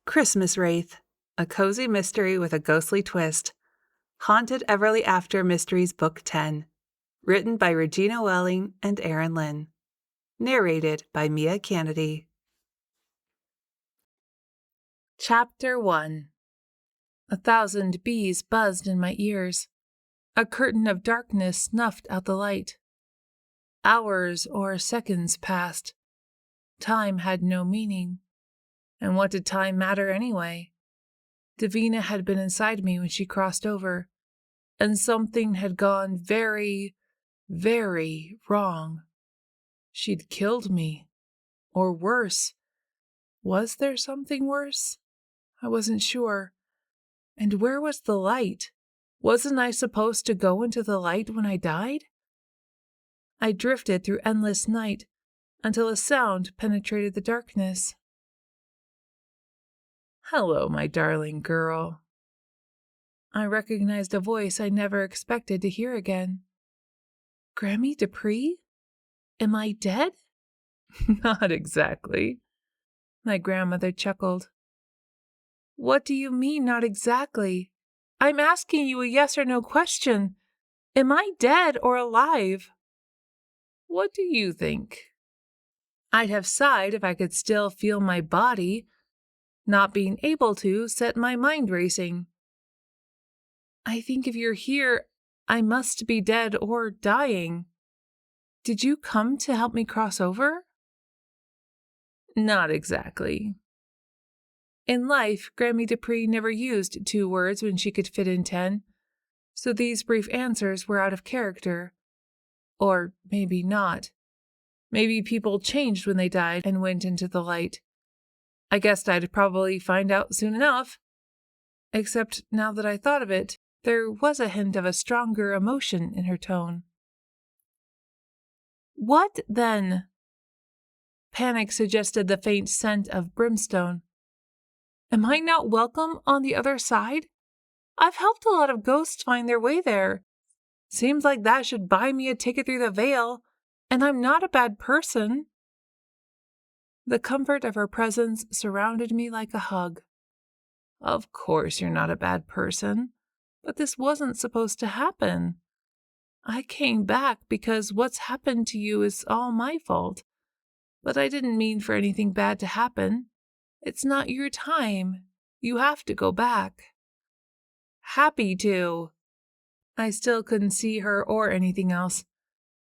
Christmas Wraith, a cozy mystery with a ghostly twist. Haunted Everly After Mysteries Book 10. Written by Regina Welling and Erin Lynn. Narrated by Mia Kennedy. Chapter 1. 1,000 bees buzzed in my ears. A curtain of darkness snuffed out the light. Hours or seconds passed. Time had no meaning. And what did time matter anyway? Davina had been inside me when she crossed over, and something had gone very, very wrong. She'd killed me. Or worse. Was there something worse? I wasn't sure. And where was the light? Wasn't I supposed to go into the light when I died? I drifted through endless night until a sound penetrated the darkness. "Hello, my darling girl." I recognized a voice I never expected to hear again. Grammie Dupree? Am I dead? Not exactly. My grandmother chuckled. What do you mean, not exactly? I'm asking you a yes or no question. Am I dead or alive? What do you think? I'd have sighed if I could still feel my body. Not being able to set my mind racing. I think if you're here, I must be dead or dying. Did you come to help me cross over? Not exactly. In life, Grammie Dupree never used 2 words when she could fit in 10, so these brief answers were out of character. Or maybe not. Maybe people changed when they died and went into the light. I guessed I'd probably find out soon enough. Except now that I thought of it, there was a hint of a stronger emotion in her tone. What then? Panic suggested the faint scent of brimstone. Am I not welcome on the other side? I've helped a lot of ghosts find their way there. Seems like that should buy me a ticket through the veil, and I'm not a bad person. The comfort of her presence surrounded me like a hug. Of course you're not a bad person, but this wasn't supposed to happen. I came back because what's happened to you is all my fault, but I didn't mean for anything bad to happen. It's not your time. You have to go back. Happy to. I still couldn't see her or anything else,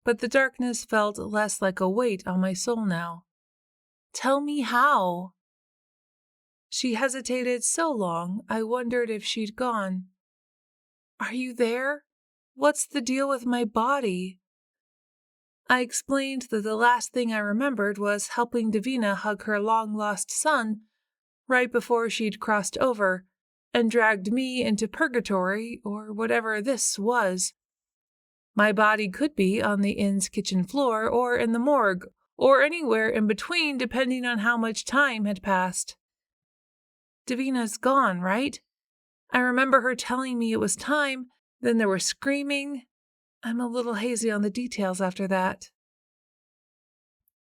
but the darkness felt less like a weight on my soul now. Tell me how. She hesitated so long, I wondered if she'd gone. Are you there? What's the deal with my body? I explained that the last thing I remembered was helping Davina hug her long-lost son right before she'd crossed over and dragged me into purgatory or whatever this was. My body could be on the inn's kitchen floor or in the morgue or anywhere in between depending on how much time had passed. Davina's gone, right? I remember her telling me it was time, then there was screaming. I'm a little hazy on the details after that.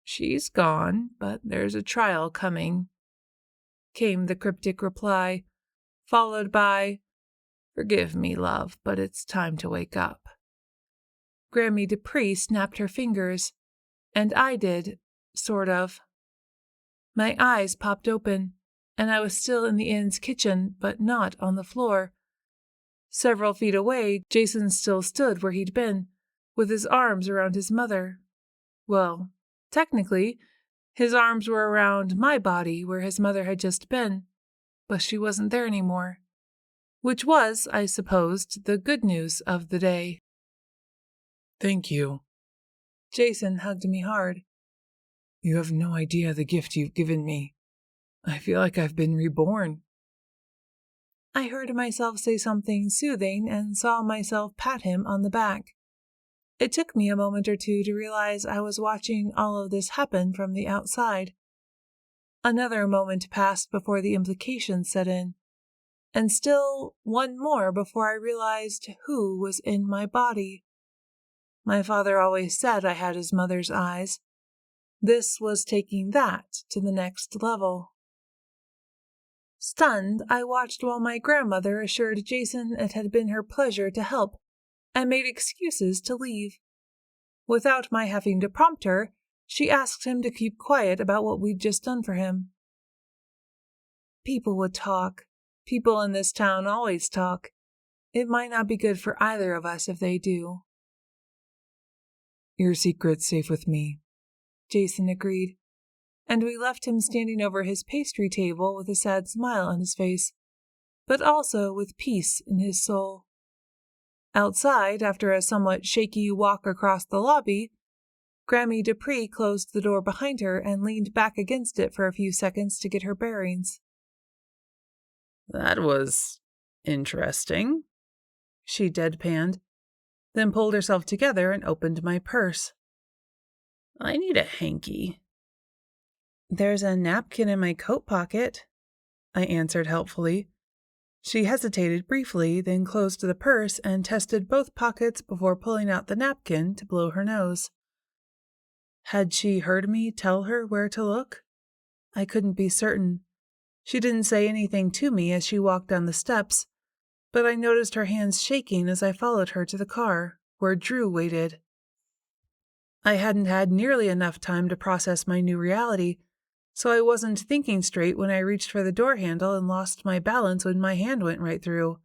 She's gone, but there's a trial coming, came the cryptic reply, followed by, Forgive me, love, but it's time to wake up. Grammie Dupree snapped her fingers, and I did, sort of. My eyes popped open, and I was still in the inn's kitchen, but not on the floor. Several feet away, Jason still stood where he'd been, with his arms around his mother. Well, technically, his arms were around my body where his mother had just been, but she wasn't there anymore. Which was, I supposed, the good news of the day. Thank you. Jason hugged me hard. You have no idea the gift you've given me. I feel like I've been reborn. I heard myself say something soothing and saw myself pat him on the back. It took me a moment or two to realize I was watching all of this happen from the outside. Another moment passed before the implications set in, and still one more before I realized who was in my body. My father always said I had his mother's eyes. This was taking that to the next level. Stunned, I watched while my grandmother assured Jason it had been her pleasure to help and made excuses to leave. Without my having to prompt her, she asked him to keep quiet about what we'd just done for him. People would talk. People in this town always talk. It might not be good for either of us if they do. Your secret's safe with me, Jason agreed, and we left him standing over his pastry table with a sad smile on his face, but also with peace in his soul. Outside, after a somewhat shaky walk across the lobby, Grammie Dupree closed the door behind her and leaned back against it for a few seconds to get her bearings. That was interesting, she deadpanned, then pulled herself together and opened my purse. I need a hanky. There's a napkin in my coat pocket, I answered helpfully. She hesitated briefly, then closed the purse and tested both pockets before pulling out the napkin to blow her nose. Had she heard me tell her where to look? I couldn't be certain. She didn't say anything to me as she walked down the steps, but I noticed her hands shaking as I followed her to the car, where Drew waited. I hadn't had nearly enough time to process my new reality, so I wasn't thinking straight when I reached for the door handle and lost my balance when my hand went right through.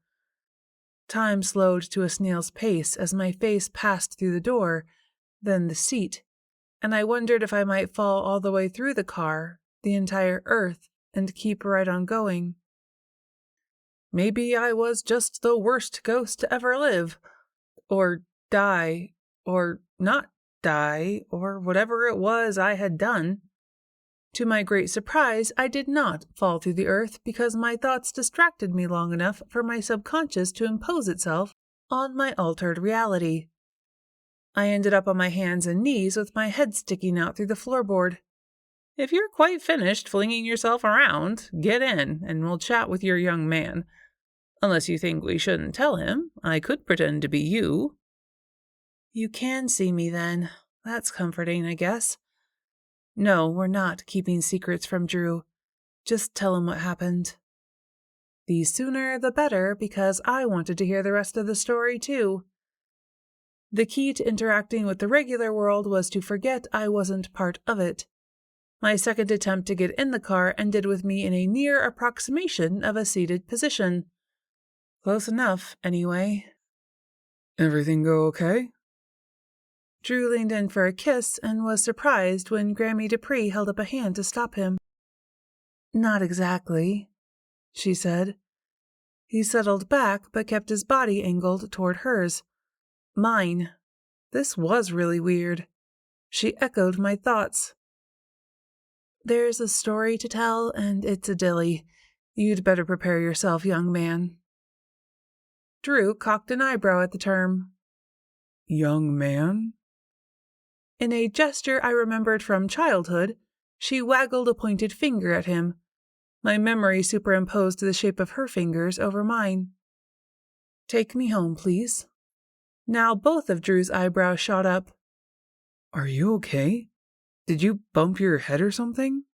Time slowed to a snail's pace as my face passed through the door, then the seat, and I wondered if I might fall all the way through the car, the entire earth, and keep right on going. Maybe I was just the worst ghost to ever live, or die, or not die, or whatever it was I had done. To my great surprise, I did not fall through the earth because my thoughts distracted me long enough for my subconscious to impose itself on my altered reality. I ended up on my hands and knees with my head sticking out through the floorboard. If you're quite finished flinging yourself around, get in and we'll chat with your young man. Unless you think we shouldn't tell him, I could pretend to be you. You can see me then. That's comforting, I guess. No, we're not keeping secrets from Drew. Just tell him what happened. The sooner the better, because I wanted to hear the rest of the story too. The key to interacting with the regular world was to forget I wasn't part of it. My second attempt to get in the car ended with me in a near approximation of a seated position. Close enough, anyway. Everything go okay? Drew leaned in for a kiss and was surprised when Grammie Dupree held up a hand to stop him. Not exactly, she said. He settled back but kept his body angled toward hers. Mine. This was really weird. She echoed my thoughts. There's a story to tell, and it's a dilly. You'd better prepare yourself, young man. Drew cocked an eyebrow at the term. Young man? In a gesture I remembered from childhood, she waggled a pointed finger at him. My memory superimposed the shape of her fingers over mine. Take me home, please. Now both of Drew's eyebrows shot up. Are you okay? Did you bump your head or something?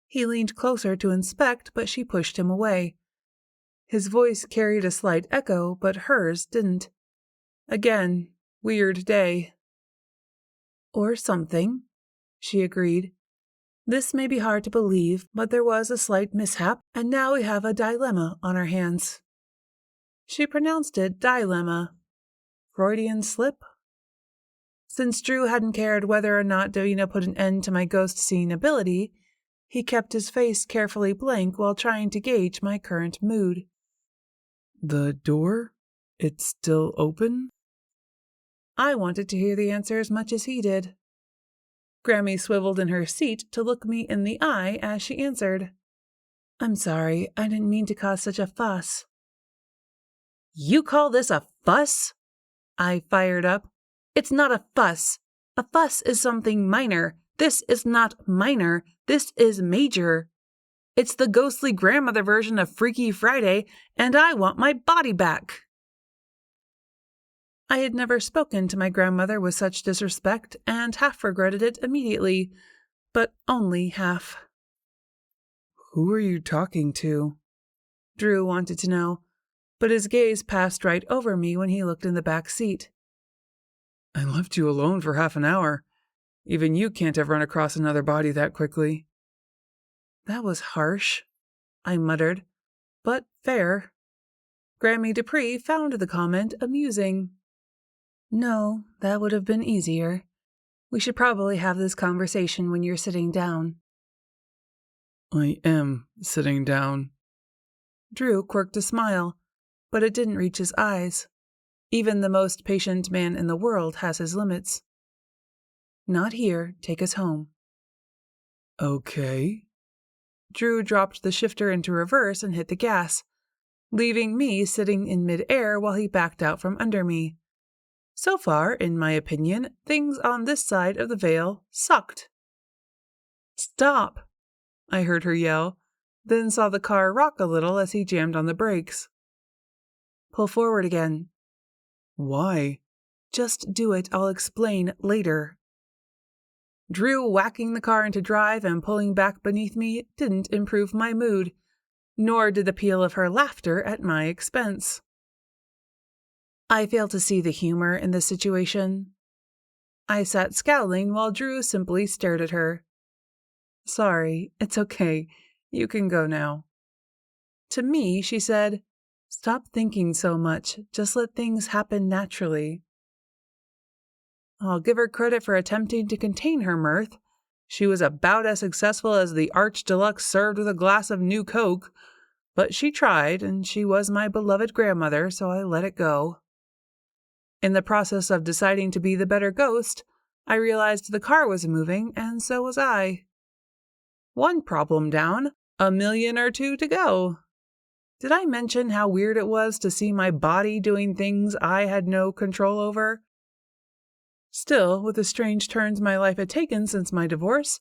He leaned closer to inspect, but she pushed him away. His voice carried a slight echo, but hers didn't. Again, weird day. Or something, she agreed. This may be hard to believe, but there was a slight mishap, and now we have a dilemma on our hands. She pronounced it dilemma. Freudian slip? Since Drew hadn't cared whether or not Davina put an end to my ghost-seeing ability, he kept his face carefully blank while trying to gauge my current mood. The door? It's still open? I wanted to hear the answer as much as he did. Grammie swiveled in her seat to look me in the eye as she answered. I'm sorry, I didn't mean to cause such a fuss. You call this a fuss? I fired up. It's not a fuss. A fuss is something minor. This is not minor. This is major. It's the ghostly grandmother version of Freaky Friday, and I want my body back. I had never spoken to my grandmother with such disrespect, and half regretted it immediately, but only half. Who are you talking to? Drew wanted to know, but his gaze passed right over me when he looked in the back seat. I left you alone for half an hour. Even you can't have run across another body that quickly. That was harsh, I muttered, but fair. Grammie Dupree found the comment amusing. No, that would have been easier. We should probably have this conversation when you're sitting down. I am sitting down. Drew quirked a smile, but it didn't reach his eyes. Even the most patient man in the world has his limits. Not here. Take us home. Okay. Drew dropped the shifter into reverse and hit the gas, leaving me sitting in mid-air while he backed out from under me. So far, in my opinion, things on this side of the veil sucked. Stop! I heard her yell, then saw the car rock a little as he jammed on the brakes. Pull forward again. Why? Just do it. I'll explain later. Drew whacking the car into drive and pulling back beneath me didn't improve my mood, nor did the peal of her laughter at my expense. I failed to see the humor in this situation. I sat scowling while Drew simply stared at her. Sorry, it's okay. You can go now. To me, she said, Stop thinking so much. Just let things happen naturally. I'll give her credit for attempting to contain her mirth. She was about as successful as the Arch Deluxe served with a glass of new Coke, but she tried, and she was my beloved grandmother, so I let it go. In the process of deciding to be the better ghost, I realized the car was moving, and so was I. One problem down, 1 million or 2 to go. Did I mention how weird it was to see my body doing things I had no control over? Still, with the strange turns my life had taken since my divorce,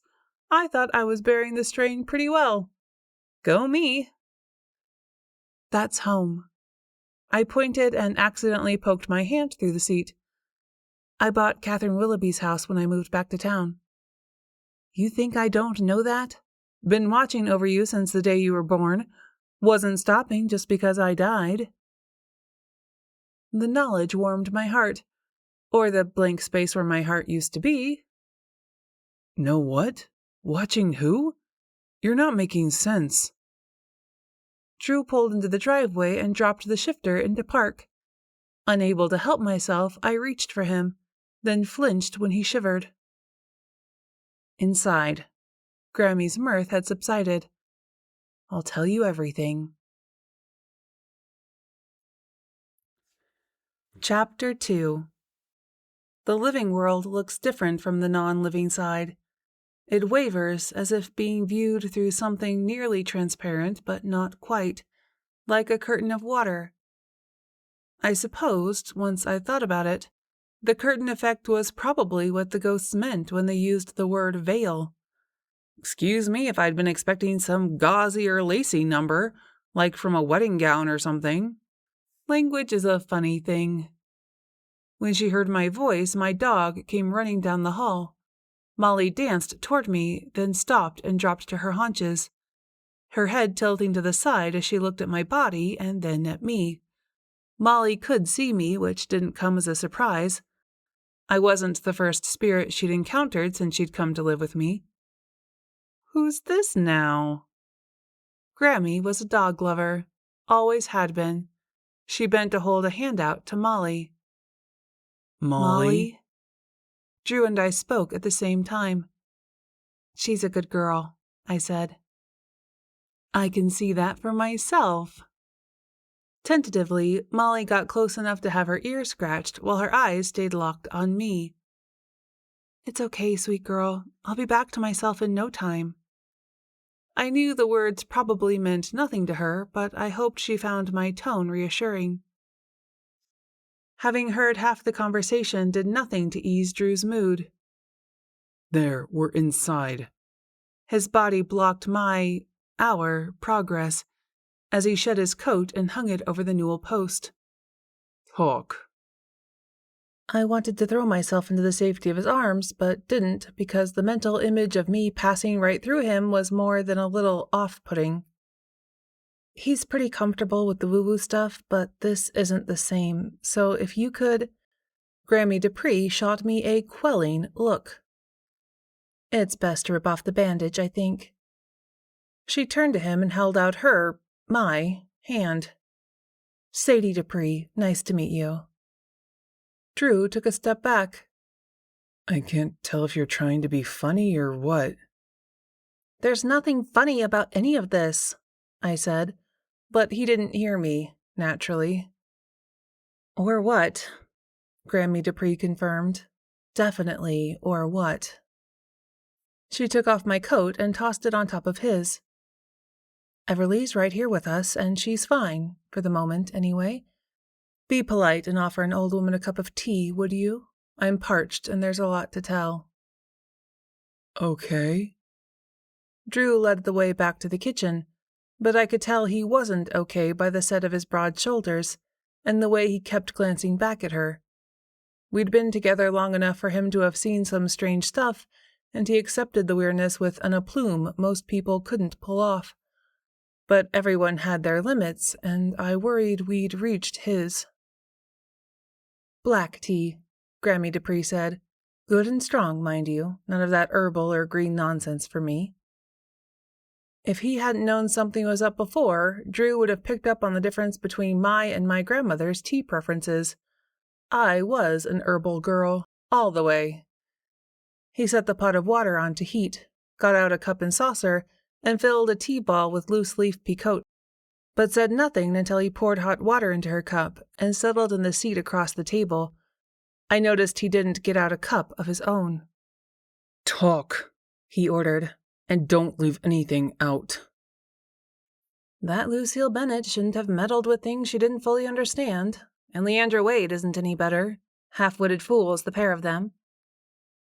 I thought I was bearing the strain pretty well. Go me. That's home. I pointed and accidentally poked my hand through the seat. I bought Catherine Willoughby's house when I moved back to town. You think I don't know that? Been watching over you since the day you were born. Wasn't stopping just because I died. The knowledge warmed my heart, or the blank space where my heart used to be. No what? Watching who? You're not making sense. Drew pulled into the driveway and dropped the shifter into park. Unable to help myself, I reached for him, then flinched when he shivered. Inside, Grammie's mirth had subsided. I'll tell you everything. Chapter 2. The living world looks different from the non-living side. It wavers as if being viewed through something nearly transparent but not quite, like a curtain of water. I supposed, once I thought about it, the curtain effect was probably what the ghosts meant when they used the word veil. Excuse me if I'd been expecting some gauzy or lacy number, like from a wedding gown or something. Language is a funny thing. When she heard my voice, my dog came running down the hall. Molly danced toward me, then stopped and dropped to her haunches, her head tilting to the side as she looked at my body and then at me. Molly could see me, which didn't come as a surprise. I wasn't the first spirit she'd encountered since she'd come to live with me. Who's this now? Grammie was a dog lover, always had been. She bent to hold a hand out to Molly. Molly? Drew and I spoke at the same time. She's a good girl, I said. I can see that for myself. Tentatively, Molly got close enough to have her ear scratched while her eyes stayed locked on me. It's okay, sweet girl. I'll be back to myself in no time. I knew the words probably meant nothing to her, but I hoped she found my tone reassuring. Having heard half the conversation did nothing to ease Drew's mood. There, we're inside. His body blocked our progress, as he shed his coat and hung it over the newel post. Talk. I wanted to throw myself into the safety of his arms, but didn't because the mental image of me passing right through him was more than a little off-putting. He's pretty comfortable with the woo-woo stuff, but this isn't the same, so if you could... Grammie Dupree shot me a quelling look. It's best to rip off the bandage, I think. She turned to him and held out my hand. Sadie Dupree, nice to meet you. Drew took a step back. I can't tell if you're trying to be funny or what. There's nothing funny about any of this, I said, but he didn't hear me, naturally. Or what? Grammie Dupree confirmed. Definitely, or what? She took off my coat and tossed it on top of his. Everly's right here with us, and she's fine, for the moment, anyway. Be polite and offer an old woman a cup of tea, would you? I'm parched, and there's a lot to tell. Okay. Drew led the way back to the kitchen, but I could tell he wasn't okay by the set of his broad shoulders and the way he kept glancing back at her. We'd been together long enough for him to have seen some strange stuff, and he accepted the weirdness with an aplomb most people couldn't pull off. But everyone had their limits, and I worried we'd reached his. Black tea, Grammie Dupree said. Good and strong, mind you. None of that herbal or green nonsense for me. If he hadn't known something was up before, Drew would have picked up on the difference between my and my grandmother's tea preferences. I was an herbal girl, all the way. He set the pot of water on to heat, got out a cup and saucer, and filled a tea ball with loose-leaf picote, but said nothing until he poured hot water into her cup and settled in the seat across the table. I noticed he didn't get out a cup of his own. Talk, he ordered, and don't leave anything out. That Lucille Bennett shouldn't have meddled with things she didn't fully understand, and Leandra Wade isn't any better. Half-witted fools, the pair of them.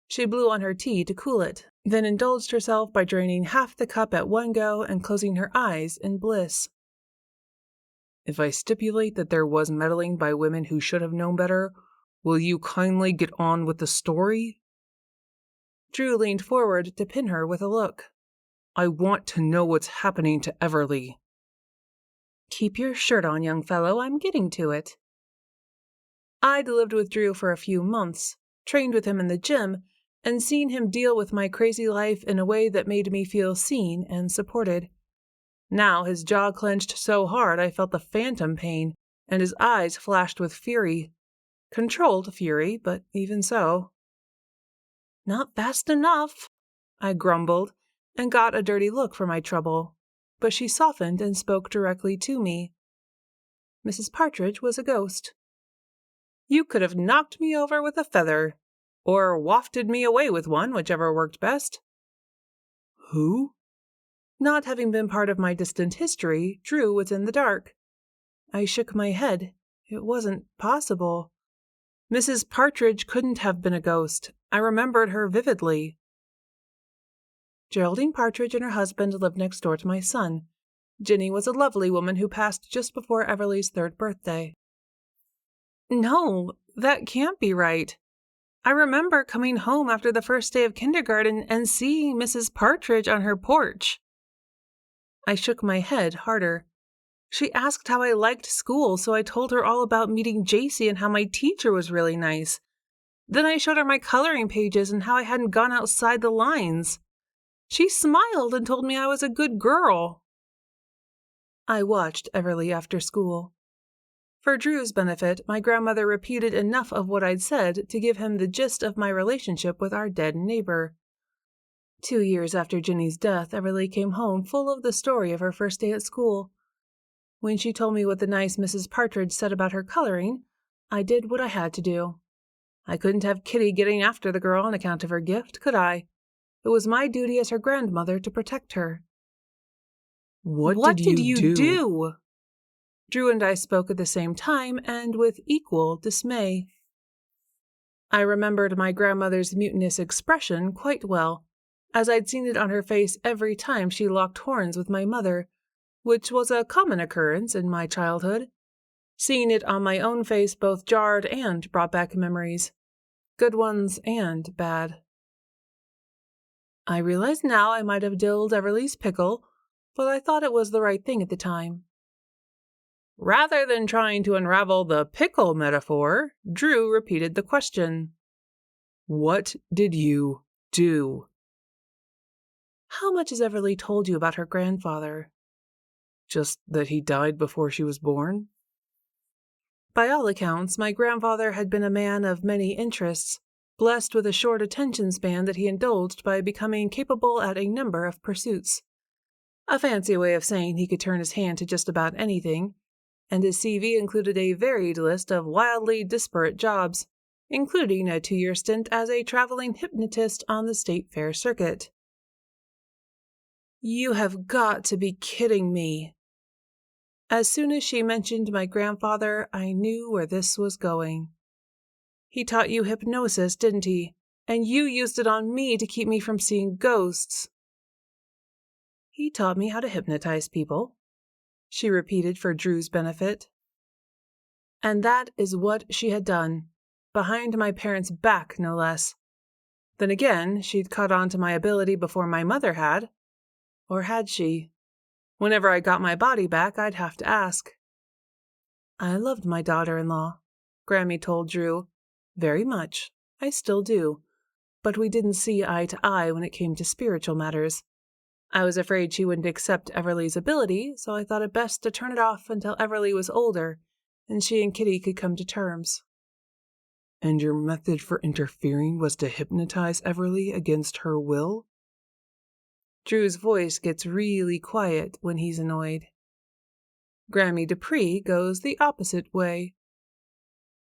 She blew on her tea to cool it, then indulged herself by draining half the cup at one go and closing her eyes in bliss. If I stipulate that there was meddling by women who should have known better, will you kindly get on with the story? Drew leaned forward to pin her with a look. I want to know what's happening to Everly. Keep your shirt on, young fellow. I'm getting to it. I'd lived with Drew for a few months, trained with him in the gym, and seen him deal with my crazy life in a way that made me feel seen and supported. Now his jaw clenched so hard I felt the phantom pain, and his eyes flashed with fury. Controlled fury, but even so. Not fast enough, I grumbled, and got a dirty look for my trouble, but she softened and spoke directly to me. Mrs. Partridge was a ghost. You could have knocked me over with a feather, or wafted me away with one, whichever worked best. Who? Not having been part of my distant history, Drew was in the dark. I shook my head. It wasn't possible. Mrs. Partridge couldn't have been a ghost. I remembered her vividly. Geraldine Partridge and her husband lived next door to my son. Ginny was a lovely woman who passed just before Everly's 3rd birthday. No, that can't be right. I remember coming home after the first day of kindergarten and seeing Mrs. Partridge on her porch. I shook my head harder. She asked how I liked school, so I told her all about meeting JC and how my teacher was really nice. Then I showed her my coloring pages and how I hadn't gone outside the lines. She smiled and told me I was a good girl. I watched Everly after school. For Drew's benefit, my grandmother repeated enough of what I'd said to give him the gist of my relationship with our dead neighbor. 2 years after Ginny's death, Everly came home full of the story of her first day at school. When she told me what the nice Mrs. Partridge said about her coloring, I did what I had to do. I couldn't have Kitty getting after the girl on account of her gift, could I? It was my duty as her grandmother to protect her. What did you do? Drew and I spoke at the same time and with equal dismay. I remembered my grandmother's mutinous expression quite well, as I'd seen it on her face every time she locked horns with my mother, which was a common occurrence in my childhood. Seeing it on my own face both jarred and brought back memories. Good ones and bad. I realize now I might have dilled Everly's pickle, but I thought it was the right thing at the time. Rather than trying to unravel the pickle metaphor, Drew repeated the question. What did you do? How much has Everly told you about her grandfather? Just that he died before she was born? By all accounts, my grandfather had been a man of many interests, blessed with a short attention span that he indulged by becoming capable at a number of pursuits. A fancy way of saying he could turn his hand to just about anything, and his CV included a varied list of wildly disparate jobs, including a 2-year stint as a traveling hypnotist on the state fair circuit. You have got to be kidding me. As soon as she mentioned my grandfather, I knew where this was going. He taught you hypnosis, didn't he? And you used it on me to keep me from seeing ghosts. He taught me how to hypnotize people, she repeated for Drew's benefit. And that is what she had done, behind my parents' back, no less. Then again, she'd caught on to my ability before my mother had. Or had she? Whenever I got my body back, I'd have to ask. I loved my daughter-in-law, Grammie told Drew. Very much. I still do. But we didn't see eye to eye when it came to spiritual matters. I was afraid she wouldn't accept Everly's ability, so I thought it best to turn it off until Everly was older, and she and Kitty could come to terms. And your method for interfering was to hypnotize Everly against her will? Drew's voice gets really quiet when he's annoyed. Grammie Dupree goes the opposite way.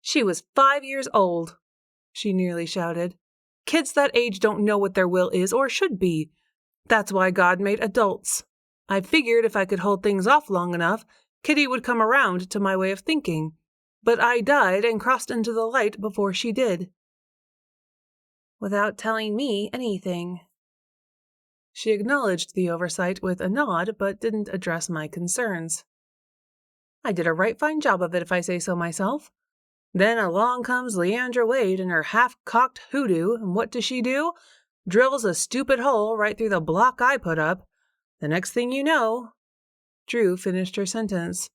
She was 5 years old, she nearly shouted. Kids that age don't know what their will is or should be. That's why God made adults. I figured if I could hold things off long enough, Kitty would come around to my way of thinking. But I died and crossed into the light before she did. Without telling me anything. She acknowledged the oversight with a nod, but didn't address my concerns. I did a right fine job of it, if I say so myself. Then along comes Leandra Wade and her half-cocked hoodoo, and what does she do? Drills a stupid hole right through the block I put up. The next thing you know... Drew finished her sentence.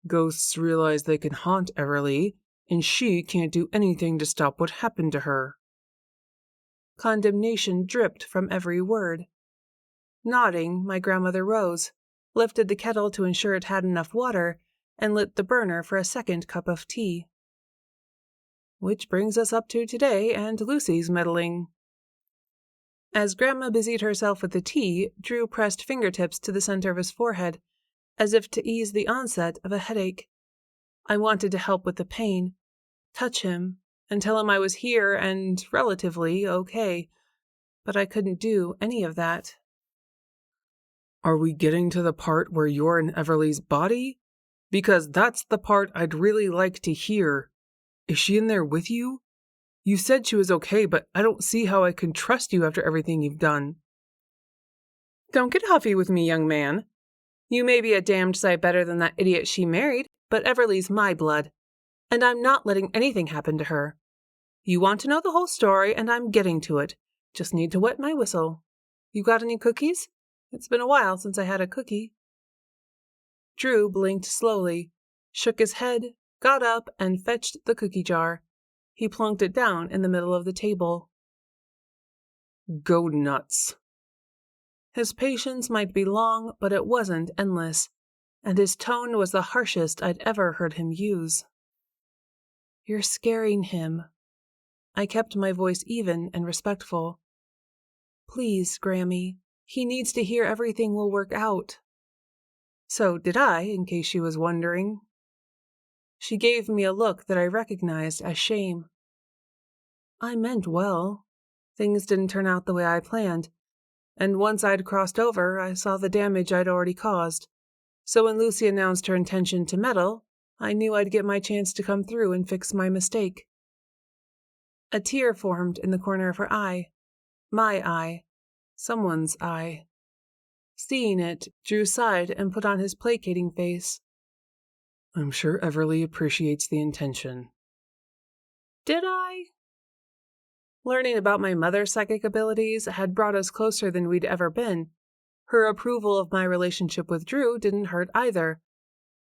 Ghosts realize they can haunt Everly, and she can't do anything to stop what happened to her. Condemnation dripped from every word. Nodding, my grandmother rose, lifted the kettle to ensure it had enough water, and lit the burner for a second cup of tea. Which brings us up to today and Lucy's meddling. As Grandma busied herself with the tea, Drew pressed fingertips to the center of his forehead, as if to ease the onset of a headache. I wanted to help with the pain, touch him, and tell him I was here and relatively okay, but I couldn't do any of that. Are we getting to the part where you're in Everly's body? Because that's the part I'd really like to hear. Is she in there with you? You said she was okay, but I don't see how I can trust you after everything you've done. Don't get huffy with me, young man. You may be a damned sight better than that idiot she married, but Everly's my blood, and I'm not letting anything happen to her. You want to know the whole story, and I'm getting to it. Just need to wet my whistle. You got any cookies? It's been a while since I had a cookie. Drew blinked slowly, shook his head, got up, and fetched the cookie jar. He plunked it down in the middle of the table. Go nuts. His patience might be long, but it wasn't endless, and his tone was the harshest I'd ever heard him use. You're scaring him. I kept my voice even and respectful. Please, Grammie, he needs to hear everything will work out. So did I, in case she was wondering. She gave me a look that I recognized as shame. I meant well. Things didn't turn out the way I planned, and once I'd crossed over, I saw the damage I'd already caused. So when Lucy announced her intention to meddle, I knew I'd get my chance to come through and fix my mistake. A tear formed in the corner of her eye. My eye. Someone's eye. Seeing it, Drew sighed and put on his placating face. I'm sure Everly appreciates the intention. Did I? Learning about my mother's psychic abilities had brought us closer than we'd ever been. Her approval of my relationship with Drew didn't hurt either,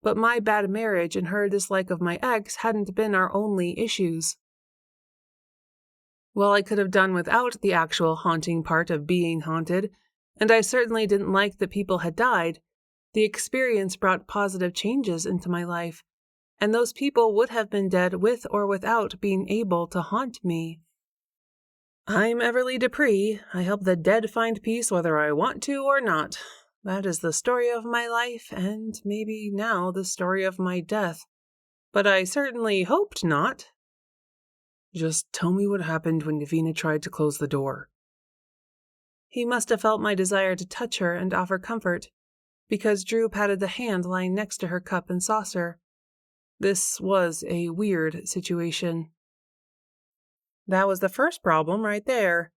but my bad marriage and her dislike of my ex hadn't been our only issues. Well, I could have done without the actual haunting part of being haunted, and I certainly didn't like that people had died. The experience brought positive changes into my life, and those people would have been dead with or without being able to haunt me. I'm Everly Dupree. I help the dead find peace whether I want to or not. That is the story of my life, and maybe now the story of my death. But I certainly hoped not. Just tell me what happened when Davina tried to close the door. He must have felt my desire to touch her and offer comfort, because Drew patted the hand lying next to her cup and saucer. This was a weird situation. That was the first problem right there.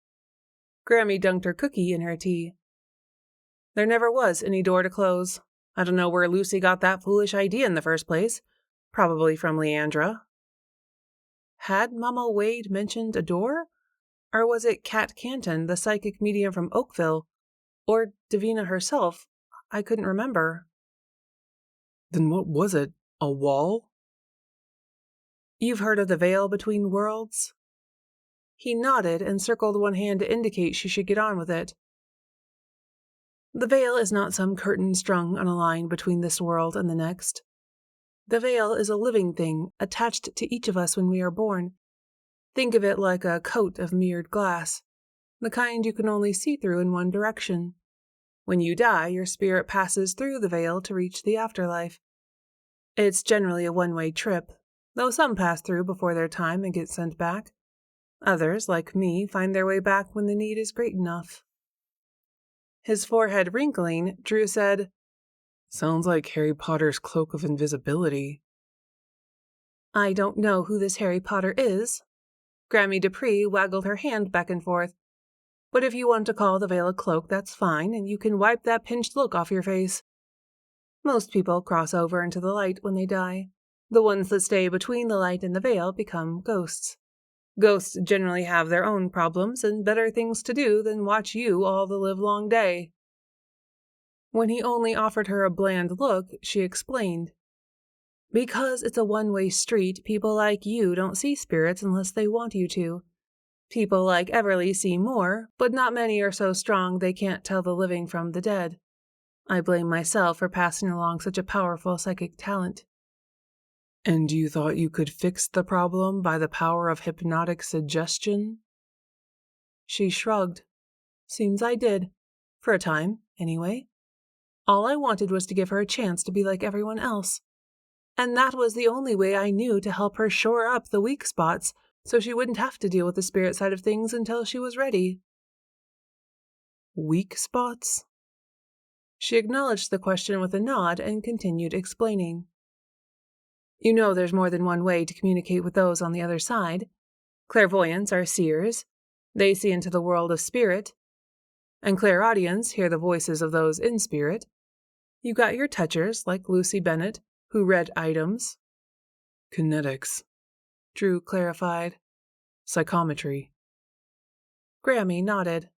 Grammie dunked her cookie in her tea. There never was any door to close. I don't know where Lucy got that foolish idea in the first place. Probably from Leandra. Had Mama Wade mentioned a door? Or was it Kat Canton, the psychic medium from Oakville? Or Davina herself? I couldn't remember. Then what was it? A wall? You've heard of the veil between worlds? He nodded and circled one hand to indicate she should get on with it. The veil is not some curtain strung on a line between this world and the next. The veil is a living thing attached to each of us when we are born. Think of it like a coat of mirrored glass, the kind you can only see through in one direction. When you die, your spirit passes through the veil to reach the afterlife. It's generally a one-way trip, though some pass through before their time and get sent back. Others, like me, find their way back when the need is great enough. His forehead wrinkling, Drew said, "Sounds like Harry Potter's cloak of invisibility." I don't know who this Harry Potter is. Grammie Dupree waggled her hand back and forth. But if you want to call the veil a cloak, that's fine, and you can wipe that pinched look off your face. Most people cross over into the light when they die. The ones that stay between the light and the veil become ghosts. Ghosts generally have their own problems and better things to do than watch you all the livelong day. When he only offered her a bland look, she explained. Because it's a one-way street, people like you don't see spirits unless they want you to. People like Everly see more, but not many are so strong they can't tell the living from the dead. I blame myself for passing along such a powerful psychic talent. And you thought you could fix the problem by the power of hypnotic suggestion? She shrugged. Seems I did. For a time, anyway. All I wanted was to give her a chance to be like everyone else. And that was the only way I knew to help her shore up the weak spots so she wouldn't have to deal with the spirit side of things until she was ready. Weak spots? She acknowledged the question with a nod and continued explaining. You know there's more than one way to communicate with those on the other side. Clairvoyants are seers. They see into the world of spirit. And clairaudients hear the voices of those in spirit. You got your touchers, like Lucy Bennett, who read items. Kinetics, Drew clarified. Psychometry. Grammie nodded.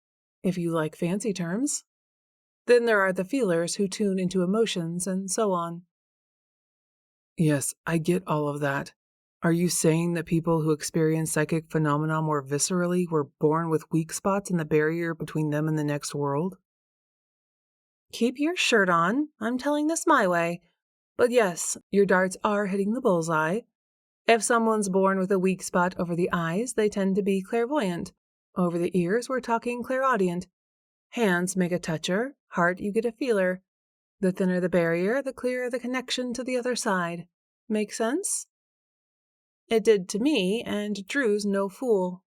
If you like fancy terms. Then there are the feelers who tune into emotions and so on. Yes, I get all of that. Are you saying that people who experience psychic phenomena more viscerally were born with weak spots in the barrier between them and the next world? Keep your shirt on. I'm telling this my way. But yes, your darts are hitting the bullseye. If someone's born with a weak spot over the eyes, they tend to be clairvoyant. Over the ears, we're talking clairaudient. Hands make a toucher. Heart, you get a feeler. The thinner the barrier, the clearer the connection to the other side. Make sense? It did to me, and Drew's no fool.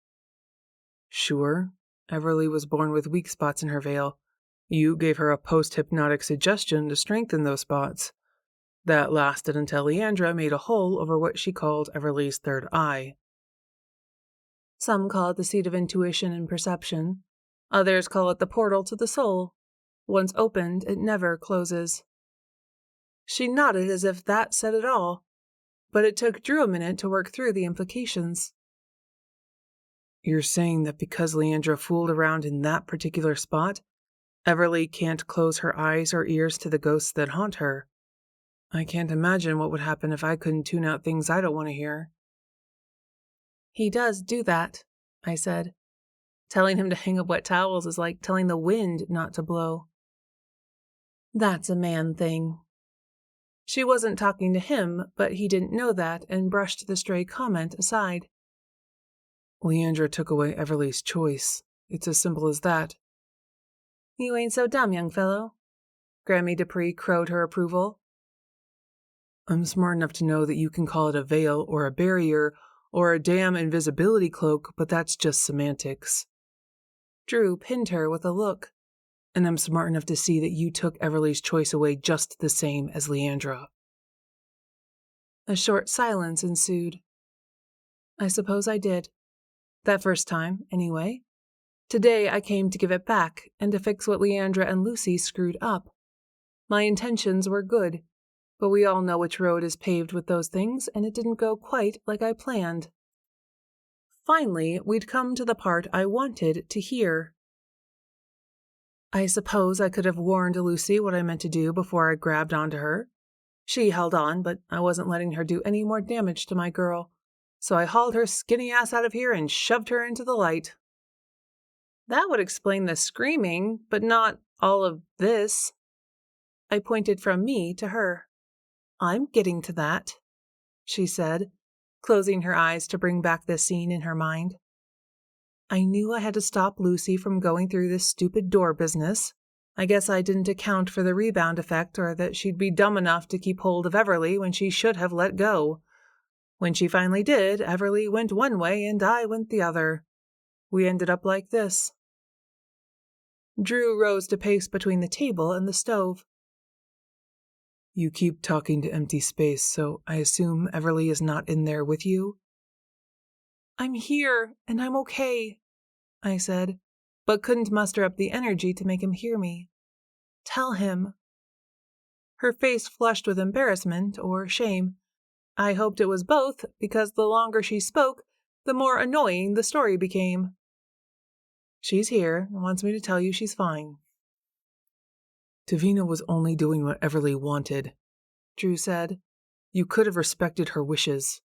Sure. Everly was born with weak spots in her veil. You gave her a post-hypnotic suggestion to strengthen those spots. That lasted until Leandra made a hole over what she called Everly's third eye. Some call it the seat of intuition and perception. Others call it the portal to the soul. Once opened, it never closes. She nodded as if that said it all, but it took Drew a minute to work through the implications. You're saying that because Leandra fooled around in that particular spot, Everly can't close her eyes or ears to the ghosts that haunt her. I can't imagine what would happen if I couldn't tune out things I don't want to hear. He does do that, I said. Telling him to hang up wet towels is like telling the wind not to blow. That's a man thing. She wasn't talking to him, but he didn't know that and brushed the stray comment aside. Leandra took away Everly's choice. It's as simple as that. You ain't so dumb, young fellow. Grammie Dupree crowed her approval. I'm smart enough to know that you can call it a veil or a barrier or a damn invisibility cloak, but that's just semantics. Drew pinned her with a look. And I'm smart enough to see that you took Everly's choice away just the same as Leandra. A short silence ensued. I suppose I did. That first time, anyway. Today I came to give it back and to fix what Leandra and Lucy screwed up. My intentions were good, but we all know which road is paved with those things, and it didn't go quite like I planned. Finally, we'd come to the part I wanted to hear. I suppose I could have warned Lucy what I meant to do before I grabbed onto her. She held on, but I wasn't letting her do any more damage to my girl, so I hauled her skinny ass out of here and shoved her into the light. That would explain the screaming, but not all of this. I pointed from me to her. I'm getting to that, she said, closing her eyes to bring back the scene in her mind. I knew I had to stop Lucy from going through this stupid door business. I guess I didn't account for the rebound effect or that she'd be dumb enough to keep hold of Everly when she should have let go. When she finally did, Everly went one way and I went the other. We ended up like this. Drew rose to pace between the table and the stove. You keep talking to empty space, so I assume Everly is not in there with you? I'm here, and I'm okay, I said, but couldn't muster up the energy to make him hear me. Tell him. Her face flushed with embarrassment or shame. I hoped it was both, because the longer she spoke, the more annoying the story became. She's here and wants me to tell you she's fine. Davina was only doing what Everly wanted, Drew said. You could have respected her wishes.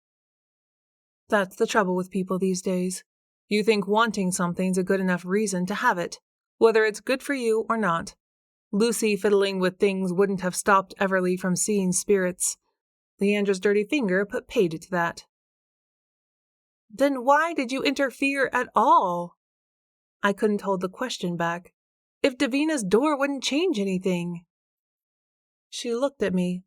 That's the trouble with people these days. You think wanting something's a good enough reason to have it, whether it's good for you or not. Lucy fiddling with things wouldn't have stopped Everly from seeing spirits. Leandra's dirty finger put paid to that. Then why did you interfere at all? I couldn't hold the question back. If Davina's door wouldn't change anything. She looked at me.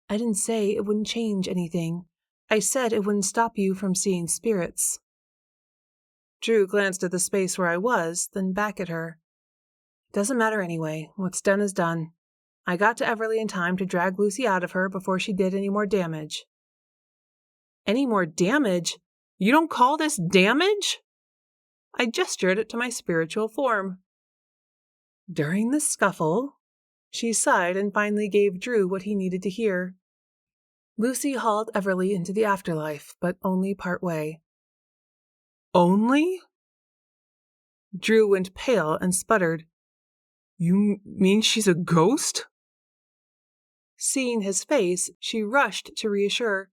I didn't say it wouldn't change anything. I said it wouldn't stop you from seeing spirits. Drew glanced at the space where I was, then back at her. Doesn't matter anyway. What's done is done. I got to Everly in time to drag Lucy out of her before she did any more damage. Any more damage? You don't call this damage? I gestured to my spiritual form. During the scuffle, she sighed and finally gave Drew what he needed to hear. Lucy hauled Everly into the afterlife, but only part way. Only? Drew went pale and sputtered. You mean she's a ghost? Seeing his face, she rushed to reassure.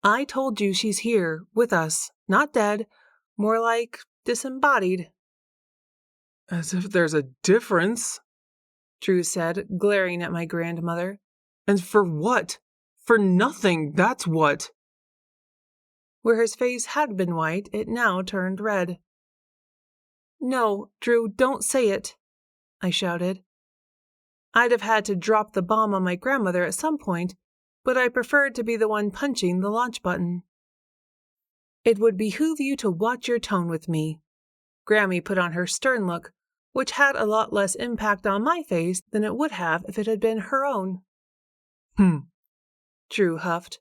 I told you she's here, with us, not dead, more like disembodied. As if there's a difference, Drew said, glaring at my grandmother. And for what? For nothing, that's what. Where his face had been white, it now turned red. No, Drew, don't say it, I shouted. I'd have had to drop the bomb on my grandmother at some point, but I preferred to be the one punching the launch button. It would behoove you to watch your tone with me. Grammie put on her stern look, which had a lot less impact on my face than it would have if it had been her own. Drew huffed.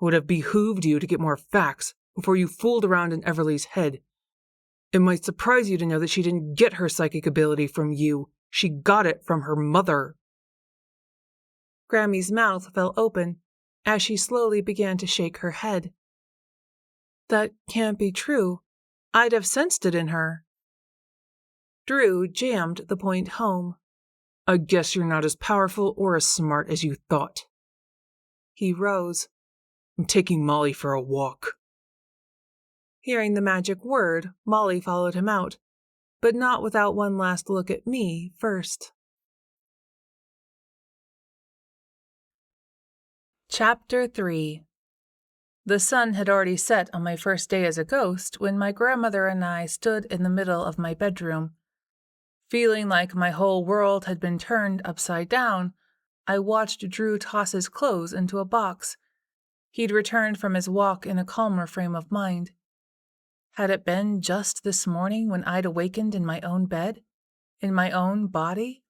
Would have behooved you to get more facts before you fooled around in Everly's head. It might surprise you to know that she didn't get her psychic ability from you. She got it from her mother. Grammie's mouth fell open as she slowly began to shake her head. That can't be true. I'd have sensed it in her. Drew jammed the point home. I guess you're not as powerful or as smart as you thought. He rose. I'm taking Molly for a walk. Hearing the magic word, Molly followed him out, but not without one last look at me first. Chapter 3. The sun had already set on my first day as a ghost when my grandmother and I stood in the middle of my bedroom. Feeling like my whole world had been turned upside down, I watched Drew toss his clothes into a box. He'd returned from his walk in a calmer frame of mind. Had it been just this morning when I'd awakened in my own bed, in my own body?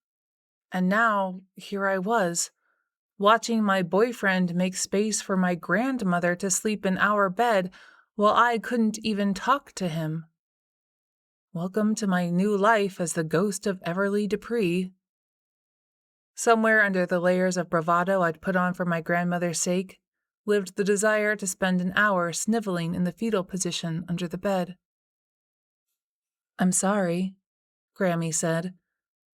And now, here I was, watching my boyfriend make space for my grandmother to sleep in our bed while I couldn't even talk to him. Welcome to my new life as the ghost of Everly Dupree. Somewhere under the layers of bravado I'd put on for my grandmother's sake lived the desire to spend an hour sniveling in the fetal position under the bed. I'm sorry, Grammie said,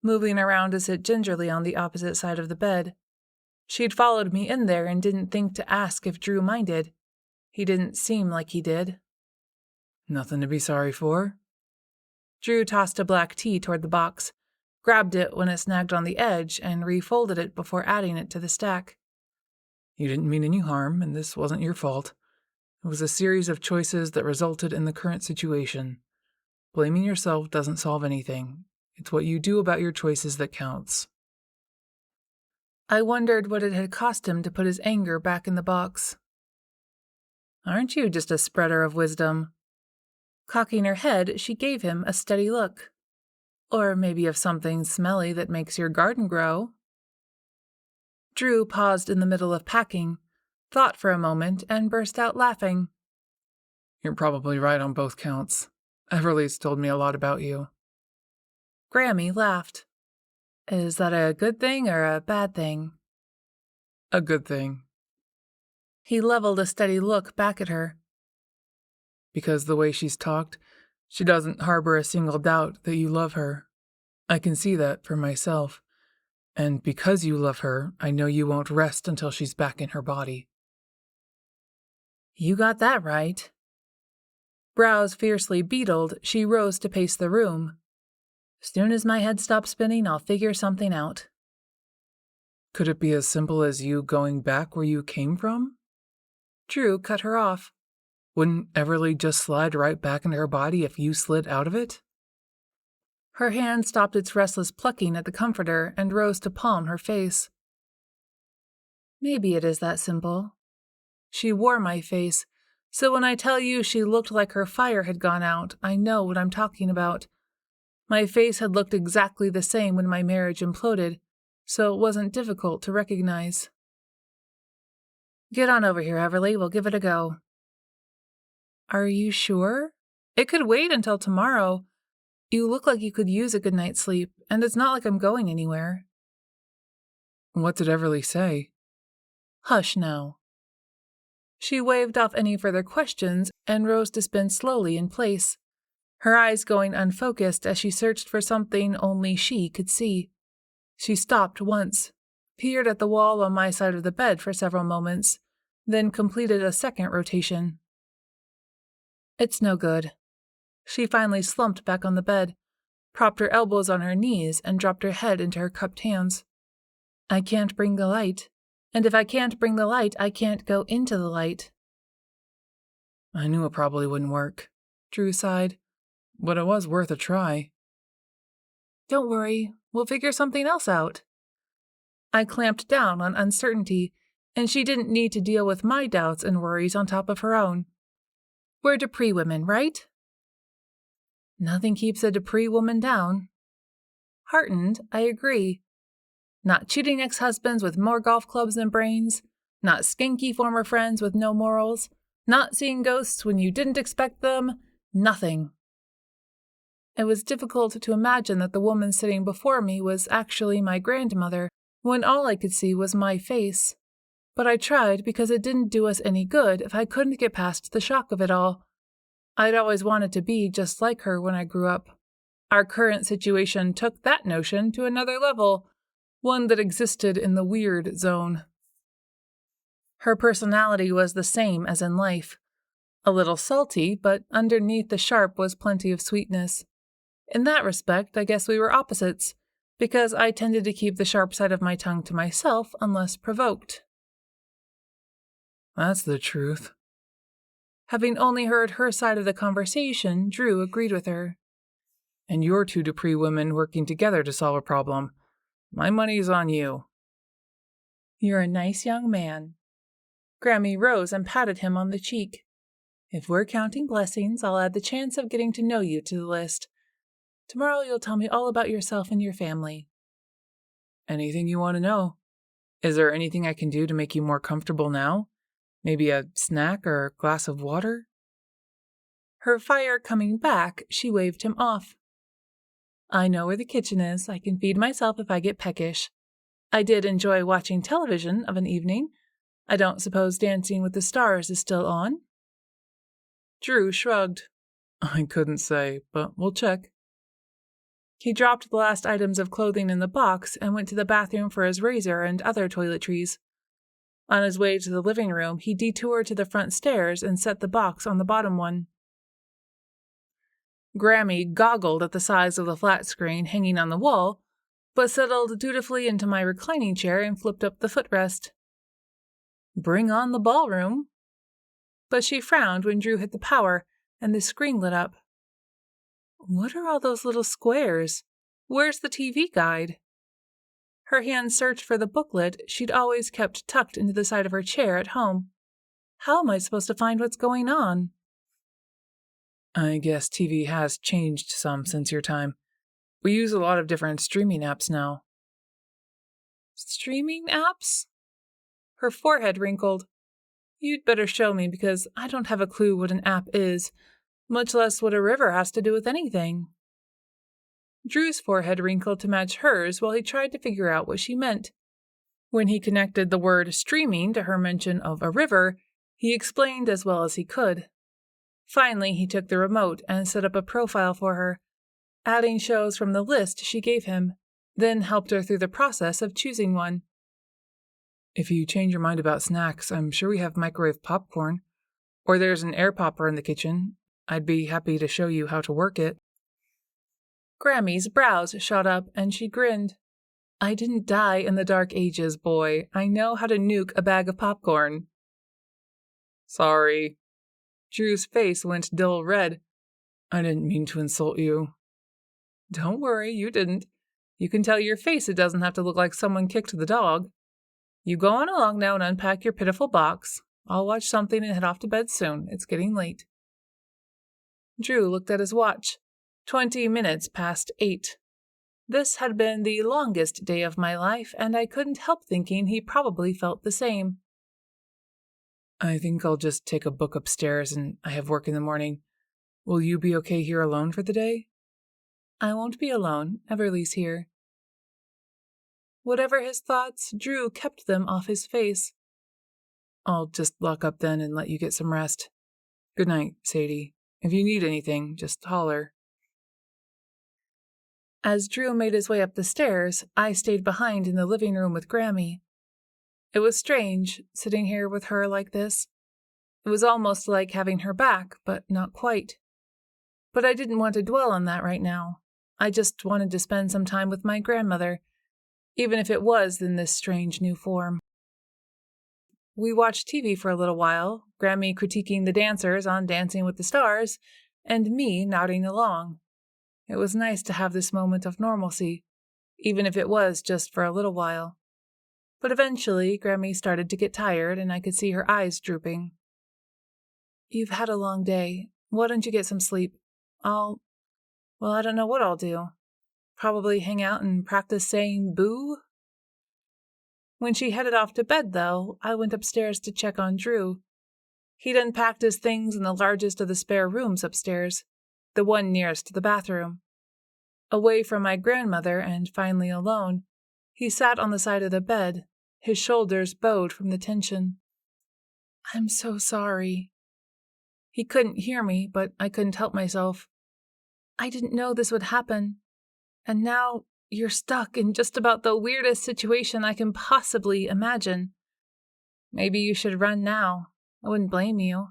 moving around to sit gingerly on the opposite side of the bed. She'd followed me in there and didn't think to ask if Drew minded. He didn't seem like he did. Nothing to be sorry for. Drew tossed a black tea toward the box, grabbed it when it snagged on the edge, and refolded it before adding it to the stack. You didn't mean any harm, and this wasn't your fault. It was a series of choices that resulted in the current situation. Blaming yourself doesn't solve anything. It's what you do about your choices that counts. I wondered what it had cost him to put his anger back in the box. Aren't you just a spreader of wisdom? Cocking her head, she gave him a steady look. Or maybe of something smelly that makes your garden grow. Drew paused in the middle of packing, thought for a moment, and burst out laughing. You're probably right on both counts. Everly's told me a lot about you. Grammie laughed. Is that a good thing or a bad thing? A good thing. He leveled a steady look back at her. Because the way she's talked, she doesn't harbor a single doubt that you love her. I can see that for myself. And because you love her, I know you won't rest until she's back in her body. You got that right. Brows fiercely beetled, she rose to pace the room. Soon as my head stops spinning, I'll figure something out. Could it be as simple as you going back where you came from? Drew cut her off. Wouldn't Everly just slide right back into her body if you slid out of it? Her hand stopped its restless plucking at the comforter and rose to palm her face. Maybe it is that simple. She wore my face, so when I tell you she looked like her fire had gone out, I know what I'm talking about. My face had looked exactly the same when my marriage imploded, so it wasn't difficult to recognize. Get on over here, Everly. We'll give it a go. Are you sure? It could wait until tomorrow. You look like you could use a good night's sleep, and it's not like I'm going anywhere. What did Everly say? Hush now. She waved off any further questions and rose to spin slowly in place, her eyes going unfocused as she searched for something only she could see. She stopped once, peered at the wall on my side of the bed for several moments, then completed a second rotation. It's no good. She finally slumped back on the bed, propped her elbows on her knees, and dropped her head into her cupped hands. I can't bring the light, and if I can't bring the light, I can't go into the light. I knew it probably wouldn't work, Drew sighed, but it was worth a try. Don't worry, we'll figure something else out. I clamped down on uncertainty, and she didn't need to deal with my doubts and worries on top of her own. We're Dupree women, right? Nothing keeps a Dupree woman down. Heartened, I agree. Not cheating ex-husbands with more golf clubs than brains, not skanky former friends with no morals, not seeing ghosts when you didn't expect them, nothing. It was difficult to imagine that the woman sitting before me was actually my grandmother, when all I could see was my face. But I tried because it didn't do us any good if I couldn't get past the shock of it all. I'd always wanted to be just like her when I grew up. Our current situation took that notion to another level, one that existed in the weird zone. Her personality was the same as in life. A little salty, but underneath the sharp was plenty of sweetness. In that respect, I guess we were opposites, because I tended to keep the sharp side of my tongue to myself unless provoked. That's the truth. Having only heard her side of the conversation, Drew agreed with her. And you're two Dupree women working together to solve a problem. My money's on you. You're a nice young man. Grammie rose and patted him on the cheek. If we're counting blessings, I'll add the chance of getting to know you to the list. Tomorrow you'll tell me all about yourself and your family. Anything you want to know. Is there anything I can do to make you more comfortable now? Maybe a snack or a glass of water? Her fire coming back, she waved him off. I know where the kitchen is. I can feed myself if I get peckish. I did enjoy watching television of an evening. I don't suppose Dancing with the Stars is still on? Drew shrugged. I couldn't say, but we'll check. He dropped the last items of clothing in the box and went to the bathroom for his razor and other toiletries. On his way to the living room, he detoured to the front stairs and set the box on the bottom one. Grammie goggled at the size of the flat screen hanging on the wall, but settled dutifully into my reclining chair and flipped up the footrest. Bring on the ballroom. But she frowned when Drew hit the power and the screen lit up. What are all those little squares? Where's the TV guide? Her hand searched for the booklet she'd always kept tucked into the side of her chair at home. How am I supposed to find what's going on? I guess TV has changed some since your time. We use a lot of different streaming apps now. Streaming apps? Her forehead wrinkled. You'd better show me because I don't have a clue what an app is, much less what a river has to do with anything. Drew's forehead wrinkled to match hers while he tried to figure out what she meant. When he connected the word streaming to her mention of a river, he explained as well as he could. Finally, he took the remote and set up a profile for her, adding shows from the list she gave him, then helped her through the process of choosing one. If you change your mind about snacks, I'm sure we have microwave popcorn. Or there's an air popper in the kitchen. I'd be happy to show you how to work it. Grammie's brows shot up and she grinned. I didn't die in the Dark Ages, boy. I know how to nuke a bag of popcorn. Sorry. Drew's face went dull red. I didn't mean to insult you. Don't worry, you didn't. You can tell your face it doesn't have to look like someone kicked the dog. You go on along now and unpack your pitiful box. I'll watch something and head off to bed soon. It's getting late. Drew looked at his watch. 20 minutes past 8. This had been the longest day of my life, and I couldn't help thinking he probably felt the same. I think I'll just take a book upstairs and I have work in the morning. Will you be okay here alone for the day? I won't be alone. Everly's here. Whatever his thoughts, Drew kept them off his face. I'll just lock up then and let you get some rest. Good night, Sadie. If you need anything, just holler. As Drew made his way up the stairs, I stayed behind in the living room with Grammie. It was strange, sitting here with her like this. It was almost like having her back, but not quite. But I didn't want to dwell on that right now. I just wanted to spend some time with my grandmother, even if it was in this strange new form. We watched TV for a little while, Grammie critiquing the dancers on Dancing with the Stars, and me nodding along. It was nice to have this moment of normalcy, even if it was just for a little while. But eventually, Grammie started to get tired, and I could see her eyes drooping. You've had a long day. Why don't you get some sleep? I don't know what I'll do. Probably hang out and practice saying boo? When she headed off to bed, though, I went upstairs to check on Drew. He'd unpacked his things in the largest of the spare rooms upstairs, the one nearest to the bathroom. Away from my grandmother and finally alone, He sat on the side of the bed, his shoulders bowed from the tension. I'm so sorry. He couldn't hear me, but I couldn't help myself. I didn't know this would happen. And now you're stuck in just about the weirdest situation I can possibly imagine. Maybe you should run now. I wouldn't blame you.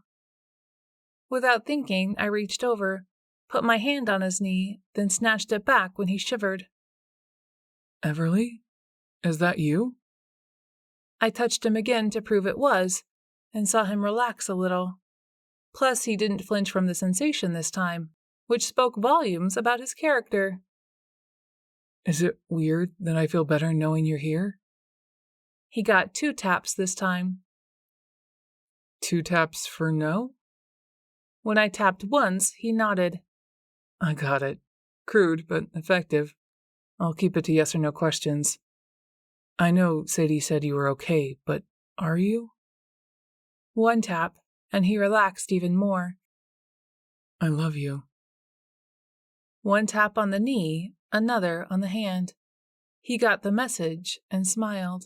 Without thinking, I reached over, put my hand on his knee, then snatched it back when he shivered. Everly? Is that you? I touched him again to prove it was, and saw him relax a little. Plus, he didn't flinch from the sensation this time, which spoke volumes about his character. Is it weird that I feel better knowing you're here? He got 2 taps this time. 2 taps for no? When I tapped once, he nodded. I got it. Crude, but effective. I'll keep it to yes or no questions. I know Sadie said you were okay, but are you? 1 tap, and he relaxed even more. I love you. 1 tap on the knee, another on the hand. He got the message and smiled.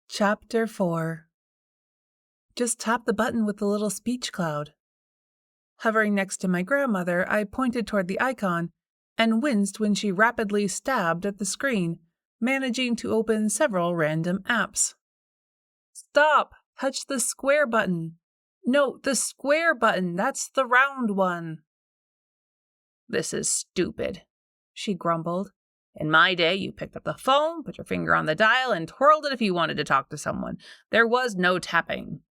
Chapter 4. Just tap the button with the little speech cloud. Hovering next to my grandmother, I pointed toward the icon and winced when she rapidly stabbed at the screen, managing to open several random apps. Stop! Touch the square button. No, the square button. That's the round one. This is stupid, she grumbled. In my day, you picked up the phone, put your finger on the dial, and twirled it if you wanted to talk to someone. There was no tapping.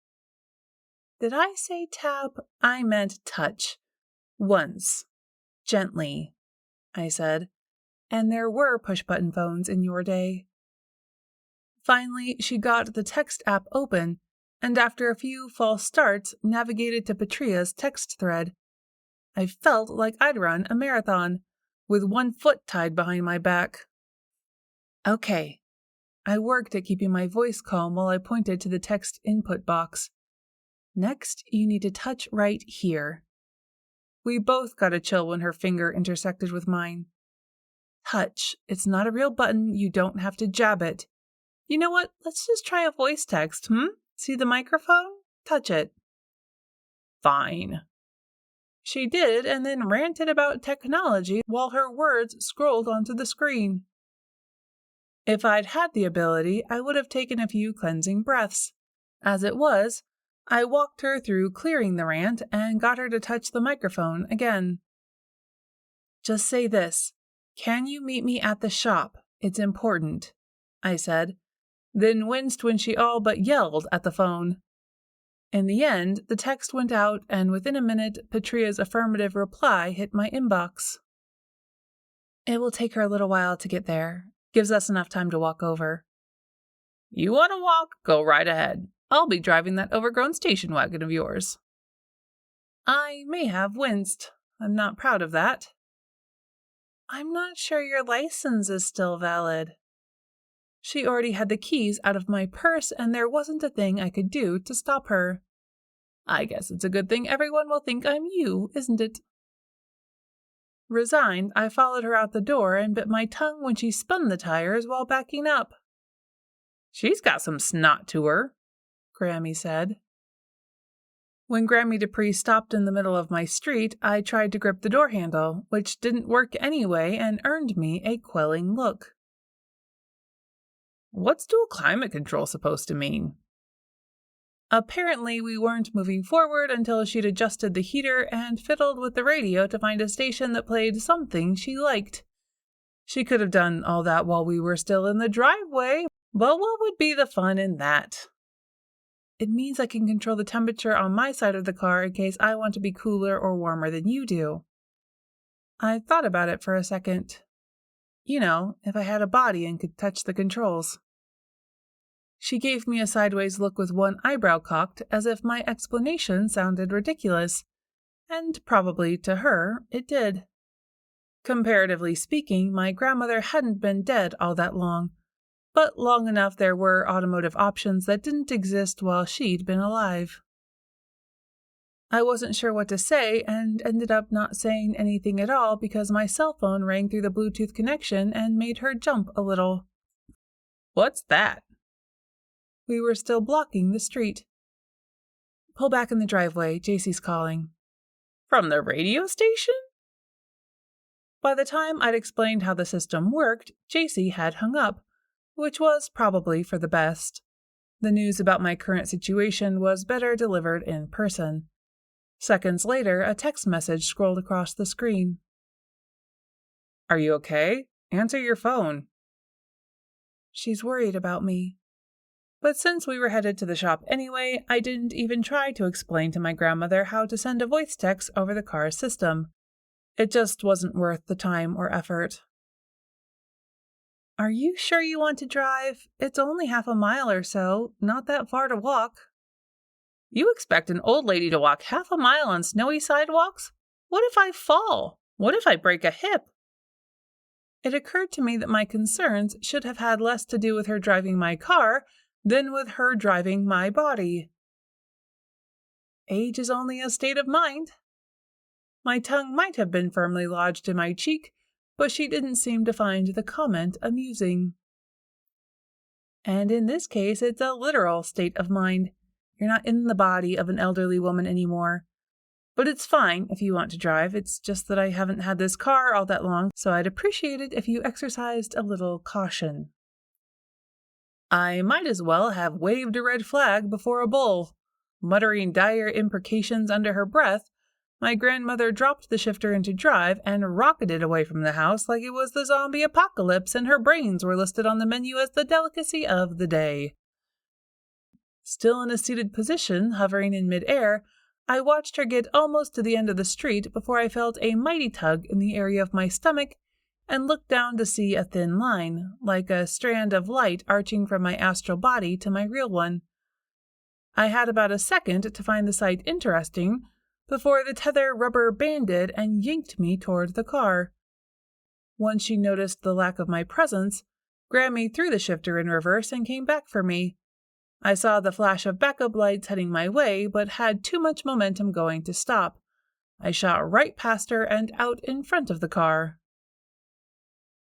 Did I say tap? I meant touch. Once. Gently, I said. And there were push-button phones in your day. Finally, she got the text app open, and after a few false starts, navigated to Patria's text thread. I felt like I'd run a marathon, with 1 foot tied behind my back. Okay. I worked at keeping my voice calm while I pointed to the text input box. Next, you need to touch right here. We both got a chill when her finger intersected with mine. Touch. It's not a real button. You don't have to jab it. You know what? Let's just try a voice text, See the microphone? Touch it. Fine. She did, and then ranted about technology while her words scrolled onto the screen. If I'd had the ability, I would have taken a few cleansing breaths. As it was, I walked her through clearing the rant and got her to touch the microphone again. Just say this. Can you meet me at the shop? It's important, I said, then winced when she all but yelled at the phone. In the end, the text went out, and within a minute, Patria's affirmative reply hit my inbox. It will take her a little while to get there. Gives us enough time to walk over. You want to walk? Go right ahead. I'll be driving that overgrown station wagon of yours. I may have winced. I'm not proud of that. I'm not sure your license is still valid. She already had the keys out of my purse, and there wasn't a thing I could do to stop her. I guess it's a good thing everyone will think I'm you, isn't it? Resigned, I followed her out the door and bit my tongue when she spun the tires while backing up. She's got some snot to her, Grammie said. When Grammie Dupree stopped in the middle of my street, I tried to grip the door handle, which didn't work anyway and earned me a quelling look. What's dual climate control supposed to mean? Apparently, we weren't moving forward until she'd adjusted the heater and fiddled with the radio to find a station that played something she liked. She could have done all that while we were still in the driveway, but what would be the fun in that? It means I can control the temperature on my side of the car in case I want to be cooler or warmer than you do. I thought about it for a second. You know, if I had a body and could touch the controls. She gave me a sideways look with 1 eyebrow cocked, as if my explanation sounded ridiculous, and probably to her it did. Comparatively speaking, my grandmother hadn't been dead all that long, but long enough there were automotive options that didn't exist while she'd been alive. I wasn't sure what to say and ended up not saying anything at all because my cell phone rang through the Bluetooth connection and made her jump a little. "What's that?" We were still blocking the street. "Pull back in the driveway. JC's calling." "From the radio station?" By the time I'd explained how the system worked, JC had hung up, which was probably for the best. The news about my current situation was better delivered in person. Seconds later, a text message scrolled across the screen. "Are you okay? Answer your phone." She's worried about me. But since we were headed to the shop anyway, I didn't even try to explain to my grandmother how to send a voice text over the car's system. It just wasn't worth the time or effort. "Are you sure you want to drive? It's only half a mile or so, not that far to walk." "You expect an old lady to walk half a mile on snowy sidewalks? What if I fall? What if I break a hip?" It occurred to me that my concerns should have had less to do with her driving my car than with her driving my body. Age is only a state of mind. My tongue might have been firmly lodged in my cheek, but she didn't seem to find the comment amusing. And in this case, it's a literal state of mind. You're not in the body of an elderly woman anymore. But it's fine if you want to drive. It's just that I haven't had this car all that long, so I'd appreciate it if you exercised a little caution. I might as well have waved a red flag before a bull. Muttering dire imprecations under her breath, my grandmother dropped the shifter into drive and rocketed away from the house like it was the zombie apocalypse and her brains were listed on the menu as the delicacy of the day. Still in a seated position, hovering in midair, I watched her get almost to the end of the street before I felt a mighty tug in the area of my stomach and looked down to see a thin line, like a strand of light arching from my astral body to my real one. I had about a second to find the sight interesting before the tether rubber banded and yanked me toward the car. Once she noticed the lack of my presence, Grammie threw the shifter in reverse and came back for me. I saw the flash of backup lights heading my way, but had too much momentum going to stop. I shot right past her and out in front of the car.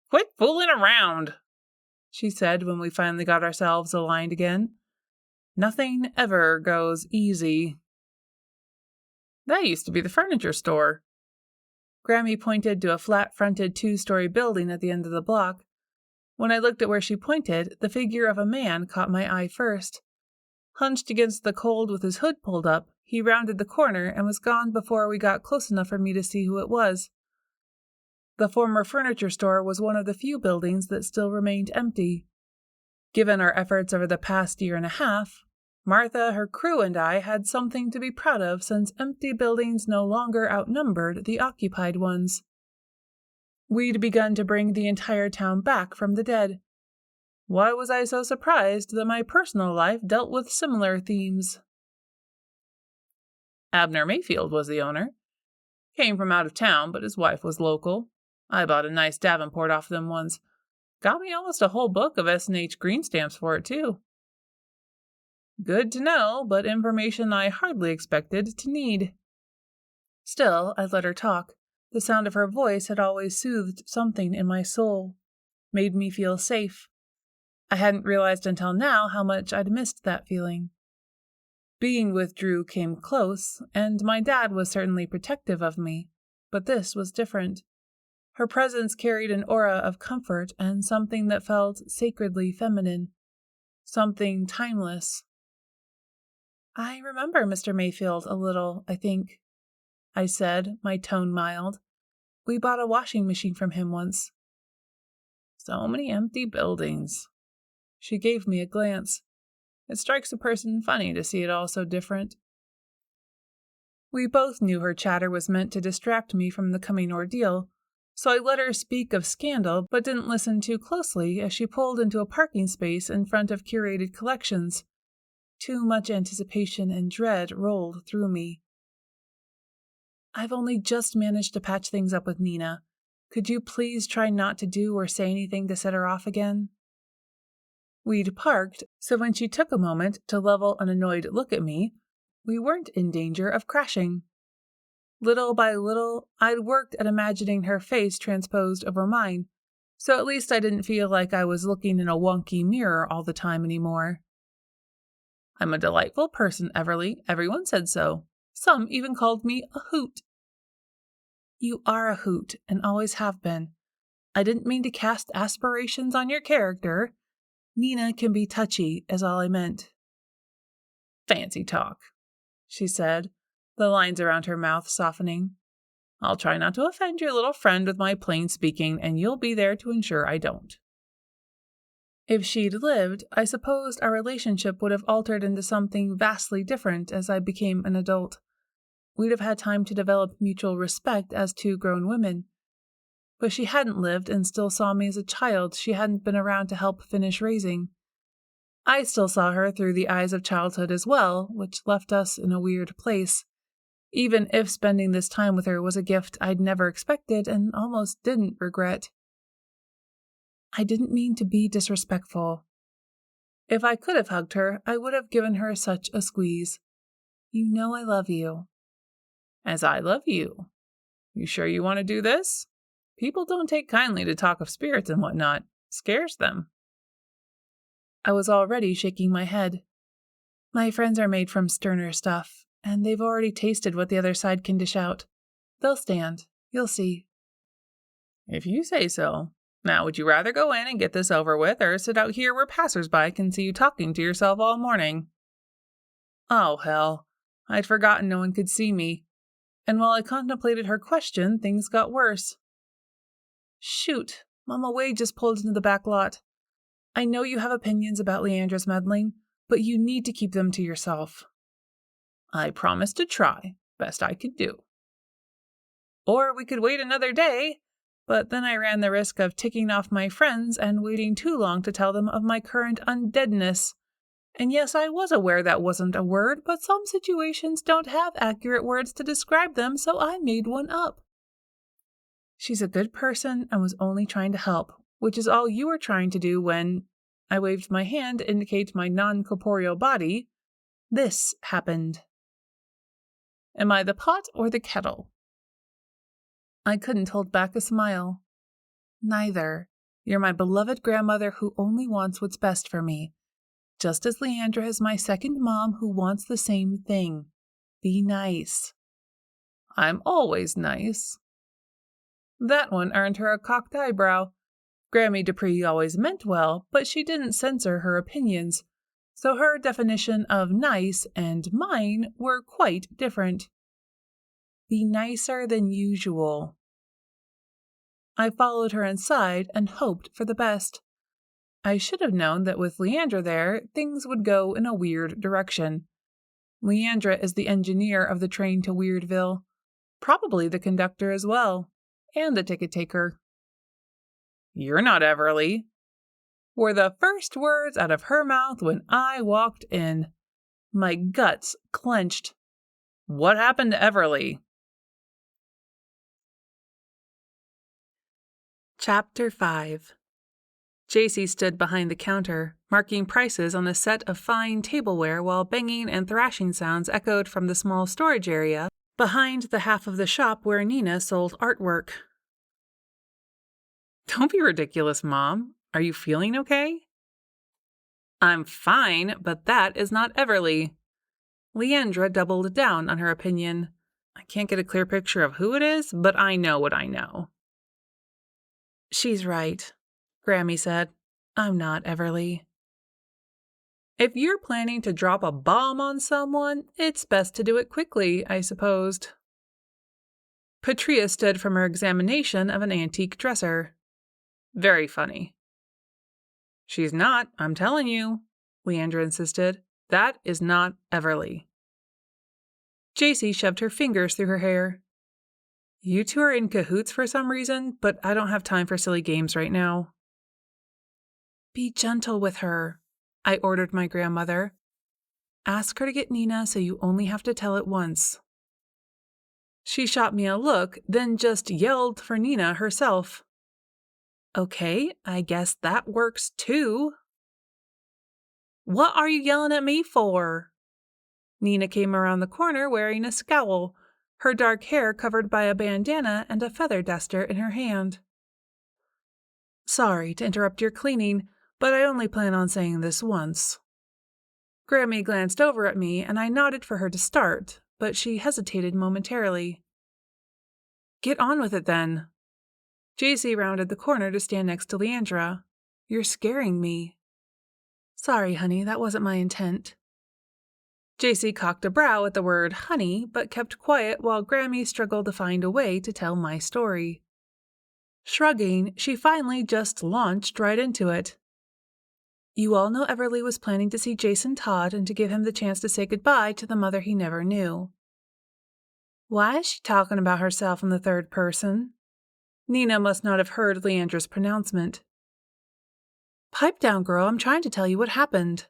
"Quit fooling around," she said when we finally got ourselves aligned again. "Nothing ever goes easy." "That used to be the furniture store." Grammie pointed to a flat-fronted 2-story building at the end of the block. When I looked at where she pointed, the figure of a man caught my eye first. Hunched against the cold with his hood pulled up, he rounded the corner and was gone before we got close enough for me to see who it was. The former furniture store was one of the few buildings that still remained empty. Given our efforts over the past year and a half, Martha, her crew, and I had something to be proud of since empty buildings no longer outnumbered the occupied ones. We'd begun to bring the entire town back from the dead. Why was I so surprised that my personal life dealt with similar themes? Abner Mayfield was the owner. Came from out of town, but his wife was local. I bought a nice Davenport off them once. Got me almost a whole book of S&H green stamps for it, too. Good to know, but information I hardly expected to need. Still, I let her talk. The sound of her voice had always soothed something in my soul, made me feel safe. I hadn't realized until now how much I'd missed that feeling. Being with Drew came close, and my dad was certainly protective of me, but this was different. Her presence carried an aura of comfort and something that felt sacredly feminine, something timeless. "I remember Mr. Mayfield a little, I think," I said, my tone mild. "We bought a washing machine from him once." "So many empty buildings." She gave me a glance. It strikes a person funny to see it all so different. We both knew her chatter was meant to distract me from the coming ordeal, so I let her speak of scandal but didn't listen too closely as she pulled into a parking space in front of curated collections. Too much anticipation and dread rolled through me. "I've only just managed to patch things up with Nina. Could you please try not to do or say anything to set her off again?" We'd parked, so when she took a moment to level an annoyed look at me, we weren't in danger of crashing. Little by little, I'd worked at imagining her face transposed over mine, so at least I didn't feel like I was looking in a wonky mirror all the time anymore. I'm a delightful person, Everly. Everyone said so. Some even called me a hoot. You are a hoot, and always have been. I didn't mean to cast aspirations on your character. Nina can be touchy, is all I meant. Fancy talk, she said, the lines around her mouth softening. I'll try not to offend your little friend with my plain speaking, and you'll be there to ensure I don't. If she'd lived, I supposed our relationship would have altered into something vastly different as I became an adult. We'd have had time to develop mutual respect as two grown women. But she hadn't lived and still saw me as a child she hadn't been around to help finish raising. I still saw her through the eyes of childhood as well, which left us in a weird place, even if spending this time with her was a gift I'd never expected and almost didn't regret. I didn't mean to be disrespectful. If I could have hugged her, I would have given her such a squeeze. You know I love you. As I love you. You sure you want to do this? People don't take kindly to talk of spirits and whatnot. Scares them. I was already shaking my head. My friends are made from sterner stuff, and they've already tasted what the other side can dish out. They'll stand. You'll see. If you say so. Now, would you rather go in and get this over with, or sit out here where passers-by can see you talking to yourself all morning? Oh, hell. I'd forgotten no one could see me. And while I contemplated her question, things got worse. Shoot, Mama Wade just pulled into the back lot. I know you have opinions about Leandra's meddling, but you need to keep them to yourself. I promise to try. Best I could do. Or we could wait another day, but then I ran the risk of ticking off my friends and waiting too long to tell them of my current undeadness. And yes, I was aware that wasn't a word, but some situations don't have accurate words to describe them, so I made one up. She's a good person and was only trying to help, which is all you were trying to do when, I waved my hand to indicate my non-corporeal body, this happened. Am I the pot or the kettle? I couldn't hold back a smile. Neither. You're my beloved grandmother who only wants what's best for me. Just as Leandra is my second mom who wants the same thing. Be nice. I'm always nice. That one earned her a cocked eyebrow. Grammie Dupree always meant well, but she didn't censor her opinions, so her definition of nice and mine were quite different. Be nicer than usual. I followed her inside and hoped for the best. I should have known that with Leandra there, things would go in a weird direction. Leandra is the engineer of the train to Weirdville, probably the conductor as well, and the ticket taker. You're not Everly, were the first words out of her mouth when I walked in. My guts clenched. What happened to Everly? Chapter 5. JC stood behind the counter, marking prices on a set of fine tableware while banging and thrashing sounds echoed from the small storage area behind the half of the shop where Nina sold artwork. Don't be ridiculous, Mom. Are you feeling okay? I'm fine, but that is not Everly. Leandra doubled down on her opinion. I can't get a clear picture of who it is, but I know what I know. She's right, Grammie said. I'm not Everly. If you're planning to drop a bomb on someone, it's best to do it quickly, I supposed. Patria stood from her examination of an antique dresser. Very funny. She's not, I'm telling you, Leandra insisted. That is not Everly. JC shoved her fingers through her hair. You two are in cahoots for some reason, but I don't have time for silly games right now. Be gentle with her, I ordered my grandmother. Ask her to get Nina so you only have to tell it once. She shot me a look, then just yelled for Nina herself. Okay, I guess that works too. What are you yelling at me for? Nina came around the corner wearing a scowl, her dark hair covered by a bandana and a feather duster in her hand. "Sorry to interrupt your cleaning, but I only plan on saying this once." Grammie glanced over at me, and I nodded for her to start, but she hesitated momentarily. "Get on with it, then." JC rounded the corner to stand next to Leandra. "You're scaring me." "Sorry, honey, that wasn't my intent." JC cocked a brow at the word honey, but kept quiet while Grammie struggled to find a way to tell my story. Shrugging, she finally just launched right into it. "You all know Everly was planning to see Jason Todd and to give him the chance to say goodbye to the mother he never knew." Why is she talking about herself in the third person? Nina must not have heard Leandra's pronouncement. "Pipe down, girl, I'm trying to tell you what happened."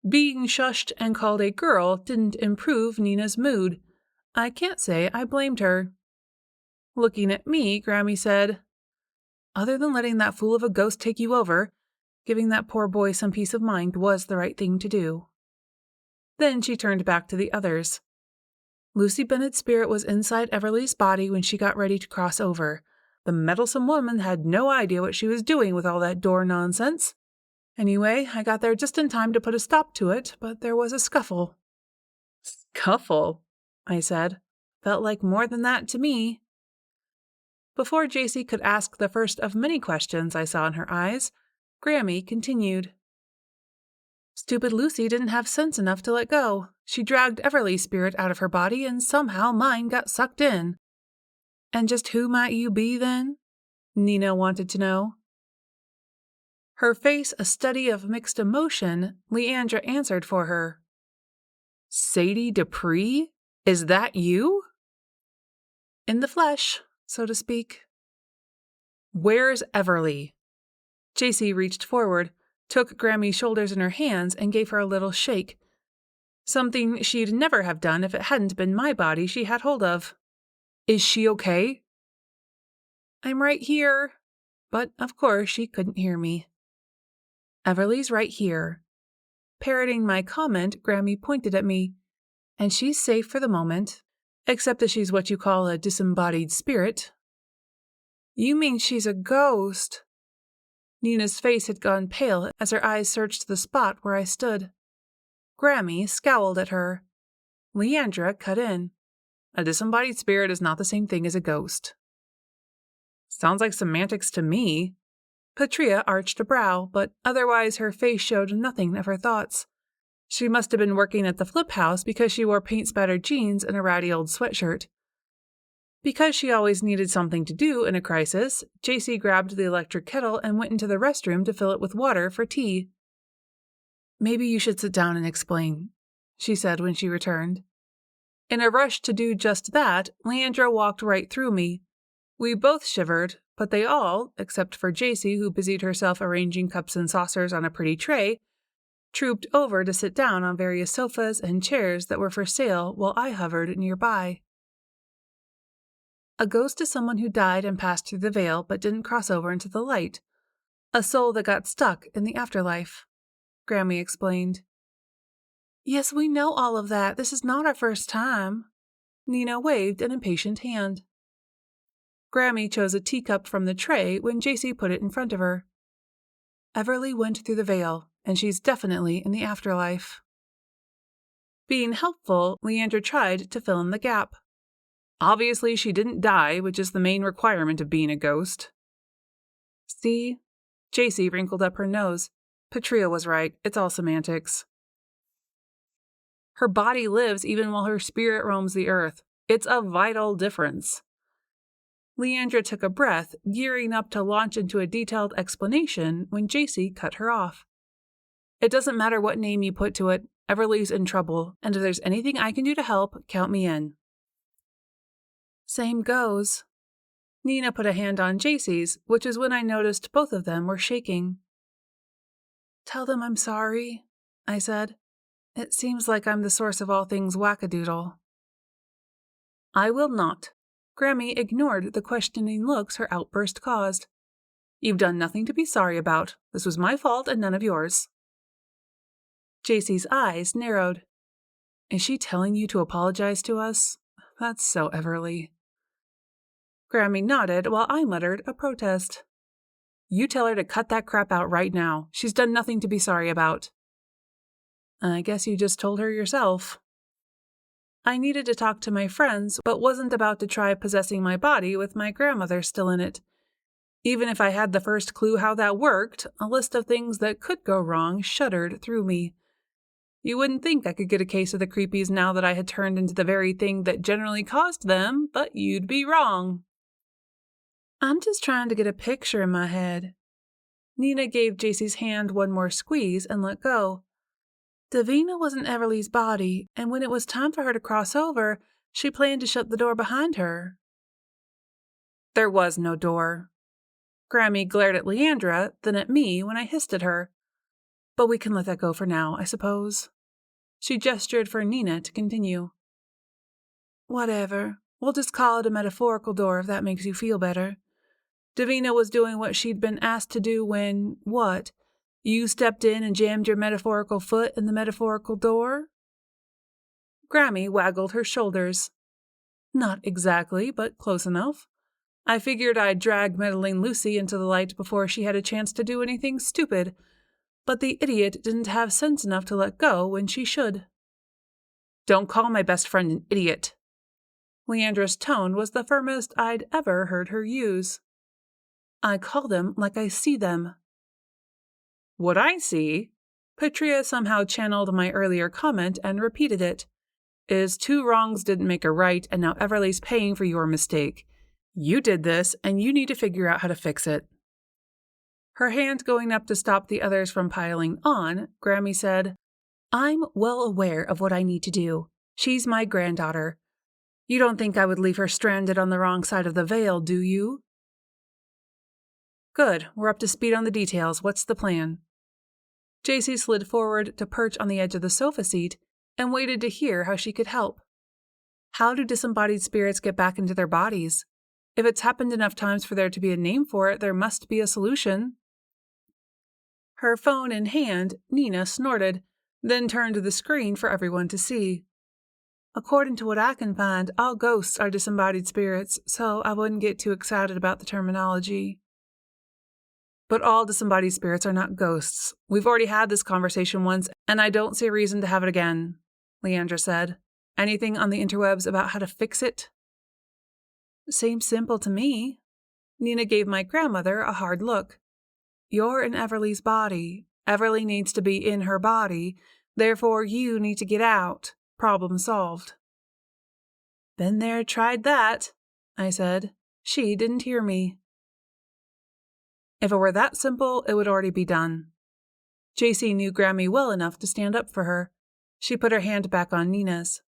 Being shushed and called a girl didn't improve Nina's mood. I can't say I blamed her. Looking at me, Grammie said, "Other than letting that fool of a ghost take you over, giving that poor boy some peace of mind was the right thing to do." Then she turned back to the others. "Lucy Bennett's spirit was inside Everly's body when she got ready to cross over. The meddlesome woman had no idea what she was doing with all that door nonsense. Anyway, I got there just in time to put a stop to it, but there was a scuffle." "Scuffle?" I said. "Felt like more than that to me." Before JC could ask the first of many questions I saw in her eyes, Grammie continued. "Stupid Lucy didn't have sense enough to let go. She dragged Everly's spirit out of her body and somehow mine got sucked in." "And just who might you be then?" Nina wanted to know. Her face a study of mixed emotion, Leandra answered for her. "Sadie Dupree? Is that you?" "In the flesh, so to speak." "Where's Everly?" JC reached forward, took Grammie's shoulders in her hands, and gave her a little shake. Something she'd never have done if it hadn't been my body she had hold of. "Is she okay?" "I'm right here." But, of course, she couldn't hear me. "Everly's right here." Parroting my comment, Grammie pointed at me. "And she's safe for the moment, except that she's what you call a disembodied spirit." "You mean she's a ghost?" Nina's face had gone pale as her eyes searched the spot where I stood. Grammie scowled at her. Leandra cut in. "A disembodied spirit is not the same thing as a ghost." "Sounds like semantics to me." Patria arched a brow, but otherwise her face showed nothing of her thoughts. She must have been working at the Flip House because she wore paint-spattered jeans and a ratty old sweatshirt. Because she always needed something to do in a crisis, JC grabbed the electric kettle and went into the restroom to fill it with water for tea. "Maybe you should sit down and explain," she said when she returned. In a rush to do just that, Leandra walked right through me. We both shivered, but they all, except for JC, who busied herself arranging cups and saucers on a pretty tray, trooped over to sit down on various sofas and chairs that were for sale while I hovered nearby. A ghost is someone who died and passed through the veil but didn't cross over into the light. A soul that got stuck in the afterlife, Grammie explained. "Yes, we know all of that. This is not our first time." Nina waved an impatient hand. Grammie chose a teacup from the tray when JC put it in front of her. "Everly went through the veil, and she's definitely in the afterlife." Being helpful, Leandra tried to fill in the gap. "Obviously, she didn't die, which is the main requirement of being a ghost." "See?" JC wrinkled up her nose. "Patria was right. It's all semantics." "Her body lives even while her spirit roams the earth. It's a vital difference." Leandra took a breath, gearing up to launch into a detailed explanation when JC cut her off. "It doesn't matter what name you put to it. Everly's in trouble, and if there's anything I can do to help, count me in." "Same goes." Nina put a hand on JC's, which is when I noticed both of them were shaking. "Tell them I'm sorry," I said. "It seems like I'm the source of all things wackadoodle." "I will not." Grammie ignored the questioning looks her outburst caused. "You've done nothing to be sorry about. This was my fault and none of yours." JC's eyes narrowed. Is she telling you to apologize to us? That's so Everly. Grammie nodded while I muttered a protest. You tell her to cut that crap out right now. She's done nothing to be sorry about. I guess you just told her yourself. I needed to talk to my friends, but wasn't about to try possessing my body with my grandmother still in it. Even if I had the first clue how that worked, a list of things that could go wrong shuddered through me. You wouldn't think I could get a case of the creepies now that I had turned into the very thing that generally caused them, but you'd be wrong. I'm just trying to get a picture in my head. Nina gave JC's hand one more squeeze and let go. Davina was in Everly's body, and when it was time for her to cross over, she planned to shut the door behind her. There was no door. Grammie glared at Leandra, then at me when I hissed at her. But we can let that go for now, I suppose. She gestured for Nina to continue. Whatever. We'll just call it a metaphorical door if that makes you feel better. Davina was doing what she'd been asked to do when, what? You stepped in and jammed your metaphorical foot in the metaphorical door? Grammie waggled her shoulders. Not exactly, but close enough. I figured I'd drag meddling Lucy into the light before she had a chance to do anything stupid, but the idiot didn't have sense enough to let go when she should. Don't call my best friend an idiot. Leandra's tone was the firmest I'd ever heard her use. I call them like I see them. What I see, Patria somehow channeled my earlier comment and repeated it, is 2 wrongs didn't make a right, and now Everly's paying for your mistake. You did this, and you need to figure out how to fix it. Her hand going up to stop the others from piling on, Grammie said, I'm well aware of what I need to do. She's my granddaughter. You don't think I would leave her stranded on the wrong side of the veil, do you? Good, we're up to speed on the details. What's the plan? JC slid forward to perch on the edge of the sofa seat and waited to hear how she could help. How do disembodied spirits get back into their bodies? If it's happened enough times for there to be a name for it, there must be a solution. Her phone in hand, Nina snorted, then turned to the screen for everyone to see. According to what I can find, all ghosts are disembodied spirits, so I wouldn't get too excited about the terminology. But all disembodied spirits are not ghosts. We've already had this conversation once, and I don't see a reason to have it again, Leandra said. Anything on the interwebs about how to fix it? Seems simple to me. Nina gave my grandmother a hard look. You're in Everly's body. Everly needs to be in her body. Therefore, you need to get out. Problem solved. Been there, tried that, I said. She didn't hear me. If it were that simple, it would already be done. JC knew Grammie well enough to stand up for her. She put her hand back on Nina's.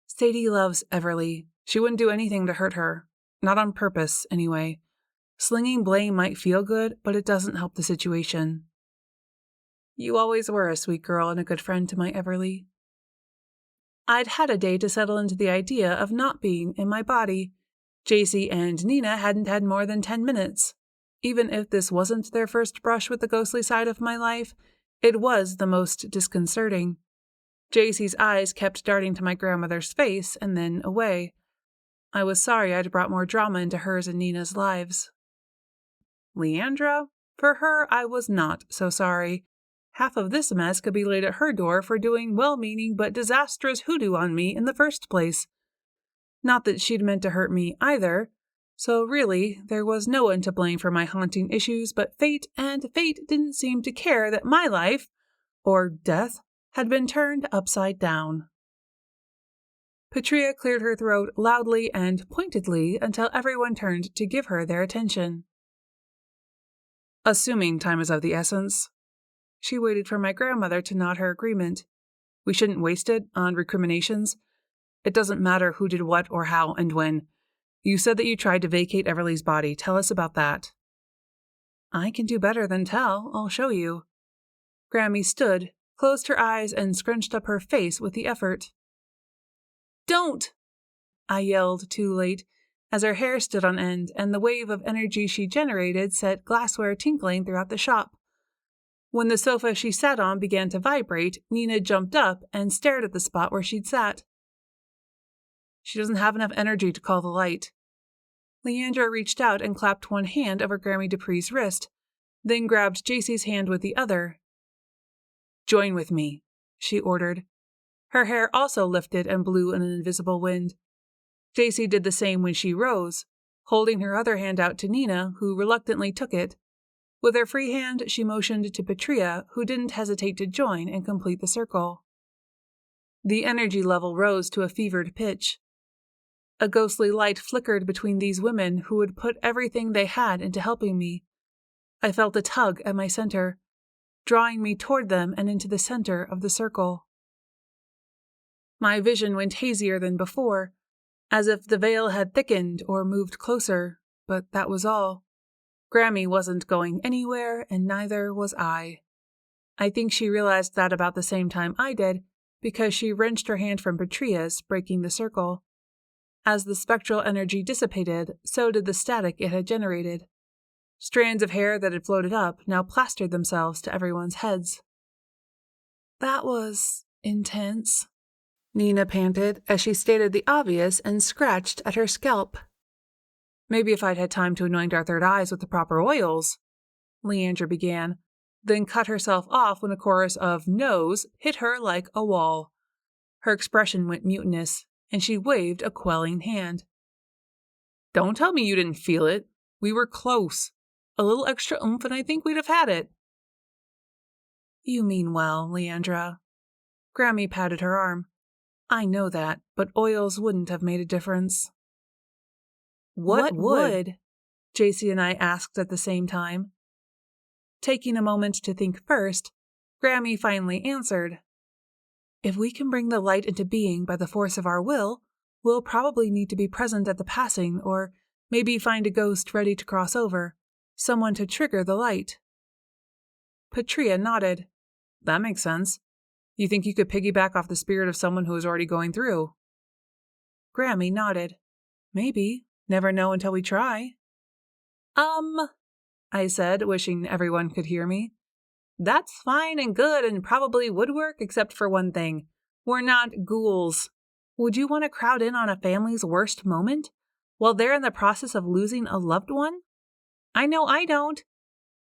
Sadie loves Everly. She wouldn't do anything to hurt her. Not on purpose, anyway. Slinging blame might feel good, but it doesn't help the situation. You always were a sweet girl and a good friend to my Everly. I'd had a day to settle into the idea of not being in my body. JC and Nina hadn't had more than 10 minutes. Even if this wasn't their first brush with the ghostly side of my life, it was the most disconcerting. JC's eyes kept darting to my grandmother's face and then away. I was sorry I'd brought more drama into hers and Nina's lives. Leandra? For her, I was not so sorry. Half of this mess could be laid at her door for doing well-meaning but disastrous hoodoo on me in the first place. Not that she'd meant to hurt me either. So really, there was no one to blame for my haunting issues but fate, and fate didn't seem to care that my life, or death, had been turned upside down. Patria cleared her throat loudly and pointedly until everyone turned to give her their attention. Assuming time is of the essence. She waited for my grandmother to nod her agreement. We shouldn't waste it on recriminations. It doesn't matter who did what or how and when. You said that you tried to vacate Everly's body. Tell us about that. I can do better than tell. I'll show you. Grammie stood, closed her eyes, and scrunched up her face with the effort. Don't! I yelled too late, as her hair stood on end, and the wave of energy she generated set glassware tinkling throughout the shop. When the sofa she sat on began to vibrate, Nina jumped up and stared at the spot where she'd sat. She doesn't have enough energy to call the light. Leandra reached out and clapped one hand over Grammie Dupree's wrist, then grabbed JC's hand with the other. "Join with me," she ordered. Her hair also lifted and blew in an invisible wind. JC did the same when she rose, holding her other hand out to Nina, who reluctantly took it. With her free hand, she motioned to Patria, who didn't hesitate to join and complete the circle. The energy level rose to a fevered pitch. A ghostly light flickered between these women who had put everything they had into helping me. I felt a tug at my center, drawing me toward them and into the center of the circle. My vision went hazier than before, as if the veil had thickened or moved closer, but that was all. Grammie wasn't going anywhere, and neither was I. I think she realized that about the same time I did, because she wrenched her hand from Patria's, breaking the circle. As the spectral energy dissipated, so did the static it had generated. Strands of hair that had floated up now plastered themselves to everyone's heads. "That was intense," Nina panted as she stated the obvious and scratched at her scalp. "Maybe if I'd had time to anoint our third eyes with the proper oils," Leandra began, then cut herself off when a chorus of no's hit her like a wall. Her expression went mutinous, and she waved a quelling hand. "Don't tell me you didn't feel it. We were close. A little extra oomph and I think we'd have had it." "You mean well, Leandra." Grammie patted her arm. "I know that, but oils wouldn't have made a difference." What would? JC and I asked at the same time. Taking a moment to think first, Grammie finally answered. "If we can bring the light into being by the force of our will, we'll probably need to be present at the passing, or maybe find a ghost ready to cross over, someone to trigger the light." Patria nodded. "That makes sense. You think you could piggyback off the spirit of someone who is already going through?" Grammie nodded. "Maybe. Never know until we try." I said, wishing everyone could hear me. "That's fine and good and probably would work, except for one thing. We're not ghouls. Would you want to crowd in on a family's worst moment while they're in the process of losing a loved one? I know I don't.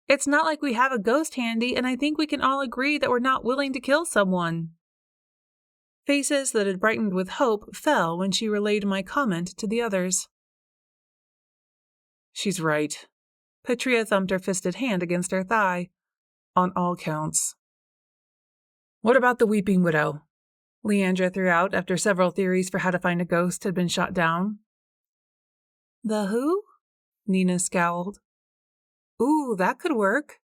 It's not like we have a ghost handy, and I think we can all agree that we're not willing to kill someone." Faces that had brightened with hope fell when she relayed my comment to the others. "She's right." Patria thumped her fisted hand against her thigh. "On all counts." "What about the weeping widow?" Leandra threw out after several theories for how to find a ghost had been shot down. "The who?" Nina scowled. "Ooh, that could work."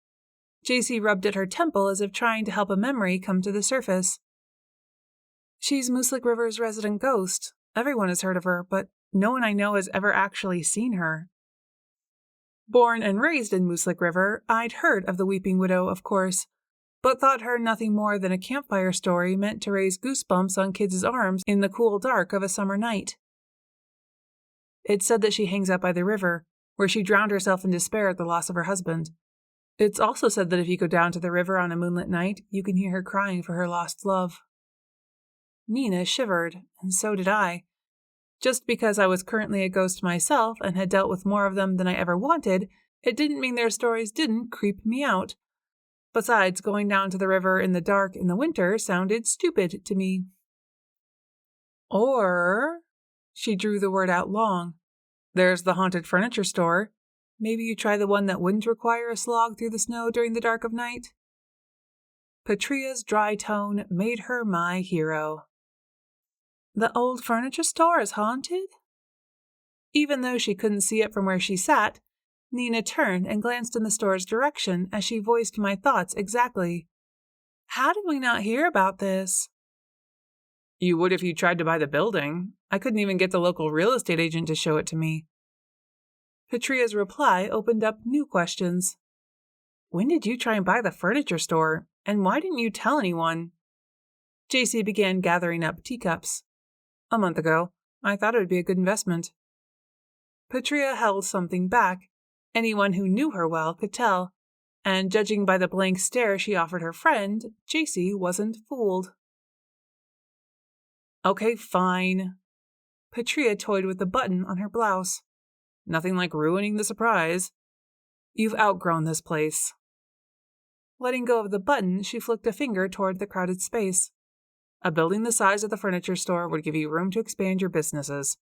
JC rubbed at her temple as if trying to help a memory come to the surface. "She's Mooselick River's resident ghost. Everyone has heard of her, but no one I know has ever actually seen her." Born and raised in Mooselick River, I'd heard of the Weeping Widow, of course, but thought her nothing more than a campfire story meant to raise goosebumps on kids' arms in the cool dark of a summer night. It's said that she hangs out by the river, where she drowned herself in despair at the loss of her husband. It's also said that if you go down to the river on a moonlit night, you can hear her crying for her lost love. Nina shivered, and so did I. Just because I was currently a ghost myself and had dealt with more of them than I ever wanted, it didn't mean their stories didn't creep me out. Besides, going down to the river in the dark in the winter sounded stupid to me. Or, she drew the word out long, there's the haunted furniture store. Maybe you try the one that wouldn't require a slog through the snow during the dark of night? Patria's dry tone made her my hero. The old furniture store is haunted? Even though she couldn't see it from where she sat, Nina turned and glanced in the store's direction as she voiced my thoughts exactly. How did we not hear about this? You would if you tried to buy the building. I couldn't even get the local real estate agent to show it to me. Patria's reply opened up new questions. When did you try and buy the furniture store, and why didn't you tell anyone? JC began gathering up teacups. A month ago. I thought it would be a good investment. Patria held something back. Anyone who knew her well could tell. and judging by the blank stare she offered her friend, JC wasn't fooled. Okay, fine. Patria toyed with the button on her blouse. Nothing like ruining the surprise. You've outgrown this place. Letting go of the button, she flicked a finger toward the crowded space. A building the size of the furniture store would give you room to expand your businesses.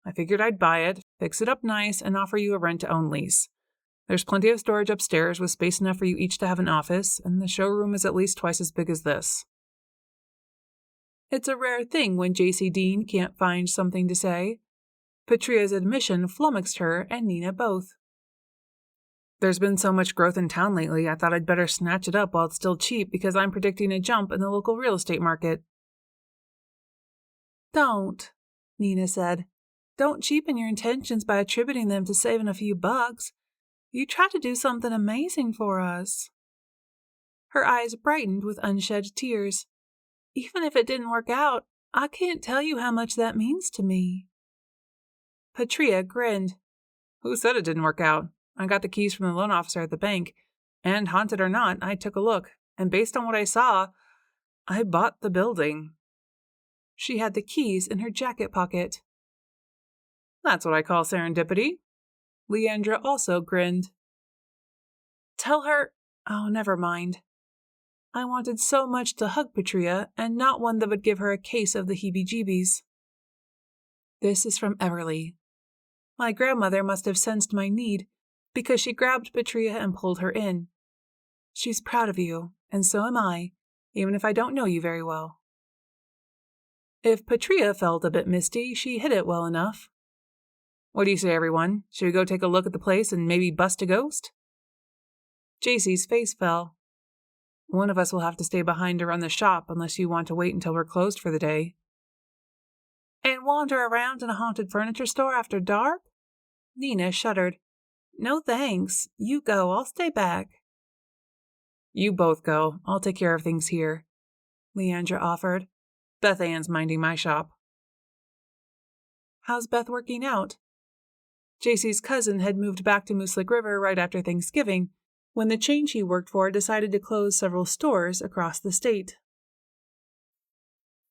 I figured I'd buy it, fix it up nice, and offer you a rent-to-own lease. There's plenty of storage upstairs with space enough for you each to have an office, and the showroom is at least twice as big as this. It's a rare thing when J.C. Dean can't find something to say. Patria's admission flummoxed her and Nina both. There's been so much growth in town lately, I thought I'd better snatch it up while it's still cheap because I'm predicting a jump in the local real estate market. Don't, Nina said. Don't cheapen your intentions by attributing them to saving a few bucks. You try to do something amazing for us. Her eyes brightened with unshed tears. Even if it didn't work out, I can't tell you how much that means to me. Patria grinned. Who said it didn't work out? I got the keys from the loan officer at the bank, and haunted or not, I took a look, and based on what I saw, I bought the building. She had the keys in her jacket pocket. That's what I call serendipity. Leandra also grinned. Tell her... Oh, never mind. I wanted so much to hug Patria, and not one that would give her a case of the heebie-jeebies. This is from Everly. My grandmother must have sensed my need, because she grabbed Patria and pulled her in. She's proud of you, and so am I, even if I don't know you very well. If Patria felt a bit misty, she hid it well enough. What do you say, everyone? Should we go take a look at the place and maybe bust a ghost? JC's face fell. One of us will have to stay behind to run the shop unless you want to wait until we're closed for the day. And wander around in a haunted furniture store after dark? Nina shuddered. No thanks. You go. I'll stay back. You both go. I'll take care of things here, Leandra offered. Beth Ann's minding my shop. How's Beth working out? JC's cousin had moved back to Mooselick River right after Thanksgiving, when the chain she worked for decided to close several stores across the state.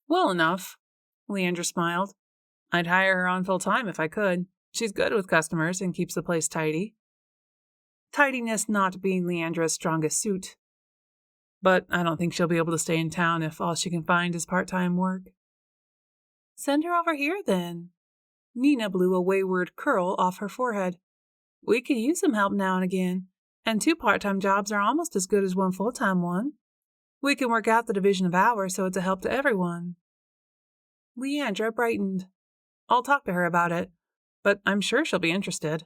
Well enough, Leandra smiled. I'd hire her on full-time if I could. She's good with customers and keeps the place tidy. Tidiness not being Leandra's strongest suit. But I don't think she'll be able to stay in town if all she can find is part-time work. Send her over here, then. Nina blew a wayward curl off her forehead. We could use some help now and again, and 2 part-time jobs are almost as good as 1 full-time one. We can work out the division of hours so it's a help to everyone. Leandra brightened. I'll talk to her about it, but I'm sure she'll be interested.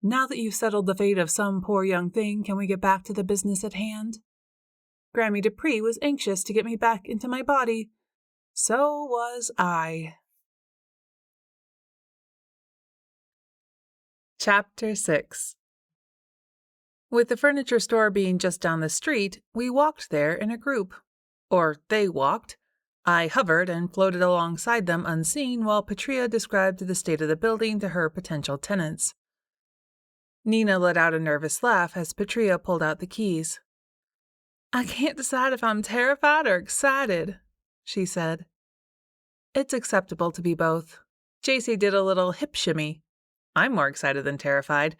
Now that you've settled the fate of some poor young thing, can we get back to the business at hand? Grammie Dupree was anxious to get me back into my body. So was I. Chapter 6. With the furniture store being just down the street, we walked there in a group. Or they walked. I hovered and floated alongside them unseen while Patria described the state of the building to her potential tenants. Nina let out a nervous laugh as Patria pulled out the keys. I can't decide if I'm terrified or excited, she said. It's acceptable to be both. JC did a little hip shimmy. I'm more excited than terrified.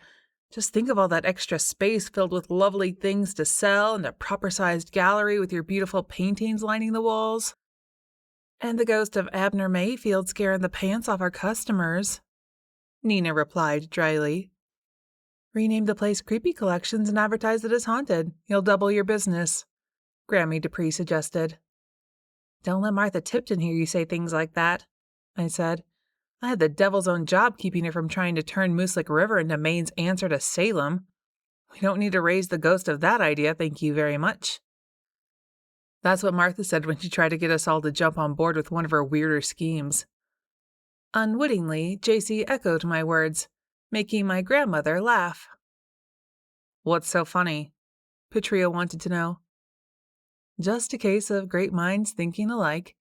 Just think of all that extra space filled with lovely things to sell and a proper-sized gallery with your beautiful paintings lining the walls. And the ghost of Abner Mayfield scaring the pants off our customers, Nina replied dryly. Rename the place Creepy Collections and advertise it as haunted. You'll double your business, Grammie Dupree suggested. Don't let Martha Tipton hear you say things like that, I said. I had the devil's own job keeping her from trying to turn Mooselick River into Maine's answer to Salem. We don't need to raise the ghost of that idea, thank you very much. That's what Martha said when she tried to get us all to jump on board with one of her weirder schemes. Unwittingly, JC echoed my words, making my grandmother laugh. What's so funny? Patria wanted to know. Just a case of great minds thinking alike.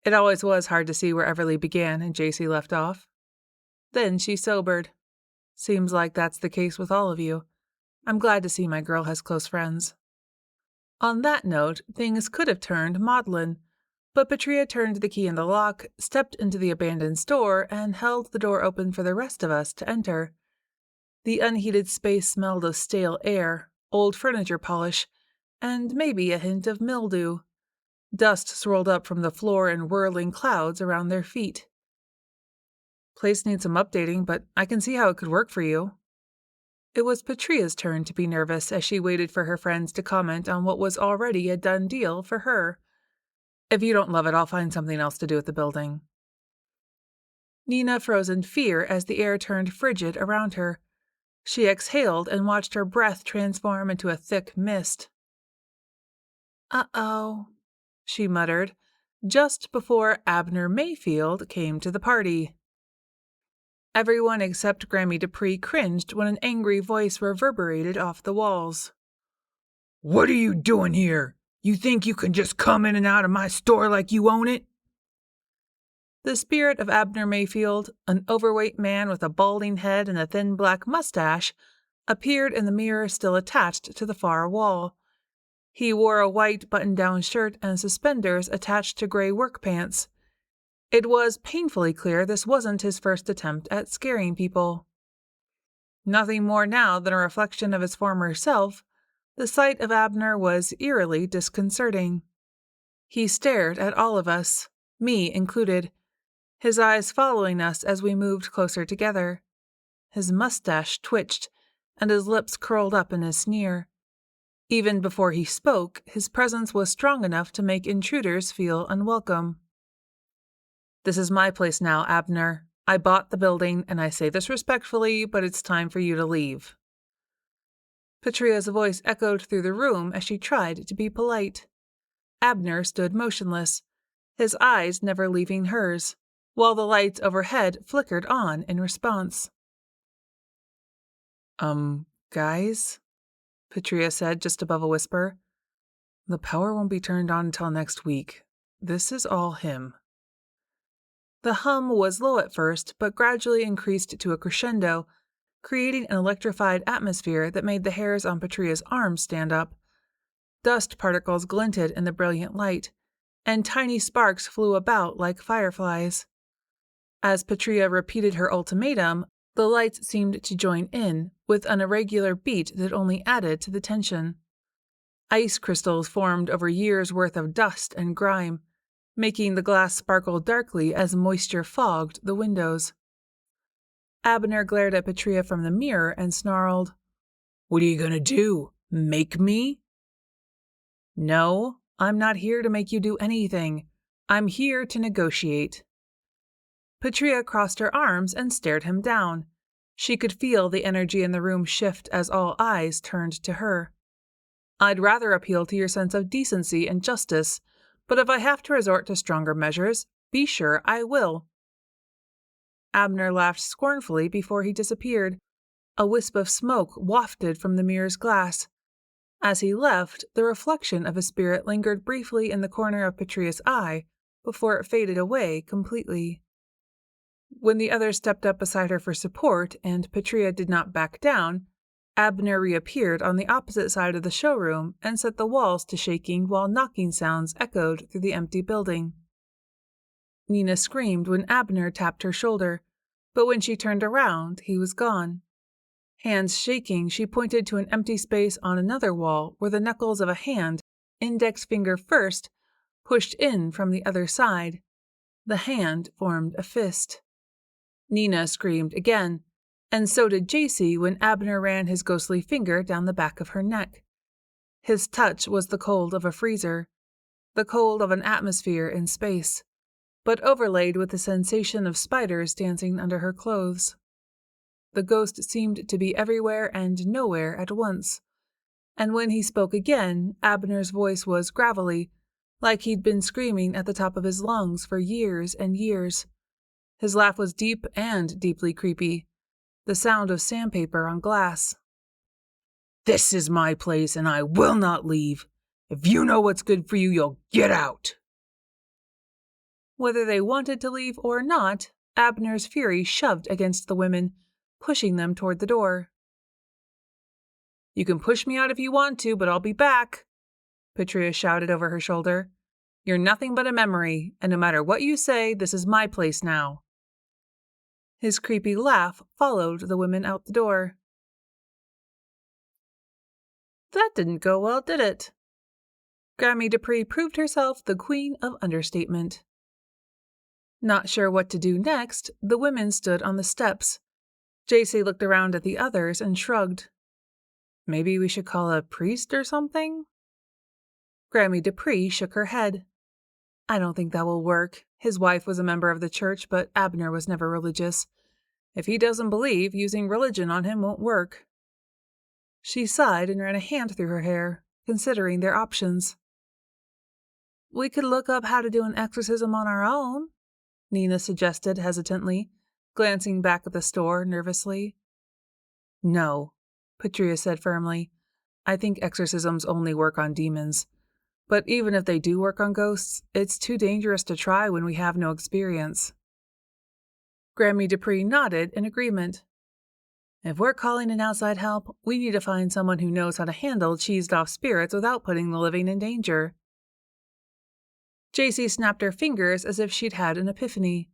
It always was hard to see where Everly began and JC left off. Then she sobered. Seems like that's the case with all of you. I'm glad to see my girl has close friends. On that note, things could have turned maudlin, but Petria turned the key in the lock, stepped into the abandoned store, and held the door open for the rest of us to enter. The unheated space smelled of stale air, old furniture polish, and maybe a hint of mildew. Dust swirled up from the floor in whirling clouds around their feet. Place needs some updating, but I can see how it could work for you. It was Petria's turn to be nervous as she waited for her friends to comment on what was already a done deal for her. If you don't love it, I'll find something else to do with the building. Nina froze in fear as the air turned frigid around her. She exhaled and watched her breath transform into a thick mist. "Uh-oh," she muttered, just before Abner Mayfield came to the party. Everyone except Grammie Dupree cringed when an angry voice reverberated off the walls. "What are you doing here? You think you can just come in and out of my store like you own it?" The spirit of Abner Mayfield, an overweight man with a balding head and a thin black mustache, appeared in the mirror still attached to the far wall. He wore a white button-down shirt and suspenders attached to gray work pants. It was painfully clear this wasn't his first attempt at scaring people. Nothing more now than a reflection of his former self, the sight of Abner was eerily disconcerting. He stared at all of us, me included, his eyes following us as we moved closer together. His mustache twitched, and his lips curled up in a sneer. Even before he spoke, his presence was strong enough to make intruders feel unwelcome. "This is my place now, Abner. I bought the building, and I say this respectfully, but it's time for you to leave." Petria's voice echoed through the room as she tried to be polite. Abner stood motionless, his eyes never leaving hers, while the lights overhead flickered on in response. Guys?" Petria said just above a whisper. "The power won't be turned on until next week. This is all him." The hum was low at first, but gradually increased to a crescendo, creating an electrified atmosphere that made the hairs on Petria's arms stand up. Dust particles glinted in the brilliant light, and tiny sparks flew about like fireflies. As Petria repeated her ultimatum, the lights seemed to join in, with an irregular beat that only added to the tension. Ice crystals formed over years' worth of dust and grime, making the glass sparkle darkly as moisture fogged the windows. Abner glared at Petria from the mirror and snarled, "What are you gonna do? Make me?" "No, I'm not here to make you do anything. I'm here to negotiate." Petria crossed her arms and stared him down. She could feel the energy in the room shift as all eyes turned to her. "I'd rather appeal to your sense of decency and justice, but if I have to resort to stronger measures, be sure I will." Abner laughed scornfully before he disappeared. A wisp of smoke wafted from the mirror's glass. As he left, the reflection of his spirit lingered briefly in the corner of Petria's eye before it faded away completely. When the others stepped up beside her for support and Petria did not back down, Abner reappeared on the opposite side of the showroom and set the walls to shaking while knocking sounds echoed through the empty building. Nina screamed when Abner tapped her shoulder, but when she turned around, he was gone. Hands shaking, she pointed to an empty space on another wall where the knuckles of a hand, index finger first, pushed in from the other side. The hand formed a fist. Nina screamed again, and so did JC when Abner ran his ghostly finger down the back of her neck. His touch was the cold of a freezer, the cold of an atmosphere in space, but overlaid with the sensation of spiders dancing under her clothes. The ghost seemed to be everywhere and nowhere at once, and when he spoke again, Abner's voice was gravelly, like he'd been screaming at the top of his lungs for years and years. His laugh was deep and deeply creepy, the sound of sandpaper on glass. "This is my place, and I will not leave. If you know what's good for you, you'll get out." Whether they wanted to leave or not, Abner's fury shoved against the women, pushing them toward the door. You can push me out if you want to, but I'll be back, Petria shouted over her shoulder. You're nothing but a memory, and no matter what you say, this is my place now. His creepy laugh followed the women out the door. That didn't go well, did it? Grammie Dupree proved herself the queen of understatement. Not sure what to do next, the women stood on the steps. JC looked around at the others and shrugged. Maybe we should call a priest or something? Grammie Dupree shook her head. I don't think that will work. His wife was a member of the church, but Abner was never religious. If he doesn't believe, using religion on him won't work. She sighed and ran a hand through her hair, considering their options. We could look up how to do an exorcism on our own, Nina suggested hesitantly, glancing back at the store nervously. No, Petria said firmly. I think exorcisms only work on demons. But even if they do work on ghosts, it's too dangerous to try when we have no experience. Grammie Dupree nodded in agreement. If we're calling in outside help, we need to find someone who knows how to handle cheesed-off spirits without putting the living in danger. JC snapped her fingers as if she'd had an epiphany.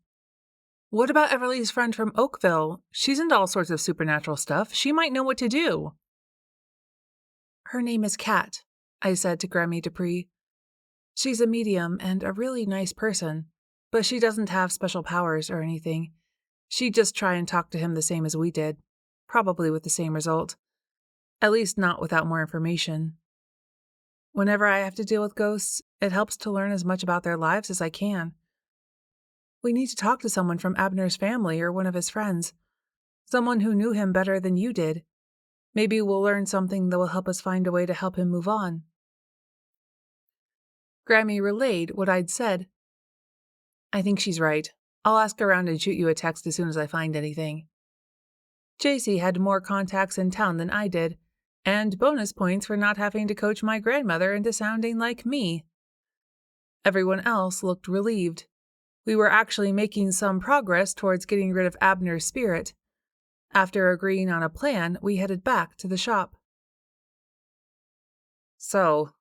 What about Everly's friend from Oakville? She's into all sorts of supernatural stuff. She might know what to do. Her name is Kat, I said to Grammie Dupree. She's a medium and a really nice person, but she doesn't have special powers or anything. She'd just try and talk to him the same as we did, probably with the same result. At least not without more information. Whenever I have to deal with ghosts, it helps to learn as much about their lives as I can. We need to talk to someone from Abner's family or one of his friends. Someone who knew him better than you did. Maybe we'll learn something that will help us find a way to help him move on. Grammie relayed what I'd said. I think she's right. I'll ask around and shoot you a text as soon as I find anything. JC had more contacts in town than I did, and bonus points for not having to coach my grandmother into sounding like me. Everyone else looked relieved. We were actually making some progress towards getting rid of Abner's spirit. After agreeing on a plan, we headed back to the shop. So,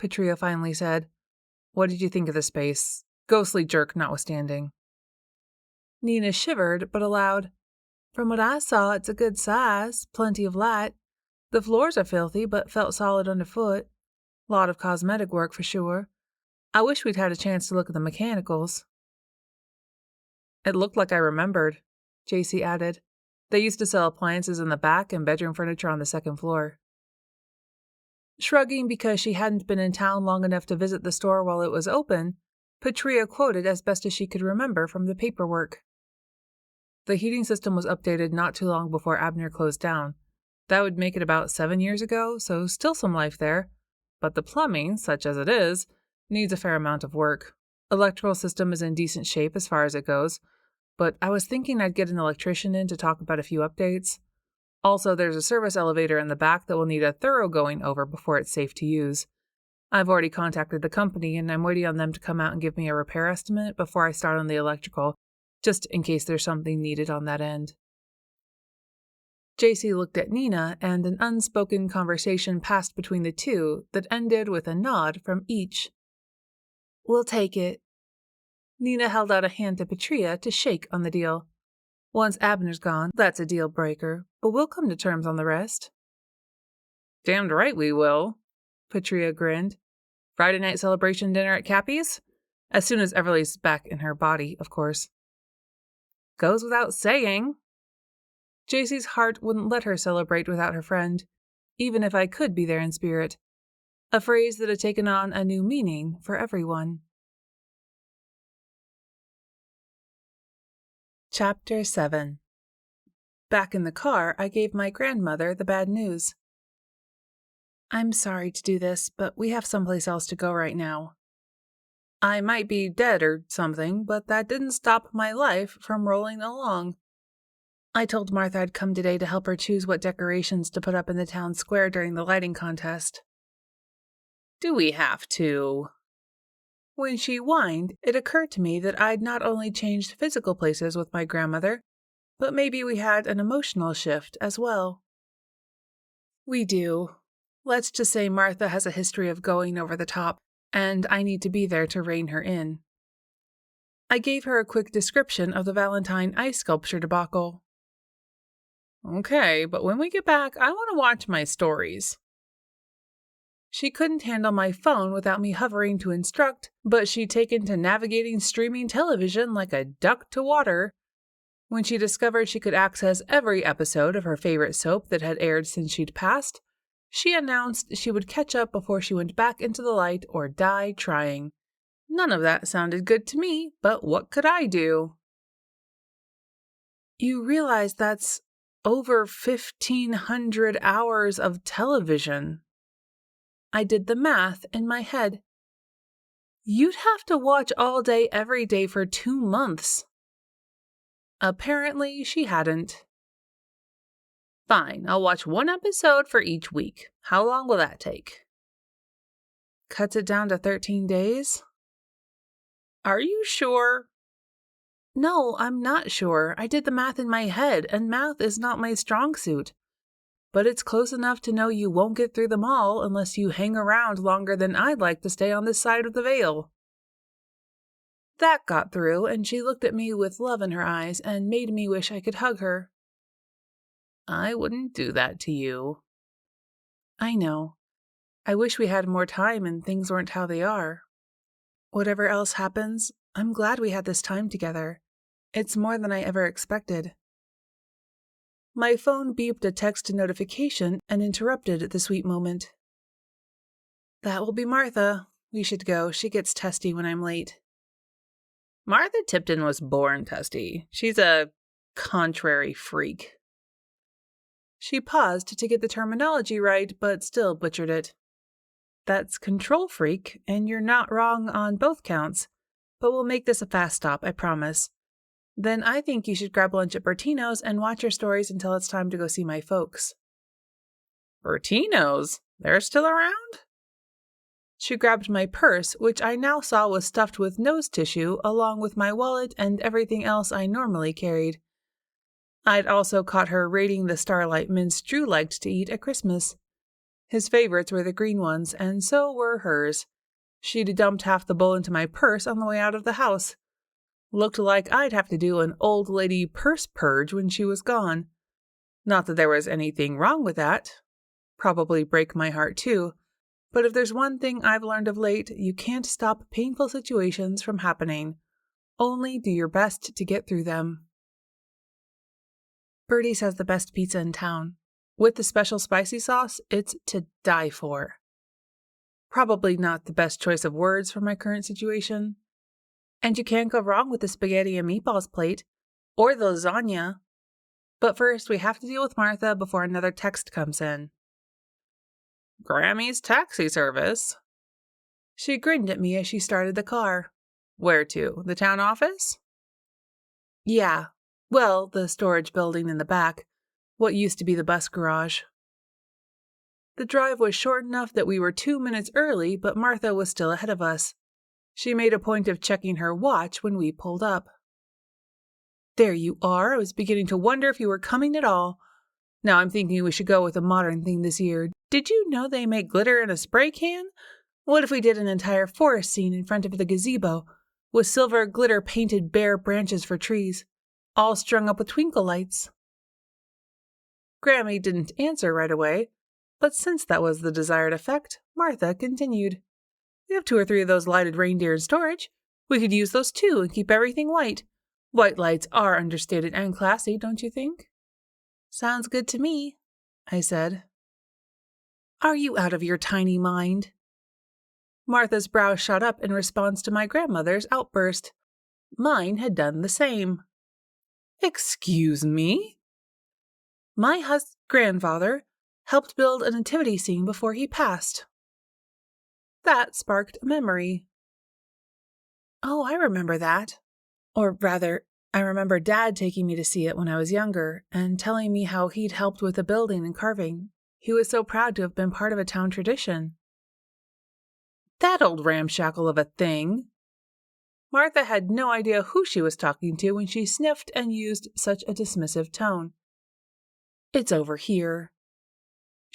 Petria finally said, what did you think of the space? Ghostly jerk notwithstanding. Nina shivered, but allowed, From what I saw, it's a good size, plenty of light. The floors are filthy, but felt solid underfoot. Lot of cosmetic work for sure. I wish we'd had a chance to look at the mechanicals. It looked like I remembered, JC added. They used to sell appliances in the back and bedroom furniture on the second floor. Shrugging because she hadn't been in town long enough to visit the store while it was open, Petria quoted as best as she could remember from the paperwork. The heating system was updated not too long before Abner closed down. That would make it about 7 years ago, so still some life there. But the plumbing, such as it is, needs a fair amount of work. Electrical system is in decent shape as far as it goes, but I was thinking I'd get an electrician in to talk about a few updates. Also, there's a service elevator in the back that will need a thorough going over before it's safe to use. I've already contacted the company, and I'm waiting on them to come out and give me a repair estimate before I start on the electrical, just in case there's something needed on that end. JC looked at Nina, and an unspoken conversation passed between the two that ended with a nod from each. We'll take it. Nina held out a hand to Petria to shake on the deal. Once Abner's gone, that's a deal breaker, but we'll come to terms on the rest. Damned right we will, Petria grinned. Friday night celebration dinner at Cappy's? As soon as Everly's back in her body, of course. Goes without saying. JC's heart wouldn't let her celebrate without her friend, even if I could be there in spirit. A phrase that had taken on a new meaning for everyone. Chapter 7. Back in the car, I gave my grandmother the bad news. I'm sorry to do this, but we have someplace else to go right now. I might be dead or something, but that didn't stop my life from rolling along. I told Martha I'd come today to help her choose what decorations to put up in the town square during the lighting contest. Do we have to? When she whined, it occurred to me that I'd not only changed physical places with my grandmother, but maybe we had an emotional shift as well. We do. Let's just say Martha has a history of going over the top, and I need to be there to rein her in. I gave her a quick description of the Valentine ice sculpture debacle. Okay, but when we get back, I want to watch my stories. She couldn't handle my phone without me hovering to instruct, but she'd taken to navigating streaming television like a duck to water. When she discovered she could access every episode of her favorite soap that had aired since she'd passed, she announced she would catch up before she went back into the light or die trying. None of that sounded good to me, but what could I do? You realize that's over 1,500 hours of television. I did the math in my head. You'd have to watch all day every day for 2 months. Apparently, she hadn't. Fine, I'll watch 1 episode for each week. How long will that take? Cuts it down to 13 days? Are you sure? No, I'm not sure. I did the math in my head, and math is not my strong suit. But it's close enough to know you won't get through them all unless you hang around longer than I'd like to stay on this side of the veil. That got through, and she looked at me with love in her eyes and made me wish I could hug her. I wouldn't do that to you. I know. I wish we had more time and things weren't how they are. Whatever else happens, I'm glad we had this time together. It's more than I ever expected. My phone beeped a text notification and interrupted the sweet moment. That will be Martha. We should go. She gets testy when I'm late. Martha Tipton was born testy. She's a contrary freak. She paused to get the terminology right, but still butchered it. That's control freak, and you're not wrong on both counts, but we'll make this a fast stop, I promise. Then I think you should grab lunch at Bertino's and watch your stories until it's time to go see my folks. Bertino's? They're still around? She grabbed my purse, which I now saw was stuffed with nose tissue, along with my wallet and everything else I normally carried. I'd also caught her raiding the Starlight mince Drew liked to eat at Christmas. His favorites were the green ones, and so were hers. She'd dumped half the bowl into my purse on the way out of the house. Looked like I'd have to do an old lady purse purge when she was gone. Not that there was anything wrong with that. Probably break my heart too. But if there's one thing I've learned of late, you can't stop painful situations from happening. Only do your best to get through them. Bertie's has the best pizza in town. With the special spicy sauce, it's to die for. Probably not the best choice of words for my current situation. And you can't go wrong with the spaghetti and meatballs plate, or the lasagna. But first, we have to deal with Martha before another text comes in. Grammie's taxi service? She grinned at me as she started the car. Where to? The town office? Yeah. Well, the storage building in the back. What used to be the bus garage. The drive was short enough that we were 2 minutes early, but Martha was still ahead of us. She made a point of checking her watch when we pulled up. There you are. I was beginning to wonder if you were coming at all. Now I'm thinking we should go with a modern theme this year. Did you know they make glitter in a spray can? What if we did an entire forest scene in front of the gazebo, with silver glitter painted bare branches for trees, all strung up with twinkle lights? Grammie didn't answer right away, but since that was the desired effect, Martha continued. We have 2 or 3 of those lighted reindeer in storage. We could use those too and keep everything white. White lights are understated and classy, don't you think? Sounds good to me, I said. Are you out of your tiny mind? Martha's brow shot up in response to my grandmother's outburst. Mine had done the same. Excuse me? My grandfather helped build a nativity scene before he passed. That sparked a memory. Oh, I remember that. Or rather, I remember Dad taking me to see it when I was younger and telling me how he'd helped with the building and carving. He was so proud to have been part of a town tradition. That old ramshackle of a thing. Martha had no idea who she was talking to when she sniffed and used such a dismissive tone. It's over here.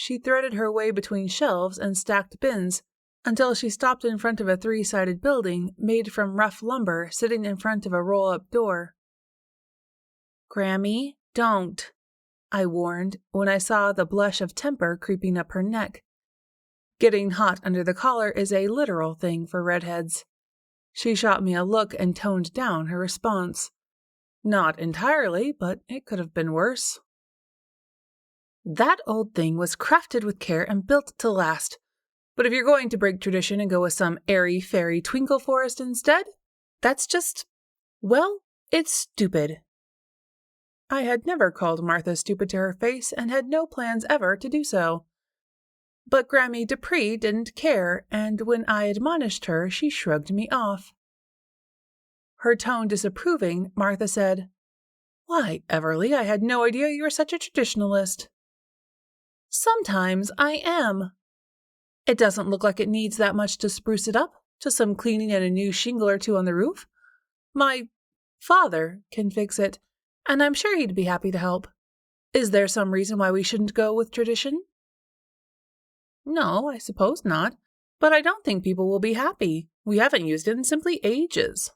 she threaded her way between shelves and stacked bins until she stopped in front of a 3-sided building made from rough lumber sitting in front of a roll-up door. "Grammie, don't," I warned when I saw the blush of temper creeping up her neck. Getting hot under the collar is a literal thing for redheads. She shot me a look and toned down her response. Not entirely, but it could have been worse. "That old thing was crafted with care and built to last. But if you're going to break tradition and go with some airy-fairy twinkle forest instead, that's just, well, it's stupid." I had never called Martha stupid to her face and had no plans ever to do so. But Grammie Dupree didn't care, and when I admonished her, she shrugged me off. Her tone disapproving, Martha said, "Why, Everly, I had no idea you were such a traditionalist." "Sometimes I am. It doesn't look like it needs that much to spruce it up, just some cleaning and a new shingle or two on the roof. My father can fix it, and I'm sure he'd be happy to help. Is there some reason why we shouldn't go with tradition?" "No, I suppose not, but I don't think people will be happy. We haven't used it in simply ages."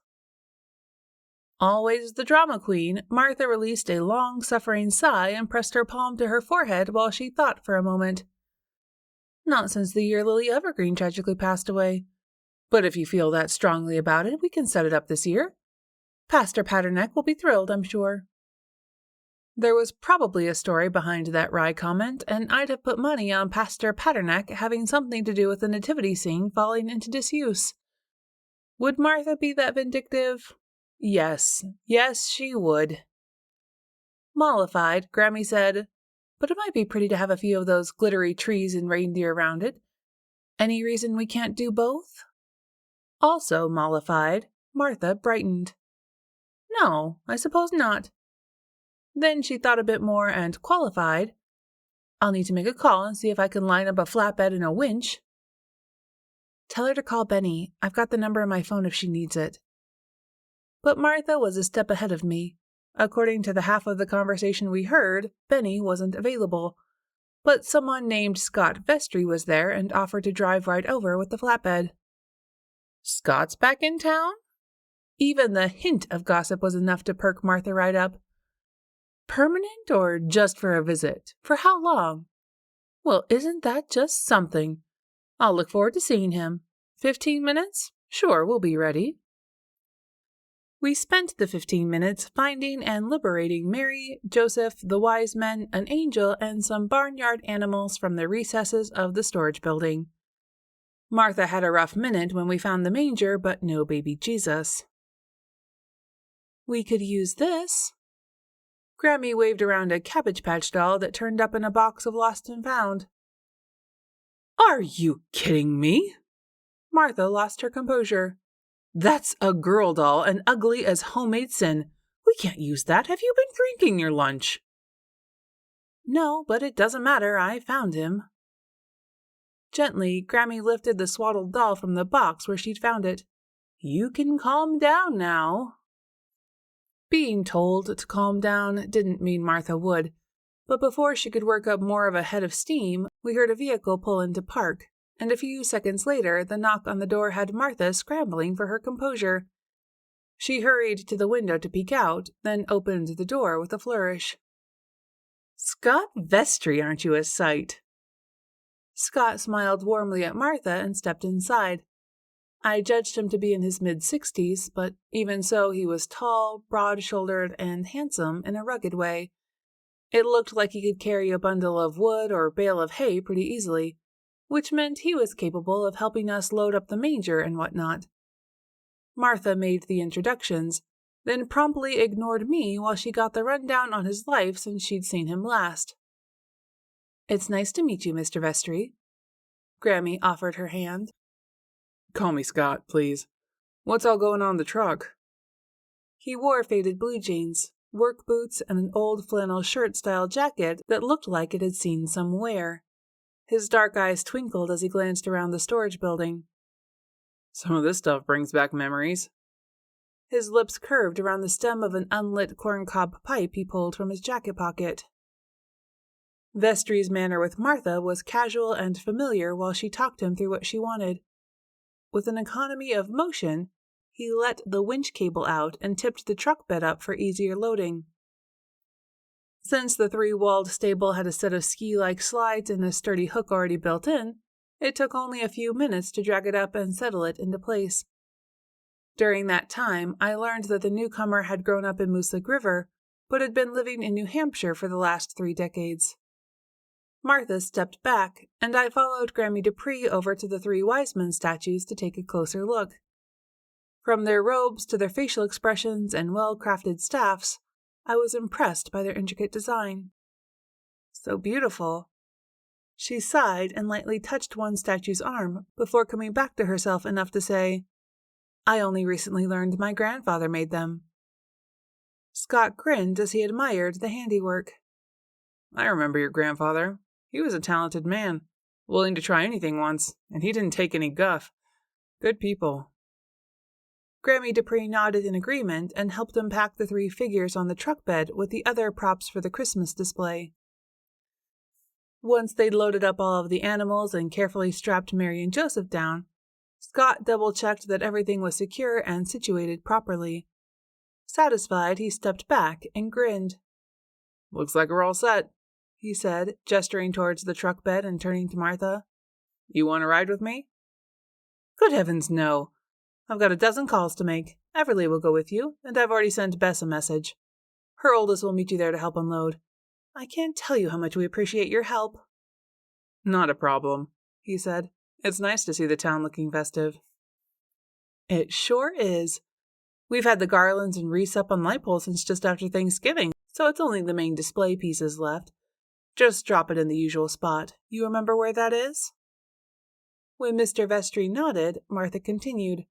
Always the drama queen, Martha released a long-suffering sigh and pressed her palm to her forehead while she thought for a moment. "Not since the year Lily Evergreen tragically passed away. But if you feel that strongly about it, we can set it up this year. Pastor Paternock will be thrilled, I'm sure." There was probably a story behind that wry comment, and I'd have put money on Pastor Paternock having something to do with the nativity scene falling into disuse. Would Martha be that vindictive? Yes, she would. Mollified, Grammie said, "But it might be pretty to have a few of those glittery trees and reindeer around it. Any reason we can't do both?" Also mollified, Martha brightened. "No, I suppose not." Then she thought a bit more and qualified. "I'll need to make a call and see if I can line up a flatbed and a winch." "Tell her to call Benny. I've got the number on my phone if she needs it." But Martha was a step ahead of me. According to the half of the conversation we heard, Benny wasn't available. But someone named Scott Vestry was there and offered to drive right over with the flatbed. Scott's back in town? Even the hint of gossip was enough to perk Martha right up. Permanent or just for a visit? For how long? Well, isn't that just something? I'll look forward to seeing him. 15 minutes? Sure, we'll be ready. We spent the 15 minutes finding and liberating Mary, Joseph, the wise men, an angel, and some barnyard animals from the recesses of the storage building. Martha had a rough minute when we found the manger, but no baby Jesus. "We could use this." Grammie waved around a Cabbage Patch doll that turned up in a box of Lost and Found. "Are you kidding me?" Martha lost her composure. "That's a girl doll and ugly as homemade sin. We can't use that. Have you been drinking your lunch?" "No, but it doesn't matter. I found him." Gently, Grammie lifted the swaddled doll from the box where she'd found it. "You can calm down now." Being told to calm down didn't mean Martha would, but before she could work up more of a head of steam, we heard a vehicle pull into park, and a few seconds later the knock on the door had Martha scrambling for her composure. She hurried to the window to peek out, then opened the door with a flourish. "Scott Vestry, aren't you a sight?" Scott smiled warmly at Martha and stepped inside. I judged him to be in his mid-60s, but even so he was tall, broad-shouldered, and handsome in a rugged way. It looked like he could carry a bundle of wood or bale of hay pretty easily, which meant he was capable of helping us load up the manger and whatnot. Martha made the introductions, then promptly ignored me while she got the rundown on his life since she'd seen him last. "It's nice to meet you, Mr. Vestry." Grammie offered her hand. "Call me Scott, please. What's all going on in the truck?" He wore faded blue jeans, work boots, and an old flannel shirt-style jacket that looked like it had seen some wear. His dark eyes twinkled as he glanced around the storage building. "Some of this stuff brings back memories." His lips curved around the stem of an unlit corncob pipe he pulled from his jacket pocket. Vestry's manner with Martha was casual and familiar while she talked him through what she wanted. With an economy of motion, he let the winch cable out and tipped the truck bed up for easier loading. Since the three-walled stable had a set of ski-like slides and a sturdy hook already built in, it took only a few minutes to drag it up and settle it into place. During that time, I learned that the newcomer had grown up in Mooselick River, but had been living in New Hampshire for the last 3 decades. Martha stepped back, and I followed Grammie Dupree over to the 3 wise men statues to take a closer look. From their robes to their facial expressions and well-crafted staffs, I was impressed by their intricate design. So beautiful. She sighed and lightly touched one statue's arm before coming back to herself enough to say, "I only recently learned my grandfather made them." Scott grinned as he admired the handiwork. I remember your grandfather. He was a talented man, willing to try anything once, and he didn't take any guff. Good people. Grammie Dupree nodded in agreement and helped unpack the 3 figures on the truck bed with the other props for the Christmas display. Once they'd loaded up all of the animals and carefully strapped Mary and Joseph down, Scott double-checked that everything was secure and situated properly. Satisfied, he stepped back and grinned. Looks like we're all set, he said, gesturing towards the truck bed and turning to Martha. You want to ride with me? Good heavens, no. I've got a dozen calls to make. Everly will go with you, and I've already sent Bess a message. Her oldest will meet you there to help unload. I can't tell you how much we appreciate your help. Not a problem, he said. It's nice to see the town looking festive. It sure is. We've had the garlands and wreaths up on light poles since just after Thanksgiving, so it's only the main display pieces left. Just drop it in the usual spot. You remember where that is? When Mr. Vestry nodded, Martha continued.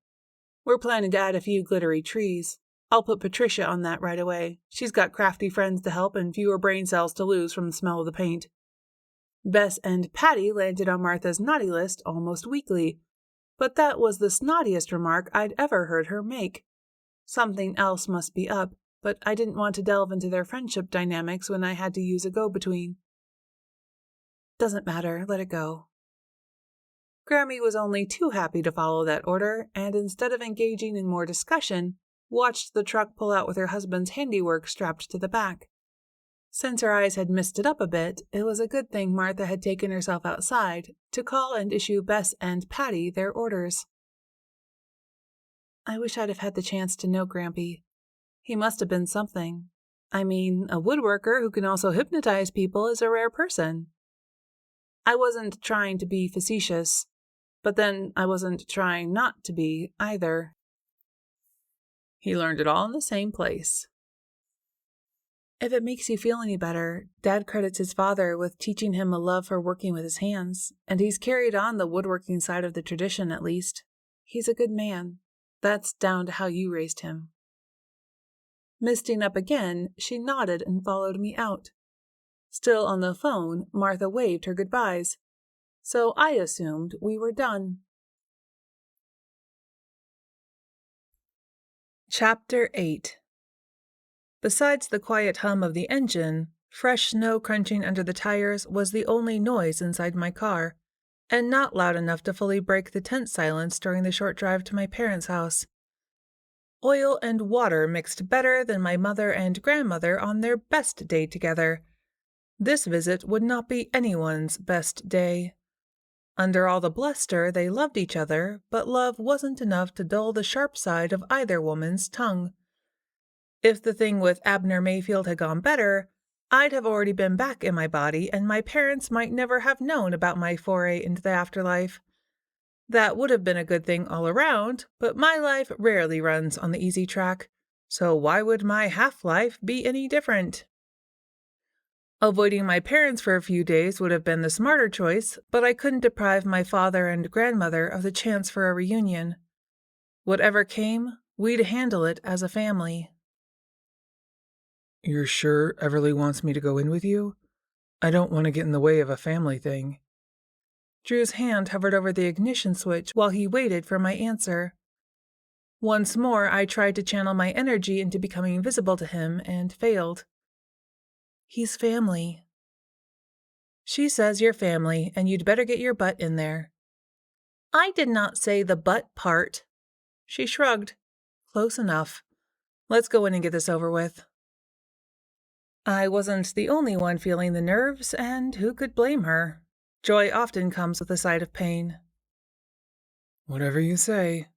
We're planning to add a few glittery trees. I'll put Patricia on that right away. She's got crafty friends to help and fewer brain cells to lose from the smell of the paint. Bess and Patty landed on Martha's naughty list almost weekly, but that was the snottiest remark I'd ever heard her make. Something else must be up, but I didn't want to delve into their friendship dynamics when I had to use a go-between. Doesn't matter, let it go. Grammie was only too happy to follow that order, and instead of engaging in more discussion, watched the truck pull out with her husband's handiwork strapped to the back. Since her eyes had missed it up a bit, it was a good thing Martha had taken herself outside to call and issue Bess and Patty their orders. I wish I'd have had the chance to know Grampy. He must have been something. I mean, a woodworker who can also hypnotize people is a rare person. I wasn't trying to be facetious, but then I wasn't trying not to be either. He learned it all in the same place. If it makes you feel any better, Dad credits his father with teaching him a love for working with his hands, and he's carried on the woodworking side of the tradition at least. He's a good man. That's down to how you raised him. Misting up again, she nodded and followed me out. Still on the phone, Martha waved her goodbyes, so I assumed we were done. Chapter 8. Besides the quiet hum of the engine, fresh snow crunching under the tires was the only noise inside my car, and not loud enough to fully break the tense silence during the short drive to my parents' house. Oil and water mixed better than my mother and grandmother on their best day together. This visit would not be anyone's best day. Under all the bluster, they loved each other, but love wasn't enough to dull the sharp side of either woman's tongue. If the thing with Abner Mayfield had gone better, I'd have already been back in my body, and my parents might never have known about my foray into the afterlife. That would have been a good thing all around, but my life rarely runs on the easy track, so why would my half-life be any different? Avoiding my parents for a few days would have been the smarter choice, but I couldn't deprive my father and grandmother of the chance for a reunion. Whatever came, we'd handle it as a family. You're sure Everly wants me to go in with you? I don't want to get in the way of a family thing. Drew's hand hovered over the ignition switch while he waited for my answer. Once more, I tried to channel my energy into becoming visible to him and failed. He's family. She says you're family, and you'd better get your butt in there. I did not say the butt part. She shrugged. Close enough. Let's go in and get this over with. I wasn't the only one feeling the nerves, and who could blame her? Joy often comes with a side of pain. Whatever you say.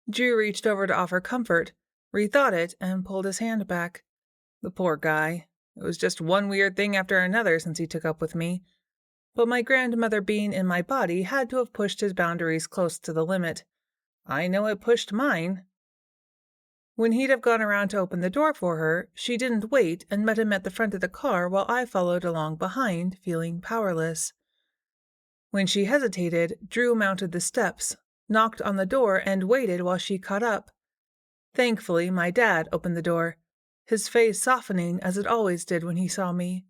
Drew reached over to offer comfort, rethought it, and pulled his hand back. The poor guy. It was just one weird thing after another since he took up with me. But my grandmother being in my body had to have pushed his boundaries close to the limit. I know it pushed mine. When he'd have gone around to open the door for her, she didn't wait and met him at the front of the car while I followed along behind, feeling powerless. When she hesitated, Drew mounted the steps, knocked on the door, and waited while she caught up. Thankfully, my dad opened the door, his face softening as it always did when he saw me.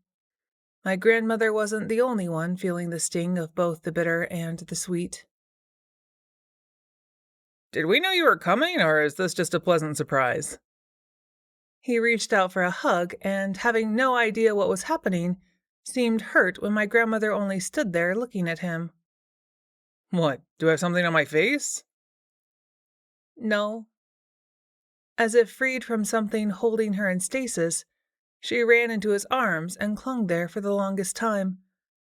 My grandmother wasn't the only one feeling the sting of both the bitter and the sweet. Did we know you were coming, or is this just a pleasant surprise? He reached out for a hug, and having no idea what was happening, seemed hurt when my grandmother only stood there looking at him. What, do I have something on my face? No. As if freed from something holding her in stasis, she ran into his arms and clung there for the longest time,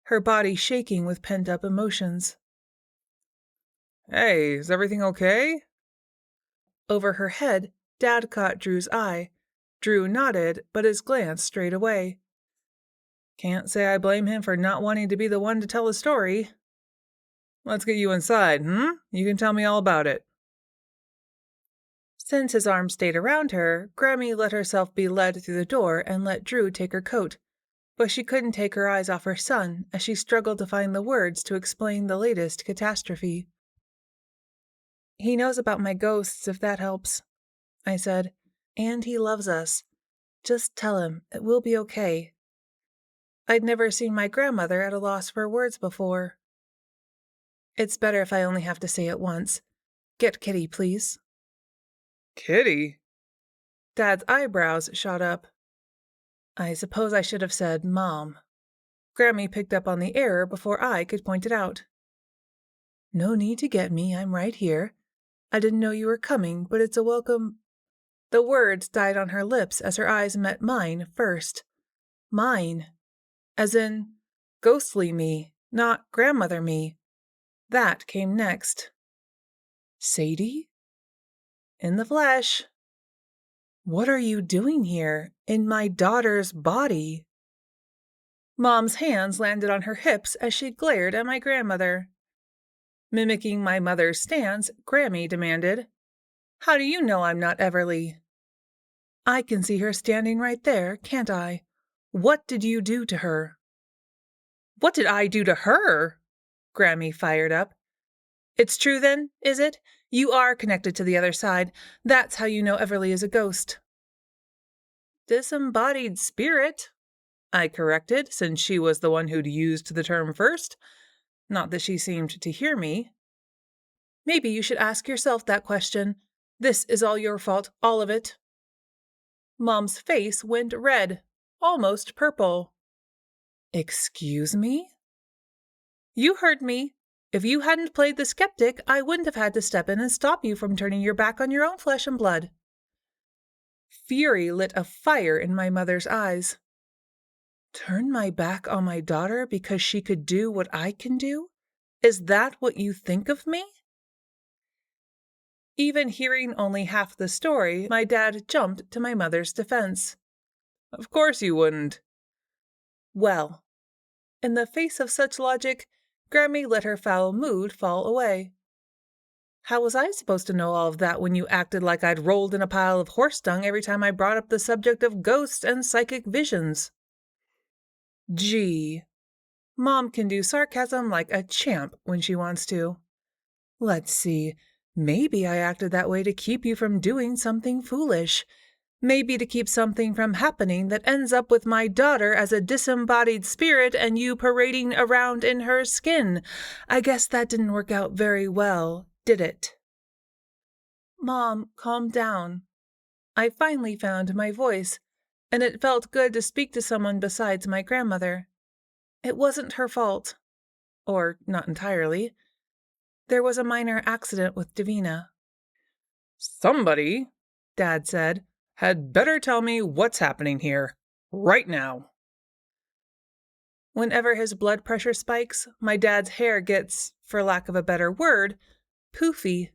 her body shaking with pent-up emotions. Hey, is everything okay? Over her head, Dad caught Drew's eye. Drew nodded, but his glance strayed away. Can't say I blame him for not wanting to be the one to tell a story. Let's get you inside, You can tell me all about it. Since his arm stayed around her, Grammie let herself be led through the door and let Drew take her coat, but she couldn't take her eyes off her son as she struggled to find the words to explain the latest catastrophe. He knows about my ghosts, if that helps, I said, and he loves us. Just tell him, it will be okay. I'd never seen my grandmother at a loss for words before. It's better if I only have to say it once. Get Kitty, please. Kitty? Dad's eyebrows shot up. I suppose I should have said Mom. Grammie picked up on the error before I could point it out. No need to get me, I'm right here. I didn't know you were coming, but it's a welcome. The words died on her lips as her eyes met mine first. Mine. As in, ghostly me, not grandmother me. That came next. Sadie? In the flesh. What are you doing here, in my daughter's body? Mom's hands landed on her hips as she glared at my grandmother. Mimicking my mother's stance, Grammie demanded, How do you know I'm not Everly? I can see her standing right there, can't I? What did you do to her? What did I do to her? Grammie fired up. It's true then, is it? You are connected to the other side. That's how you know Everly is a ghost. Disembodied spirit, I corrected, since she was the one who'd used the term first. Not that she seemed to hear me. Maybe you should ask yourself that question. This is all your fault, all of it. Mom's face went red, almost purple. Excuse me? You heard me. If you hadn't played the skeptic, I wouldn't have had to step in and stop you from turning your back on your own flesh and blood. Fury lit a fire in my mother's eyes. Turn my back on my daughter because she could do what I can do? Is that what you think of me? Even hearing only half the story, my dad jumped to my mother's defense. Of course you wouldn't. Well, in the face of such logic, Grammie let her foul mood fall away. How was I supposed to know all of that when you acted like I'd rolled in a pile of horse dung every time I brought up the subject of ghosts and psychic visions? Gee, Mom can do sarcasm like a champ when she wants to. Let's see, maybe I acted that way to keep you from doing something foolish. Maybe to keep something from happening that ends up with my daughter as a disembodied spirit and you parading around in her skin. I guess that didn't work out very well, did it? Mom, calm down. I finally found my voice, and it felt good to speak to someone besides my grandmother. It wasn't her fault. Or not entirely. There was a minor accident with Davina. Somebody, Dad said, had better tell me what's happening here, right now. Whenever his blood pressure spikes, my dad's hair gets, for lack of a better word, poofy.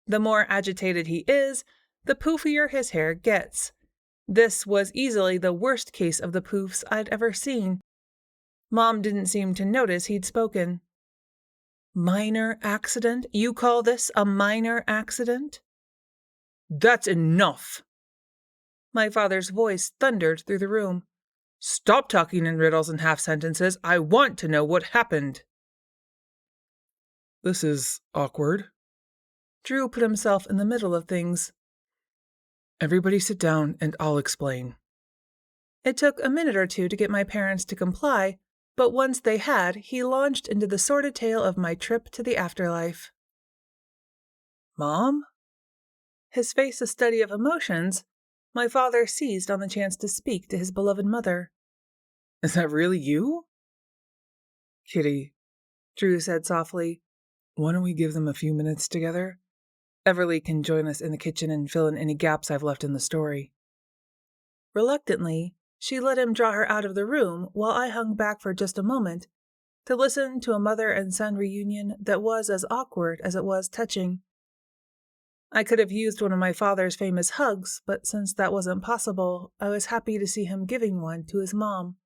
The more agitated he is, the poofier his hair gets. This was easily the worst case of the poofs I'd ever seen. Mom didn't seem to notice he'd spoken. Minor accident? You call this a minor accident? That's enough! My father's voice thundered through the room. Stop talking in riddles and half sentences. I want to know what happened. This is awkward. Drew put himself in the middle of things. Everybody sit down and I'll explain. It took a minute or two to get my parents to comply, but once they had, he launched into the sordid tale of my trip to the afterlife. Mom? His face a study of emotions, my father seized on the chance to speak to his beloved mother. Is that really you? Kitty, Drew said softly, why don't we give them a few minutes together? Everly can join us in the kitchen and fill in any gaps I've left in the story. Reluctantly, she let him draw her out of the room while I hung back for just a moment to listen to a mother and son reunion that was as awkward as it was touching. I could have used one of my father's famous hugs, but since that wasn't possible, I was happy to see him giving one to his mom.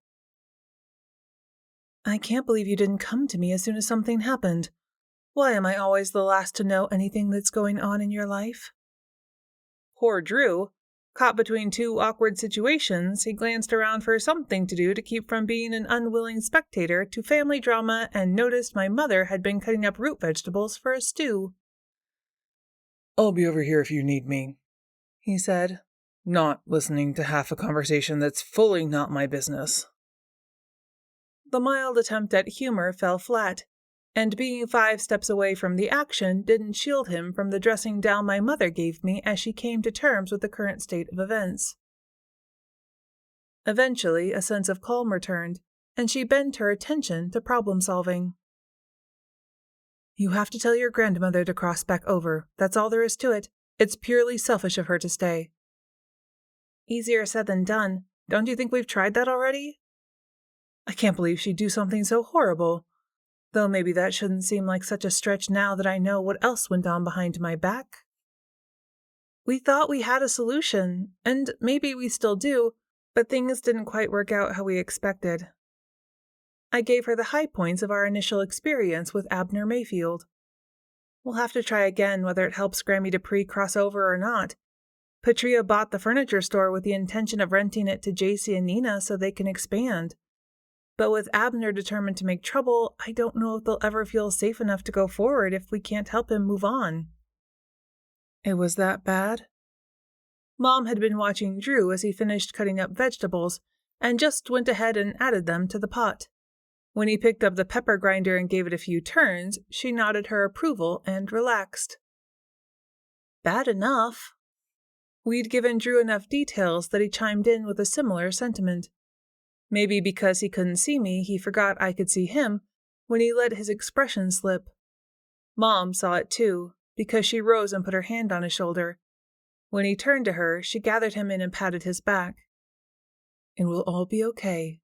I can't believe you didn't come to me as soon as something happened. Why am I always the last to know anything that's going on in your life? Poor Drew. Caught between two awkward situations, he glanced around for something to do to keep from being an unwilling spectator to family drama and noticed my mother had been cutting up root vegetables for a stew. I'll be over here if you need me, he said, not listening to half a conversation that's fully not my business. The mild attempt at humor fell flat, and being 5 steps away from the action didn't shield him from the dressing down my mother gave me as she came to terms with the current state of events. Eventually, a sense of calm returned, and she bent her attention to problem-solving. You have to tell your grandmother to cross back over. That's all there is to it. It's purely selfish of her to stay. Easier said than done. Don't you think we've tried that already? I can't believe she'd do something so horrible. Though maybe that shouldn't seem like such a stretch now that I know what else went on behind my back. We thought we had a solution, and maybe we still do, but things didn't quite work out how we expected. I gave her the high points of our initial experience with Abner Mayfield. We'll have to try again whether it helps Grammie Dupree cross over or not. Patria bought the furniture store with the intention of renting it to JC and Nina so they can expand. But with Abner determined to make trouble, I don't know if they'll ever feel safe enough to go forward if we can't help him move on. It was that bad? Mom had been watching Drew as he finished cutting up vegetables and just went ahead and added them to the pot. When he picked up the pepper grinder and gave it a few turns, she nodded her approval and relaxed. Bad enough. We'd given Drew enough details that he chimed in with a similar sentiment. Maybe because he couldn't see me, he forgot I could see him when he let his expression slip. Mom saw it too, because she rose and put her hand on his shoulder. When he turned to her, she gathered him in and patted his back. It will all be okay.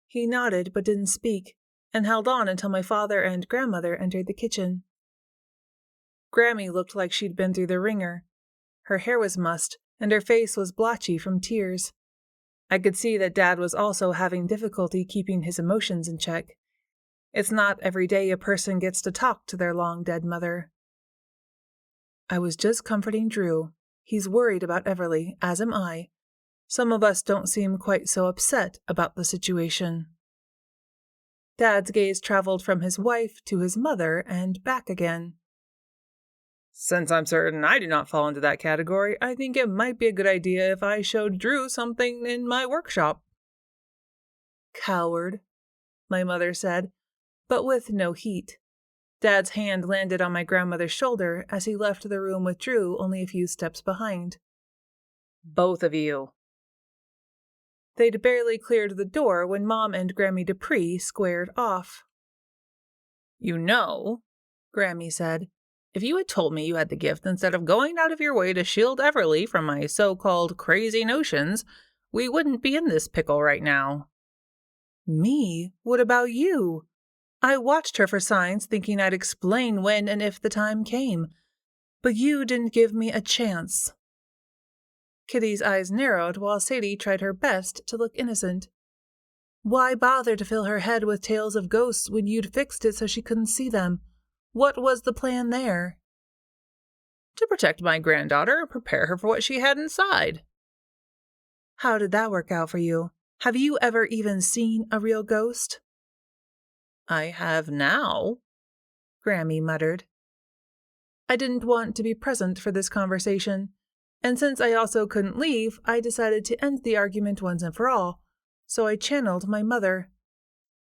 He nodded but didn't speak, and held on until my father and grandmother entered the kitchen. Grammie looked like she'd been through the ringer. Her hair was mussed, and her face was blotchy from tears. I could see that Dad was also having difficulty keeping his emotions in check. It's not every day a person gets to talk to their long-dead mother. I was just comforting Drew. He's worried about Everly, as am I. Some of us don't seem quite so upset about the situation. Dad's gaze traveled from his wife to his mother and back again. Since I'm certain I do not fall into that category, I think it might be a good idea if I showed Drew something in my workshop. Coward, my mother said, but with no heat. Dad's hand landed on my grandmother's shoulder as he left the room with Drew only a few steps behind. Both of you. They'd barely cleared the door when Mom and Grammie Dupree squared off. "You know," Grammie said, "if you had told me you had the gift instead of going out of your way to shield Everly from my so-called crazy notions, we wouldn't be in this pickle right now." "Me? What about you?" I watched her for signs, thinking I'd explain when and if the time came. But you didn't give me a chance. Kitty's eyes narrowed while Sadie tried her best to look innocent. Why bother to fill her head with tales of ghosts when you'd fixed it so she couldn't see them? What was the plan there? "To protect my granddaughter and prepare her for what she had inside." How did that work out for you? Have you ever even seen a real ghost? "I have now," Grammie muttered. I didn't want to be present for this conversation, and since I also couldn't leave, I decided to end the argument once and for all, so I channeled my mother.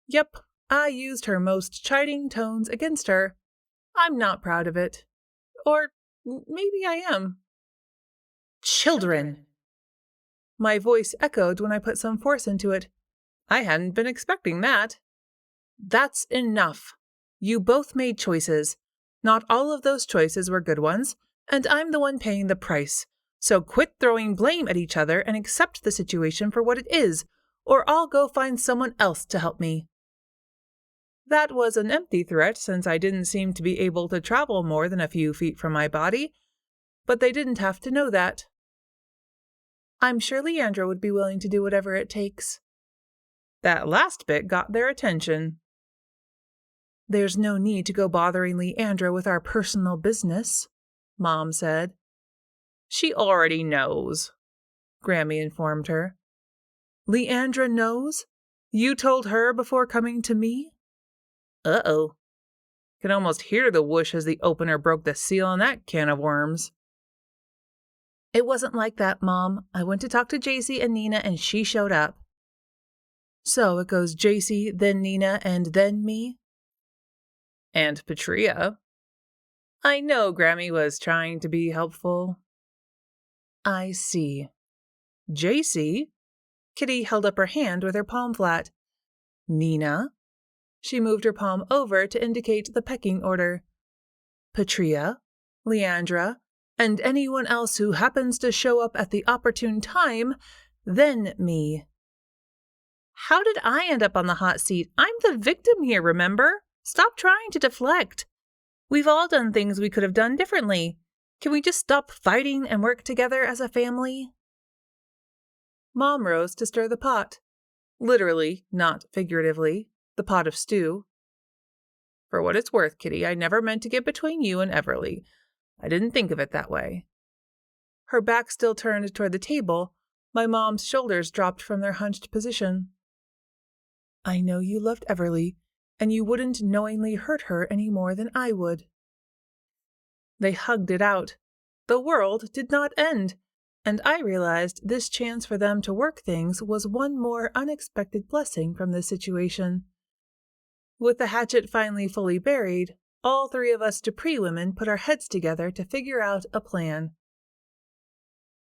Yep, I used her most chiding tones against her. I'm not proud of it. Or maybe I am. "Children!" My voice echoed when I put some force into it. I hadn't been expecting that. "That's enough. You both made choices. Not all of those choices were good ones, and I'm the one paying the price. So quit throwing blame at each other and accept the situation for what it is, or I'll go find someone else to help me." That was an empty threat since I didn't seem to be able to travel more than a few feet from my body, but they didn't have to know that. I'm sure Leandra would be willing to do whatever it takes. That last bit got their attention. "There's no need to go bothering Leandra with our personal business," Mom said. "She already knows," Grammie informed her. "Leandra knows? You told her before coming to me?" Uh-oh. Could almost hear the whoosh as the opener broke the seal on that can of worms. "It wasn't like that, Mom. I went to talk to JC and Nina and she showed up." "So it goes JC, then Nina, and then me?" "And Petria." I know Grammie was trying to be helpful. "I see. JC?" Kitty held up her hand with her palm flat. "Nina?" She moved her palm over to indicate the pecking order. "Petria, Leandra, and anyone else who happens to show up at the opportune time, then me." How did I end up on the hot seat? I'm the victim here, remember? Stop trying to deflect. We've all done things we could have done differently. Can we just stop fighting and work together as a family? Mom rose to stir the pot. Literally, not figuratively, the pot of stew. "For what it's worth, Kitty, I never meant to get between you and Everly. I didn't think of it that way." Her back still turned toward the table, my mom's shoulders dropped from their hunched position. "I know you loved Everly, and you wouldn't knowingly hurt her any more than I would." They hugged it out. The world did not end, and I realized this chance for them to work things was one more unexpected blessing from this situation. With the hatchet finally fully buried, all three of us Dupree women put our heads together to figure out a plan.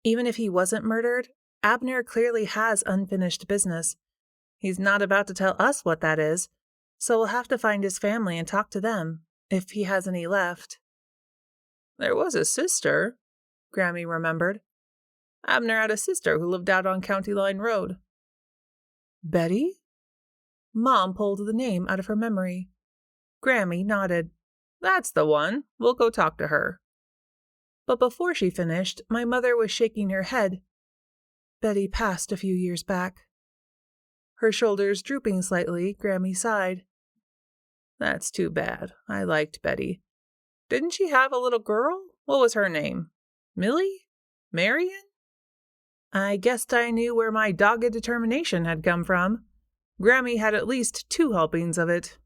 Even if he wasn't murdered, Abner clearly has unfinished business. He's not about to tell us what that is, so we'll have to find his family and talk to them, if he has any left. "There was a sister," Grammie remembered. "Abner had a sister who lived out on County Line Road." "Betty?" Mom pulled the name out of her memory. Grammie nodded. "That's the one. We'll go talk to her." But before she finished, my mother was shaking her head. "Betty passed a few years back." Her shoulders drooping slightly, Grammie sighed. "That's too bad. I liked Betty. Didn't she have a little girl? What was her name? Millie? Marion?" I guessed I knew where my dogged determination had come from. Grammie had at least 2 helpings of it.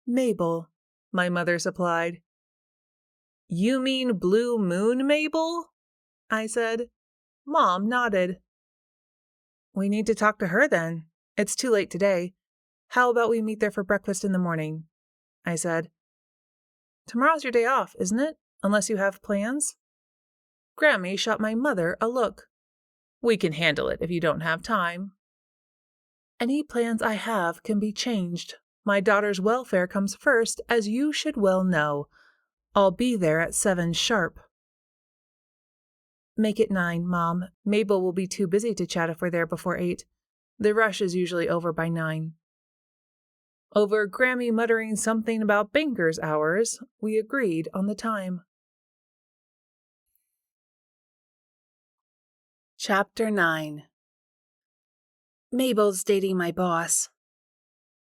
"Mabel," my mother supplied. "You mean Blue Moon Mabel?" I said. Mom nodded. "We need to talk to her then. It's too late today. How about we meet there for breakfast in the morning?" I said. "Tomorrow's your day off, isn't it? Unless you have plans?" Grammie shot my mother a look. We can handle it if you don't have time. Any plans I have can be changed. My daughter's welfare comes first, as you should well know. I'll be there at 7 sharp. Make it 9, Mom. Mabel will be too busy to chat if we're there before 8. The rush is usually over by 9. Over Grammie muttering something about banker's hours, we agreed on the time. Chapter 9. Mabel's dating my boss.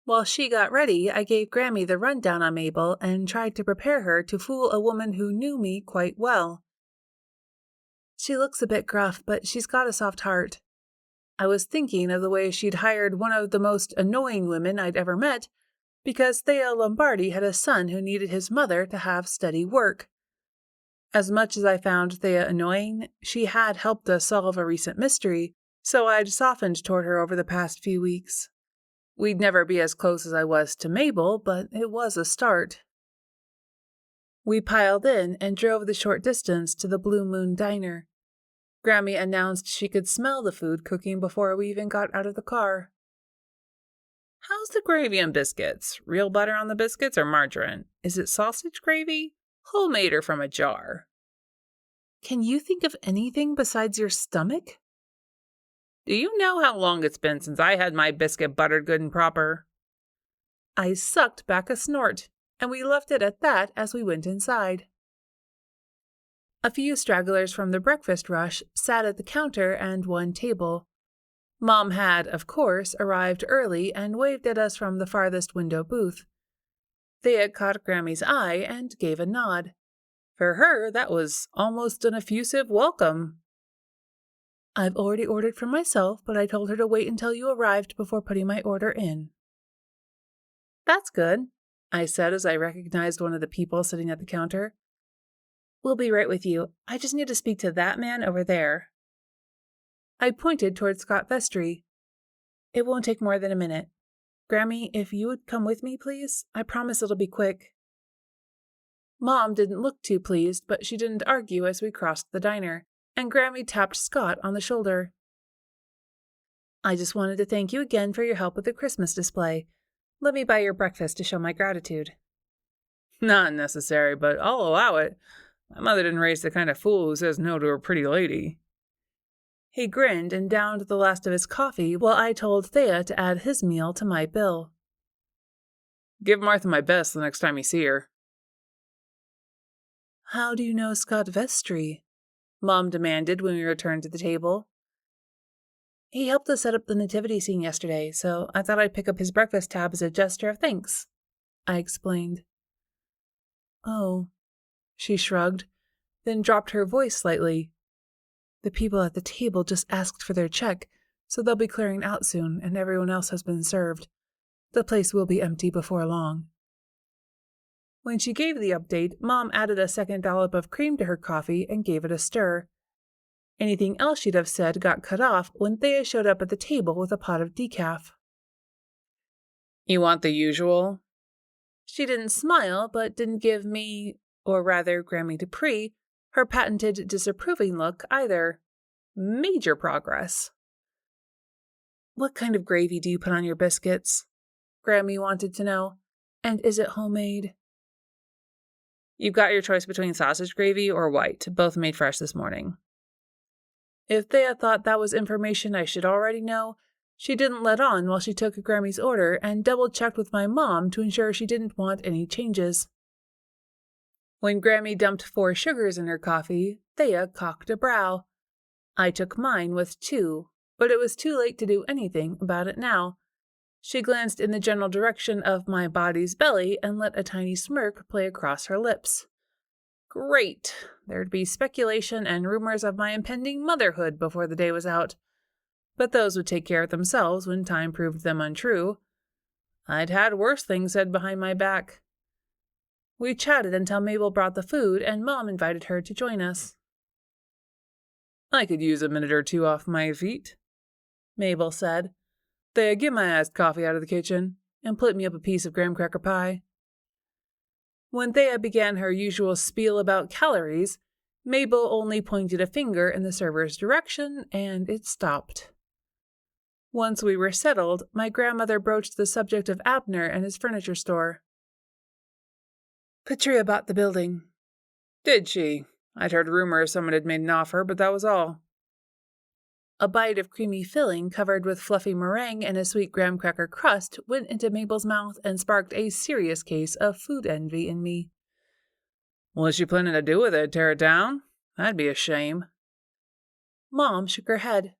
While she got ready, I gave Grammie the rundown on Mabel and tried to prepare her to fool a woman who knew me quite well. She looks a bit gruff, but she's got a soft heart. I was thinking of the way she'd hired one of the most annoying women I'd ever met because Thea Lombardi had a son who needed his mother to have steady work. As much as I found Thea annoying, she had helped us solve a recent mystery, so I'd softened toward her over the past few weeks. We'd never be as close as I was to Mabel, but it was a start. We piled in and drove the short distance to the Blue Moon Diner. Grammie announced she could smell the food cooking before we even got out of the car. How's the gravy and biscuits? Real butter on the biscuits or margarine? Is it sausage gravy? Homemade or from a jar? Can you think of anything besides your stomach? Do you know how long it's been since I had my biscuit buttered good and proper? I sucked back a snort, and we left it at that as we went inside. A few stragglers from the breakfast rush sat at the counter and one table. Mom had, of course, arrived early and waved at us from the farthest window booth. Thea caught Grammie's eye and gave a nod. For her, that was almost an effusive welcome. I've already ordered for myself, but I told her to wait until you arrived before putting my order in. That's good, I said as I recognized one of the people sitting at the counter. We'll be right with you. I just need to speak to that man over there. I pointed toward Scott Vestry. It won't take more than a minute. Grammie, if you would come with me, please. I promise it'll be quick. Mom didn't look too pleased, but she didn't argue as we crossed the diner, and Grammie tapped Scott on the shoulder. I just wanted to thank you again for your help with the Christmas display. Let me buy your breakfast to show my gratitude. Not necessary, but I'll allow it. My mother didn't raise the kind of fool who says no to a pretty lady. He grinned and downed the last of his coffee while I told Thea to add his meal to my bill. Give Martha my best the next time you see her. How do you know Scott Vestry? Mom demanded when we returned to the table. He helped us set up the nativity scene yesterday, so I thought I'd pick up his breakfast tab as a gesture of thanks, I explained. Oh, she shrugged, then dropped her voice slightly. The people at the table just asked for their check, so they'll be clearing out soon, and everyone else has been served. The place will be empty before long. When she gave the update, Mom added a second dollop of cream to her coffee and gave it a stir. Anything else she'd have said got cut off when Thea showed up at the table with a pot of decaf. You want the usual? She didn't smile, but didn't give me, or rather Grammie Dupree, her patented disapproving look either. Major progress. What kind of gravy do you put on your biscuits? Grammie wanted to know. And is it homemade? You've got your choice between sausage gravy or white, both made fresh this morning. If Thea thought that was information I should already know, she didn't let on while she took Grammie's order and double-checked with my mom to ensure she didn't want any changes. When Grammie dumped 4 sugars in her coffee, Thea cocked a brow. I took mine with 2, but it was too late to do anything about it now. She glanced in the general direction of my body's belly and let a tiny smirk play across her lips. Great! There'd be speculation and rumors of my impending motherhood before the day was out. But those would take care of themselves when time proved them untrue. I'd had worse things said behind my back. We chatted until Mabel brought the food and Mom invited her to join us. I could use a minute or two off my feet, Mabel said. Thea, get my iced coffee out of the kitchen and put me up a piece of graham cracker pie. When Thea began her usual spiel about calories, Mabel only pointed a finger in the server's direction, and it stopped. Once we were settled, my grandmother broached the subject of Abner and his furniture store. Patria bought the building. Did she? I'd heard rumors someone had made an offer, but that was all. A bite of creamy filling covered with fluffy meringue and a sweet graham cracker crust went into Mabel's mouth and sparked a serious case of food envy in me. What's she planning to do with it? Tear it down? That'd be a shame. Mom shook her head.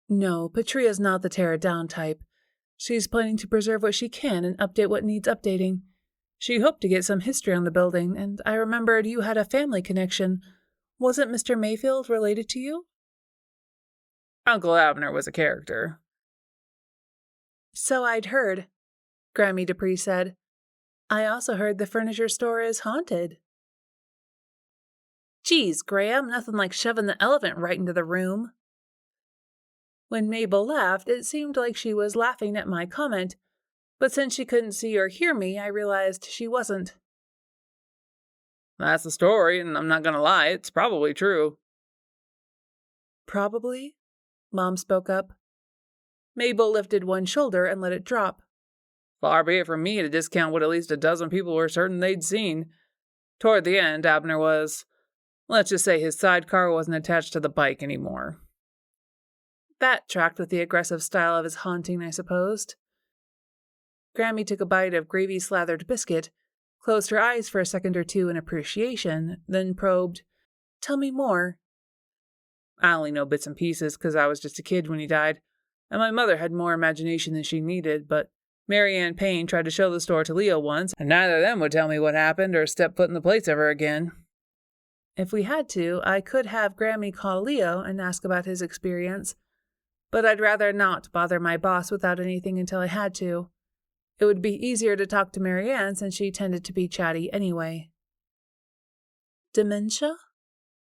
No, Patria's not the tear it down type. She's planning to preserve what she can and update what needs updating. She hoped to get some history on the building, and I remembered you had a family connection. Wasn't Mr. Mayfield related to you? Uncle Abner was a character. So I'd heard, Grammie Dupree said. I also heard the furniture store is haunted. Geez, Graham, nothing like shoving the elephant right into the room. When Mabel laughed, it seemed like she was laughing at my comment, but since she couldn't see or hear me, I realized she wasn't. That's the story, and I'm not going to lie, it's probably true. Probably? Mom spoke up. Mabel lifted one shoulder and let it drop. Far be it from me to discount what at least a dozen people were certain they'd seen. Toward the end, Abner was, let's just say his sidecar wasn't attached to the bike anymore. That tracked with the aggressive style of his haunting, I supposed. Grammie took a bite of gravy-slathered biscuit, closed her eyes for a second or two in appreciation, then probed, Tell me more. I only know bits and pieces because I was just a kid when he died, and my mother had more imagination than she needed, but Mary Ann Payne tried to show the store to Leo once, and neither of them would tell me what happened or step foot in the place ever again. If we had to, I could have Grammie call Leo and ask about his experience, but I'd rather not bother my boss without anything until I had to. It would be easier to talk to Mary Ann since she tended to be chatty anyway. Dementia?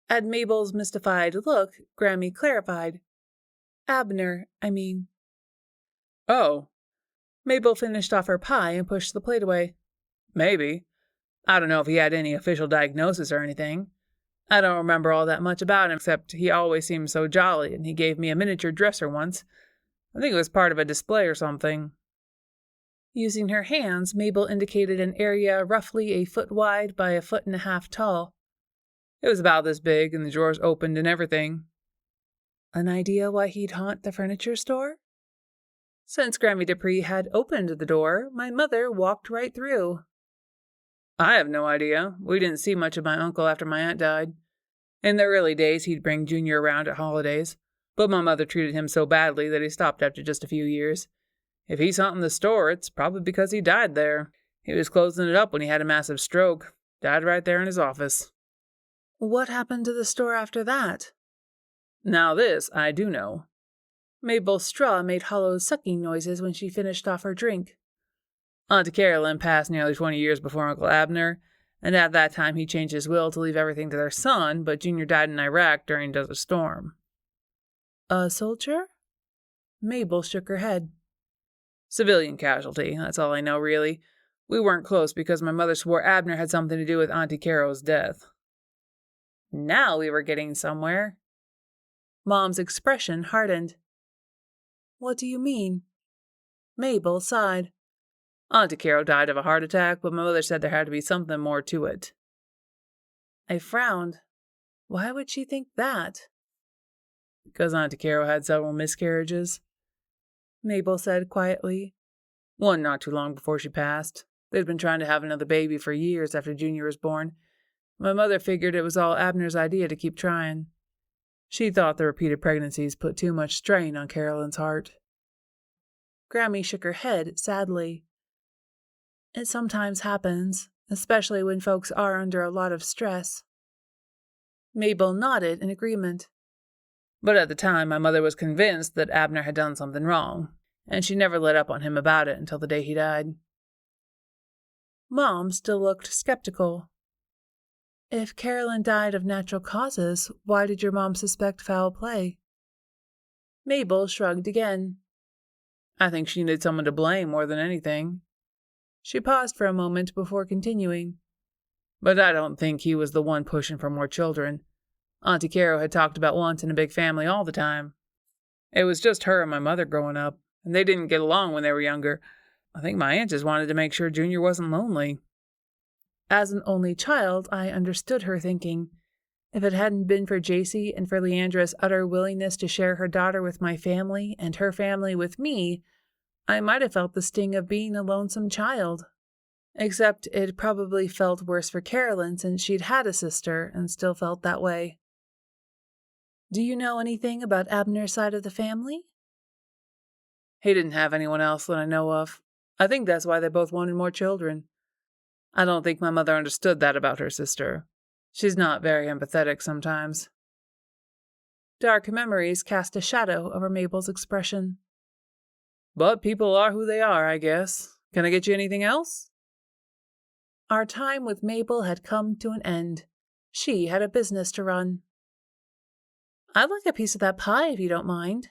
At Mabel's mystified look, Grammie clarified. Abner, I mean. Oh. Mabel finished off her pie and pushed the plate away. Maybe. I don't know if he had any official diagnosis or anything. I don't remember all that much about him, except he always seemed so jolly, and he gave me a miniature dresser once. I think it was part of a display or something. Using her hands, Mabel indicated an area roughly 1 foot wide by 1.5 feet tall. It was about this big, and the drawers opened and everything. An idea why he'd haunt the furniture store? Since Grammie Dupree had opened the door, my mother walked right through. I have no idea. We didn't see much of my uncle after my aunt died. In the early days, he'd bring Junior around at holidays, but my mother treated him so badly that he stopped after just a few years. If he's haunting the store, it's probably because he died there. He was closing it up when he had a massive stroke. Died right there in his office. What happened to the store after that? Now this I do know. Mabel's straw made hollow sucking noises when she finished off her drink. Auntie Carolyn passed nearly 20 years before Uncle Abner, and at that time he changed his will to leave everything to their son, but Junior died in Iraq during Desert Storm. A soldier? Mabel shook her head. Civilian casualty, that's all I know, really. We weren't close because my mother swore Abner had something to do with Auntie Caro's death. Now we were getting somewhere. Mom's expression hardened. What do you mean? Mabel sighed. Auntie Caro died of a heart attack, but my mother said there had to be something more to it. I frowned. Why would she think that? Because Auntie Caro had several miscarriages, Mabel said quietly. One not too long before she passed. They'd been trying to have another baby for years after Junior was born. My mother figured it was all Abner's idea to keep trying. She thought the repeated pregnancies put too much strain on Carolyn's heart. Grammie shook her head sadly. It sometimes happens, especially when folks are under a lot of stress. Mabel nodded in agreement. But at the time, my mother was convinced that Abner had done something wrong, and she never let up on him about it until the day he died. Mom still looked skeptical. If Carolyn died of natural causes, why did your mom suspect foul play? Mabel shrugged again. I think she needed someone to blame more than anything. She paused for a moment before continuing. But I don't think he was the one pushing for more children. Auntie Carol had talked about wanting a big family all the time. It was just her and my mother growing up, and they didn't get along when they were younger. I think my aunt just wanted to make sure Junior wasn't lonely. As an only child, I understood her thinking. If it hadn't been for Jacy and for Leandra's utter willingness to share her daughter with my family and her family with me, I might have felt the sting of being a lonesome child. Except it probably felt worse for Carolyn since she'd had a sister and still felt that way. Do you know anything about Abner's side of the family? He didn't have anyone else that I know of. I think that's why they both wanted more children. I don't think my mother understood that about her sister. She's not very empathetic sometimes. Dark memories cast a shadow over Mabel's expression. But people are who they are, I guess. Can I get you anything else? Our time with Mabel had come to an end. She had a business to run. I'd like a piece of that pie if you don't mind.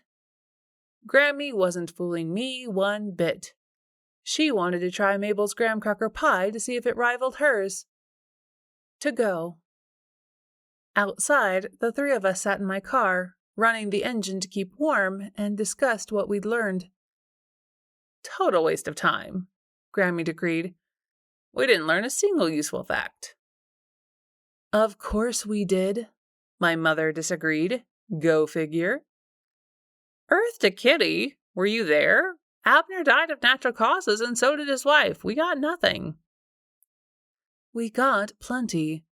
Grammie wasn't fooling me one bit. She wanted to try Mabel's graham cracker pie to see if it rivaled hers. To go. Outside, the three of us sat in my car, running the engine to keep warm, and discussed what we'd learned. Total waste of time, Grammie decreed. We didn't learn a single useful fact. Of course we did, my mother disagreed. Go figure. Earth to Kitty, were you there? Abner died of natural causes, and so did his wife. We got nothing. We got plenty.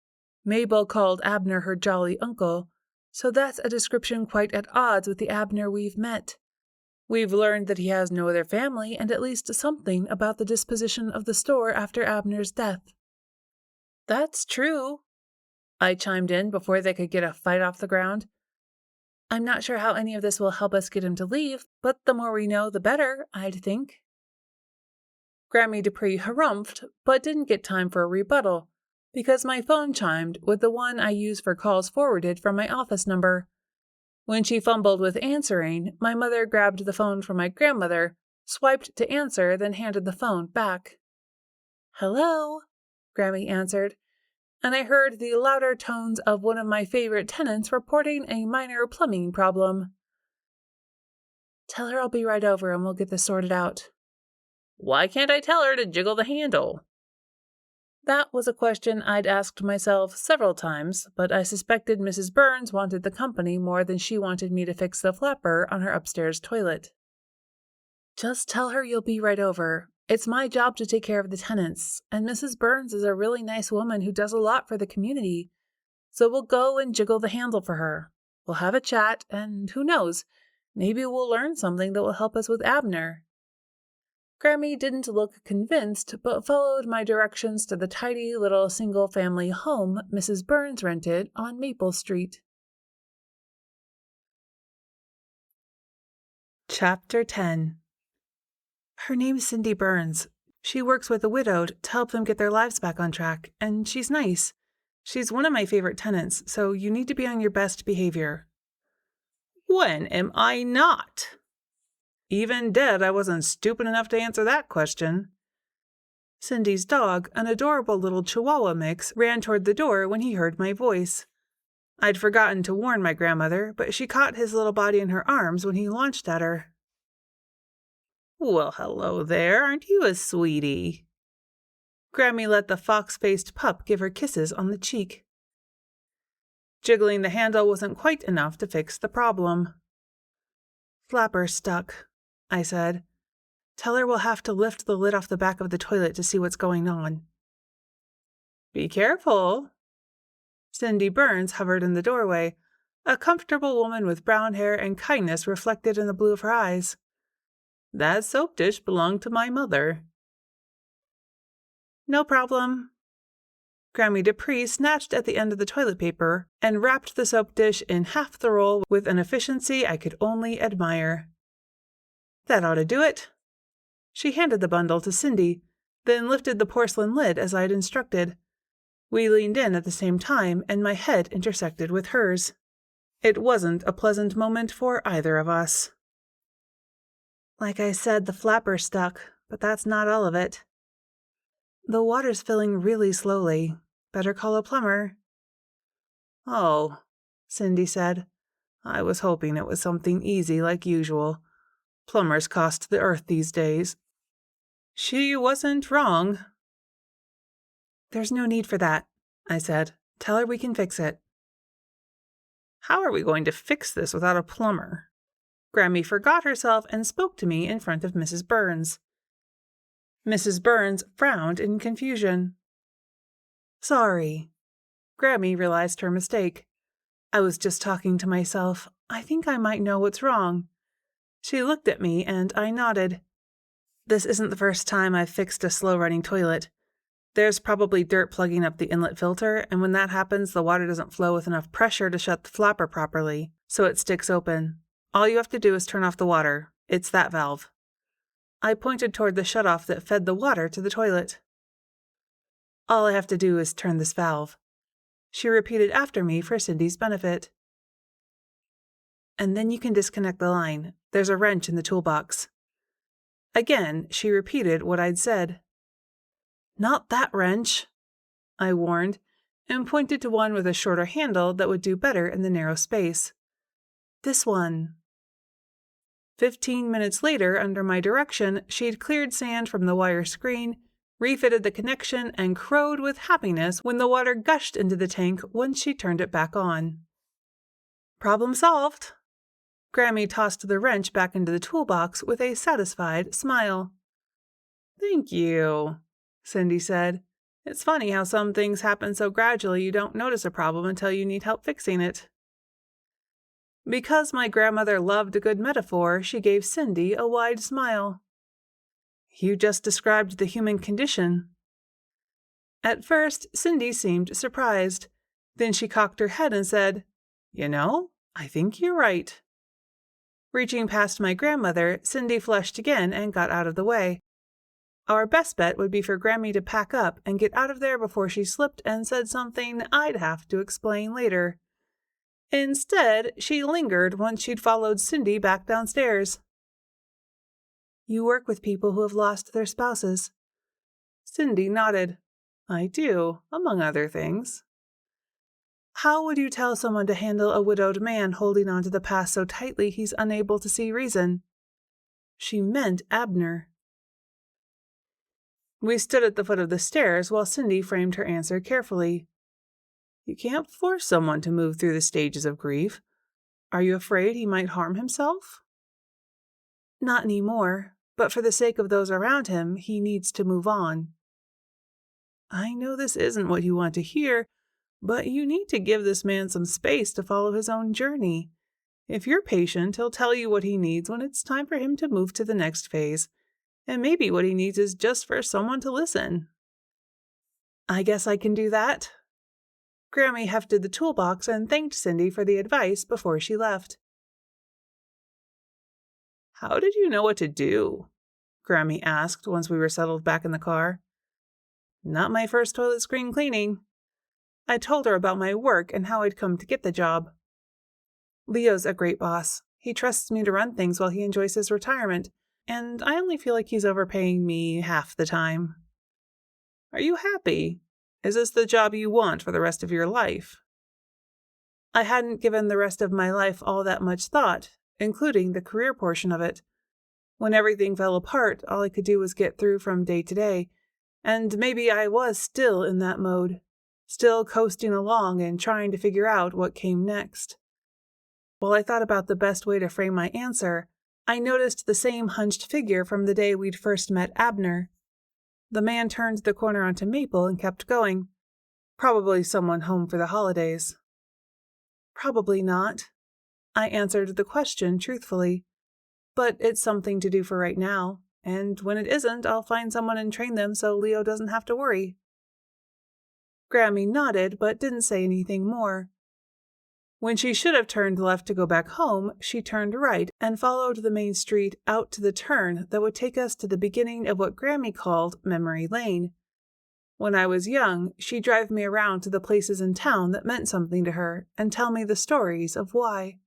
Mabel called Abner her jolly uncle, so that's a description quite at odds with the Abner we've met. We've learned that he has no other family and at least something about the disposition of the store after Abner's death. That's true, I chimed in before they could get a fight off the ground. I'm not sure how any of this will help us get him to leave, but the more we know, the better, I'd think. Grammie Dupree harumphed, but didn't get time for a rebuttal, because my phone chimed with the one I use for calls forwarded from my office number. When she fumbled with answering, my mother grabbed the phone from my grandmother, swiped to answer, then handed the phone back. Hello, Grammie answered, and I heard the louder tones of one of my favorite tenants reporting a minor plumbing problem. Tell her I'll be right over and we'll get this sorted out. Why can't I tell her to jiggle the handle? That was a question I'd asked myself several times, but I suspected Mrs. Burns wanted the company more than she wanted me to fix the flapper on her upstairs toilet. Just tell her you'll be right over. It's my job to take care of the tenants, and Mrs. Burns is a really nice woman who does a lot for the community, so we'll go and jiggle the handle for her. We'll have a chat, and who knows, maybe we'll learn something that will help us with Abner. Grammie didn't look convinced, but followed my directions to the tidy little single-family home Mrs. Burns rented on Maple Street. Chapter 10. Her name's Cindy Burns. She works with the widowed to help them get their lives back on track, and she's nice. She's one of my favorite tenants, so you need to be on your best behavior. When am I not? Even dead, I wasn't stupid enough to answer that question. Cindy's dog, an adorable little Chihuahua mix, ran toward the door when he heard my voice. I'd forgotten to warn my grandmother, but she caught his little body in her arms when he launched at her. Well, hello there. Aren't you a sweetie? Grammie let the fox-faced pup give her kisses on the cheek. Jiggling the handle wasn't quite enough to fix the problem. Flapper stuck, I said. Tell her we'll have to lift the lid off the back of the toilet to see what's going on. Be careful. Cindy Burns hovered in the doorway, a comfortable woman with brown hair and kindness reflected in the blue of her eyes. That soap dish belonged to my mother. No problem. Grammie Dupree snatched at the end of the toilet paper and wrapped the soap dish in half the roll with an efficiency I could only admire. That ought to do it. She handed the bundle to Cindy, then lifted the porcelain lid as I'd instructed. We leaned in at the same time, and my head intersected with hers. It wasn't a pleasant moment for either of us. Like I said, the flapper stuck, but that's not all of it. The water's filling really slowly. Better call a plumber. Oh, Cindy said. I was hoping it was something easy like usual. Plumbers cost the earth these days. She wasn't wrong. There's no need for that, I said. Tell her we can fix it. How are we going to fix this without a plumber? Grammie forgot herself and spoke to me in front of Mrs. Burns. Mrs. Burns frowned in confusion. Sorry. Grammie realized her mistake. I was just talking to myself. I think I might know what's wrong. She looked at me and I nodded. This isn't the first time I've fixed a slow-running toilet. There's probably dirt plugging up the inlet filter, and when that happens, the water doesn't flow with enough pressure to shut the flapper properly, so it sticks open. All you have to do is turn off the water. It's that valve. I pointed toward the shutoff that fed the water to the toilet. All I have to do is turn this valve. She repeated after me for Cindy's benefit. And then you can disconnect the line. There's a wrench in the toolbox. Again, she repeated what I'd said. Not that wrench, I warned, and pointed to one with a shorter handle that would do better in the narrow space. This one. 15 minutes later, under my direction, she'd cleared sand from the wire screen, refitted the connection, and crowed with happiness when the water gushed into the tank once she turned it back on. Problem solved. Grammie tossed the wrench back into the toolbox with a satisfied smile. Thank you, Cindy said. It's funny how some things happen so gradually you don't notice a problem until you need help fixing it. Because my grandmother loved a good metaphor, she gave Cindy a wide smile. You just described the human condition. At first, Cindy seemed surprised. Then she cocked her head and said, You know, I think you're right. Reaching past my grandmother, Cindy flushed again and got out of the way. Our best bet would be for Grammie to pack up and get out of there before she slipped and said something I'd have to explain later. Instead, she lingered once she'd followed Cindy back downstairs. You work with people who have lost their spouses. Cindy nodded. I do, among other things. How would you tell someone to handle a widowed man holding on to the past so tightly he's unable to see reason? She meant Abner. We stood at the foot of the stairs while Cindy framed her answer carefully. You can't force someone to move through the stages of grief. Are you afraid he might harm himself? Not anymore, but for the sake of those around him, he needs to move on. I know this isn't what you want to hear, but you need to give this man some space to follow his own journey. If you're patient, he'll tell you what he needs when it's time for him to move to the next phase. And maybe what he needs is just for someone to listen. I guess I can do that. Grammie hefted the toolbox and thanked Cindy for the advice before she left. How did you know what to do? Grammie asked once we were settled back in the car. Not my first toilet screen cleaning. I told her about my work and how I'd come to get the job. Leo's a great boss. He trusts me to run things while he enjoys his retirement, and I only feel like he's overpaying me half the time. Are you happy? Is this the job you want for the rest of your life? I hadn't given the rest of my life all that much thought, including the career portion of it. When everything fell apart, all I could do was get through from day to day, and maybe I was still in that mode, still coasting along and trying to figure out what came next. While I thought about the best way to frame my answer, I noticed the same hunched figure from the day we'd first met Abner. The man turned the corner onto Maple and kept going. Probably someone home for the holidays. Probably not. I answered the question truthfully. But it's something to do for right now, and when it isn't, I'll find someone and train them so Leo doesn't have to worry. Grammie nodded, but didn't say anything more. When she should have turned left to go back home, she turned right and followed the main street out to the turn that would take us to the beginning of what Grammie called Memory Lane. When I was young, she'd drive me around to the places in town that meant something to her and tell me the stories of why.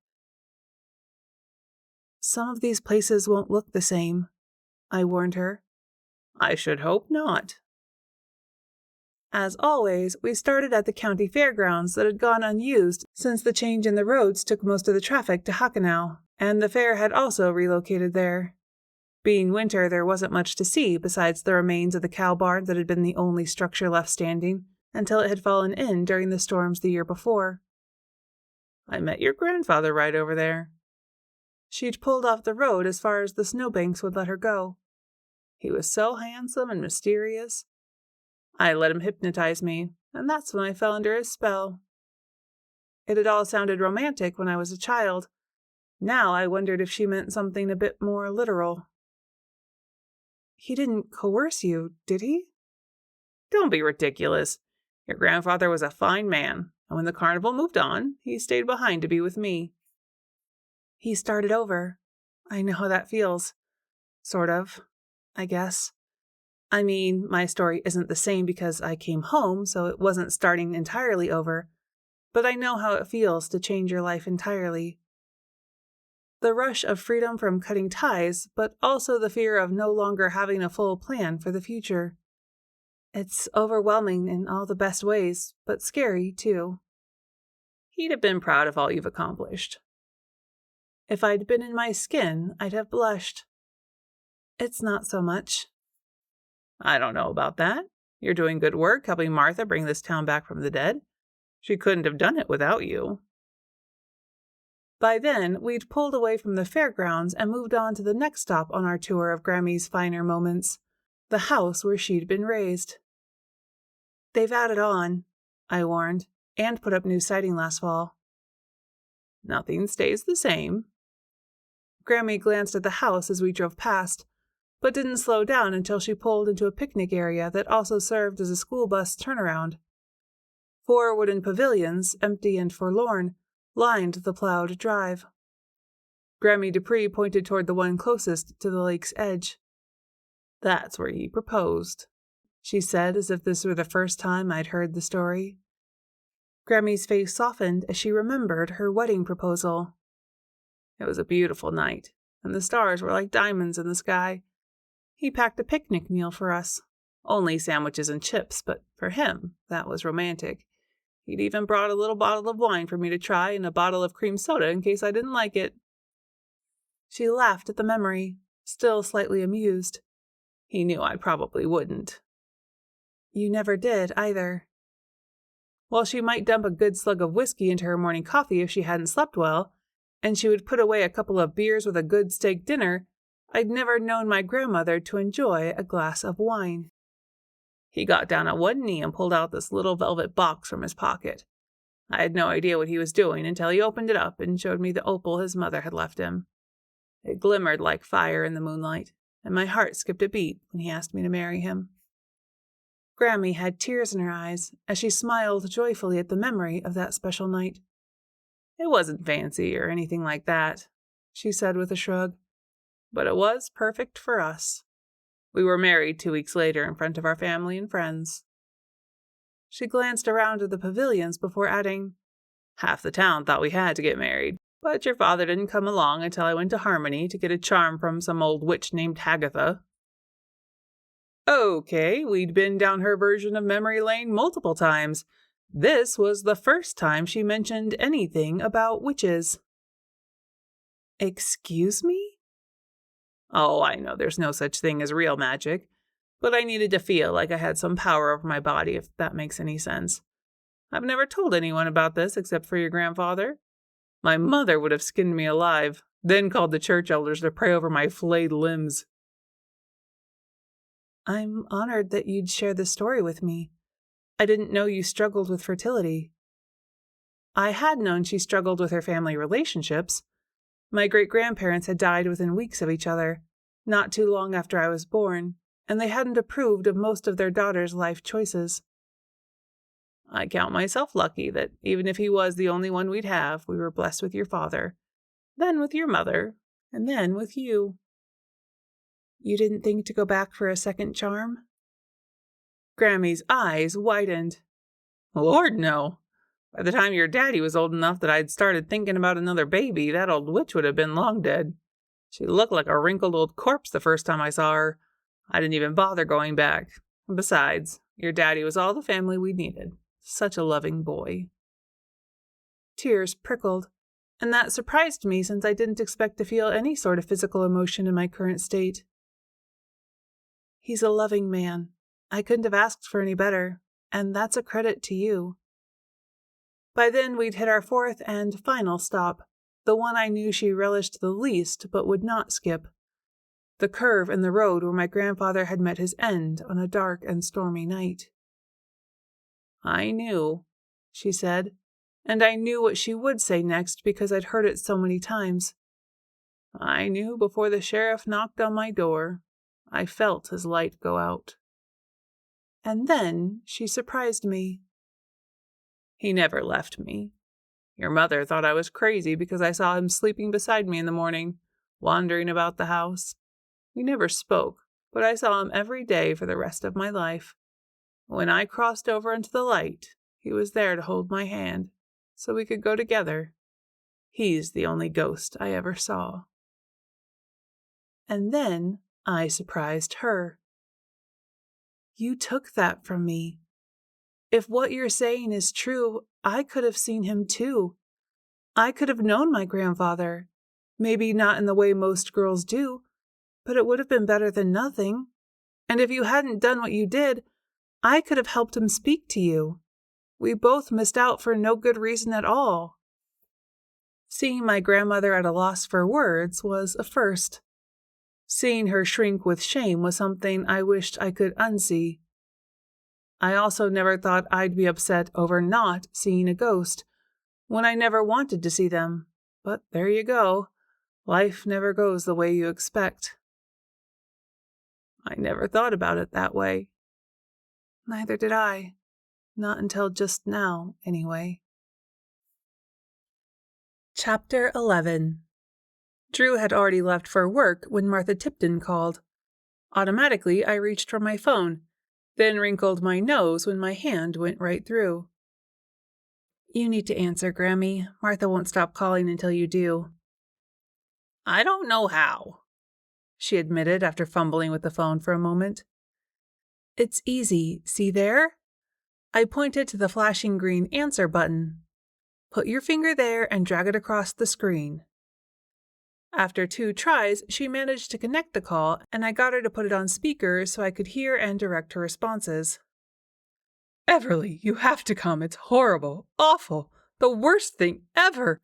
Some of these places won't look the same, I warned her. I should hope not. As always, we started at the county fairgrounds that had gone unused since the change in the roads took most of the traffic to Hockenau, and the fair had also relocated there. Being winter, there wasn't much to see besides the remains of the cow barn that had been the only structure left standing until it had fallen in during the storms the year before. I met your grandfather right over there. She'd pulled off the road as far as the snowbanks would let her go. He was so handsome and mysterious. I let him hypnotize me, and that's when I fell under his spell. It had all sounded romantic when I was a child. Now I wondered if she meant something a bit more literal. He didn't coerce you, did he? Don't be ridiculous. Your grandfather was a fine man, and when the carnival moved on, he stayed behind to be with me. He started over. I know how that feels. Sort of, I guess. I mean, my story isn't the same because I came home, so it wasn't starting entirely over, but I know how it feels to change your life entirely. The rush of freedom from cutting ties, but also the fear of no longer having a full plan for the future. It's overwhelming in all the best ways, but scary, too. He'd have been proud of all you've accomplished. If I'd been in my skin, I'd have blushed. It's not so much. I don't know about that. You're doing good work helping Martha bring this town back from the dead. She couldn't have done it without you. By then, we'd pulled away from the fairgrounds and moved on to the next stop on our tour of Grammie's finer moments, the house where she'd been raised. They've added on, I warned, and put up new siding last fall. Nothing stays the same. Grammie glanced at the house as we drove past, but didn't slow down until she pulled into a picnic area that also served as a school bus turnaround. 4 wooden pavilions, empty and forlorn, lined the plowed drive. Grammie Dupree pointed toward the one closest to the lake's edge. That's where he proposed, she said as if this were the first time I'd heard the story. Grammie's face softened as she remembered her wedding proposal. It was a beautiful night, and the stars were like diamonds in the sky. He packed a picnic meal for us. Only sandwiches and chips, but for him, that was romantic. He'd even brought a little bottle of wine for me to try and a bottle of cream soda in case I didn't like it. She laughed at the memory, still slightly amused. He knew I probably wouldn't. You never did, either. While she might dump a good slug of whiskey into her morning coffee if she hadn't slept well, and she would put away a couple of beers with a good steak dinner, I'd never known my grandmother to enjoy a glass of wine. He got down on one knee and pulled out this little velvet box from his pocket. I had no idea what he was doing until he opened it up and showed me the opal his mother had left him. It glimmered like fire in the moonlight, and my heart skipped a beat when he asked me to marry him. Grammie had tears in her eyes as she smiled joyfully at the memory of that special night. It wasn't fancy or anything like that, she said with a shrug, but it was perfect for us. We were married 2 weeks later in front of our family and friends. She glanced around at the pavilions before adding, half the town thought we had to get married, but your father didn't come along until I went to Harmony to get a charm from some old witch named Hagatha. Okay, we'd been down her version of memory lane multiple times. This was the first time she mentioned anything about witches. Excuse me? Oh, I know there's no such thing as real magic, but I needed to feel like I had some power over my body, if that makes any sense. I've never told anyone about this except for your grandfather. My mother would have skinned me alive, then called the church elders to pray over my flayed limbs. I'm honored that you'd share this story with me. I didn't know you struggled with fertility. I had known she struggled with her family relationships. My great-grandparents had died within weeks of each other, not too long after I was born, and they hadn't approved of most of their daughter's life choices. I count myself lucky that even if he was the only one we'd have, we were blessed with your father, then with your mother, and then with you. You didn't think to go back for a second charm? Grammie's eyes widened. Lord, no. By the time your daddy was old enough that I'd started thinking about another baby, that old witch would have been long dead. She looked like a wrinkled old corpse the first time I saw her. I didn't even bother going back. Besides, Your daddy was all the family we needed. Such a loving boy." Tears prickled, and that surprised me since I didn't expect to feel any sort of physical emotion in my current state. "He's a loving man. I couldn't have asked for any better, and that's a credit to you." By then we'd hit our fourth and final stop, the one I knew she relished the least but would not skip. The curve in the road where my grandfather had met his end on a dark and stormy night. "I knew," she said, and I knew what she would say next because I'd heard it so many times. "I knew before the sheriff knocked on my door. I felt his light go out." And then she surprised me. "He never left me. Your mother thought I was crazy because I saw him sleeping beside me in the morning, wandering about the house. We never spoke, but I saw him every day for the rest of my life. When I crossed over into the light, he was there to hold my hand, so we could go together. He's the only ghost I ever saw." And then I surprised her. "You took that from me. If what you're saying is true, I could have seen him too. I could have known my grandfather. Maybe not in the way most girls do, but it would have been better than nothing. And if you hadn't done what you did, I could have helped him speak to you. We both missed out for no good reason at all." Seeing my grandmother at a loss for words was a first. Seeing her shrink with shame was something I wished I could unsee. I also never thought I'd be upset over not seeing a ghost, when I never wanted to see them. But there you go. Life never goes the way you expect. "I never thought about it that way." Neither did I. Not until just now, anyway. Chapter 11. Drew had already left for work when Martha Tipton called. Automatically, I reached for my phone, then wrinkled my nose when my hand went right through. "You need to answer, Grammie. Martha won't stop calling until you do." "I don't know how," she admitted after fumbling with the phone for a moment. "It's easy. See there?" I pointed to the flashing green answer button. "Put your finger there and drag it across the screen." After 2 tries, she managed to connect the call, and I got her to put it on speaker so I could hear and direct her responses. "Everly, you have to come. It's horrible, awful, the worst thing ever.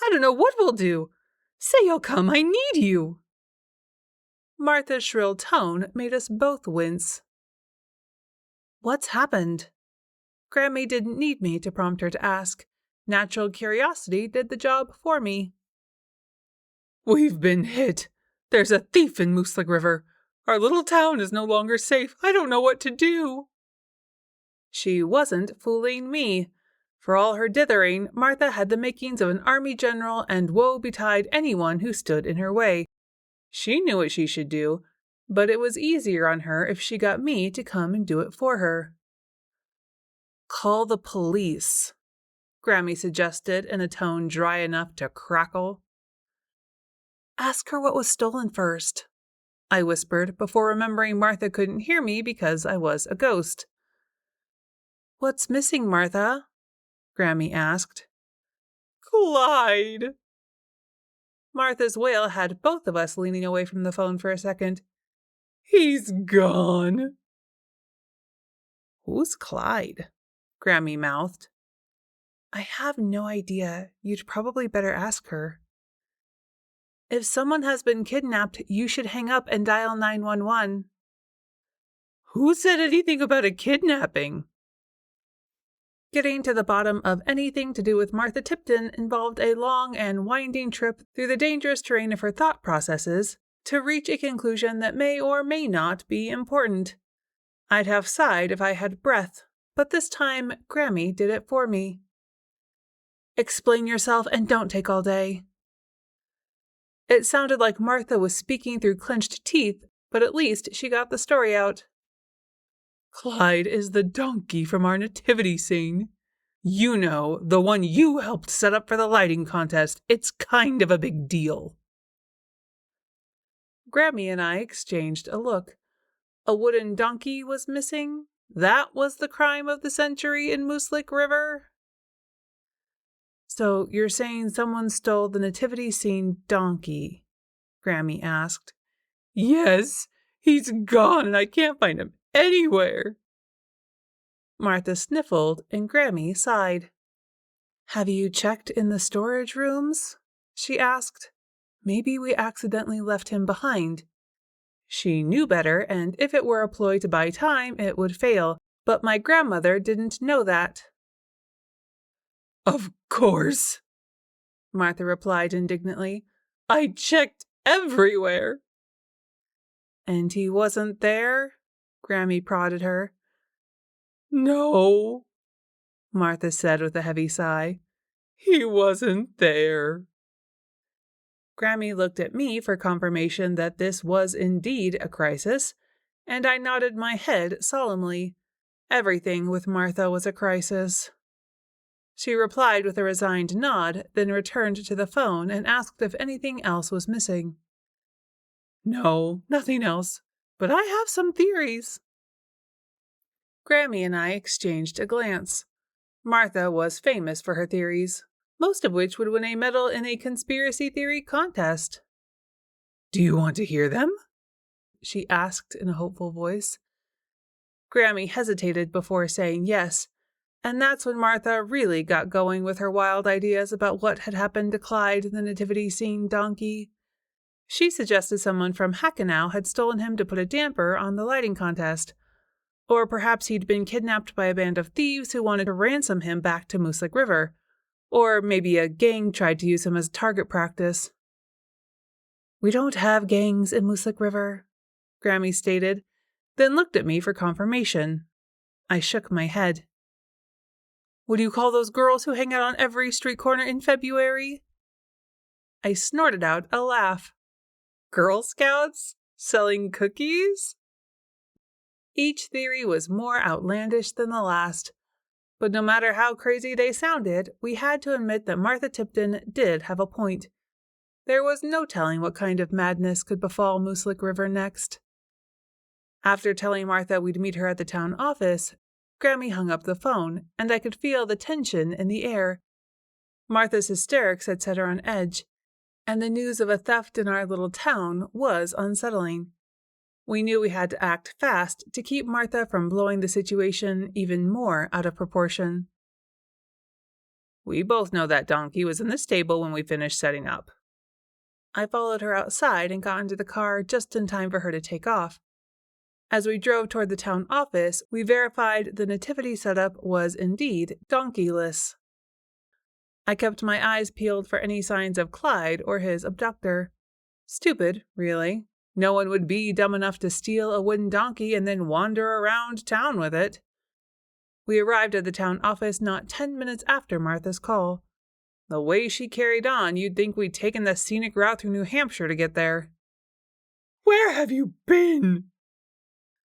I don't know what we'll do. Say you'll come. I need you." Martha's shrill tone made us both wince. "What's happened?" Grammie didn't need me to prompt her to ask. Natural curiosity did the job for me. "We've been hit. There's a thief in Mooselick River. Our little town is no longer safe. I don't know what to do." She wasn't fooling me. For all her dithering, Martha had the makings of an army general, and woe betide anyone who stood in her way. She knew what she should do, but it was easier on her if she got me to come and do it for her. "Call the police," Grammie suggested in a tone dry enough to crackle. "Ask her what was stolen first," I whispered before remembering Martha couldn't hear me because I was a ghost. "What's missing, Martha?" Grammie asked. "Clyde!" Martha's wail had both of us leaning away from the phone for a second. "He's gone." "Who's Clyde?" Grammie mouthed. "I have no idea. You'd probably better ask her." "If someone has been kidnapped, you should hang up and dial 911. "Who said anything about a kidnapping?" Getting to the bottom of anything to do with Martha Tipton involved a long and winding trip through the dangerous terrain of her thought processes to reach a conclusion that may or may not be important. I'd have sighed if I had breath, but this time Grammie did it for me. "Explain yourself and don't take all day." It sounded like Martha was speaking through clenched teeth, but at least she got the story out. "Clyde is the donkey from our nativity scene. You know, the one you helped set up for the lighting contest. It's kind of a big deal." Grammie and I exchanged a look. A wooden donkey was missing, That was the crime of the century in Mooselick River? So you're saying someone stole the nativity scene donkey? Grammie asked. Yes, he's gone and I can't find him anywhere. Martha sniffled and Grammie sighed. Have you checked in the storage rooms? She asked. Maybe we accidentally left him behind. She knew better, and if it were a ploy to buy time, it would fail, but my grandmother didn't know that. Of course, Martha replied indignantly. I checked everywhere. And he wasn't there? Grammie prodded her. No, Martha said with a heavy sigh. He wasn't there. Grammie looked at me for confirmation that this was indeed a crisis, and I nodded my head solemnly. Everything with Martha was a crisis. She replied with a resigned nod, then returned to the phone and asked if anything else was missing. No, nothing else, but I have some theories. Grammie and I exchanged a glance. Martha was famous for her theories, most of which would win a medal in a conspiracy theory contest. Do you want to hear them? She asked in a hopeful voice. Grammie hesitated before saying yes, and that's when Martha really got going with her wild ideas about what had happened to Clyde, the nativity scene donkey. She suggested someone from Hackenow had stolen him to put a damper on the lighting contest. Or perhaps he'd been kidnapped by a band of thieves who wanted to ransom him back to Mooselick River. Or maybe a gang tried to use him as target practice. We don't have gangs in Mooselick River, Grammie stated, then looked at me for confirmation. I shook my head. What do you call those girls who hang out on every street corner in February? I snorted out a laugh. Girl Scouts? Selling cookies? Each theory was more outlandish than the last, but no matter how crazy they sounded, we had to admit that Martha Tipton did have a point. There was no telling what kind of madness could befall Mooselick River next. After telling Martha we'd meet her at the town office, Grammie hung up the phone, and I could feel the tension in the air. Martha's hysterics had set her on edge, and the news of a theft in our little town was unsettling. We knew we had to act fast to keep Martha from blowing the situation even more out of proportion. We both know that donkey was in the stable when we finished setting up. I followed her outside and got into the car just in time for her to take off. As we drove toward the town office, we verified the nativity setup was indeed donkeyless. I kept my eyes peeled for any signs of Clyde or his abductor. Stupid, really. No one would be dumb enough to steal a wooden donkey and then wander around town with it. We arrived at the town office not 10 minutes after Martha's call. The way she carried on, you'd think we'd taken the scenic route through New Hampshire to get there. Where have you been?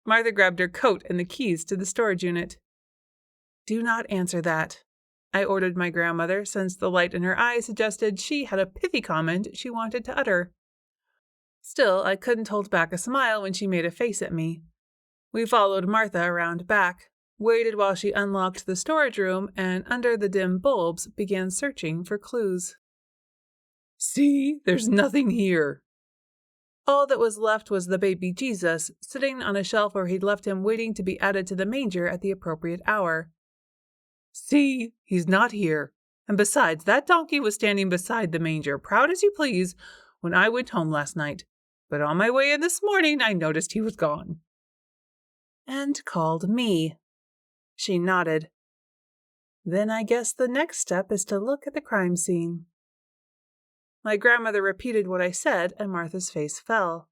Martha grabbed her coat and the keys to the storage unit. Do not answer that, I ordered my grandmother, since the light in her eyes suggested she had a pithy comment she wanted to utter. Still, I couldn't hold back a smile when she made a face at me. We followed Martha around back, waited while she unlocked the storage room, and under the dim bulbs began searching for clues. See, there's nothing here. All that was left was the baby Jesus, sitting on a shelf where he'd left him waiting to be added to the manger at the appropriate hour. See, he's not here. And besides, that donkey was standing beside the manger, proud as you please, when I went home last night. But on my way in this morning, I noticed he was gone. And called me. She nodded. Then I guess the next step is to look at the crime scene. My grandmother repeated what I said, and Martha's face fell.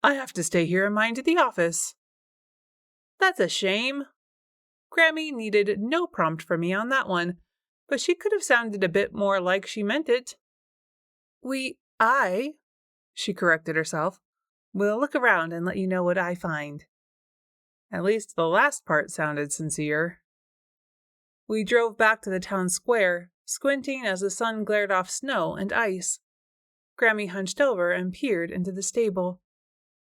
I have to stay here and mind the office. That's a shame. Grammie needed no prompt from me on that one, but she could have sounded a bit more like she meant it. She corrected herself, will look around and let you know what I find. At least the last part sounded sincere. We drove back to the town square, squinting as the sun glared off snow and ice. Grammie hunched over and peered into the stable.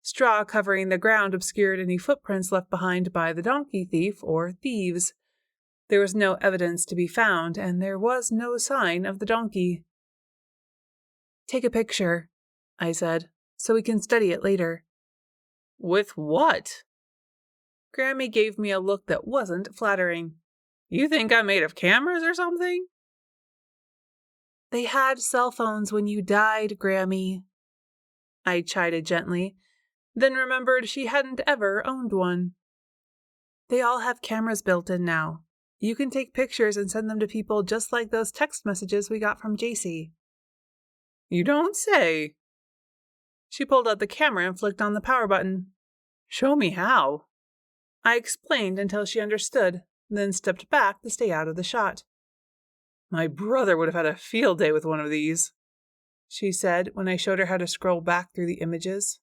Straw covering the ground obscured any footprints left behind by the donkey thief or thieves. There was no evidence to be found, and there was no sign of the donkey. "Take a picture," I said, "so we can study it later." "With what?" Grammie gave me a look that wasn't flattering. "You think I'm made of cameras or something?" "They had cell phones when you died, Grammie," I chided gently, then remembered she hadn't ever owned one. "They all have cameras built in now. You can take pictures and send them to people just like those text messages we got from JC. "You don't say." She pulled out the camera and flicked on the power button. "Show me how." I explained until she understood, then stepped back to stay out of the shot. "My brother would have had a field day with one of these," she said when I showed her how to scroll back through the images.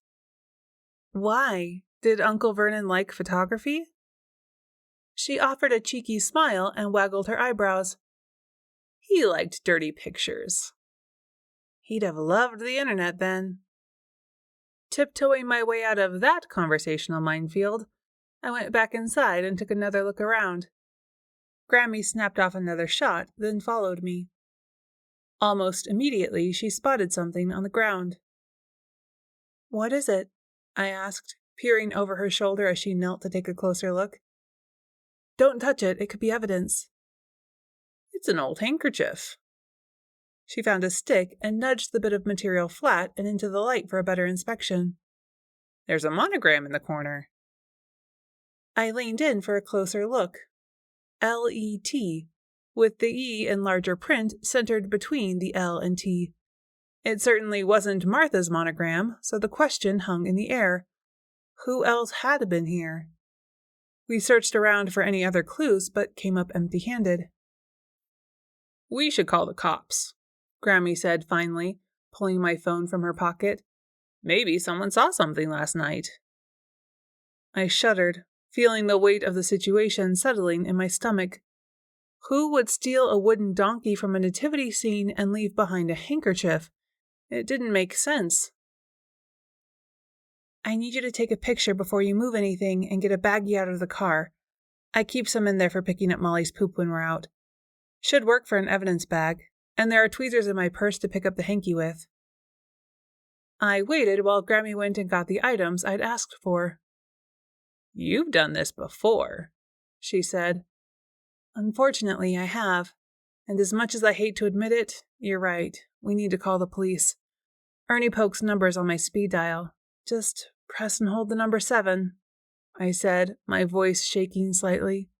"Why? Did Uncle Vernon like photography?" She offered a cheeky smile and waggled her eyebrows. "He liked dirty pictures." "He'd have loved the internet then." Tiptoeing my way out of that conversational minefield, I went back inside and took another look around. Grammie snapped off another shot, then followed me. Almost immediately, she spotted something on the ground. "What is it?" I asked, peering over her shoulder as she knelt to take a closer look. "Don't touch it, it could be evidence." "It's an old handkerchief." She found a stick and nudged the bit of material flat and into the light for a better inspection. "There's a monogram in the corner." I leaned in for a closer look. L-E-T, with the E in larger print centered between the L and T. It certainly wasn't Martha's monogram, so the question hung in the air. Who else had been here? We searched around for any other clues, but came up empty-handed. "We should call the cops," Grammie said finally, pulling my phone from her pocket. "Maybe someone saw something last night." I shuddered, feeling the weight of the situation settling in my stomach. Who would steal a wooden donkey from a nativity scene and leave behind a handkerchief? It didn't make sense. "I need you to take a picture before you move anything and get a baggie out of the car. I keep some in there for picking up Molly's poop when we're out. Should work for an evidence bag, and there are tweezers in my purse to pick up the hanky with." I waited while Grammie went and got the items I'd asked for. "You've done this before," she said. "Unfortunately, I have. And as much as I hate to admit it, you're right. We need to call the police. Ernie Polk's number's on my speed dial. Just press and hold the number 7, I said, my voice shaking slightly.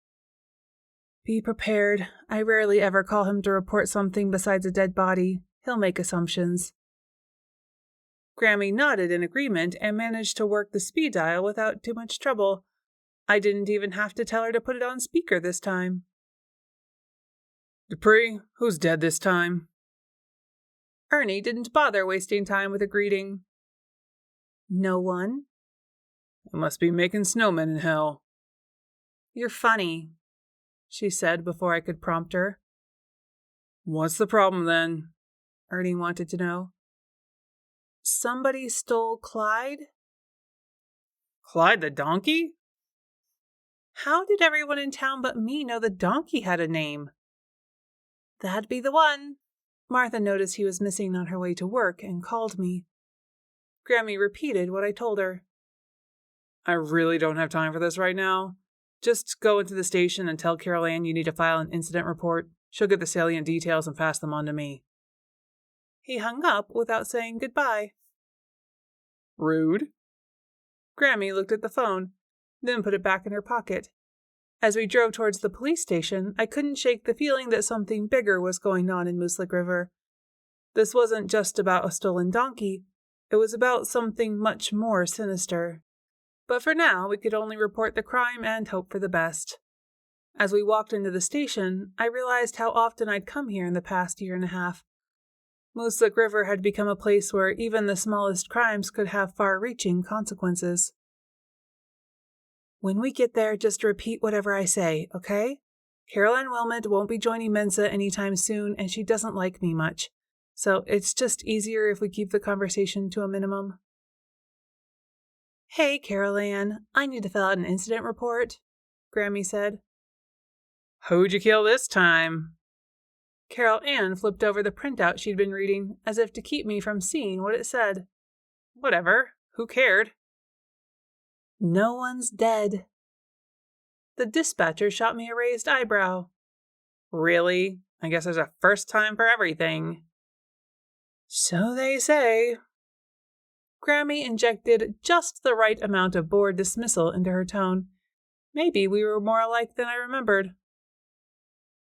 Be prepared. I rarely ever call him to report something besides a dead body. He'll make assumptions. Grammie nodded in agreement and managed to work the speed dial without too much trouble. I didn't even have to tell her to put it on speaker this time. "Dupree, who's dead this time?" Ernie didn't bother wasting time with a greeting. "No one?" "I must be making snowmen in hell." "You're funny," she said before I could prompt her. "What's the problem then?" Ernie wanted to know. "Somebody stole Clyde?" "Clyde the donkey?" How did everyone in town but me know the donkey had a name? "That'd be the one." Martha noticed he was missing on her way to work and called me. Grammie repeated what I told her. "I really don't have time for this right now. Just go into the station and tell Carol Ann you need to file an incident report. She'll get the salient details and pass them on to me." He hung up without saying goodbye. "Rude." Grammie looked at the phone, then put it back in her pocket. As we drove towards the police station, I couldn't shake the feeling that something bigger was going on in Mooselick River. This wasn't just about a stolen donkey. It was about something much more sinister. But for now, we could only report the crime and hope for the best. As we walked into the station, I realized how often I'd come here in the past year and a half. Mooselick River had become a place where even the smallest crimes could have far-reaching consequences. When we get there, just repeat whatever I say, okay? Carol Ann Wilmot won't be joining Mensa anytime soon, and she doesn't like me much. So it's just easier if we keep the conversation to a minimum. Hey, Carol Ann, I need to fill out an incident report, Grammie said. Who'd you kill this time? Carol Ann flipped over the printout she'd been reading, as if to keep me from seeing what it said. Whatever, who cared? No one's dead. The dispatcher shot me a raised eyebrow. Really? I guess there's a first time for everything. So they say. Grammie injected just the right amount of bored dismissal into her tone. Maybe we were more alike than I remembered.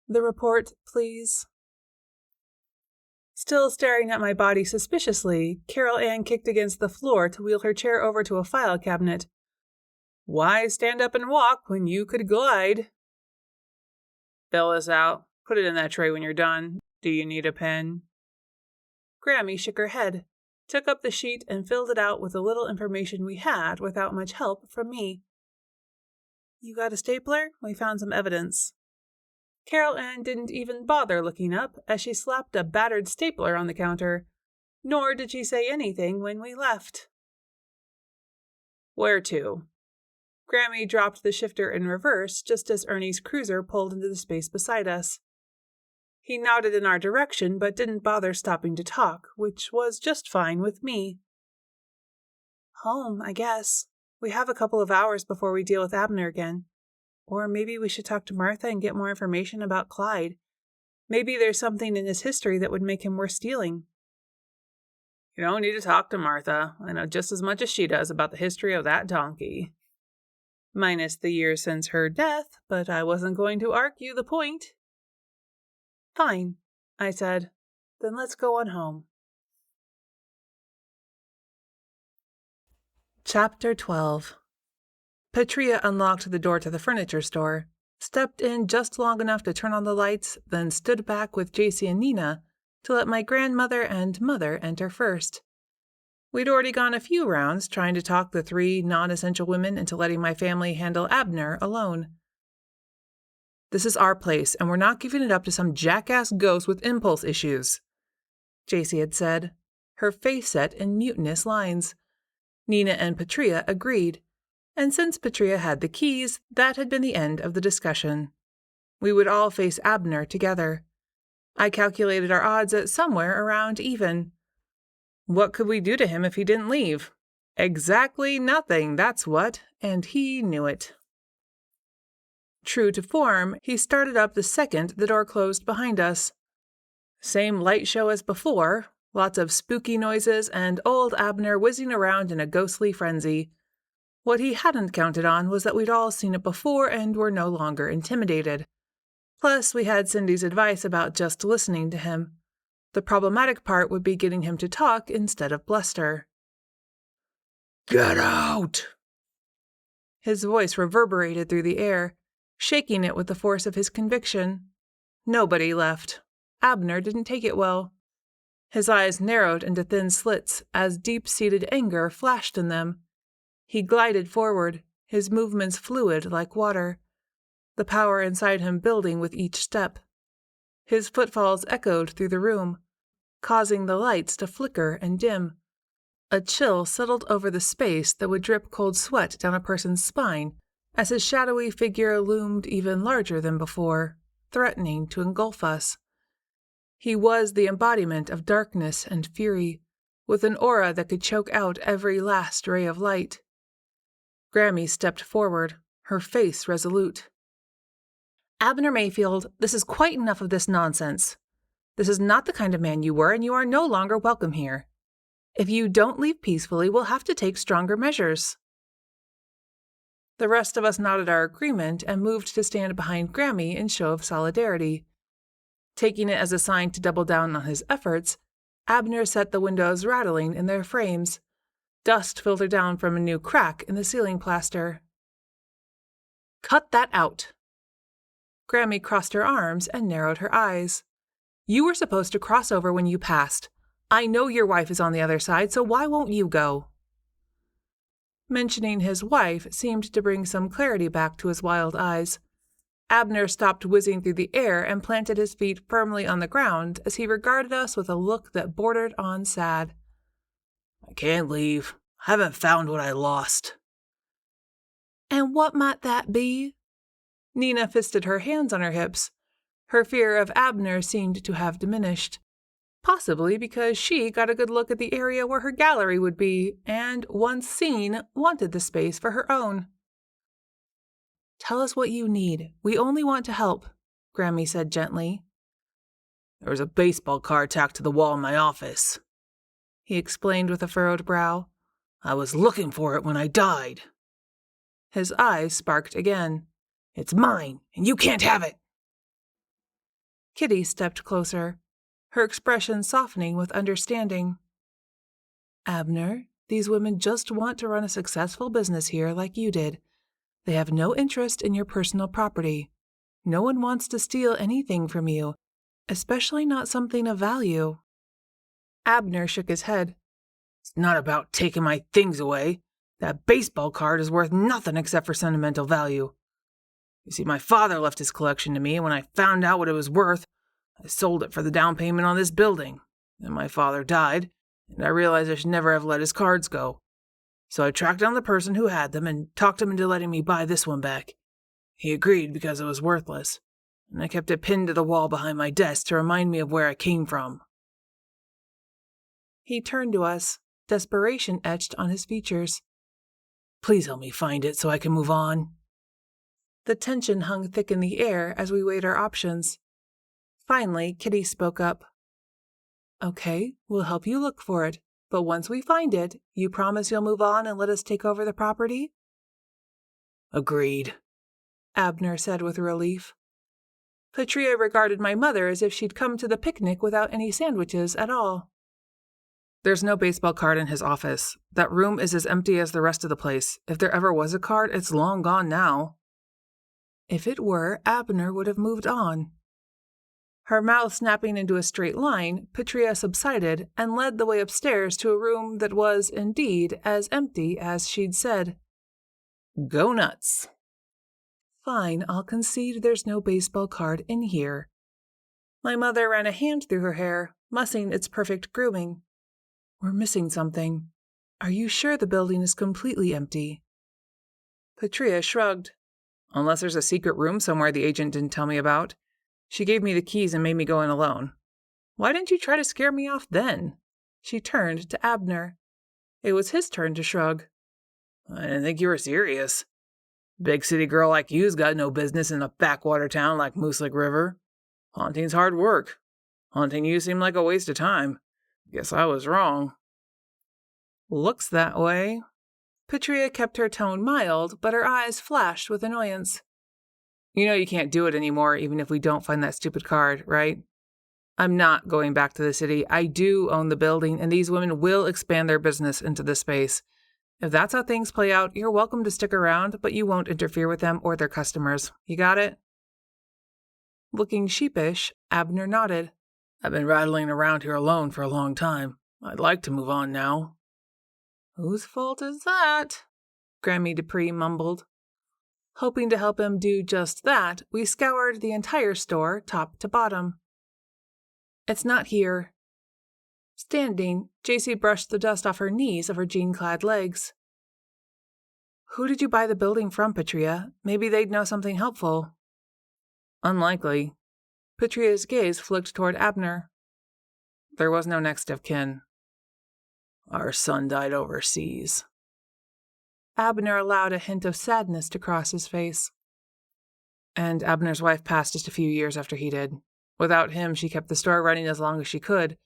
The report, please. Still staring at my body suspiciously, Carol Ann kicked against the floor to wheel her chair over to a file cabinet. Why stand up and walk when you could glide? Fill this out. Put it in that tray when you're done. Do you need a pen? Grammie shook her head, took up the sheet and filled it out with the little information we had without much help from me. You got a stapler? We found some evidence. Carol Ann didn't even bother looking up as she slapped a battered stapler on the counter, nor did she say anything when we left. Where to? Grammie dropped the shifter in reverse just as Ernie's cruiser pulled into the space beside us. He nodded in our direction but didn't bother stopping to talk, which was just fine with me. Home, I guess. We have a couple of hours before we deal with Abner again. Or maybe we should talk to Martha and get more information about Clyde. Maybe there's something in his history that would make him worth stealing. You don't need to talk to Martha. I know just as much as she does about the history of that donkey. Minus the years since her death, but I wasn't going to argue the point. Fine, I said. Then let's go on home. Chapter 12. Petria unlocked the door to the furniture store, stepped in just long enough to turn on the lights, then stood back with JC and Nina to let my grandmother and mother enter first. We'd already gone a few rounds trying to talk the three non-essential women into letting my family handle Abner alone. This is our place, and we're not giving it up to some jackass ghost with impulse issues, JC had said, her face set in mutinous lines. Nina and Petria agreed. And since Petria had the keys, that had been the end of the discussion. We would all face Abner together. I calculated our odds at somewhere around even. What could we do to him if he didn't leave? Exactly nothing, that's what, and he knew it. True to form, he started up the second the door closed behind us. Same light show as before, lots of spooky noises and old Abner whizzing around in a ghostly frenzy. What he hadn't counted on was that we'd all seen it before and were no longer intimidated. Plus, we had Cindy's advice about just listening to him. The problematic part would be getting him to talk instead of bluster. Get out! His voice reverberated through the air, shaking it with the force of his conviction. Nobody left. Abner didn't take it well. His eyes narrowed into thin slits as deep-seated anger flashed in them. He glided forward, his movements fluid like water, the power inside him building with each step. His footfalls echoed through the room, causing the lights to flicker and dim. A chill settled over the space that would drip cold sweat down a person's spine as his shadowy figure loomed even larger than before, threatening to engulf us. He was the embodiment of darkness and fury, with an aura that could choke out every last ray of light. Grammie stepped forward, her face resolute. Abner Mayfield, this is quite enough of this nonsense. This is not the kind of man you were, and you are no longer welcome here. If you don't leave peacefully, we'll have to take stronger measures. The rest of us nodded our agreement and moved to stand behind Grammie in show of solidarity. Taking it as a sign to double down on his efforts, Abner set the windows rattling in their frames. Dust filtered down from a new crack in the ceiling plaster. Cut that out. Grammie crossed her arms and narrowed her eyes. You were supposed to cross over when you passed. I know your wife is on the other side, so why won't you go? Mentioning his wife seemed to bring some clarity back to his wild eyes. Abner stopped whizzing through the air and planted his feet firmly on the ground as he regarded us with a look that bordered on sad. I can't leave. I haven't found what I lost. And what might that be? Nina fisted her hands on her hips. Her fear of Abner seemed to have diminished. Possibly because she got a good look at the area where her gallery would be, and once seen, wanted the space for her own. Tell us what you need. We only want to help, Grammie said gently. There was a baseball card tacked to the wall in my office, he explained with a furrowed brow. I was looking for it when I died. His eyes sparked again. It's mine, and you can't have it. Kitty stepped closer, her expression softening with understanding. Abner, these women just want to run a successful business here like you did. They have no interest in your personal property. No one wants to steal anything from you, especially not something of value. Abner shook his head. It's not about taking my things away. That baseball card is worth nothing except for sentimental value. You see, my father left his collection to me, and when I found out what it was worth, I sold it for the down payment on this building. Then my father died, and I realized I should never have let his cards go. So I tracked down the person who had them and talked him into letting me buy this one back. He agreed because it was worthless, and I kept it pinned to the wall behind my desk to remind me of where I came from. He turned to us, desperation etched on his features. Please help me find it so I can move on. The tension hung thick in the air as we weighed our options. Finally, Kitty spoke up. Okay, we'll help you look for it, but once we find it, you promise you'll move on and let us take over the property? Agreed, Abner said with relief. Patria regarded my mother as if she'd come to the picnic without any sandwiches at all. There's no baseball card in his office. That room is as empty as the rest of the place. If there ever was a card, it's long gone now. If it were, Abner would have moved on. Her mouth snapping into a straight line, Patria subsided and led the way upstairs to a room that was, indeed, as empty as she'd said. Go nuts. Fine, I'll concede there's no baseball card in here. My mother ran a hand through her hair, mussing its perfect grooming. We're missing something. Are you sure the building is completely empty? Patria shrugged. Unless there's a secret room somewhere the agent didn't tell me about. She gave me the keys and made me go in alone. Why didn't you try to scare me off then? She turned to Abner. It was his turn to shrug. I didn't think you were serious. Big city girl like you's got no business in a backwater town like Mooselick River. Haunting's hard work. Haunting you seemed like a waste of time. Guess I was wrong. Looks that way. Patria kept her tone mild, but her eyes flashed with annoyance. You know you can't do it anymore, even if we don't find that stupid card, right? I'm not going back to the city. I do own the building, and these women will expand their business into this space. If that's how things play out, you're welcome to stick around, but you won't interfere with them or their customers. You got it? Looking sheepish, Abner nodded. I've been rattling around here alone for a long time. I'd like to move on now. Whose fault is that? Grammie Dupree mumbled. Hoping to help him do just that, we scoured the entire store, top to bottom. It's not here. Standing, JC brushed the dust off her knees of her jean-clad legs. Who did you buy the building from, Patria? Maybe they'd know something helpful. Unlikely. Patria's gaze flicked toward Abner. There was no next of kin. Our son died overseas. Abner allowed a hint of sadness to cross his face. And Abner's wife passed just a few years after he did. Without him, she kept the store running as long as she could,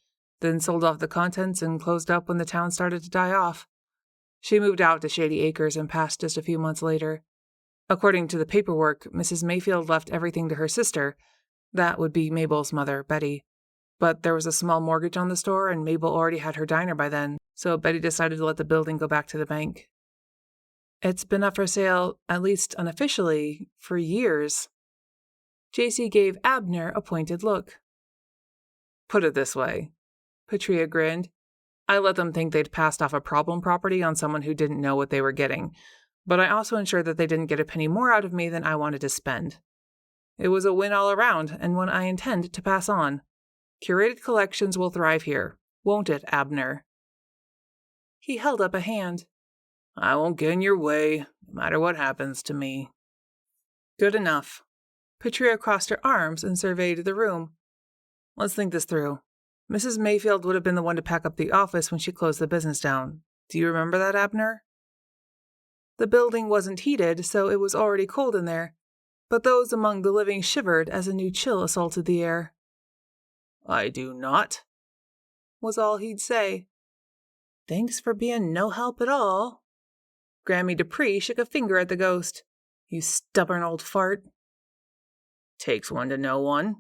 then sold off the contents and closed up when the town started to die off. She moved out to Shady Acres and passed just a few months later. According to the paperwork, Mrs. Mayfield left everything to her sister. That would be Mabel's mother, Betty. But there was a small mortgage on the store, and Mabel already had her diner by then, so Betty decided to let the building go back to the bank. It's been up for sale, at least unofficially, for years. JC gave Abner a pointed look. Put it this way. Patria grinned. I let them think they'd passed off a problem property on someone who didn't know what they were getting, but I also ensured that they didn't get a penny more out of me than I wanted to spend. It was a win all around, and one I intend to pass on. Curated collections will thrive here, won't it, Abner? He held up a hand. I won't get in your way. no matter what happens to me. Good enough. Patria crossed her arms and surveyed the room. Let's think this through. Mrs. Mayfield would have been the one to pack up the office when she closed the business down. Do you remember that, Abner? The building wasn't heated, so it was already cold in there, but those among the living shivered as a new chill assaulted the air. I do not, was all he'd say. Thanks for being no help at all. Grammie Dupree shook a finger at the ghost. You stubborn old fart. Takes one to know one.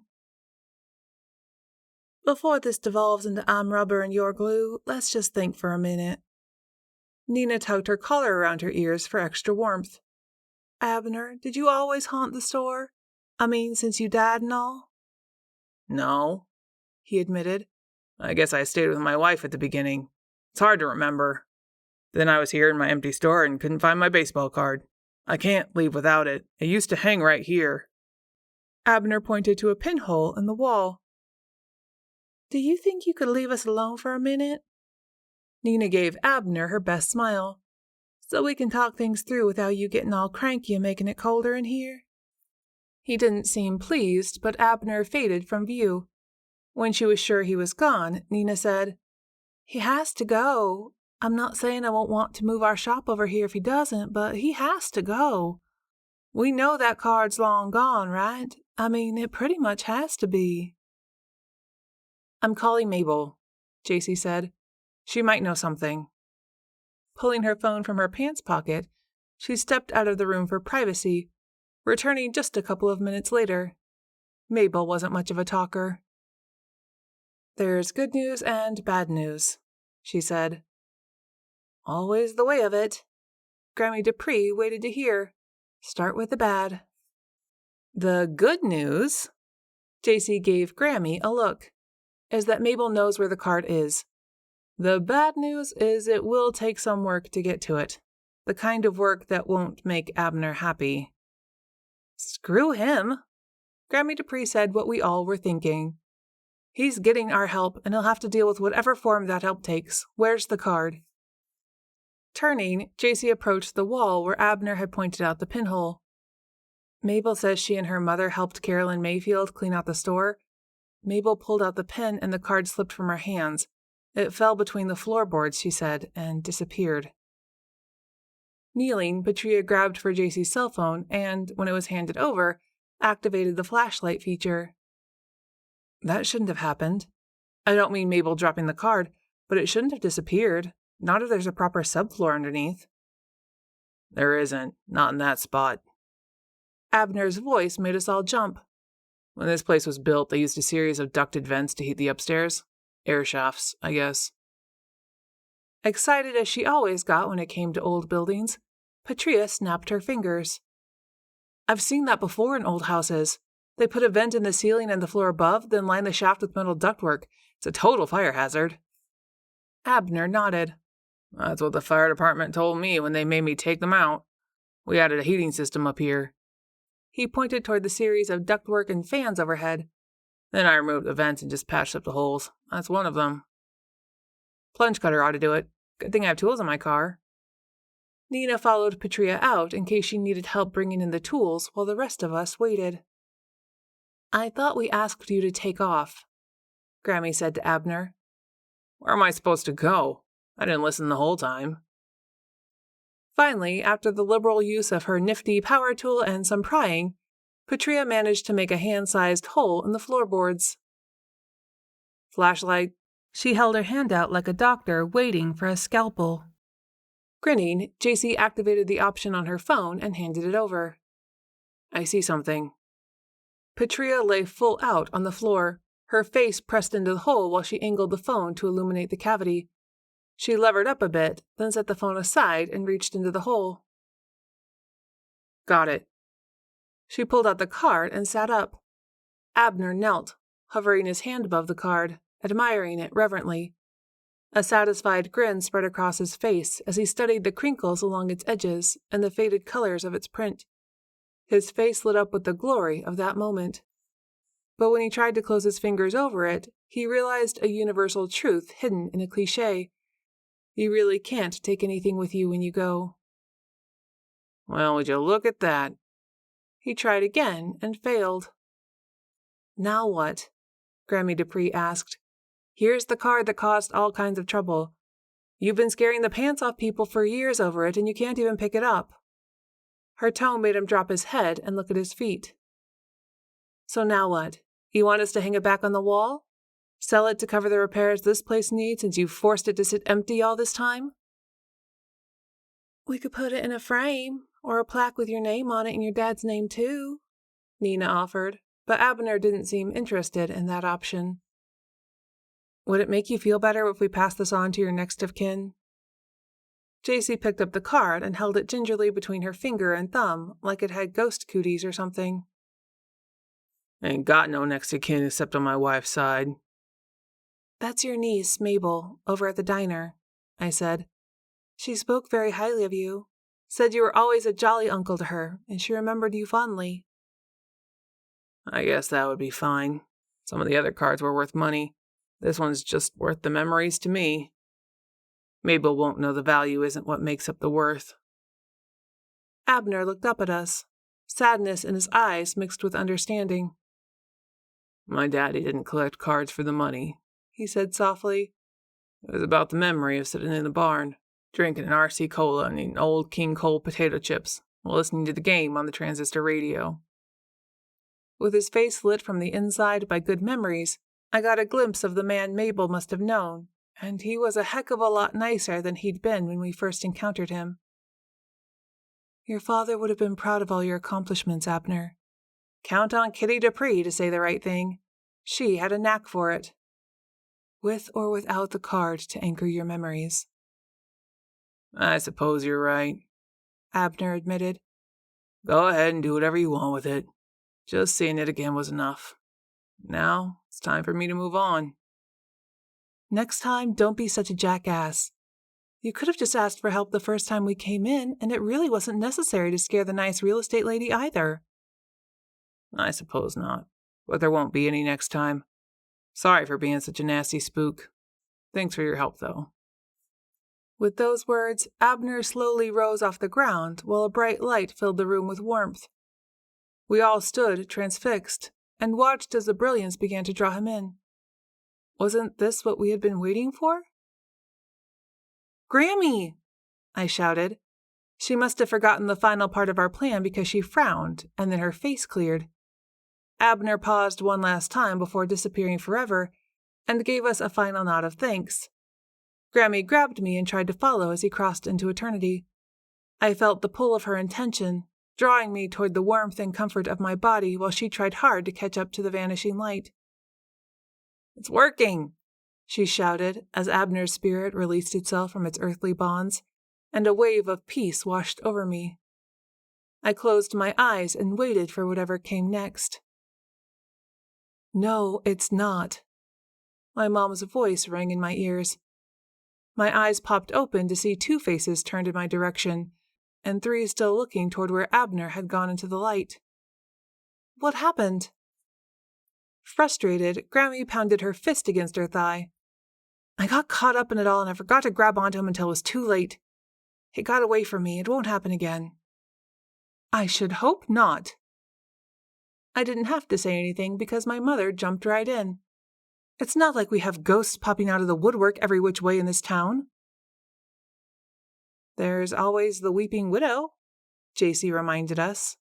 Before this devolves into I'm rubber and you're glue, let's just think for a minute. Nina tugged her collar around her ears for extra warmth. Abner, did you always haunt the store? I mean, since you died and all? No, he admitted. I guess I stayed with my wife at the beginning. It's hard to remember. Then I was here in my empty store and couldn't find my baseball card. I can't leave without it. It used to hang right here. Abner pointed to a pinhole in the wall. Do you think you could leave us alone for a minute? Nina gave Abner her best smile. So we can talk things through without you getting all cranky and making it colder in here. He didn't seem pleased, but Abner faded from view. When she was sure he was gone, Nina said, He has to go. I'm not saying I won't want to move our shop over here if he doesn't, but he has to go. We know that card's long gone, right? I mean, it pretty much has to be. I'm calling Mabel, JC said. She might know something. Pulling her phone from her pants pocket, she stepped out of the room for privacy, returning just a couple of minutes later. Mabel wasn't much of a talker. There's good news and bad news, she said. Always the way of it. Grammie Dupree waited to hear. Start with the bad. The good news, JC gave Grammie a look, is that Mabel knows where the card is. The bad news is it will take some work to get to it. The kind of work that won't make Abner happy. Screw him, Grammie Dupree said what we all were thinking. He's getting our help, and he'll have to deal with whatever form that help takes. Where's the card? Turning, JC approached the wall where Abner had pointed out the pinhole. Mabel says she and her mother helped Carolyn Mayfield clean out the store. Mabel pulled out the pen and the card slipped from her hands. It fell between the floorboards, she said, and disappeared. Kneeling, Patria grabbed for JC's cell phone and, when it was handed over, activated the flashlight feature. That shouldn't have happened. I don't mean Mabel dropping the card, but it shouldn't have disappeared. Not if there's a proper subfloor underneath. There isn't. Not in that spot. Abner's voice made us all jump. When this place was built, they used a series of ducted vents to heat the upstairs. Air shafts, I guess. Excited as she always got when it came to old buildings, Patria snapped her fingers. I've seen that before in old houses. They put a vent in the ceiling and the floor above, then line the shaft with metal ductwork. It's a total fire hazard. Abner nodded. That's what the fire department told me when they made me take them out. We added a heating system up here. He pointed toward the series of ductwork and fans overhead. Then I removed the vents and just patched up the holes. That's one of them. Plunge cutter ought to do it. Good thing I have tools in my car. Nina followed Patria out in case she needed help bringing in the tools while the rest of us waited. I thought we asked you to take off, Grammie said to Abner. Where am I supposed to go? I didn't listen the whole time. Finally, after the liberal use of her nifty power tool and some prying, Patria managed to make a hand-sized hole in the floorboards. Flashlight. She held her hand out like a doctor waiting for a scalpel. Grinning, JC activated the option on her phone and handed it over. I see something. Patria lay full out on the floor, her face pressed into the hole while she angled the phone to illuminate the cavity. She levered up a bit, then set the phone aside and reached into the hole. Got it. She pulled out the card and sat up. Abner knelt, hovering his hand above the card, admiring it reverently. A satisfied grin spread across his face as he studied the crinkles along its edges and the faded colors of its print. His face lit up with the glory of that moment. But when he tried to close his fingers over it, he realized a universal truth hidden in a cliché. You really can't take anything with you when you go. Well, would you look at that? He tried again and failed. Now what? Grammie Dupree asked. Here's the card that caused all kinds of trouble. You've been scaring the pants off people for years over it, and you can't even pick it up. Her tone made him drop his head and look at his feet. So now what? You want us to hang it back on the wall? Sell it to cover the repairs this place needs since you've forced it to sit empty all this time? We could put it in a frame, or a plaque with your name on it and your dad's name too, Nina offered, but Abner didn't seem interested in that option. Would it make you feel better if we passed this on to your next of kin? JC picked up the card and held it gingerly between her finger and thumb, like it had ghost cooties or something. I ain't got no next of kin except on my wife's side. That's your niece, Mabel, over at the diner, I said. She spoke very highly of you, said you were always a jolly uncle to her, and she remembered you fondly. I guess that would be fine. Some of the other cards were worth money. This one's just worth the memories to me. Mabel won't know the value isn't what makes up the worth. Abner looked up at us, sadness in his eyes mixed with understanding. My daddy didn't collect cards for the money, he said softly. It was about the memory of sitting in the barn, drinking an RC Cola and eating old King Cole potato chips while listening to the game on the transistor radio. With his face lit from the inside by good memories, I got a glimpse of the man Mabel must have known, and he was a heck of a lot nicer than he'd been when we first encountered him. Your father would have been proud of all your accomplishments, Abner. Count on Kitty Dupree to say the right thing. She had a knack for it. With or without the card to anchor your memories. I suppose you're right, Abner admitted. Go ahead and do whatever you want with it. Just seeing it again was enough. Now, it's time for me to move on. Next time, don't be such a jackass. You could have just asked for help the first time we came in, and it really wasn't necessary to scare the nice real estate lady either. I suppose not, but there won't be any next time. Sorry for being such a nasty spook. Thanks for your help, though. With those words, Abner slowly rose off the ground while a bright light filled the room with warmth. We all stood transfixed and watched as the brilliance began to draw him in. Wasn't this what we had been waiting for? Grammie! I shouted. She must have forgotten the final part of our plan because she frowned, and then her face cleared. Abner paused one last time before disappearing forever, and gave us a final nod of thanks. Grammie grabbed me and tried to follow as he crossed into eternity. I felt the pull of her intention, drawing me toward the warmth and comfort of my body while she tried hard to catch up to the vanishing light. It's working, she shouted as Abner's spirit released itself from its earthly bonds, and a wave of peace washed over me. I closed my eyes and waited for whatever came next. No, it's not. My mom's voice rang in my ears. My eyes popped open to see 2 faces turned in my direction, and 3 still looking toward where Abner had gone into the light. What happened? Frustrated, Grammie pounded her fist against her thigh. I got caught up in it all and I forgot to grab onto him until it was too late. He got away from me. It won't happen again. I should hope not. I didn't have to say anything because my mother jumped right in. It's not like we have ghosts popping out of the woodwork every which way in this town. There's always the weeping widow, JC reminded us.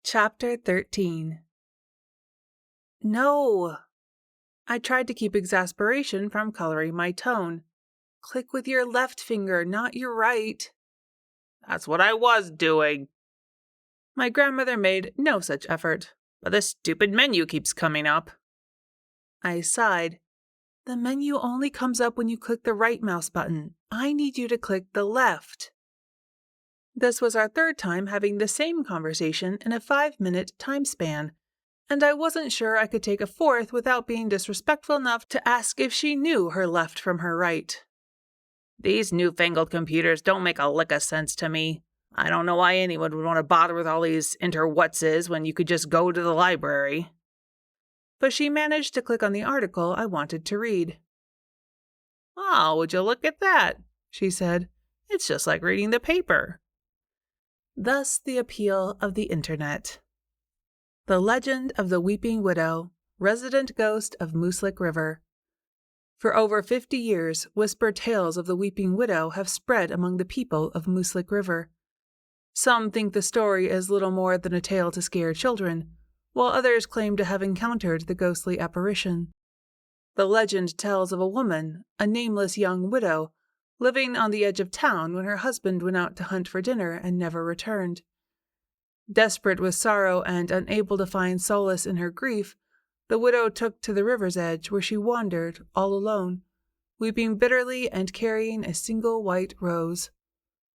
Chapter 13. No. I tried to keep exasperation from coloring my tone. Click with your left finger, not your right. That's what I was doing. My grandmother made no such effort. But this stupid menu keeps coming up. I sighed. The menu only comes up when you click the right mouse button. I need you to click the left. This was our 3rd time having the same conversation in a 5-minute time span, and I wasn't sure I could take a 4th without being disrespectful enough to ask if she knew her left from her right. These newfangled computers don't make a lick of sense to me. I don't know why anyone would want to bother with all these interwhatses when you could just go to the library. But she managed to click on the article I wanted to read. Oh, would you look at that? she said. "It's just like reading the paper." Thus the appeal of the internet. The Legend of the Weeping Widow, resident ghost of Mooselick River. For over 50 years, whispered tales of the Weeping Widow have spread among the people of Mooselick River. Some think the story is little more than a tale to scare children, while others claim to have encountered the ghostly apparition. The legend tells of a woman, a nameless young widow, living on the edge of town when her husband went out to hunt for dinner and never returned. Desperate with sorrow and unable to find solace in her grief, the widow took to the river's edge where she wandered, all alone, weeping bitterly and carrying a single white rose.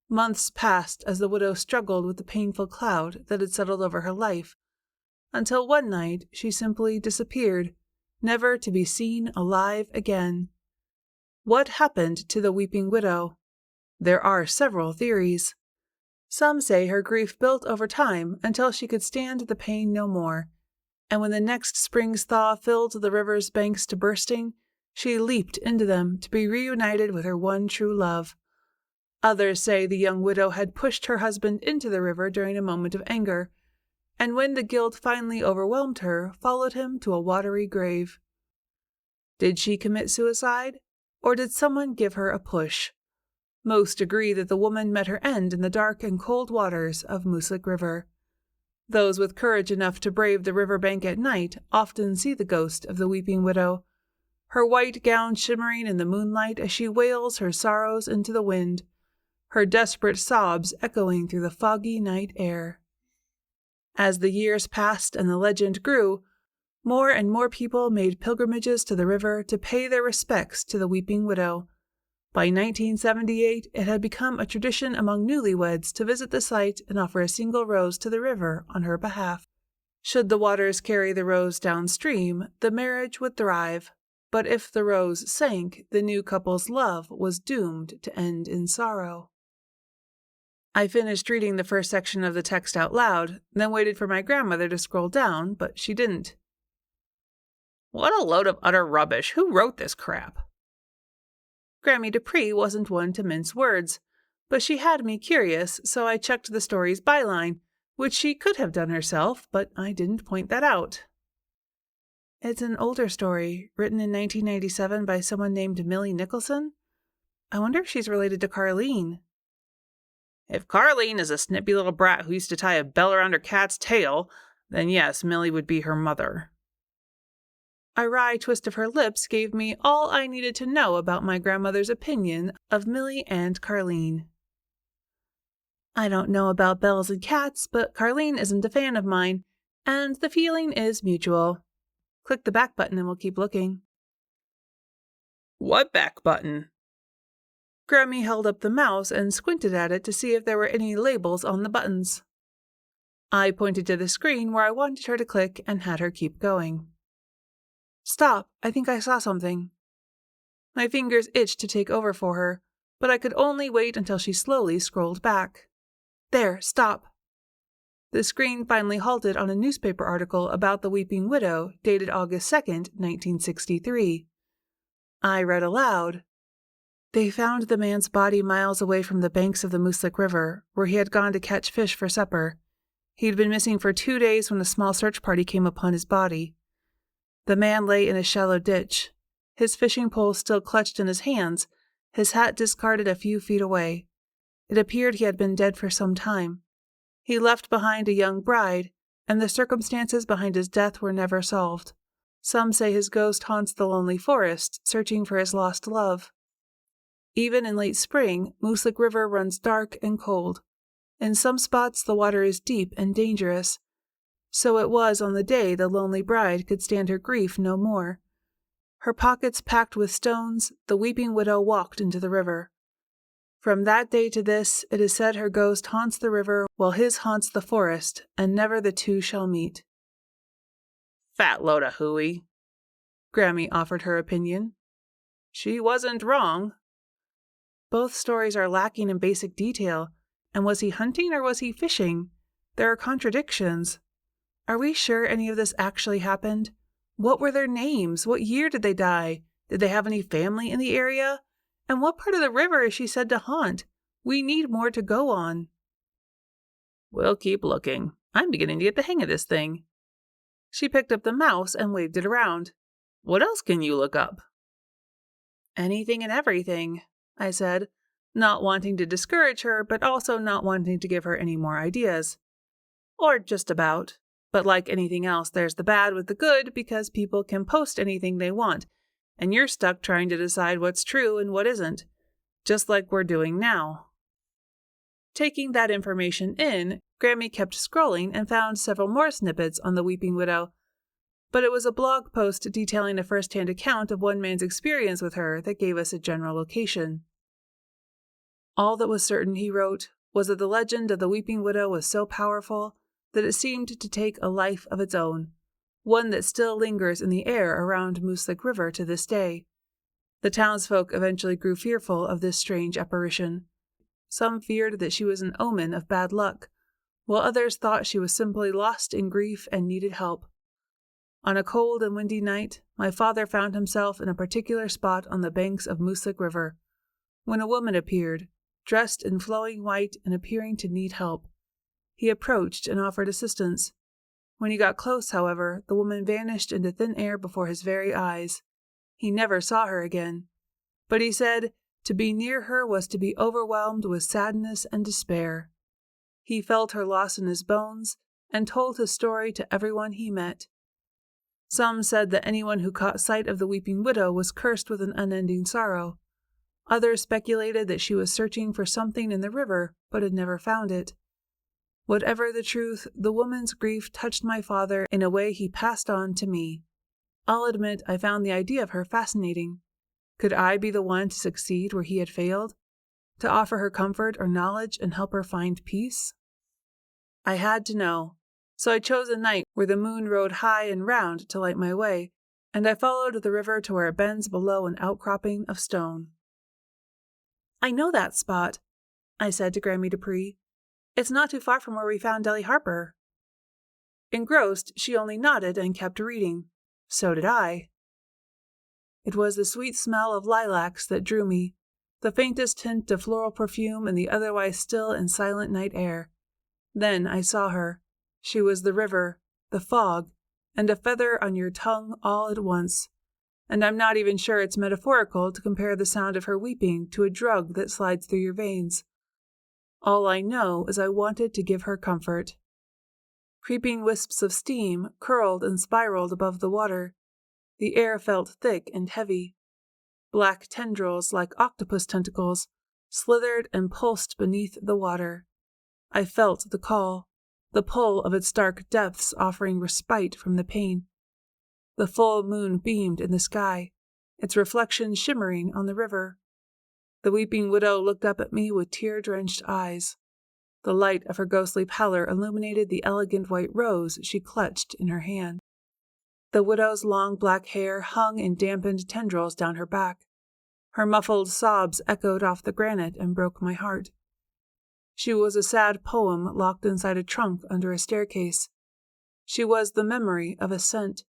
Months passed as the widow struggled with the painful cloud that had settled over her life, until one night she simply disappeared, never to be seen alive again. What happened to the weeping widow? There are several theories. Some say her grief built over time until she could stand the pain no more, and when the next spring's thaw filled the river's banks to bursting, she leaped into them to be reunited with her one true love. Others say the young widow had pushed her husband into the river during a moment of anger, and when the guilt finally overwhelmed her, followed him to a watery grave. Did she commit suicide, or did someone give her a push? Most agree that the woman met her end in the dark and cold waters of Mooselick River. Those with courage enough to brave the river bank at night often see the ghost of the weeping widow, her white gown shimmering in the moonlight as she wails her sorrows into the wind, her desperate sobs echoing through the foggy night air. As the years passed and the legend grew, more and more people made pilgrimages to the river to pay their respects to the weeping widow. By 1978, it had become a tradition among newlyweds to visit the site and offer a single rose to the river on her behalf. Should the waters carry the rose downstream, the marriage would thrive. But if the rose sank, the new couple's love was doomed to end in sorrow. I finished reading the first section of the text out loud, then waited for my grandmother to scroll down, but she didn't. "What a load of utter rubbish! Who wrote this crap?" Grammie Dupree wasn't one to mince words, but she had me curious, so I checked the story's byline, which she could have done herself, but I didn't point that out. It's an older story, written in 1997 by someone named Millie Nicholson. I wonder if she's related to Carleen. If Carleen is a snippy little brat who used to tie a bell around her cat's tail, then yes, Millie would be her mother. A wry twist of her lips gave me all I needed to know about my grandmother's opinion of Millie and Carleen. I don't know about bells and cats, but Carleen isn't a fan of mine, and the feeling is mutual. Click the back button and we'll keep looking. What back button? Grammie held up the mouse and squinted at it to see if there were any labels on the buttons. I pointed to the screen where I wanted her to click and had her keep going. Stop, I think I saw something. My fingers itched to take over for her, but I could only wait until she slowly scrolled back. There, stop. The screen finally halted on a newspaper article about the weeping widow dated August 2nd, 1963. I read aloud. They found the man's body miles away from the banks of the Mooselick River, where he had gone to catch fish for supper. He'd been missing for 2 days when a small search party came upon his body. The man lay in a shallow ditch, his fishing pole still clutched in his hands, his hat discarded a few feet away. It appeared he had been dead for some time. He left behind a young bride, and the circumstances behind his death were never solved. Some say his ghost haunts the lonely forest, searching for his lost love. Even in late spring, Mooselick River runs dark and cold. In some spots, the water is deep and dangerous. So it was on the day the lonely bride could stand her grief no more. Her pockets packed with stones, the weeping widow walked into the river. From that day to this, it is said her ghost haunts the river while his haunts the forest, and never the two shall meet. Fat load of hooey. Grammie offered her opinion. She wasn't wrong. Both stories are lacking in basic detail, and was he hunting or was he fishing? There are contradictions. Are we sure any of this actually happened? What were their names? What year did they die? Did they have any family in the area? And what part of the river is she said to haunt? We need more to go on. We'll keep looking. I'm beginning to get the hang of this thing. She picked up the mouse and waved it around. What else can you look up? Anything and everything, I said, not wanting to discourage her, but also not wanting to give her any more ideas. Or just about. But like anything else, there's the bad with the good because people can post anything they want, and you're stuck trying to decide what's true and what isn't, just like we're doing now. Taking that information in, Grammie kept scrolling and found several more snippets on the Weeping Widow, but it was a blog post detailing a first-hand account of one man's experience with her that gave us a general location. All that was certain, he wrote, was that the legend of the Weeping Widow was so powerful that it seemed to take a life of its own, one that still lingers in the air around Mooselick River to this day. The townsfolk eventually grew fearful of this strange apparition. Some feared that she was an omen of bad luck, while others thought she was simply lost in grief and needed help. On a cold and windy night, my father found himself in a particular spot on the banks of Mooselick River, when a woman appeared, dressed in flowing white and appearing to need help. He approached and offered assistance. When he got close, however, the woman vanished into thin air before his very eyes. He never saw her again. But he said to be near her was to be overwhelmed with sadness and despair. He felt her loss in his bones and told his story to everyone he met. Some said that anyone who caught sight of the Weeping Widow was cursed with an unending sorrow. Others speculated that she was searching for something in the river but had never found it. Whatever the truth, the woman's grief touched my father in a way he passed on to me. I'll admit I found the idea of her fascinating. Could I be the one to succeed where he had failed? To offer her comfort or knowledge and help her find peace? I had to know, so I chose a night where the moon rode high and round to light my way, and I followed the river to where it bends below an outcropping of stone. I know that spot, I said to Grammie Dupree. It's not too far from where we found Delly Harper. Engrossed, she only nodded and kept reading. So did I. It was the sweet smell of lilacs that drew me, the faintest hint of floral perfume in the otherwise still and silent night air. Then I saw her. She was the river, the fog, and a feather on your tongue all at once. And I'm not even sure it's metaphorical to compare the sound of her weeping to a drug that slides through your veins. All I know is I wanted to give her comfort. Creeping wisps of steam curled and spiraled above the water. The air felt thick and heavy. Black tendrils, like octopus tentacles, slithered and pulsed beneath the water. I felt the call, the pull of its dark depths offering respite from the pain. The full moon beamed in the sky, its reflection shimmering on the river. The Weeping Widow looked up at me with tear-drenched eyes. The light of her ghostly pallor illuminated the elegant white rose she clutched in her hand. The widow's long black hair hung in dampened tendrils down her back. Her muffled sobs echoed off the granite and broke my heart. She was a sad poem locked inside a trunk under a staircase. She was the memory of a scent,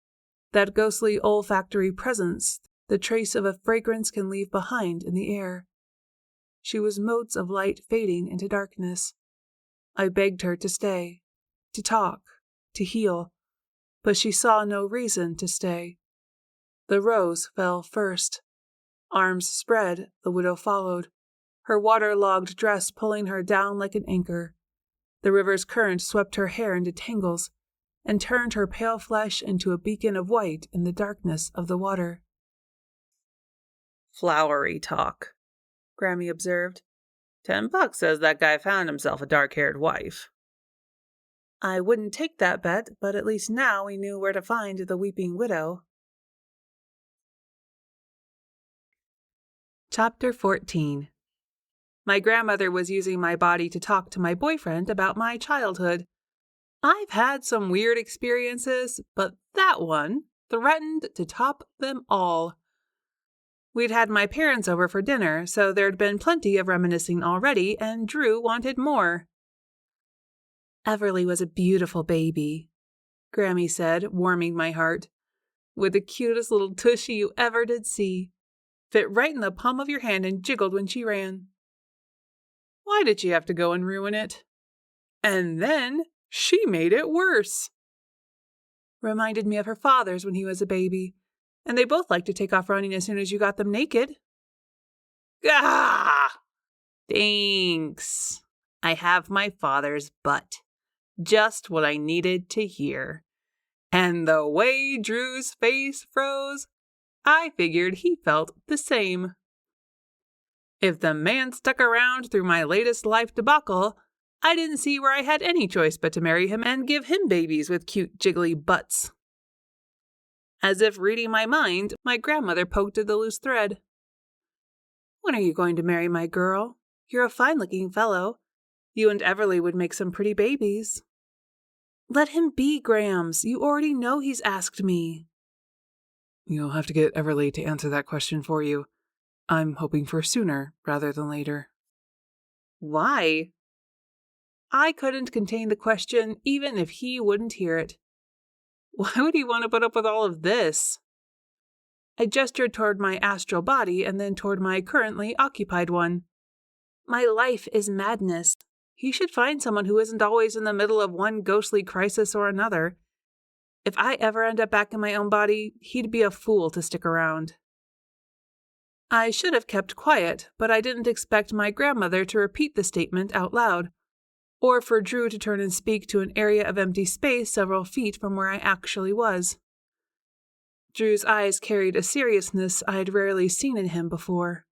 that ghostly olfactory presence the trace of a fragrance can leave behind in the air. She was motes of light fading into darkness. I begged her to stay, to talk, to heal, but she saw no reason to stay. The rose fell first. Arms spread, the widow followed, her water-logged dress pulling her down like an anchor. The river's current swept her hair into tangles and turned her pale flesh into a beacon of white in the darkness of the water. Flowery talk, Grammie observed. $10 says that guy found himself a dark-haired wife. I wouldn't take that bet, but at least now we knew where to find the Weeping Widow. Chapter 14. My grandmother was using my body to talk to my boyfriend about my childhood. I've had some weird experiences, but that one threatened to top them all. We'd had my parents over for dinner, so there'd been plenty of reminiscing already, and Drew wanted more. Everly was a beautiful baby, Grammie said, warming my heart. With the cutest little tushy you ever did see. Fit right in the palm of your hand and jiggled when she ran. Why did she have to go and ruin it? And then she made it worse. Reminded me of her father's when he was a baby, and they both liked to take off running as soon as you got them naked. Gah! Thanks. I have my father's butt. Just what I needed to hear. And the way Drew's face froze, I figured he felt the same. If the man stuck around through my latest life debacle, I didn't see where I had any choice but to marry him and give him babies with cute jiggly butts. As if reading my mind, my grandmother poked at the loose thread. When are you going to marry my girl? You're a fine-looking fellow. You and Everly would make some pretty babies. Let him be, Grams. You already know he's asked me. You'll have to get Everly to answer that question for you. I'm hoping for sooner rather than later. Why? I couldn't contain the question even if he wouldn't hear it. Why would he want to put up with all of this? I gestured toward my astral body and then toward my currently occupied one. My life is madness. He should find someone who isn't always in the middle of one ghostly crisis or another. If I ever end up back in my own body, he'd be a fool to stick around. I should have kept quiet, but I didn't expect my grandmother to repeat the statement out loud, or for Drew to turn and speak to an area of empty space several feet from where I actually was. Drew's eyes carried a seriousness I'd rarely seen in him before.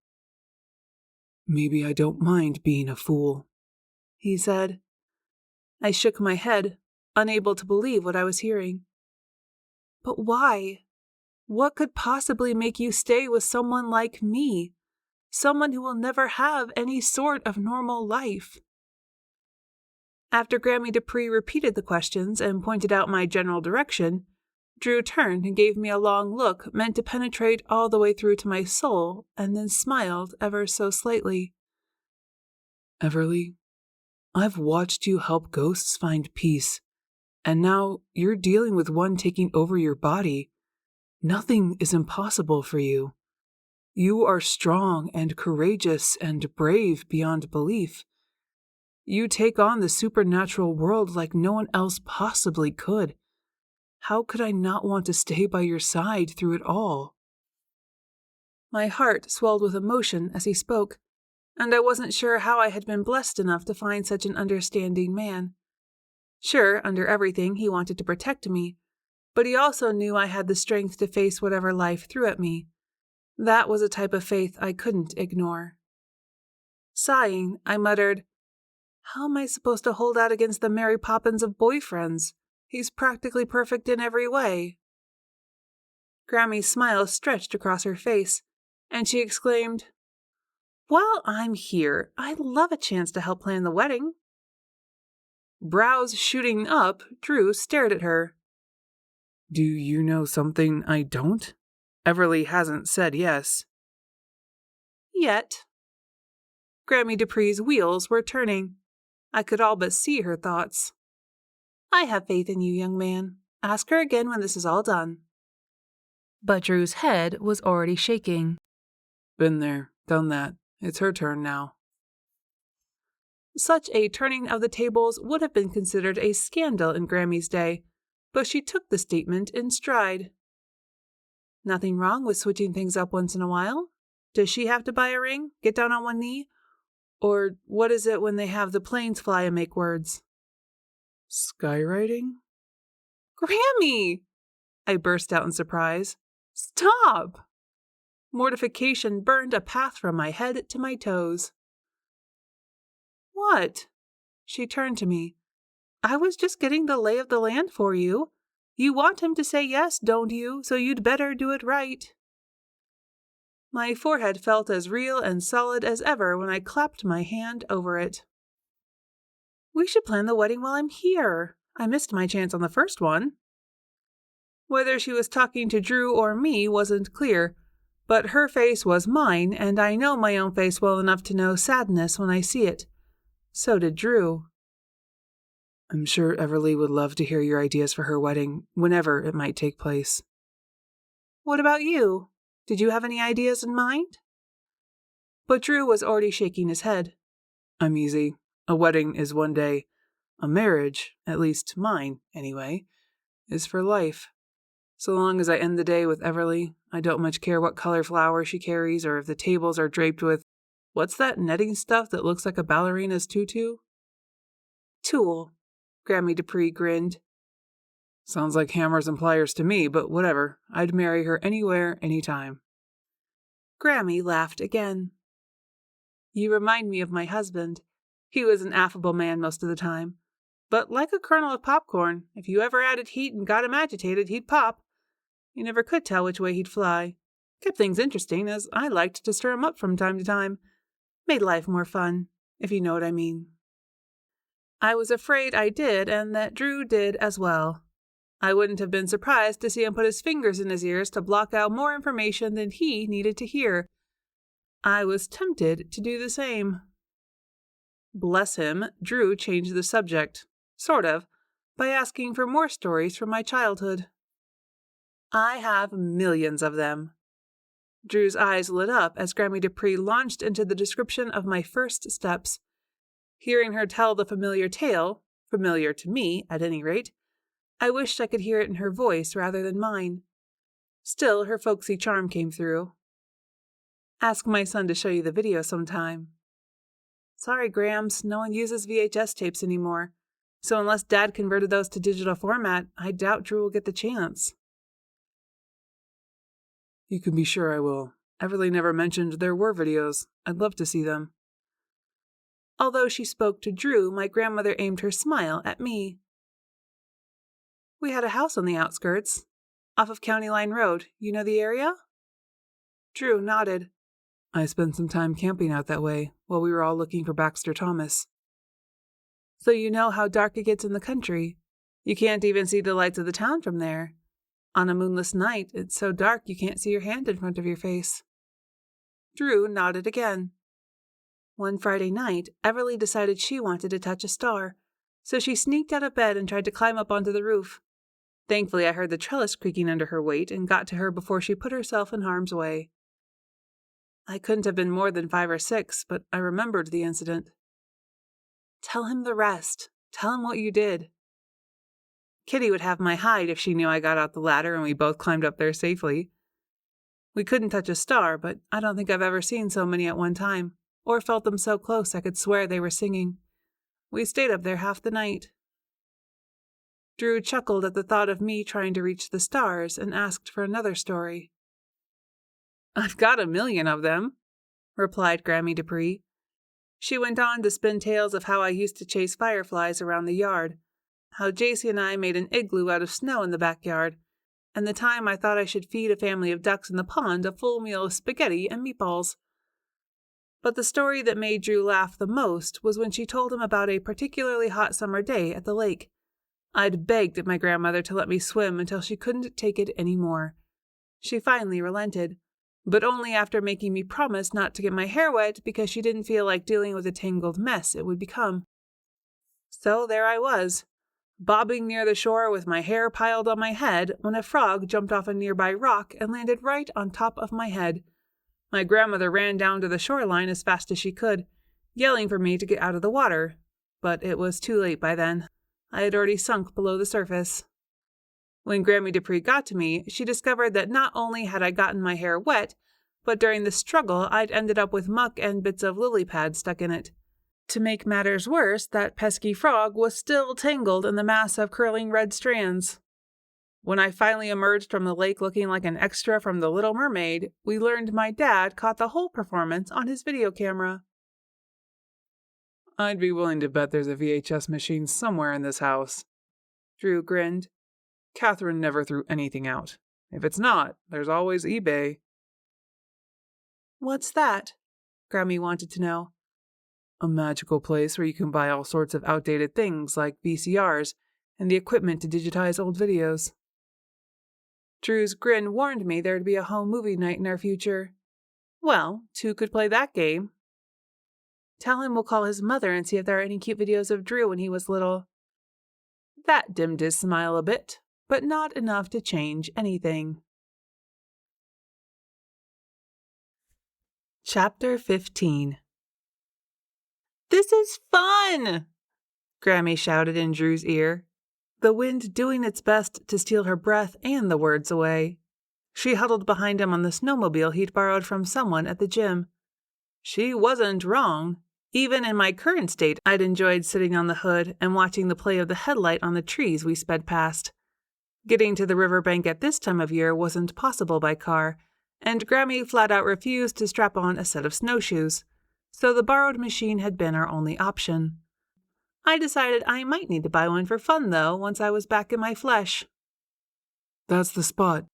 Maybe I don't mind being a fool, he said. I shook my head, unable to believe what I was hearing. But why? What could possibly make you stay with someone like me? Someone who will never have any sort of normal life? After Grammie Dupree repeated the questions and pointed out my general direction, Drew turned and gave me a long look meant to penetrate all the way through to my soul, and then smiled ever so slightly. Everly, I've watched you help ghosts find peace, and now you're dealing with one taking over your body. Nothing is impossible for you. You are strong and courageous and brave beyond belief. You take on the supernatural world like no one else possibly could. How could I not want to stay by your side through it all? My heart swelled with emotion as he spoke, and I wasn't sure how I had been blessed enough to find such an understanding man. Sure, under everything, he wanted to protect me, but he also knew I had the strength to face whatever life threw at me. That was a type of faith I couldn't ignore. Sighing, I muttered, "How am I supposed to hold out against the Mary Poppins of boyfriends? He's practically perfect in every way." Grammie's smile stretched across her face, and she exclaimed, "While I'm here, I'd love a chance to help plan the wedding." Brows shooting up, Drew stared at her. Do you know something I don't? Everly hasn't said yes. Yet. Grammie Dupree's wheels were turning. I could all but see her thoughts. "I have faith in you, young man. Ask her again when this is all done." But Drew's head was already shaking. Been there, done that. It's her turn now. Such a turning of the tables would have been considered a scandal in Grammie's day, but she took the statement in stride. Nothing wrong with switching things up once in a while. Does she have to buy a ring, get down on one knee? Or what is it when they have the planes fly and make words? Skywriting? Grammie! I burst out in surprise. Stop! Mortification burned a path from my head to my toes. What? She turned to me. I was just getting the lay of the land for you. You want him to say yes, don't you? So you'd better do it right. My forehead felt as real and solid as ever when I clapped my hand over it. We should plan the wedding while I'm here. I missed my chance on the first one. Whether she was talking to Drew or me wasn't clear, but her face was mine, and I know my own face well enough to know sadness when I see it. So did Drew. I'm sure Everly would love to hear your ideas for her wedding, whenever it might take place. What about you? Did you have any ideas in mind? But Drew was already shaking his head. I'm easy. A wedding is one day. A marriage, at least mine, anyway, is for life. So long as I end the day with Everly, I don't much care what color flower she carries or if the tables are draped with, what's that netting stuff that looks like a ballerina's tutu? Tulle, Grammie Dupree grinned. Sounds like hammers and pliers to me, but whatever. I'd marry her anywhere, anytime. Grammie laughed again. You remind me of my husband. He was an affable man most of the time. But like a kernel of popcorn, if you ever added heat and got him agitated, he'd pop. You never could tell which way he'd fly. Kept things interesting, as I liked to stir him up from time to time. Made life more fun, if you know what I mean. I was afraid I did, and that Drew did as well. I wouldn't have been surprised to see him put his fingers in his ears to block out more information than he needed to hear. I was tempted to do the same. Bless him, Drew changed the subject, sort of, by asking for more stories from my childhood. I have millions of them. Drew's eyes lit up as Grammie Dupree launched into the description of my first steps. Hearing her tell the familiar tale, familiar to me at any rate, I wished I could hear it in her voice rather than mine. Still, her folksy charm came through. Ask my son to show you the video sometime. Sorry, Grams, no one uses VHS tapes anymore. So unless Dad converted those to digital format, I doubt Drew will get the chance. You can be sure I will. Everly never mentioned there were videos. I'd love to see them. Although she spoke to Drew, my grandmother aimed her smile at me. We had a house on the outskirts, off of County Line Road. You know the area? Drew nodded. I spent some time camping out that way while we were all looking for Baxter Thomas. So you know how dark it gets in the country. You can't even see the lights of the town from there. On a moonless night, it's so dark you can't see your hand in front of your face. Drew nodded again. One Friday night, Everly decided she wanted to touch a star, so she sneaked out of bed and tried to climb up onto the roof. Thankfully, I heard the trellis creaking under her weight and got to her before she put herself in harm's way. I couldn't have been more than 5 or 6, but I remembered the incident. Tell him the rest. Tell him what you did. Kitty would have my hide if she knew I got out the ladder and we both climbed up there safely. We couldn't touch a star, but I don't think I've ever seen so many at one time, or felt them so close I could swear they were singing. We stayed up there half the night. Drew chuckled at the thought of me trying to reach the stars and asked for another story. I've got 1,000,000 of them, replied Grammie Dupree. She went on to spin tales of how I used to chase fireflies around the yard, how Jacy and I made an igloo out of snow in the backyard, and the time I thought I should feed a family of ducks in the pond a full meal of spaghetti and meatballs. But the story that made Drew laugh the most was when she told him about a particularly hot summer day at the lake. I'd begged my grandmother to let me swim until she couldn't take it any more. She finally relented, but only after making me promise not to get my hair wet because she didn't feel like dealing with the tangled mess it would become. So there I was, bobbing near the shore with my hair piled on my head when a frog jumped off a nearby rock and landed right on top of my head. My grandmother ran down to the shoreline as fast as she could, yelling for me to get out of the water, but it was too late by then. I had already sunk below the surface. When Grammie Dupree got to me, she discovered that not only had I gotten my hair wet, but during the struggle I'd ended up with muck and bits of lily pad stuck in it. To make matters worse, that pesky frog was still tangled in the mass of curling red strands. When I finally emerged from the lake looking like an extra from The Little Mermaid, we learned my dad caught the whole performance on his video camera. I'd be willing to bet there's a VHS machine somewhere in this house. Drew grinned. Catherine never threw anything out. If it's not, there's always eBay. What's that? Grammie wanted to know. A magical place where you can buy all sorts of outdated things like VCRs and the equipment to digitize old videos. Drew's grin warned me there'd be a home movie night in our future. Well, 2 could play that game. Tell him we'll call his mother and see if there are any cute videos of Drew when he was little. That dimmed his smile a bit, but not enough to change anything. Chapter 15. "This is fun!" Grammie shouted in Drew's ear, the wind doing its best to steal her breath and the words away. She huddled behind him on the snowmobile he'd borrowed from someone at the gym. She wasn't wrong. Even in my current state, I'd enjoyed sitting on the hood and watching the play of the headlight on the trees we sped past. Getting to the riverbank at this time of year wasn't possible by car, and Grammie flat out refused to strap on a set of snowshoes, so the borrowed machine had been our only option. I decided I might need to buy one for fun, though, once I was back in my flesh. That's the spot.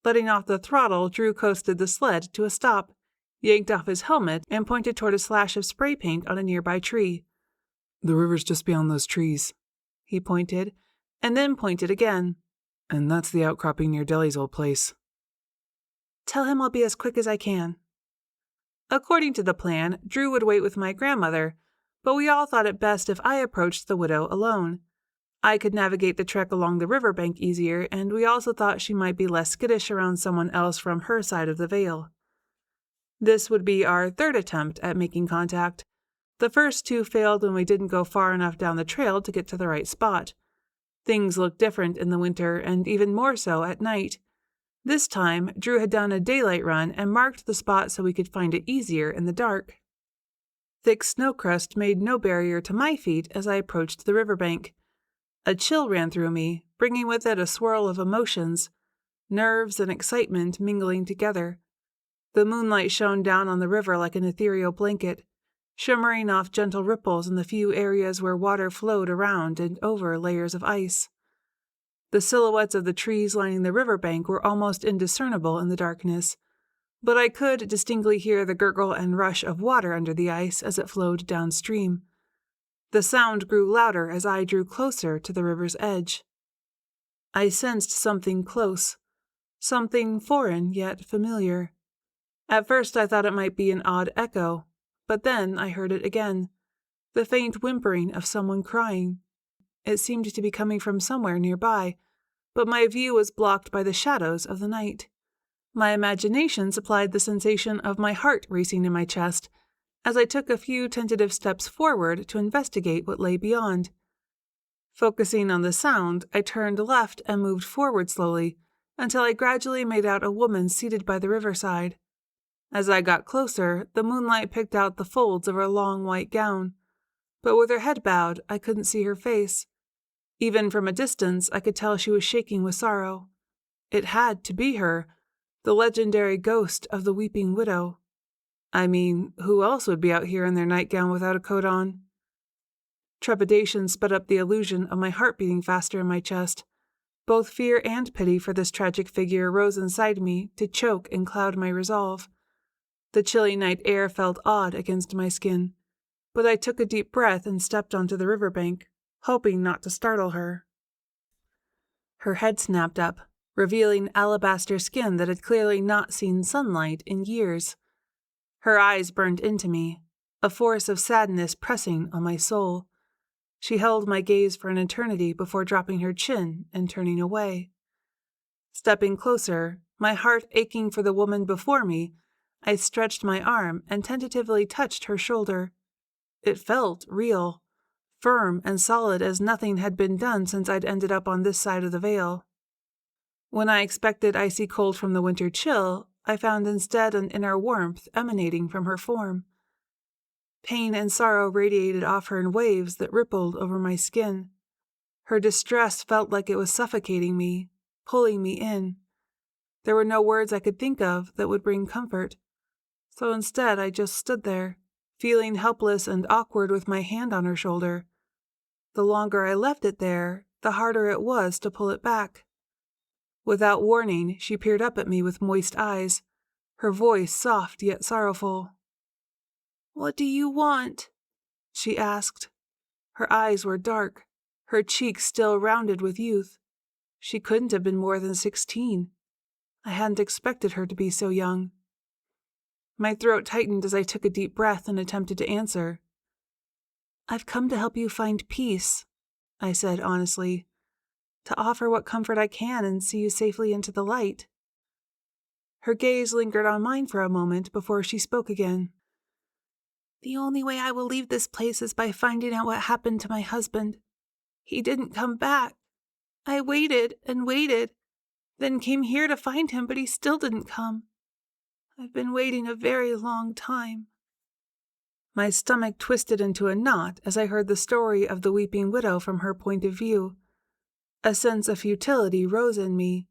Letting off the throttle, Drew coasted the sled to a stop, yanked off his helmet, and pointed toward a slash of spray paint on a nearby tree. The river's just beyond those trees. He pointed, and then pointed again. And that's the outcropping near Deli's old place. Tell him I'll be as quick as I can. According to the plan, Drew would wait with my grandmother, but we all thought it best if I approached the widow alone. I could navigate the trek along the riverbank easier, and we also thought she might be less skittish around someone else from her side of the veil. This would be our third attempt at making contact. The first two failed when we didn't go far enough down the trail to get to the right spot. Things looked different in the winter, and even more so at night. This time, Drew had done a daylight run and marked the spot so we could find it easier in the dark. Thick snow crust made no barrier to my feet as I approached the riverbank. A chill ran through me, bringing with it a swirl of emotions, nerves and excitement mingling together. The moonlight shone down on the river like an ethereal blanket, shimmering off gentle ripples in the few areas where water flowed around and over layers of ice. The silhouettes of the trees lining the riverbank were almost indiscernible in the darkness, but I could distinctly hear the gurgle and rush of water under the ice as it flowed downstream. The sound grew louder as I drew closer to the river's edge. I sensed something close, something foreign yet familiar. At first I thought it might be an odd echo, but then I heard it again, the faint whimpering of someone crying. It seemed to be coming from somewhere nearby, but my view was blocked by the shadows of the night. My imagination supplied the sensation of my heart racing in my chest as I took a few tentative steps forward to investigate what lay beyond. Focusing on the sound, I turned left and moved forward slowly until I gradually made out a woman seated by the riverside. As I got closer, the moonlight picked out the folds of her long white gown, but with her head bowed, I couldn't see her face. Even from a distance, I could tell she was shaking with sorrow. It had to be her, the legendary ghost of the weeping widow. I mean, who else would be out here in their nightgown without a coat on? Trepidation sped up the illusion of my heart beating faster in my chest. Both fear and pity for this tragic figure rose inside me to choke and cloud my resolve. The chilly night air felt odd against my skin, but I took a deep breath and stepped onto the riverbank, hoping not to startle her. Her head snapped up, revealing alabaster skin that had clearly not seen sunlight in years. Her eyes burned into me, a force of sadness pressing on my soul. She held my gaze for an eternity before dropping her chin and turning away. Stepping closer, my heart aching for the woman before me, I stretched my arm and tentatively touched her shoulder. It felt real, firm and solid as nothing had been done since I'd ended up on this side of the veil. When I expected icy cold from the winter chill, I found instead an inner warmth emanating from her form. Pain and sorrow radiated off her in waves that rippled over my skin. Her distress felt like it was suffocating me, pulling me in. There were no words I could think of that would bring comfort, so instead I just stood there, feeling helpless and awkward with my hand on her shoulder. The longer I left it there, the harder it was to pull it back. Without warning, she peered up at me with moist eyes, her voice soft yet sorrowful. "What do you want?" she asked. Her eyes were dark, her cheeks still rounded with youth. She couldn't have been more than 16. I hadn't expected her to be so young. My throat tightened as I took a deep breath and attempted to answer. "I've come to help you find peace," I said honestly, "to offer what comfort I can and see you safely into the light." Her gaze lingered on mine for a moment before she spoke again. "The only way I will leave this place is by finding out what happened to my husband. He didn't come back. I waited and waited, then came here to find him, but he still didn't come. I've been waiting a very long time." My stomach twisted into a knot as I heard the story of the weeping widow from her point of view. A sense of futility rose in me.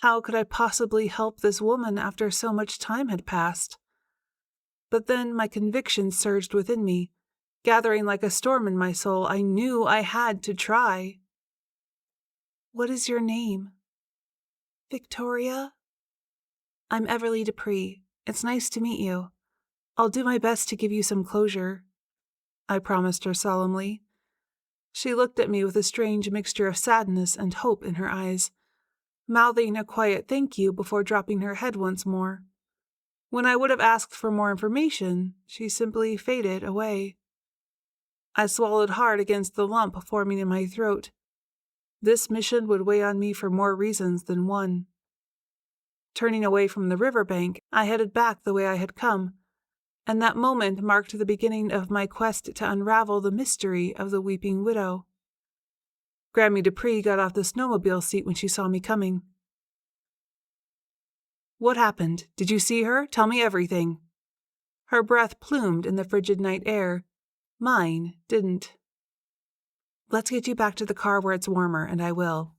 How could I possibly help this woman after so much time had passed? But then my conviction surged within me. Gathering like a storm in my soul, I knew I had to try. "What is your name?" "Victoria." "I'm Everly Dupree. It's nice to meet you. I'll do my best to give you some closure," I promised her solemnly. She looked at me with a strange mixture of sadness and hope in her eyes, mouthing a quiet thank you before dropping her head once more. When I would have asked for more information, she simply faded away. I swallowed hard against the lump forming in my throat. This mission would weigh on me for more reasons than one. Turning away from the riverbank, I headed back the way I had come, and that moment marked the beginning of my quest to unravel the mystery of the weeping widow. Grammie Dupree got off the snowmobile seat when she saw me coming. "What happened? Did you see her? Tell me everything." Her breath plumed in the frigid night air. Mine didn't. "Let's get you back to the car where it's warmer, and I will."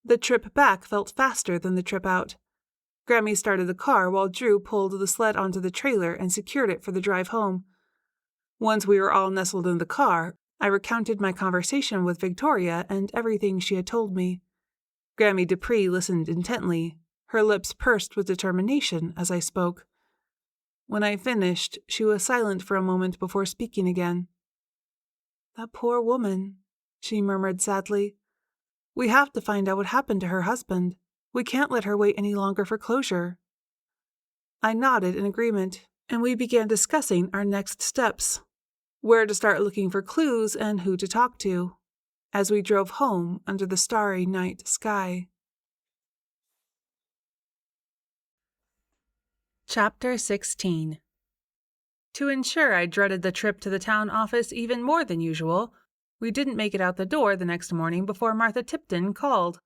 The trip back felt faster than the trip out. Grammie started the car while Drew pulled the sled onto the trailer and secured it for the drive home. Once we were all nestled in the car, I recounted my conversation with Victoria and everything she had told me. Grammie Dupree listened intently, her lips pursed with determination as I spoke. When I finished, she was silent for a moment before speaking again. "That poor woman," she murmured sadly. "We have to find out what happened to her husband. We can't let her wait any longer for closure." I nodded in agreement, and we began discussing our next steps, where to start looking for clues and who to talk to, as we drove home under the starry night sky. Chapter 16. To ensure I dreaded the trip to the town office even more than usual, we didn't make it out the door the next morning before Martha Tipton called.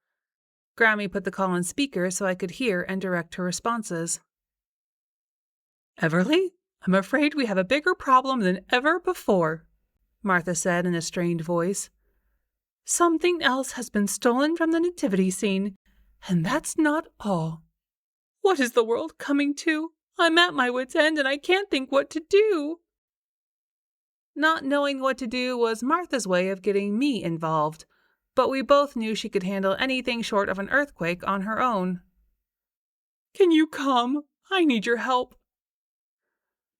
Grammie put the call on speaker so I could hear and direct her responses. "Everly, I'm afraid we have a bigger problem than ever before," Martha said in a strained voice. "Something else has been stolen from the nativity scene, and that's not all. What is the world coming to? I'm at my wit's end and I can't think what to do." Not knowing what to do was Martha's way of getting me involved, but we both knew she could handle anything short of an earthquake on her own. "Can you come? I need your help."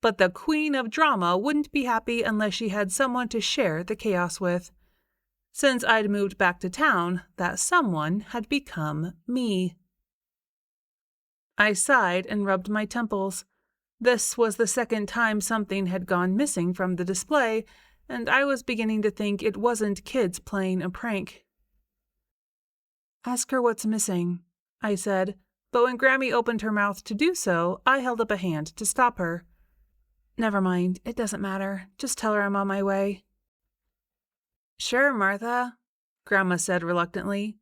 But the queen of drama wouldn't be happy unless she had someone to share the chaos with. Since I'd moved back to town, that someone had become me. I sighed and rubbed my temples. This was the second time something had gone missing from the display, and I was beginning to think it wasn't kids playing a prank. "Ask her what's missing," I said, but when Grammie opened her mouth to do so, I held up a hand to stop her. "Never mind, it doesn't matter. Just tell her I'm on my way." "Sure, Martha," Grandma said reluctantly.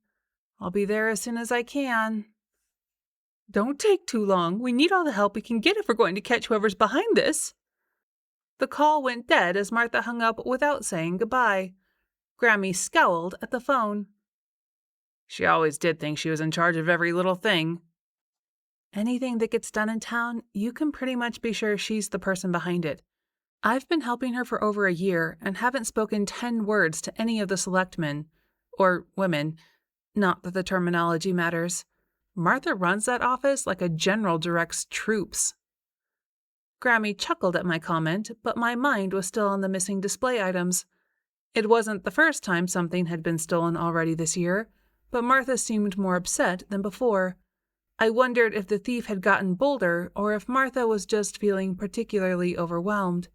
"I'll be there as soon as I can." "Don't take too long. We need all the help we can get if we're going to catch whoever's behind this." The call went dead as Martha hung up without saying goodbye. Grammie scowled at the phone. She always did think she was in charge of every little thing. Anything that gets done in town, you can pretty much be sure she's the person behind it. I've been helping her for over a year and haven't spoken 10 words to any of the selectmen, or women, not that the terminology matters. Martha runs that office like a general directs troops. Grammie chuckled at my comment, but my mind was still on the missing display items. It wasn't the first time something had been stolen already this year, but Martha seemed more upset than before. I wondered if the thief had gotten bolder or if Martha was just feeling particularly overwhelmed.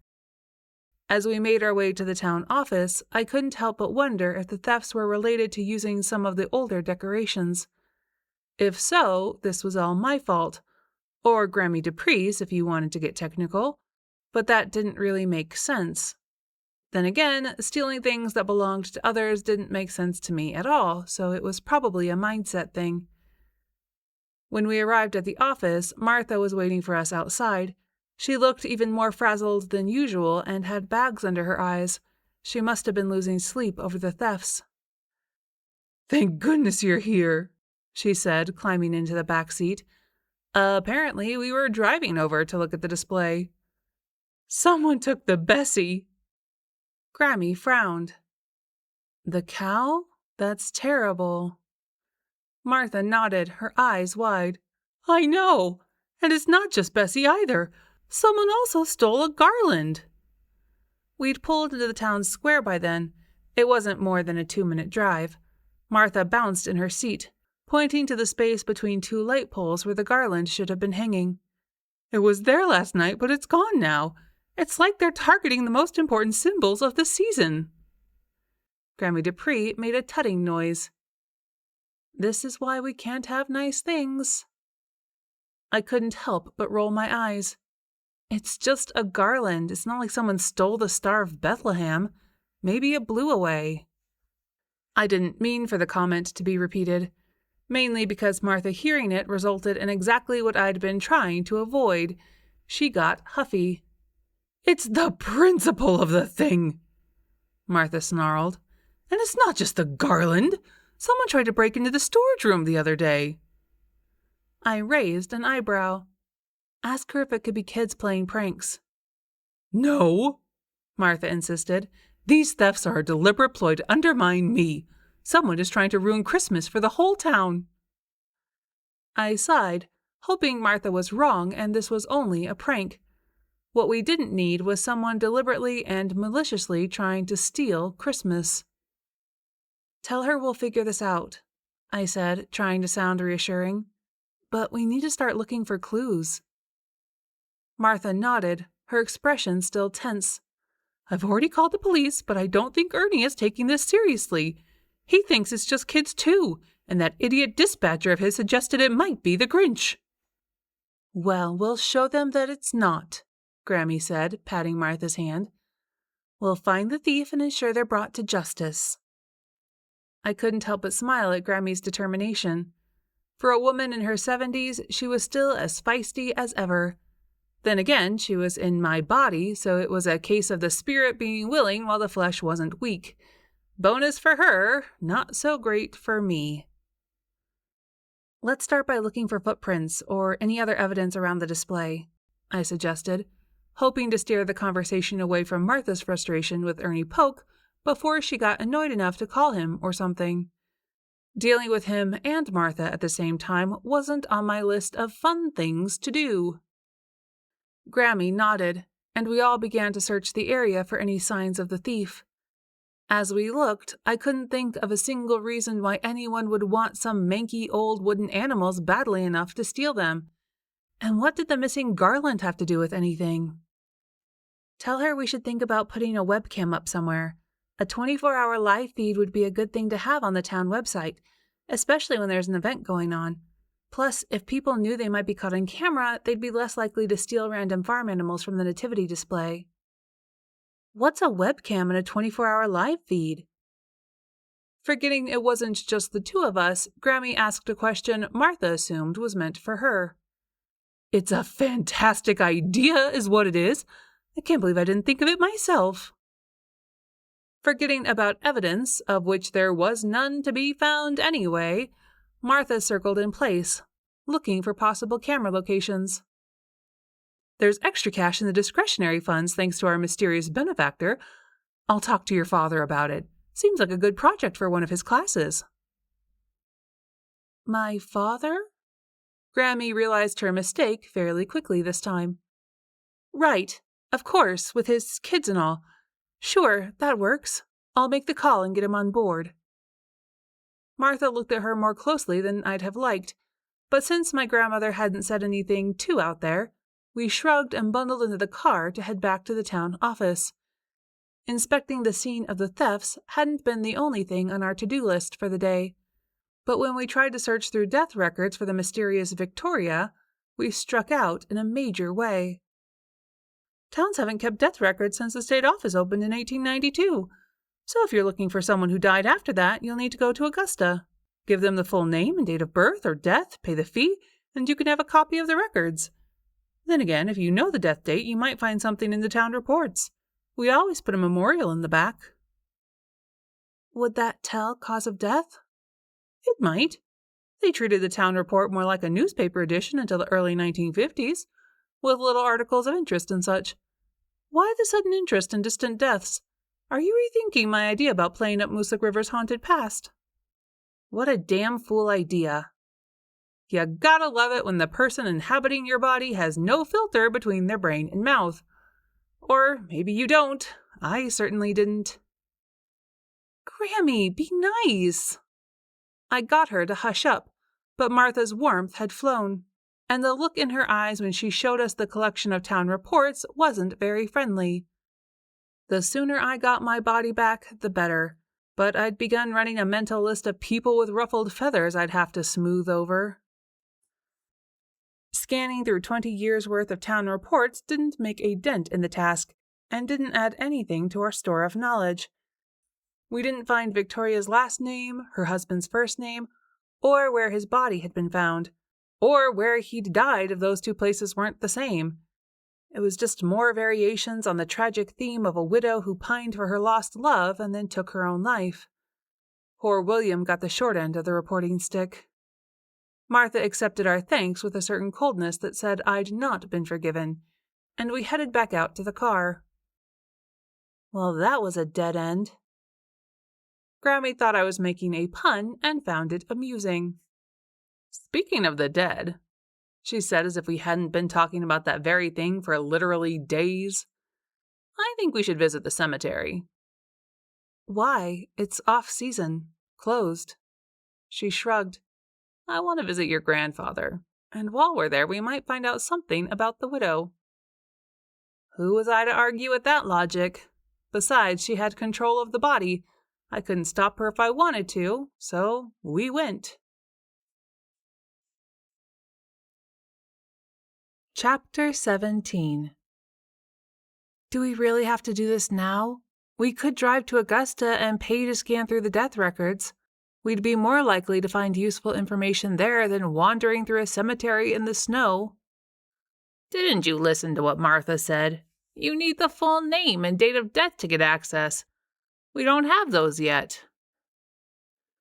As we made our way to the town office, I couldn't help but wonder if the thefts were related to using some of the older decorations. If so, this was all my fault, or Grammie Dupree's if you wanted to get technical, but that didn't really make sense. Then again, stealing things that belonged to others didn't make sense to me at all, so it was probably a mindset thing. When we arrived at the office, Martha was waiting for us outside. She looked even more frazzled than usual and had bags under her eyes. She must have been losing sleep over the thefts. "Thank goodness you're here," she said, climbing into the back seat. Apparently, we were driving over to look at the display. "Someone took the Bessie." Grammie frowned. "The cow? That's terrible." Martha nodded, her eyes wide. "I know. And it's not just Bessie either. Someone also stole a garland." We'd pulled into the town square by then. It wasn't more than a 2-minute drive. Martha bounced in her seat, pointing to the space between 2 light poles where the garland should have been hanging. "It was there last night, but it's gone now. It's like they're targeting the most important symbols of the season." Grammie Dupree made a tutting noise. "This is why we can't have nice things." I couldn't help but roll my eyes. It's just a garland. It's not like someone stole the Star of Bethlehem. Maybe it blew away. I didn't mean for the comment to be repeated, mainly because Martha hearing it resulted in exactly what I'd been trying to avoid. She got huffy. "It's the principle of the thing," Martha snarled. "And it's not just the garland. Someone tried to break into the storage room the other day." I raised an eyebrow. Ask her if it could be kids playing pranks. "No," Martha insisted. "These thefts are a deliberate ploy to undermine me. Someone is trying to ruin Christmas for the whole town." I sighed, hoping Martha was wrong and this was only a prank. What we didn't need was someone deliberately and maliciously trying to steal Christmas. "Tell her we'll figure this out," I said, trying to sound reassuring. "But we need to start looking for clues." Martha nodded, her expression still tense. "I've already called the police, but I don't think Ernie is taking this seriously. He thinks it's just kids too, and that idiot dispatcher of his suggested it might be the Grinch." "Well, we'll show them that it's not," Grammie said, patting Martha's hand. "We'll find the thief and ensure they're brought to justice." I couldn't help but smile at Grammie's determination. For a woman in her 70s, she was still as feisty as ever. Then again, she was in my body, so it was a case of the spirit being willing while the flesh wasn't weak. Bonus for her, not so great for me. "Let's start by looking for footprints or any other evidence around the display," I suggested, hoping to steer the conversation away from Martha's frustration with Ernie Polk before she got annoyed enough to call him or something. Dealing with him and Martha at the same time wasn't on my list of fun things to do. Grammie nodded, and we all began to search the area for any signs of the thief. As we looked, I couldn't think of a single reason why anyone would want some manky old wooden animals badly enough to steal them. And what did the missing garland have to do with anything? "Tell her we should think about putting a webcam up somewhere. A 24-hour live feed would be a good thing to have on the town website, especially when there's an event going on. Plus, if people knew they might be caught on camera, they'd be less likely to steal random farm animals from the nativity display." "What's a webcam and a 24-hour live feed?" Forgetting it wasn't just the two of us, Grammie asked a question Martha assumed was meant for her. "It's a fantastic idea, is what it is. I can't believe I didn't think of it myself." Forgetting about evidence, of which there was none to be found anyway, Martha circled in place, looking for possible camera locations. "There's extra cash in the discretionary funds thanks to our mysterious benefactor. I'll talk to your father about it. Seems like a good project for one of his classes." "My father?" Grammie realized her mistake fairly quickly this time. "Right, of course, with his kids and all. Sure, that works. I'll make the call and get him on board." Martha looked at her more closely than I'd have liked, but since my grandmother hadn't said anything too out there, we shrugged and bundled into the car to head back to the town office. Inspecting the scene of the thefts hadn't been the only thing on our to-do list for the day. But when we tried to search through death records for the mysterious Victoria, we struck out in a major way. Towns haven't kept death records since the state office opened in 1892. So if you're looking for someone who died after that, you'll need to go to Augusta. Give them the full name and date of birth or death, pay the fee, and you can have a copy of the records. Then again, if you know the death date, you might find something in the town reports. We always put a memorial in the back. Would that tell cause of death? It might. They treated the town report more like a newspaper edition until the early 1950s, with little articles of interest and such. Why the sudden interest in distant deaths? Are you rethinking my idea about playing up Mooselick River's haunted past? What a damn fool idea. You gotta love it when the person inhabiting your body has no filter between their brain and mouth. Or maybe you don't. I certainly didn't. Grammie, be nice. I got her to hush up, but Martha's warmth had flown, and the look in her eyes when she showed us the collection of town reports wasn't very friendly. The sooner I got my body back, the better, but I'd begun running a mental list of people with ruffled feathers I'd have to smooth over. Scanning through 20 years' worth of town reports didn't make a dent in the task, and didn't add anything to our store of knowledge. We didn't find Victoria's last name, her husband's first name, or where his body had been found, or where he'd died if those two places weren't the same. It was just more variations on the tragic theme of a widow who pined for her lost love and then took her own life. Poor William got the short end of the reporting stick. Martha accepted our thanks with a certain coldness that said I'd not been forgiven, and we headed back out to the car. Well, that was a dead end. Grammie thought I was making a pun and found it amusing. Speaking of the dead, she said as if we hadn't been talking about that very thing for literally days, I think we should visit the cemetery. Why? It's off-season. Closed. She shrugged. I want to visit your grandfather, and while we're there we might find out something about the widow. Who was I to argue with that logic? Besides, she had control of the body. I couldn't stop her if I wanted to, so we went. Chapter 17. Do we really have to do this now? We could drive to Augusta and pay to scan through the death records. We'd be more likely to find useful information there than wandering through a cemetery in the snow. Didn't you listen to what Martha said? You need the full name and date of death to get access. We don't have those yet.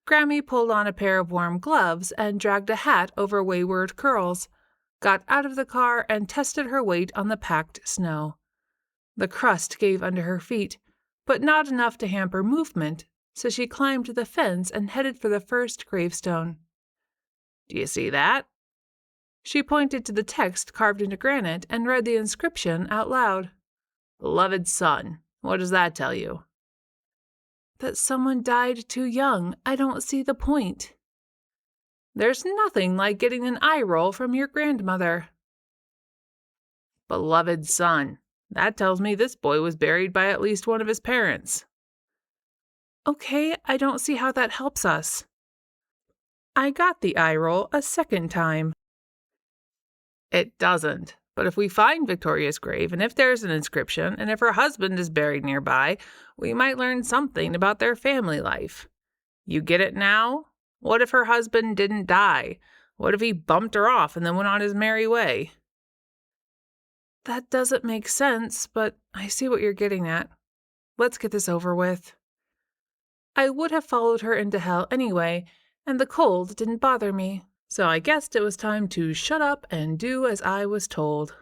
Grammie pulled on a pair of warm gloves and dragged a hat over wayward curls, got out of the car and tested her weight on the packed snow. The crust gave under her feet, but not enough to hamper movement, so she climbed the fence and headed for the first gravestone. Do you see that? She pointed to the text carved into granite and read the inscription out loud. Beloved son. What does that tell you? That someone died too young. I don't see the point. There's nothing like getting an eye roll from your grandmother. Beloved son. That tells me this boy was buried by at least one of his parents. Okay, I don't see how that helps us. I got the eye roll a second time. It doesn't. But if we find Victoria's grave, and if there's an inscription, and if her husband is buried nearby, we might learn something about their family life. You get it now? What if her husband didn't die? What if he bumped her off and then went on his merry way? That doesn't make sense, but I see what you're getting at. Let's get this over with. I would have followed her into hell anyway, and the cold didn't bother me. So I guessed it was time to shut up and do as I was told.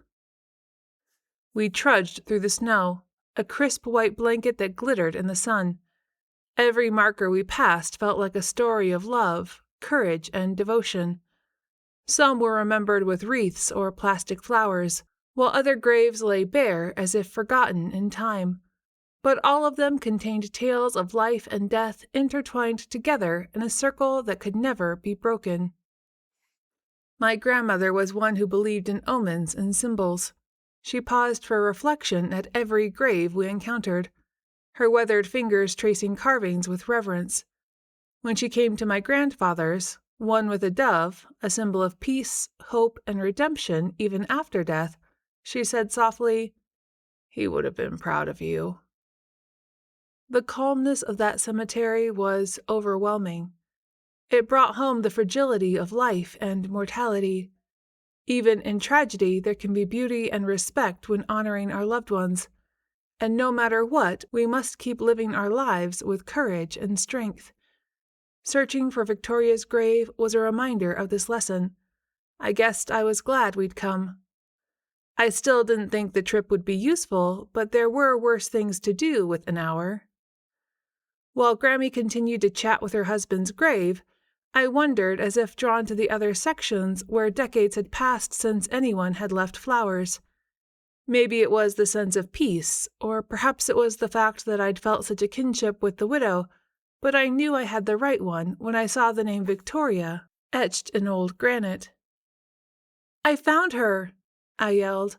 We trudged through the snow, a crisp white blanket that glittered in the sun. Every marker we passed felt like a story of love, courage, and devotion. Some were remembered with wreaths or plastic flowers, while other graves lay bare as if forgotten in time. But all of them contained tales of life and death intertwined together in a circle that could never be broken. My grandmother was one who believed in omens and symbols. She paused for reflection at every grave we encountered, her weathered fingers tracing carvings with reverence. When she came to my grandfather's, one with a dove, a symbol of peace, hope, and redemption even after death, she said softly, "He would have been proud of you." The calmness of that cemetery was overwhelming. It brought home the fragility of life and mortality. Even in tragedy, there can be beauty and respect when honoring our loved ones. And no matter what, we must keep living our lives with courage and strength. Searching for Victoria's grave was a reminder of this lesson. I guessed I was glad we'd come. I still didn't think the trip would be useful, but there were worse things to do with an hour. While Grammie continued to chat with her husband's grave, I wondered, as if drawn to the other sections where decades had passed since anyone had left flowers. Maybe it was the sense of peace, or perhaps it was the fact that I'd felt such a kinship with the widow, but I knew I had the right one when I saw the name Victoria etched in old granite. "I found her!" I yelled,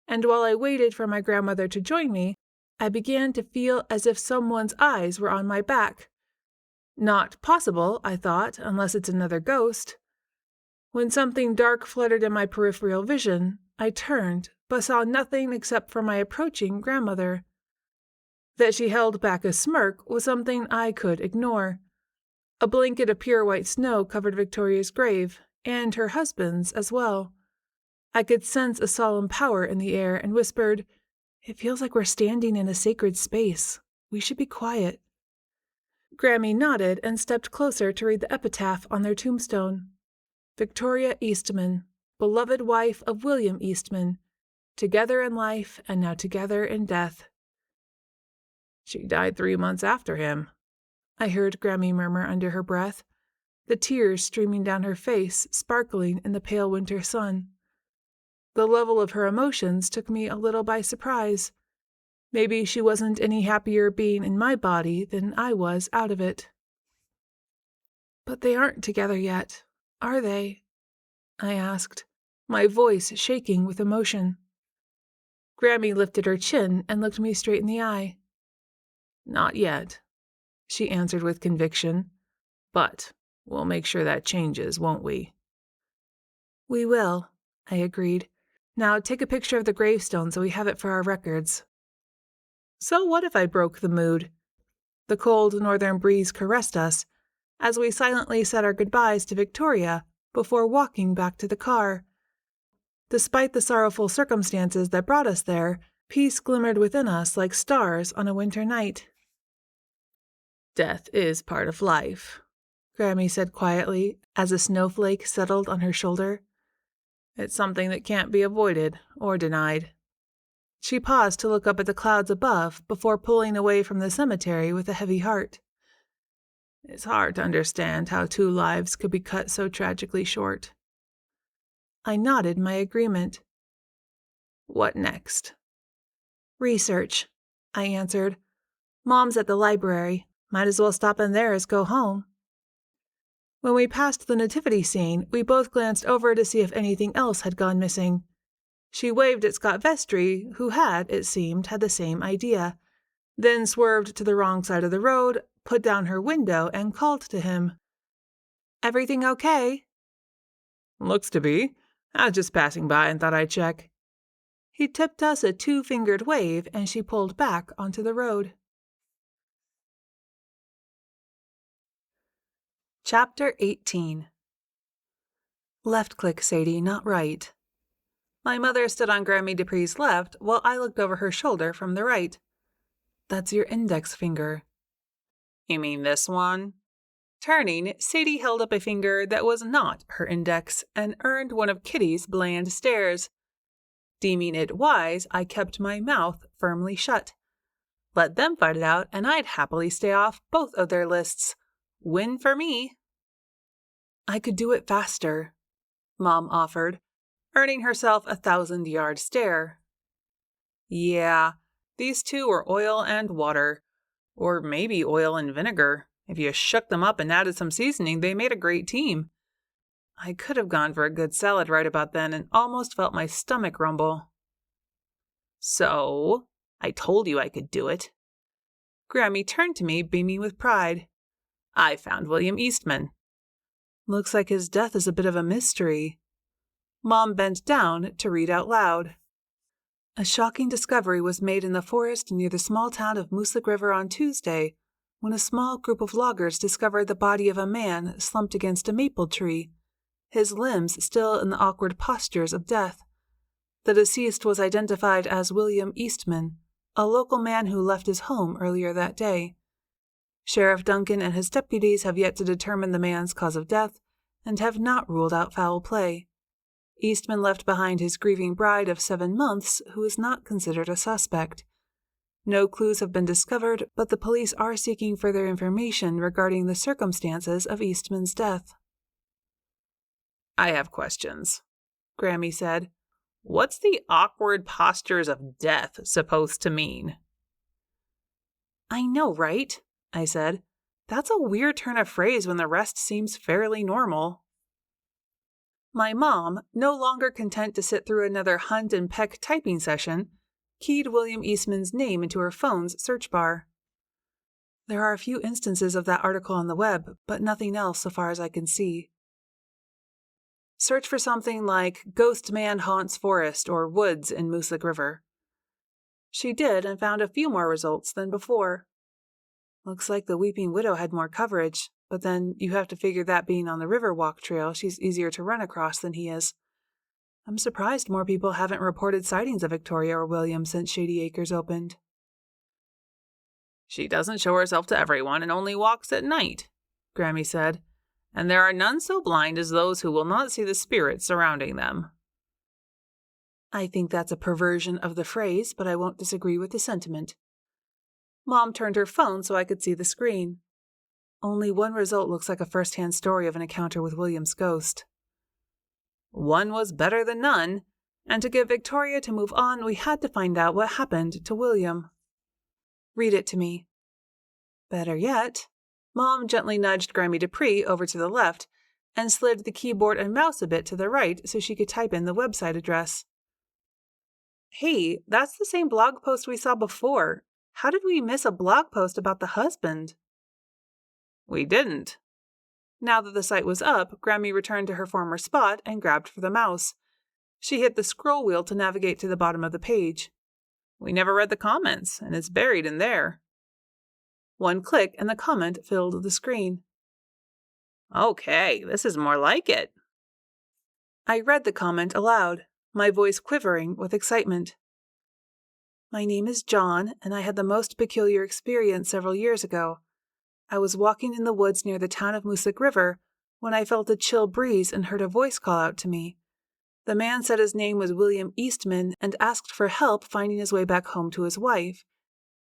and while I waited for my grandmother to join me, I began to feel as if someone's eyes were on my back. Not possible, I thought, unless it's another ghost. When something dark fluttered in my peripheral vision, I turned, but saw nothing except for my approaching grandmother. That she held back a smirk was something I could ignore. A blanket of pure white snow covered Victoria's grave, and her husband's as well. I could sense a solemn power in the air and whispered, "It feels like we're standing in a sacred space. We should be quiet." Grammie nodded and stepped closer to read the epitaph on their tombstone. Victoria Eastman, beloved wife of William Eastman, together in life and now together in death. "She died 3 months after him," I heard Grammie murmur under her breath, the tears streaming down her face, sparkling in the pale winter sun. The level of her emotions took me a little by surprise. Maybe she wasn't any happier being in my body than I was out of it. "But they aren't together yet, are they?" I asked, my voice shaking with emotion. Grammie lifted her chin and looked me straight in the eye. "Not yet," she answered with conviction. "But we'll make sure that changes, won't we?" "We will," I agreed. "Now take a picture of the gravestone so we have it for our records." So what if I broke the mood? The cold northern breeze caressed us as we silently said our goodbyes to Victoria before walking back to the car. Despite the sorrowful circumstances that brought us there, peace glimmered within us like stars on a winter night. "Death is part of life," Grammie said quietly as a snowflake settled on her shoulder. "It's something that can't be avoided or denied." She paused to look up at the clouds above before pulling away from the cemetery with a heavy heart. "It's hard to understand how 2 lives could be cut so tragically short." I nodded my agreement. "What next?" "Research," I answered. "Mom's at the library. Might as well stop in there as go home." When we passed the nativity scene, we both glanced over to see if anything else had gone missing. She waved at Scott Vestry, who had, it seemed, had the same idea, then swerved to the wrong side of the road, put down her window, and called to him. "Everything okay?" "Looks to be. I was just passing by and thought I'd check." He tipped us a 2-fingered wave, and she pulled back onto the road. Chapter 18. Left click, Sadie, not right. My mother stood on Grammie Dupree's left while I looked over her shoulder from the right. "That's your index finger." "You mean this one?" Turning, Sadie held up a finger that was not her index and earned one of Kitty's bland stares. Deeming it wise, I kept my mouth firmly shut. Let them fight it out, and I'd happily stay off both of their lists. Win for me. "I could do it faster," Mom offered, earning herself a 1,000-yard stare. "Yeah, these two were oil and water. Or maybe oil and vinegar. If you shook them up and added some seasoning, they made a great team." I could have gone for a good salad right about then and almost felt my stomach rumble. "So, I told you I could do it." Grammie turned to me, beaming with pride. I found William Eastman. Looks like his death is a bit of a mystery. Mom bent down to read out loud. A shocking discovery was made in the forest near the small town of Mooselick River on Tuesday, when a small group of loggers discovered the body of a man slumped against a maple tree, his limbs still in the awkward postures of death. The deceased was identified as William Eastman, a local man who left his home earlier that day. Sheriff Duncan and his deputies have yet to determine the man's cause of death and have not ruled out foul play. Eastman left behind his grieving bride of 7 months, who is not considered a suspect. No clues have been discovered, but the police are seeking further information regarding the circumstances of Eastman's death. I have questions, Grammie said. What's the awkward postures of death supposed to mean? I know, right? I said. That's a weird turn of phrase when the rest seems fairly normal. My mom, no longer content to sit through another hunt and peck typing session, keyed William Eastman's name into her phone's search bar. There are a few instances of that article on the web, but nothing else so far as I can see. Search for something like Ghost Man Haunts Forest or Woods in Mooselick River. She did and found a few more results than before. Looks like the Weeping Widow had more coverage, but then you have to figure that being on the Riverwalk Trail, she's easier to run across than he is. I'm surprised more people haven't reported sightings of Victoria or William since Shady Acres opened. She doesn't show herself to everyone and only walks at night, Grammie said, and there are none so blind as those who will not see the spirits surrounding them. I think that's a perversion of the phrase, but I won't disagree with the sentiment. Mom turned her phone so I could see the screen. Only one result looks like a first-hand story of an encounter with William's ghost. One was better than none, and to get Victoria to move on, we had to find out what happened to William. Read it to me. Better yet, Mom gently nudged Grammie Dupree over to the left and slid the keyboard and mouse a bit to the right so she could type in the website address. Hey, that's the same blog post we saw before. How did we miss a blog post about the husband? We didn't. Now that the site was up, Grammie returned to her former spot and grabbed for the mouse. She hit the scroll wheel to navigate to the bottom of the page. We never read the comments, and it's buried in there. One click and the comment filled the screen. Okay, this is more like it. I read the comment aloud, my voice quivering with excitement. My name is John, and I had the most peculiar experience several years ago. I was walking in the woods near the town of Mooselick River when I felt a chill breeze and heard a voice call out to me. The man said his name was William Eastman and asked for help finding his way back home to his wife.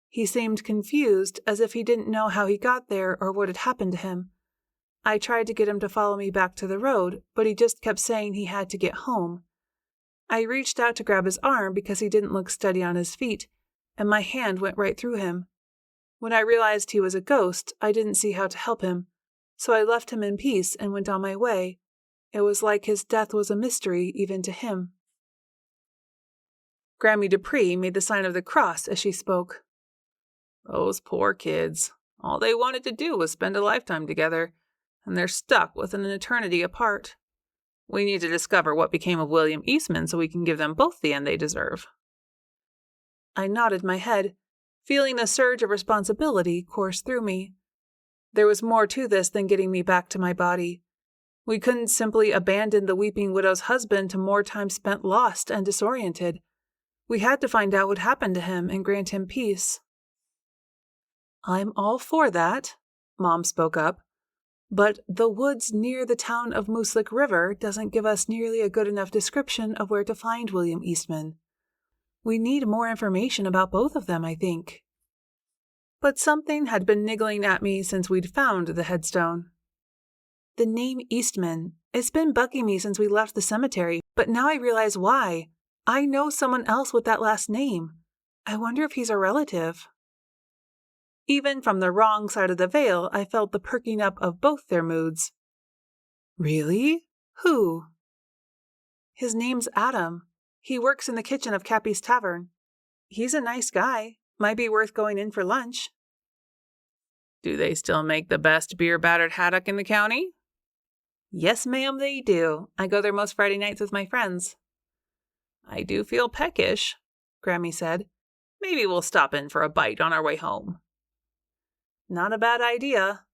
He seemed confused, as if he didn't know how he got there or what had happened to him. I tried to get him to follow me back to the road, but he just kept saying he had to get home. I reached out to grab his arm because he didn't look steady on his feet, and my hand went right through him. When I realized he was a ghost, I didn't see how to help him, so I left him in peace and went on my way. It was like his death was a mystery even to him. Grammie Dupree made the sign of the cross as she spoke. Those poor kids. All they wanted to do was spend a lifetime together, and they're stuck with an eternity apart. We need to discover what became of William Eastman so we can give them both the end they deserve. I nodded my head, feeling a surge of responsibility course through me. There was more to this than getting me back to my body. We couldn't simply abandon the weeping widow's husband to more time spent lost and disoriented. We had to find out what happened to him and grant him peace. I'm all for that, Mom spoke up. But the woods near the town of Mooselick River doesn't give us nearly a good enough description of where to find William Eastman. We need more information about both of them, I think. But something had been niggling at me since we'd found the headstone. The name Eastman, it's been bugging me since we left the cemetery, but now I realize why. I know someone else with that last name. I wonder if he's a relative. Even from the wrong side of the veil, I felt the perking up of both their moods. Really? Who? His name's Adam. He works in the kitchen of Cappy's Tavern. He's a nice guy. Might be worth going in for lunch. Do they still make the best beer-battered haddock in the county? Yes, ma'am, they do. I go there most Friday nights with my friends. I do feel peckish, Grammie said. Maybe we'll stop in for a bite on our way home. Not a bad idea.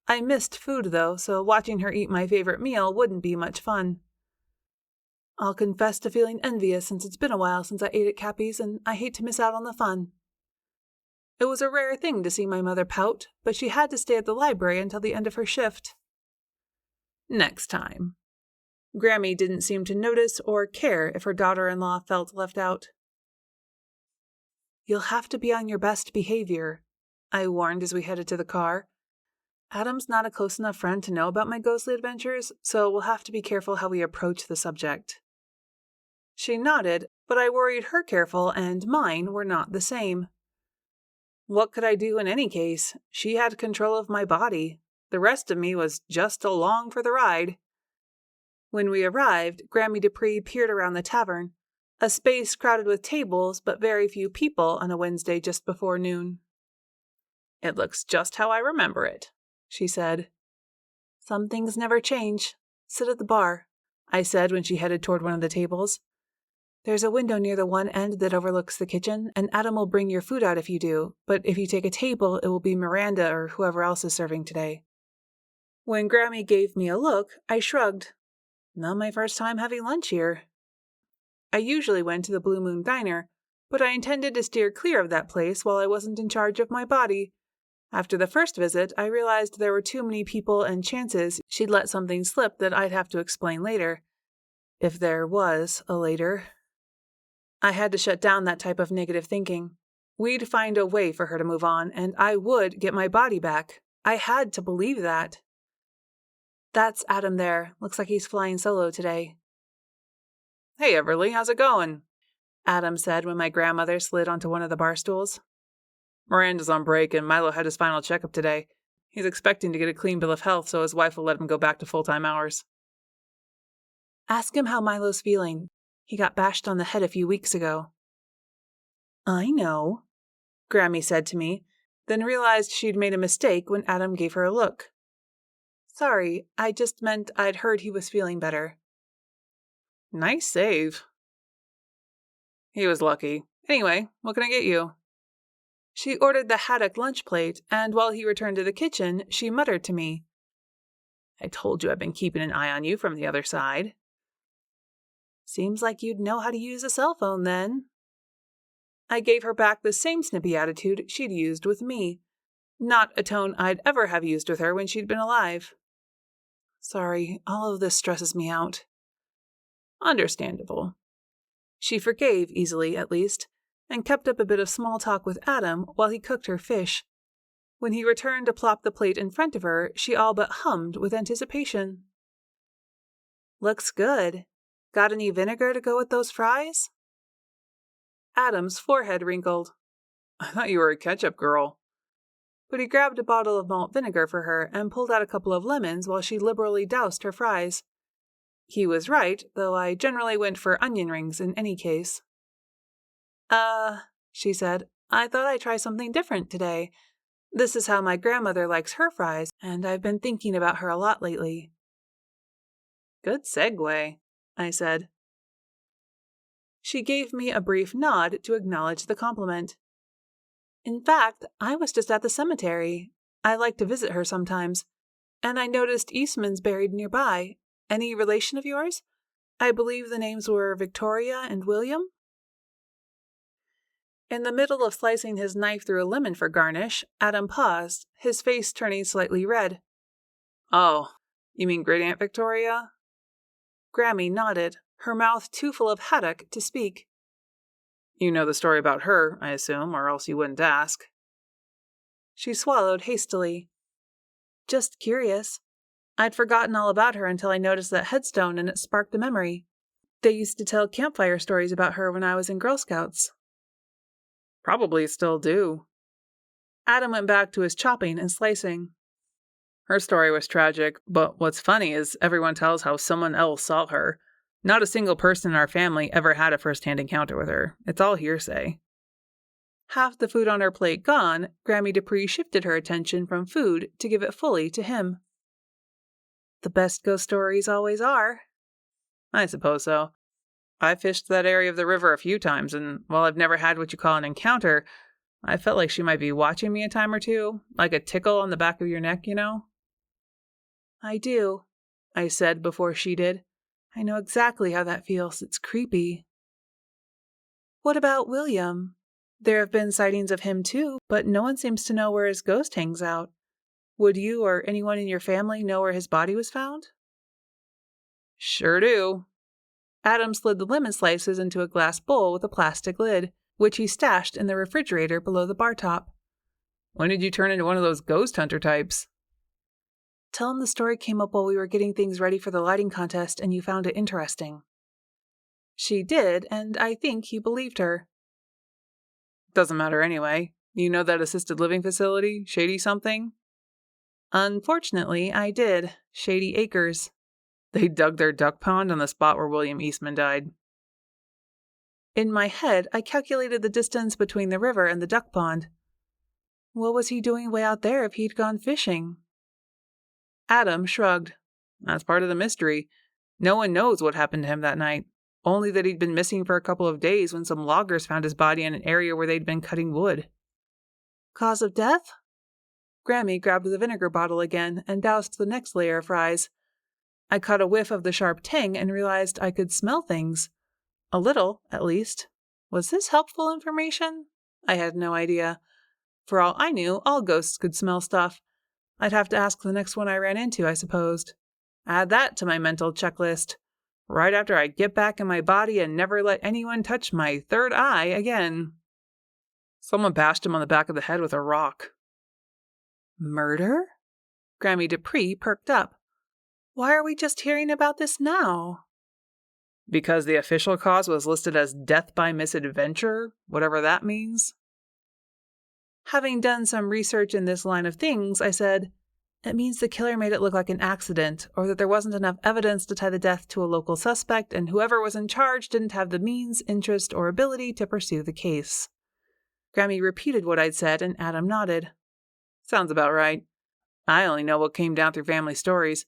I missed food, though, so watching her eat my favorite meal wouldn't be much fun. I'll confess to feeling envious since it's been a while since I ate at Cappy's, and I hate to miss out on the fun. It was a rare thing to see my mother pout, but she had to stay at the library until the end of her shift. Next time. Grammie didn't seem to notice or care if her daughter-in-law felt left out. You'll have to be on your best behavior, I warned as we headed to the car. Adam's not a close enough friend to know about my ghostly adventures, so we'll have to be careful how we approach the subject. She nodded, but I worried her careful and mine were not the same. What could I do in any case? She had control of my body. The rest of me was just along for the ride. When we arrived, Grammie Dupree peered around the tavern, a space crowded with tables but very few people on a Wednesday just before noon. It looks just how I remember it, she said. Some things never change. Sit at the bar, I said when she headed toward one of the tables. There's a window near the one end that overlooks the kitchen, and Adam will bring your food out if you do, but if you take a table, it will be Miranda or whoever else is serving today. When Grammie gave me a look, I shrugged. Not my first time having lunch here. I usually went to the Blue Moon Diner, but I intended to steer clear of that place while I wasn't in charge of my body. After the first visit, I realized there were too many people and chances she'd let something slip that I'd have to explain later. If there was a later. I had to shut down that type of negative thinking. We'd find a way for her to move on, and I would get my body back. I had to believe that. That's Adam there. Looks like he's flying solo today. Hey, Everly, how's it going? Adam said when my grandmother slid onto one of the bar stools. Miranda's on break, and Milo had his final checkup today. He's expecting to get a clean bill of health, so his wife will let him go back to full-time hours. Ask him how Milo's feeling. He got bashed on the head a few weeks ago. I know, Grammie said to me, then realized she'd made a mistake when Adam gave her a look. Sorry, I just meant I'd heard he was feeling better. Nice save. He was lucky. Anyway, what can I get you? She ordered the haddock lunch plate, and while he returned to the kitchen, she muttered to me. I told you I've been keeping an eye on you from the other side. Seems like you'd know how to use a cell phone then. I gave her back the same snippy attitude she'd used with me, not a tone I'd ever have used with her when she'd been alive. Sorry, all of this stresses me out. Understandable. She forgave easily, at least, and kept up a bit of small talk with Adam while he cooked her fish. When he returned to plop the plate in front of her, she all but hummed with anticipation. Looks good. Got any vinegar to go with those fries? Adam's forehead wrinkled. I thought you were a ketchup girl. But he grabbed a bottle of malt vinegar for her and pulled out a couple of lemons while she liberally doused her fries. He was right, though I generally went for onion rings in any case. She said, I thought I'd try something different today. This is how my grandmother likes her fries, and I've been thinking about her a lot lately. Good segue, I said. She gave me a brief nod to acknowledge the compliment. In fact, I was just at the cemetery. I like to visit her sometimes, and I noticed Eastman's buried nearby. Any relation of yours? I believe the names were Victoria and William? In the middle of slicing his knife through a lemon for garnish, Adam paused, his face turning slightly red. Oh, you mean Great Aunt Victoria? Grammie nodded, her mouth too full of haddock to speak. You know the story about her, I assume, or else you wouldn't ask. She swallowed hastily. Just curious. I'd forgotten all about her until I noticed that headstone and it sparked a memory. They used to tell campfire stories about her when I was in Girl Scouts. Probably still do. Adam went back to his chopping and slicing. Her story was tragic, but what's funny is everyone tells how someone else saw her. Not a single person in our family ever had a first-hand encounter with her. It's all hearsay. Half the food on her plate gone, Grammie Dupree shifted her attention from food to give it fully to him. The best ghost stories always are. I suppose so. I fished that area of the river a few times, and while I've never had what you call an encounter, I felt like she might be watching me a time or two, like a tickle on the back of your neck, you know? I do, I said before she did. I know exactly how that feels. It's creepy. What about William? There have been sightings of him too, but no one seems to know where his ghost hangs out. Would you or anyone in your family know where his body was found? Sure do. Adam slid the lemon slices into a glass bowl with a plastic lid, which he stashed in the refrigerator below the bar top. When did you turn into one of those ghost hunter types? Tell him the story came up while we were getting things ready for the lighting contest and you found it interesting. She did, and I think he believed her. Doesn't matter anyway. You know that assisted living facility, Shady something? Unfortunately, I did. Shady Acres. They dug their duck pond on the spot where William Eastman died. In my head, I calculated the distance between the river and the duck pond. What was he doing way out there if he'd gone fishing? Adam shrugged. That's part of the mystery. No one knows what happened to him that night. Only that he'd been missing for a couple of days when some loggers found his body in an area where they'd been cutting wood. Cause of death? Grammie grabbed the vinegar bottle again and doused the next layer of fries. I caught a whiff of the sharp tang and realized I could smell things. A little, at least. Was this helpful information? I had no idea. For all I knew, all ghosts could smell stuff. I'd have to ask the next one I ran into, I supposed. Add that to my mental checklist. Right after I get back in my body and never let anyone touch my third eye again. Someone bashed him on the back of the head with a rock. Murder? Grammie Dupree perked up. Why are we just hearing about this now? Because the official cause was listed as death by misadventure, whatever that means. Having done some research in this line of things, I said, it means the killer made it look like an accident, or that there wasn't enough evidence to tie the death to a local suspect, and whoever was in charge didn't have the means, interest, or ability to pursue the case. Grammie repeated what I'd said, and Adam nodded. Sounds about right. I only know what came down through family stories,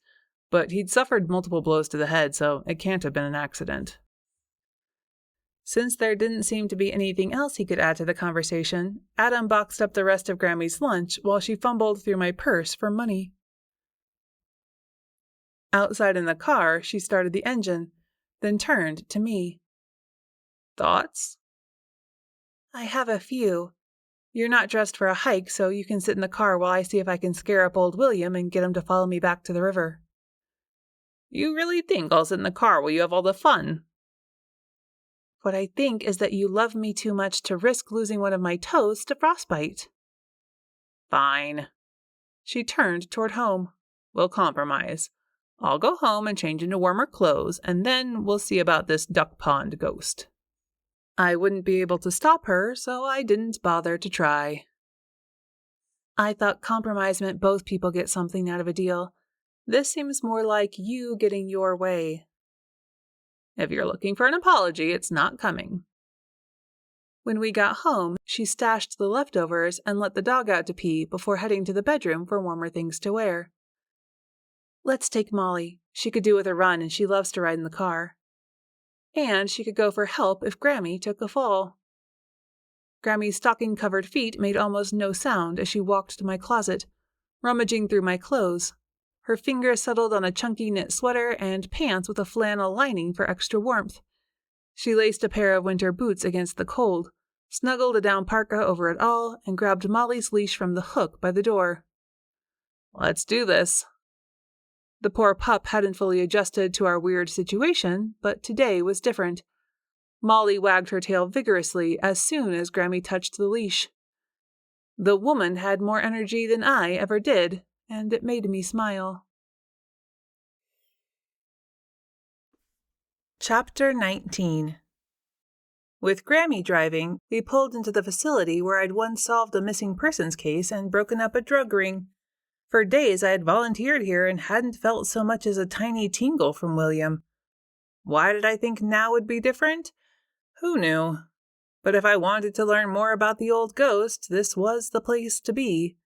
but he'd suffered multiple blows to the head, so it can't have been an accident. Since there didn't seem to be anything else he could add to the conversation, Adam boxed up the rest of Grammie's lunch while she fumbled through my purse for money. Outside in the car, she started the engine, then turned to me. Thoughts? I have a few. You're not dressed for a hike, so you can sit in the car while I see if I can scare up old William and get him to follow me back to the river. You really think I'll sit in the car while you have all the fun? What I think is that you love me too much to risk losing one of my toes to frostbite. Fine. She turned toward home. We'll compromise. I'll go home and change into warmer clothes, and then we'll see about this duck pond ghost. I wouldn't be able to stop her, so I didn't bother to try. I thought compromise meant both people get something out of a deal. This seems more like you getting your way. If you're looking for an apology, it's not coming. When we got home, she stashed the leftovers and let the dog out to pee before heading to the bedroom for warmer things to wear. Let's take Molly. She could do with a run and she loves to ride in the car. And she could go for help if Grammie took a fall. Grammie's stocking-covered feet made almost no sound as she walked to my closet, rummaging through my clothes. Her fingers settled on a chunky knit sweater and pants with a flannel lining for extra warmth. She laced a pair of winter boots against the cold, snuggled a down parka over it all, and grabbed Molly's leash from the hook by the door. Let's do this. The poor pup hadn't fully adjusted to our weird situation, but today was different. Molly wagged her tail vigorously as soon as Grammie touched the leash. The woman had more energy than I ever did, and it made me smile. Chapter 19. With Grammie driving, we pulled into the facility where I'd once solved a missing persons case and broken up a drug ring. For days I had volunteered here and hadn't felt so much as a tiny tingle from William. Why did I think now would be different? Who knew? but if I wanted to learn more about the old ghost, this was the place to be.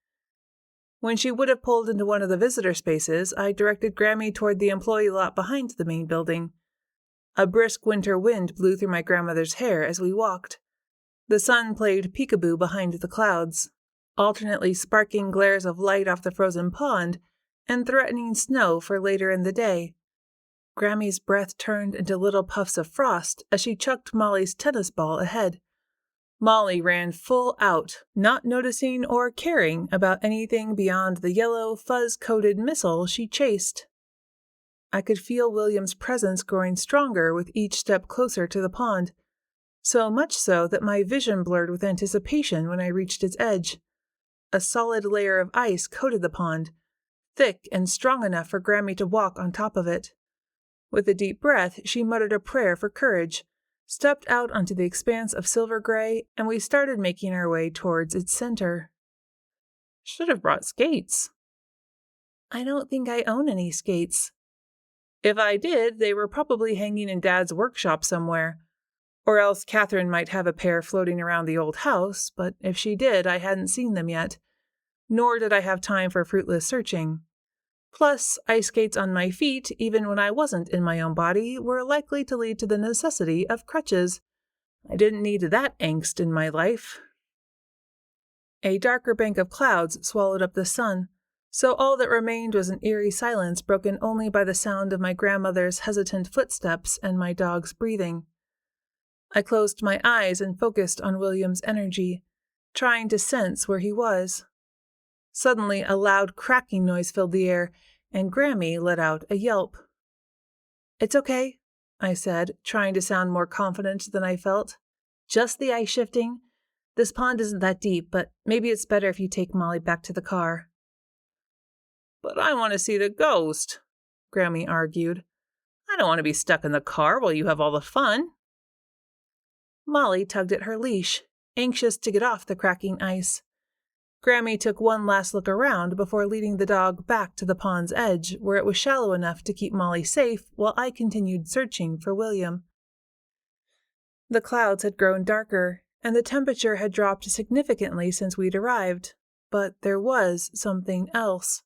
When she would have pulled into one of the visitor spaces, I directed Grammie toward the employee lot behind the main building. A brisk winter wind blew through my grandmother's hair as we walked. The sun played peekaboo behind the clouds, alternately sparking glares of light off the frozen pond and threatening snow for later in the day. Grammie's breath turned into little puffs of frost as she chucked Molly's tennis ball ahead. Molly ran full out, not noticing or caring about anything beyond the yellow, fuzz-coated missile she chased. I could feel William's presence growing stronger with each step closer to the pond, so much so that my vision blurred with anticipation when I reached its edge. A solid layer of ice coated the pond, thick and strong enough for Grammie to walk on top of it. With a deep breath, she muttered a prayer for courage, stepped out onto the expanse of silver gray, and we started making our way towards its center. Should have brought skates. I don't think I own any skates. If I did, they were probably hanging in Dad's workshop somewhere. Or else Catherine might have a pair floating around the old house, but if she did, I hadn't seen them yet. Nor did I have time for fruitless searching. Plus, ice skates on my feet, even when I wasn't in my own body, were likely to lead to the necessity of crutches. I didn't need that angst in my life. A darker bank of clouds swallowed up the sun, so all that remained was an eerie silence broken only by the sound of my grandmother's hesitant footsteps and my dog's breathing. I closed my eyes and focused on William's energy, trying to sense where he was. Suddenly, a loud cracking noise filled the air, and Grammie let out a yelp. "It's okay," I said, trying to sound more confident than I felt. "Just the ice shifting. This pond isn't that deep, but maybe it's better if you take Molly back to the car." "But I want to see the ghost," Grammie argued. "I don't want to be stuck in the car while you have all the fun." Molly tugged at her leash, anxious to get off the cracking ice. Grammie took one last look around before leading the dog back to the pond's edge, where it was shallow enough to keep Molly safe while I continued searching for William. The clouds had grown darker, and the temperature had dropped significantly since we'd arrived, but there was something else.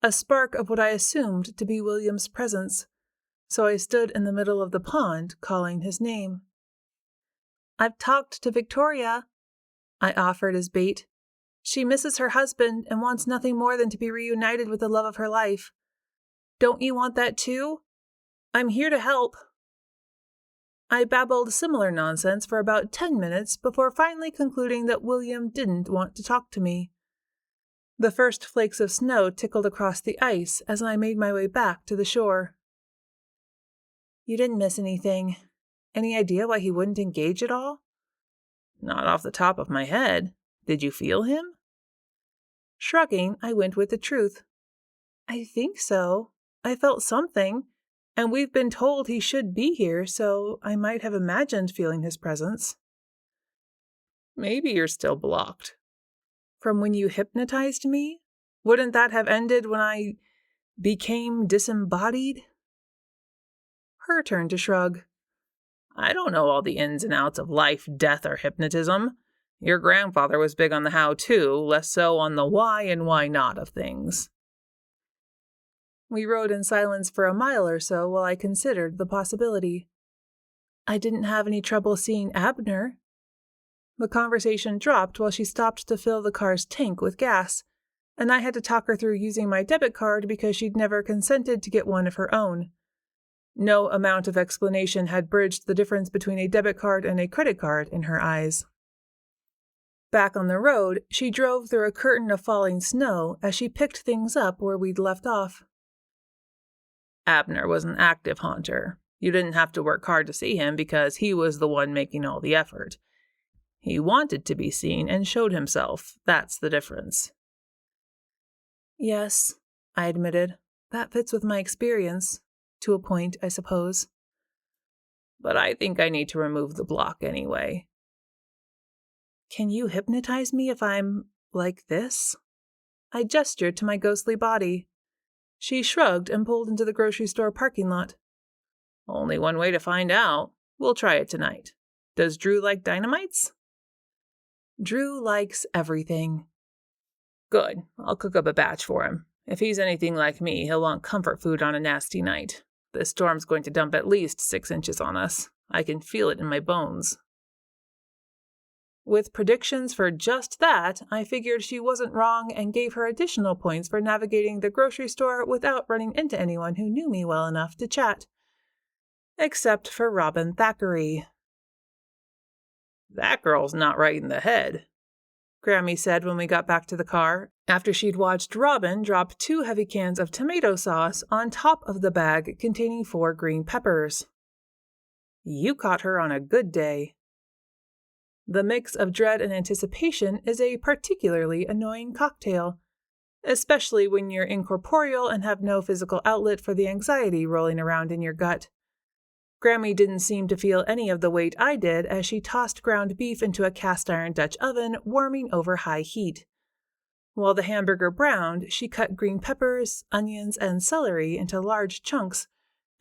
A spark of what I assumed to be William's presence, so I stood in the middle of the pond, calling his name. "I've talked to Victoria," I offered as bait. "She misses her husband and wants nothing more than to be reunited with the love of her life. Don't you want that too? I'm here to help." I babbled similar nonsense for about 10 minutes before finally concluding that William didn't want to talk to me. The first flakes of snow tickled across the ice as I made my way back to the shore. "You didn't miss anything. Any idea why he wouldn't engage at all?" "Not off the top of my head. Did you feel him?" Shrugging, I went with the truth. "I think so. I felt something, and we've been told he should be here, so I might have imagined feeling his presence." "Maybe you're still blocked." "From when you hypnotized me? Wouldn't that have ended when I became disembodied?" Her turn to shrug. "I don't know all the ins and outs of life, death, or hypnotism. Your grandfather was big on the how to, less so on the why and why not of things." We rode in silence for a mile or so while I considered the possibility. "I didn't have any trouble seeing Abner." The conversation dropped while she stopped to fill the car's tank with gas, and I had to talk her through using my debit card because she'd never consented to get one of her own. No amount of explanation had bridged the difference between a debit card and a credit card in her eyes. Back on the road, she drove through a curtain of falling snow as she picked things up where we'd left off. "Abner was an active haunter. You didn't have to work hard to see him because he was the one making all the effort. He wanted to be seen and showed himself. That's the difference." "Yes," I admitted. "That fits with my experience. To a point, I suppose." "But I think I need to remove the block anyway." "Can you hypnotize me if I'm like this?" I gestured to my ghostly body. She shrugged and pulled into the grocery store parking lot. "Only one way to find out. We'll try it tonight. Does Drew like dynamites? Drew likes everything. Good. I'll cook up a batch for him. If he's anything like me, he'll want comfort food on a nasty night. This storm's going to dump at least 6 inches on us. I can feel it in my bones. With predictions for just that, I figured she wasn't wrong and gave her additional points for navigating the grocery store without running into anyone who knew me well enough to chat. Except for Robin Thackeray. That girl's not right in the head, Grammie said when we got back to the car, after she'd watched Robin drop 2 heavy cans of tomato sauce on top of the bag containing 4 green peppers. You caught her on a good day. The mix of dread and anticipation is a particularly annoying cocktail, especially when you're incorporeal and have no physical outlet for the anxiety rolling around in your gut. Grammie didn't seem to feel any of the weight I did as she tossed ground beef into a cast-iron Dutch oven warming over high heat. While the hamburger browned, she cut green peppers, onions, and celery into large chunks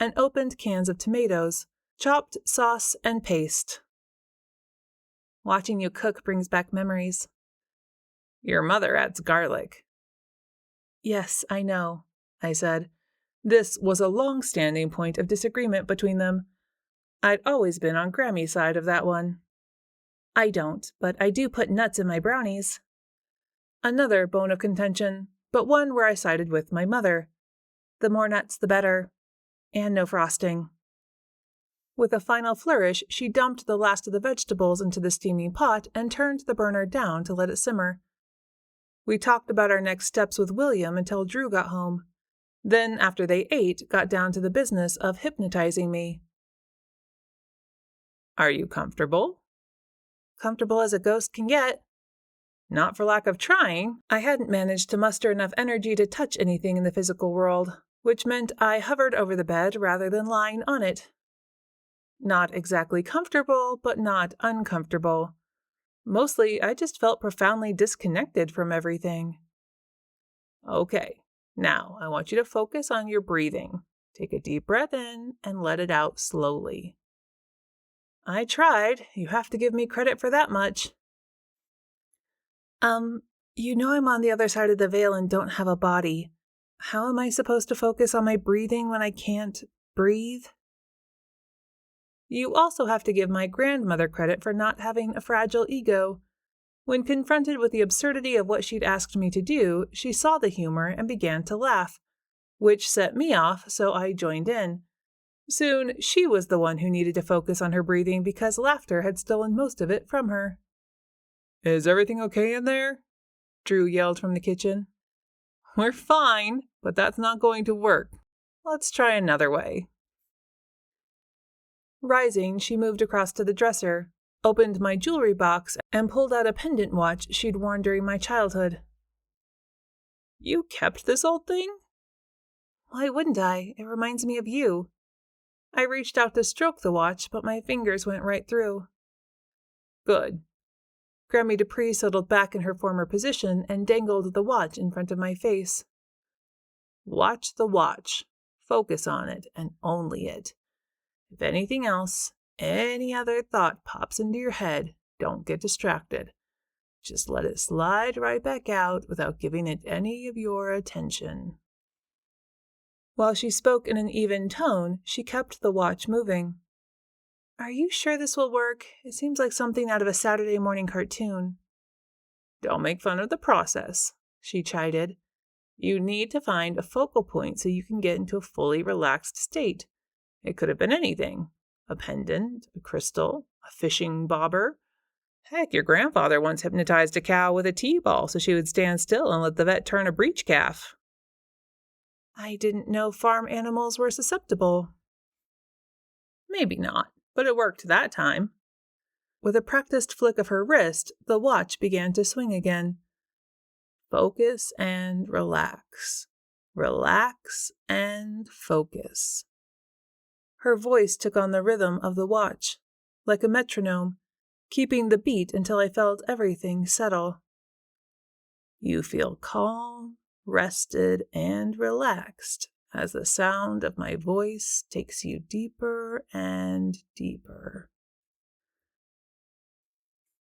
and opened cans of tomatoes, chopped sauce, and paste. Watching you cook brings back memories. Your mother adds garlic. Yes, I know, I said. This was a long-standing point of disagreement between them. I'd always been on Grammie's side of that one. I don't, but I do put nuts in my brownies. Another bone of contention, but one where I sided with my mother. The more nuts, the better. And no frosting. With a final flourish, she dumped the last of the vegetables into the steaming pot and turned the burner down to let it simmer. We talked about our next steps with William until Drew got home. Then, after they ate, got down to the business of hypnotizing me. Are you comfortable? Comfortable as a ghost can get. Not for lack of trying. I hadn't managed to muster enough energy to touch anything in the physical world, which meant I hovered over the bed rather than lying on it. Not exactly comfortable, but not uncomfortable. Mostly, I just felt profoundly disconnected from everything. Okay. Now, I want you to focus on your breathing. Take a deep breath in and let it out slowly. I tried. You have to give me credit for that much. You know I'm on the other side of the veil and don't have a body. How am I supposed to focus on my breathing when I can't breathe? You also have to give my grandmother credit for not having a fragile ego. When confronted with the absurdity of what she'd asked me to do, she saw the humor and began to laugh, which set me off, so I joined in. Soon, she was the one who needed to focus on her breathing because laughter had stolen most of it from her. Is everything okay in there? Drew yelled from the kitchen. We're fine, but that's not going to work. Let's try another way. Rising, she moved across to the dresser, opened my jewelry box, and pulled out a pendant watch she'd worn during my childhood. You kept this old thing? Why wouldn't I? It reminds me of you. I reached out to stroke the watch, but my fingers went right through. Good. Grammie Dupree settled back in her former position and dangled the watch in front of my face. Watch the watch. Focus on it, and only it. If anything else, any other thought pops into your head, don't get distracted. Just let it slide right back out without giving it any of your attention. While she spoke in an even tone, she kept the watch moving. Are you sure this will work? It seems like something out of a Saturday morning cartoon. Don't make fun of the process, she chided. You need to find a focal point so you can get into a fully relaxed state. It could have been anything. A pendant, a crystal, a fishing bobber. Heck, your grandfather once hypnotized a cow with a T-ball so she would stand still and let the vet turn a breech calf. I didn't know farm animals were susceptible. Maybe not, but it worked that time. With a practiced flick of her wrist, the watch began to swing again. Focus and relax. Relax and focus. Her voice took on the rhythm of the watch, like a metronome, keeping the beat until I felt everything settle. You feel calm, rested, and relaxed as the sound of my voice takes you deeper and deeper.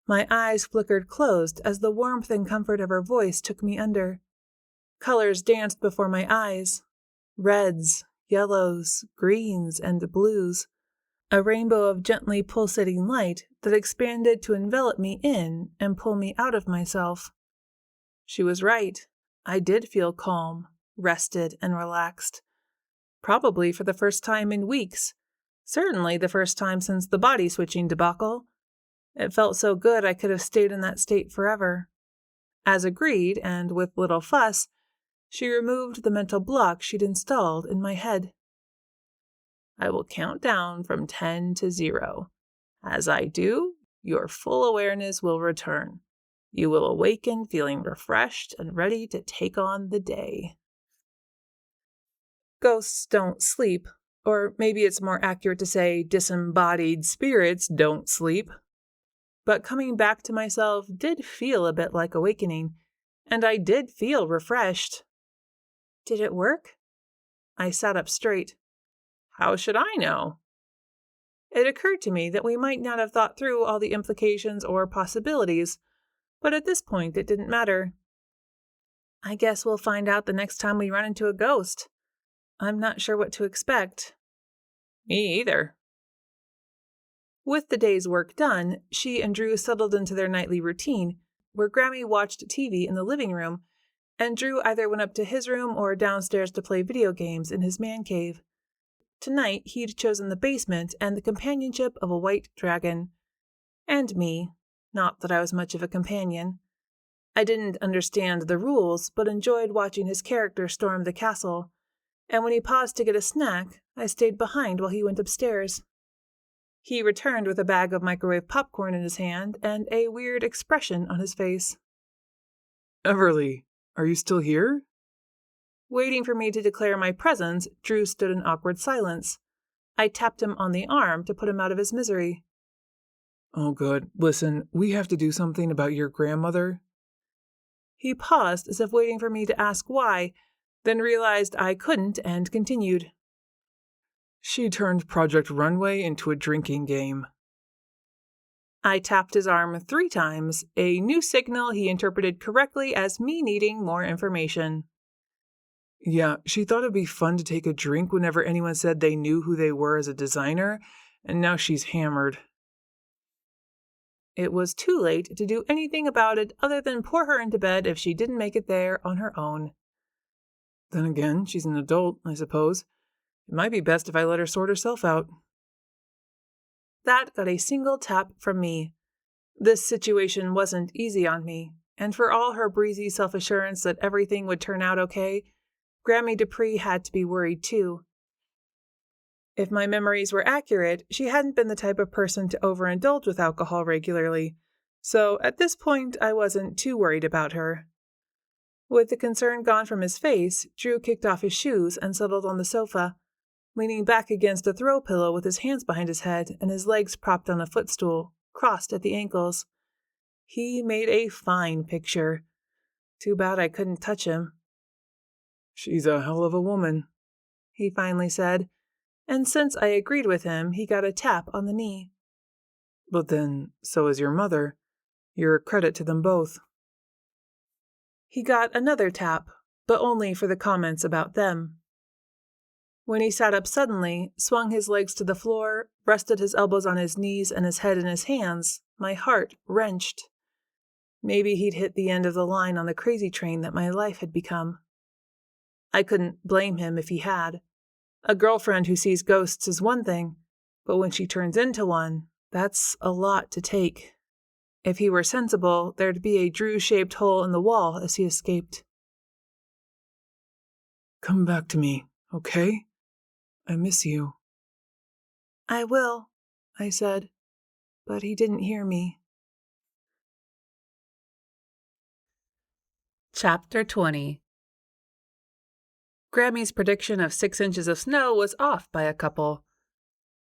My eyes flickered closed as the warmth and comfort of her voice took me under. Colors danced before my eyes. Reds, yellows, greens, and blues. A rainbow of gently pulsating light that expanded to envelop me in and pull me out of myself. She was right. I did feel calm, rested, and relaxed. Probably for the first time in weeks. Certainly the first time since the body-switching debacle. It felt so good I could have stayed in that state forever. As agreed, and with little fuss, she removed the mental block she'd installed in my head. I will count down from 10 to 0. As I do, your full awareness will return. You will awaken feeling refreshed and ready to take on the day. Ghosts don't sleep, or maybe it's more accurate to say disembodied spirits don't sleep. But coming back to myself did feel a bit like awakening, and I did feel refreshed. Did it work? I sat up straight. How should I know? It occurred to me that we might not have thought through all the implications or possibilities, but at this point it didn't matter. I guess we'll find out the next time we run into a ghost. I'm not sure what to expect. Me either. With the day's work done, she and Drew settled into their nightly routine, where Grammie watched TV in the living room, and Drew either went up to his room or downstairs to play video games in his man cave. Tonight, he'd chosen the basement and the companionship of a white dragon. And me. Not that I was much of a companion. I didn't understand the rules, but enjoyed watching his character storm the castle, and when he paused to get a snack, I stayed behind while he went upstairs. He returned with a bag of microwave popcorn in his hand and a weird expression on his face. Everly, are you still here? Waiting for me to declare my presence, Drew stood in awkward silence. I tapped him on the arm to put him out of his misery. Oh, good. Listen, we have to do something about your grandmother. He paused as if waiting for me to ask why, then realized I couldn't and continued. She turned Project Runway into a drinking game. I tapped his arm 3 times, a new signal he interpreted correctly as me needing more information. Yeah, she thought it'd be fun to take a drink whenever anyone said they knew who they were as a designer, and now she's hammered. It was too late to do anything about it other than pour her into bed if she didn't make it there on her own. Then again, she's an adult, I suppose. It might be best if I let her sort herself out. That got a single tap from me. This situation wasn't easy on me, and for all her breezy self-assurance that everything would turn out okay, Grammie Dupree had to be worried too. If my memories were accurate, she hadn't been the type of person to overindulge with alcohol regularly, so at this point I wasn't too worried about her. With the concern gone from his face, Drew kicked off his shoes and settled on the sofa, leaning back against a throw pillow with his hands behind his head and his legs propped on a footstool, crossed at the ankles. He made a fine picture. Too bad I couldn't touch him. She's a hell of a woman, he finally said, and since I agreed with him, he got a tap on the knee. But then, so is your mother. You're a credit to them both. He got another tap, but only for the comments about them. When he sat up suddenly, swung his legs to the floor, rested his elbows on his knees and his head in his hands, my heart wrenched. Maybe he'd hit the end of the line on the crazy train that my life had become. I couldn't blame him if he had. A girlfriend who sees ghosts is one thing, but when she turns into one, that's a lot to take. If he were sensible, there'd be a Drew-shaped hole in the wall as he escaped. Come back to me, okay? I miss you. I will, I said, but he didn't hear me. Chapter 20. Grammie's prediction of 6 inches of snow was off by a couple.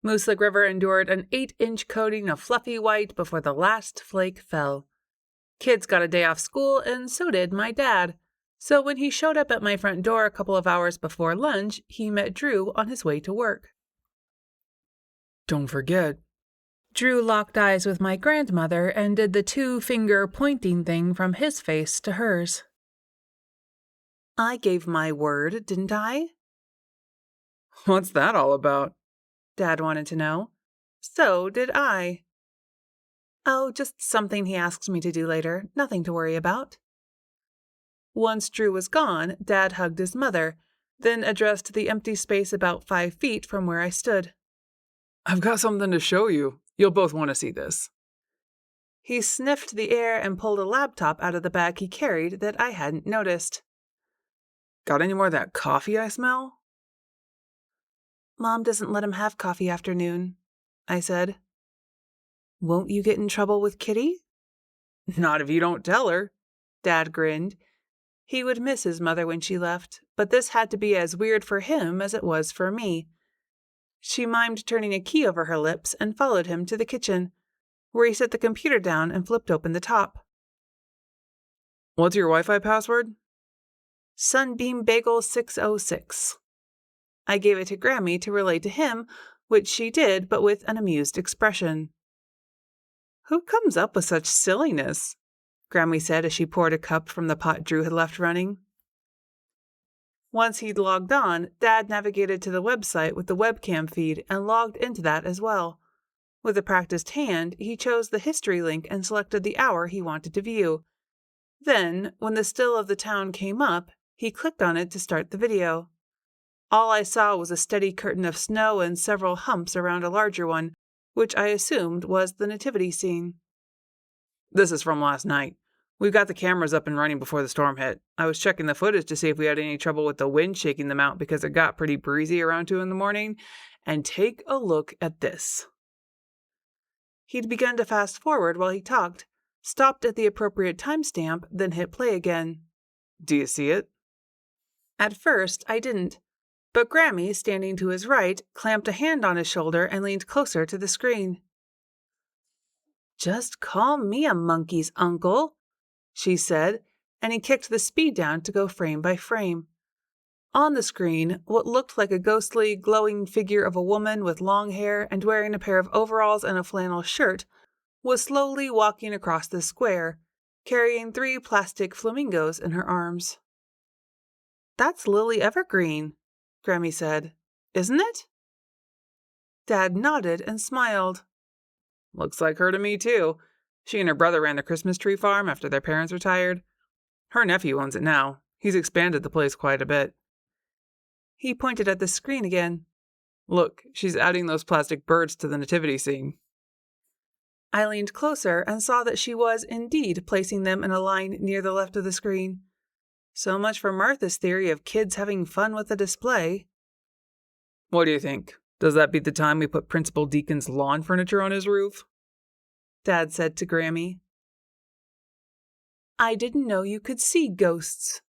Mooselick River endured an 8-inch coating of fluffy white before the last flake fell. Kids got a day off school, and so did my dad. So when he showed up at my front door a couple of hours before lunch, he met Drew on his way to work. Don't forget, Drew locked eyes with my grandmother and did the 2-finger pointing thing from his face to hers. I gave my word, didn't I? What's that all about? Dad wanted to know. So did I. Oh, just something he asks me to do later. Nothing to worry about. Once Drew was gone, Dad hugged his mother, then addressed the empty space about 5 feet from where I stood. I've got something to show you. You'll both want to see this. He sniffed the air and pulled a laptop out of the bag he carried that I hadn't noticed. Got any more of that coffee I smell? Mom doesn't let him have coffee after noon, I said. Won't you get in trouble with Kitty? Not if you don't tell her. Dad grinned. He would miss his mother when she left, but this had to be as weird for him as it was for me. She mimed turning a key over her lips and followed him to the kitchen, where he set the computer down and flipped open the top. What's your Wi-Fi password? Sunbeam Bagel 606. I gave it to Grammie to relay to him, which she did, but with an amused expression. Who comes up with such silliness? Grammie said as she poured a cup from the pot Drew had left running. Once he'd logged on, Dad navigated to the website with the webcam feed and logged into that as well. With a practiced hand, he chose the history link and selected the hour he wanted to view. Then, when the still of the town came up, he clicked on it to start the video. All I saw was a steady curtain of snow and several humps around a larger one, which I assumed was the nativity scene. This is from last night. We've got the cameras up and running before the storm hit. I was checking the footage to see if we had any trouble with the wind shaking them out because it got pretty breezy around 2 a.m. And take a look at this. He'd begun to fast forward while he talked, stopped at the appropriate timestamp, then hit play again. Do you see it? At first, I didn't, but Grammie, standing to his right, clamped a hand on his shoulder and leaned closer to the screen. Just call me a monkey's uncle, she said, and he kicked the speed down to go frame by frame. On the screen, what looked like a ghostly, glowing figure of a woman with long hair and wearing a pair of overalls and a flannel shirt was slowly walking across the square, carrying 3 plastic flamingos in her arms. That's Lily Evergreen, Grammie said. Isn't it? Dad nodded and smiled. Looks like her to me, too. She and her brother ran the Christmas tree farm after their parents retired. Her nephew owns it now. He's expanded the place quite a bit. He pointed at the screen again. Look, she's adding those plastic birds to the nativity scene. I leaned closer and saw that she was indeed placing them in a line near the left of the screen. So much for Martha's theory of kids having fun with the display. What do you think? Does that beat the time we put Principal Deacon's lawn furniture on his roof? Dad said to Grammie. I didn't know you could see ghosts.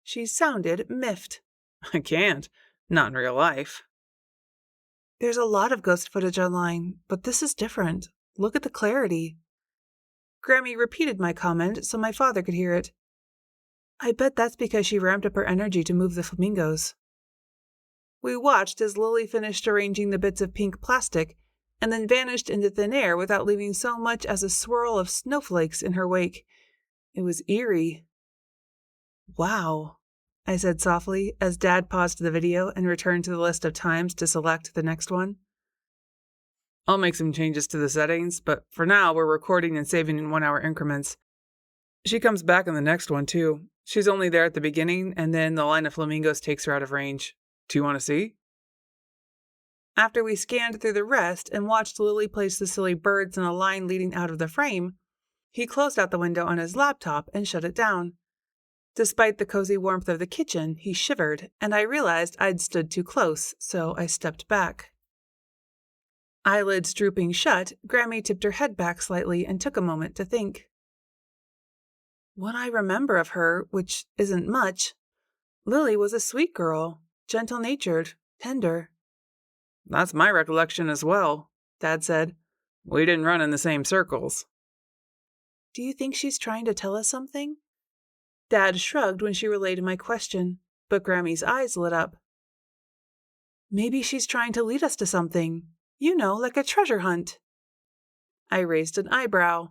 She sounded miffed. I can't. Not in real life. There's a lot of ghost footage online, but this is different. Look at the clarity. Grammie repeated my comment so my father could hear it. I bet that's because she ramped up her energy to move the flamingos. We watched as Lily finished arranging the bits of pink plastic and then vanished into thin air without leaving so much as a swirl of snowflakes in her wake. It was eerie. Wow, I said softly as Dad paused the video and returned to the list of times to select the next one. I'll make some changes to the settings, but for now we're recording and saving in 1-hour increments. She comes back in the next one, too. She's only there at the beginning, and then the line of flamingos takes her out of range. Do you want to see? After we scanned through the rest and watched Lily place the silly birds in a line leading out of the frame, he closed out the window on his laptop and shut it down. Despite the cozy warmth of the kitchen, he shivered, and I realized I'd stood too close, so I stepped back. Eyelids drooping shut, Grammie tipped her head back slightly and took a moment to think. What I remember of her, which isn't much, Lily was a sweet girl, gentle-natured, tender. That's my recollection as well, Dad said. We didn't run in the same circles. Do you think she's trying to tell us something? Dad shrugged when she relayed my question, but Grammie's eyes lit up. Maybe she's trying to lead us to something. You know, like a treasure hunt. I raised an eyebrow.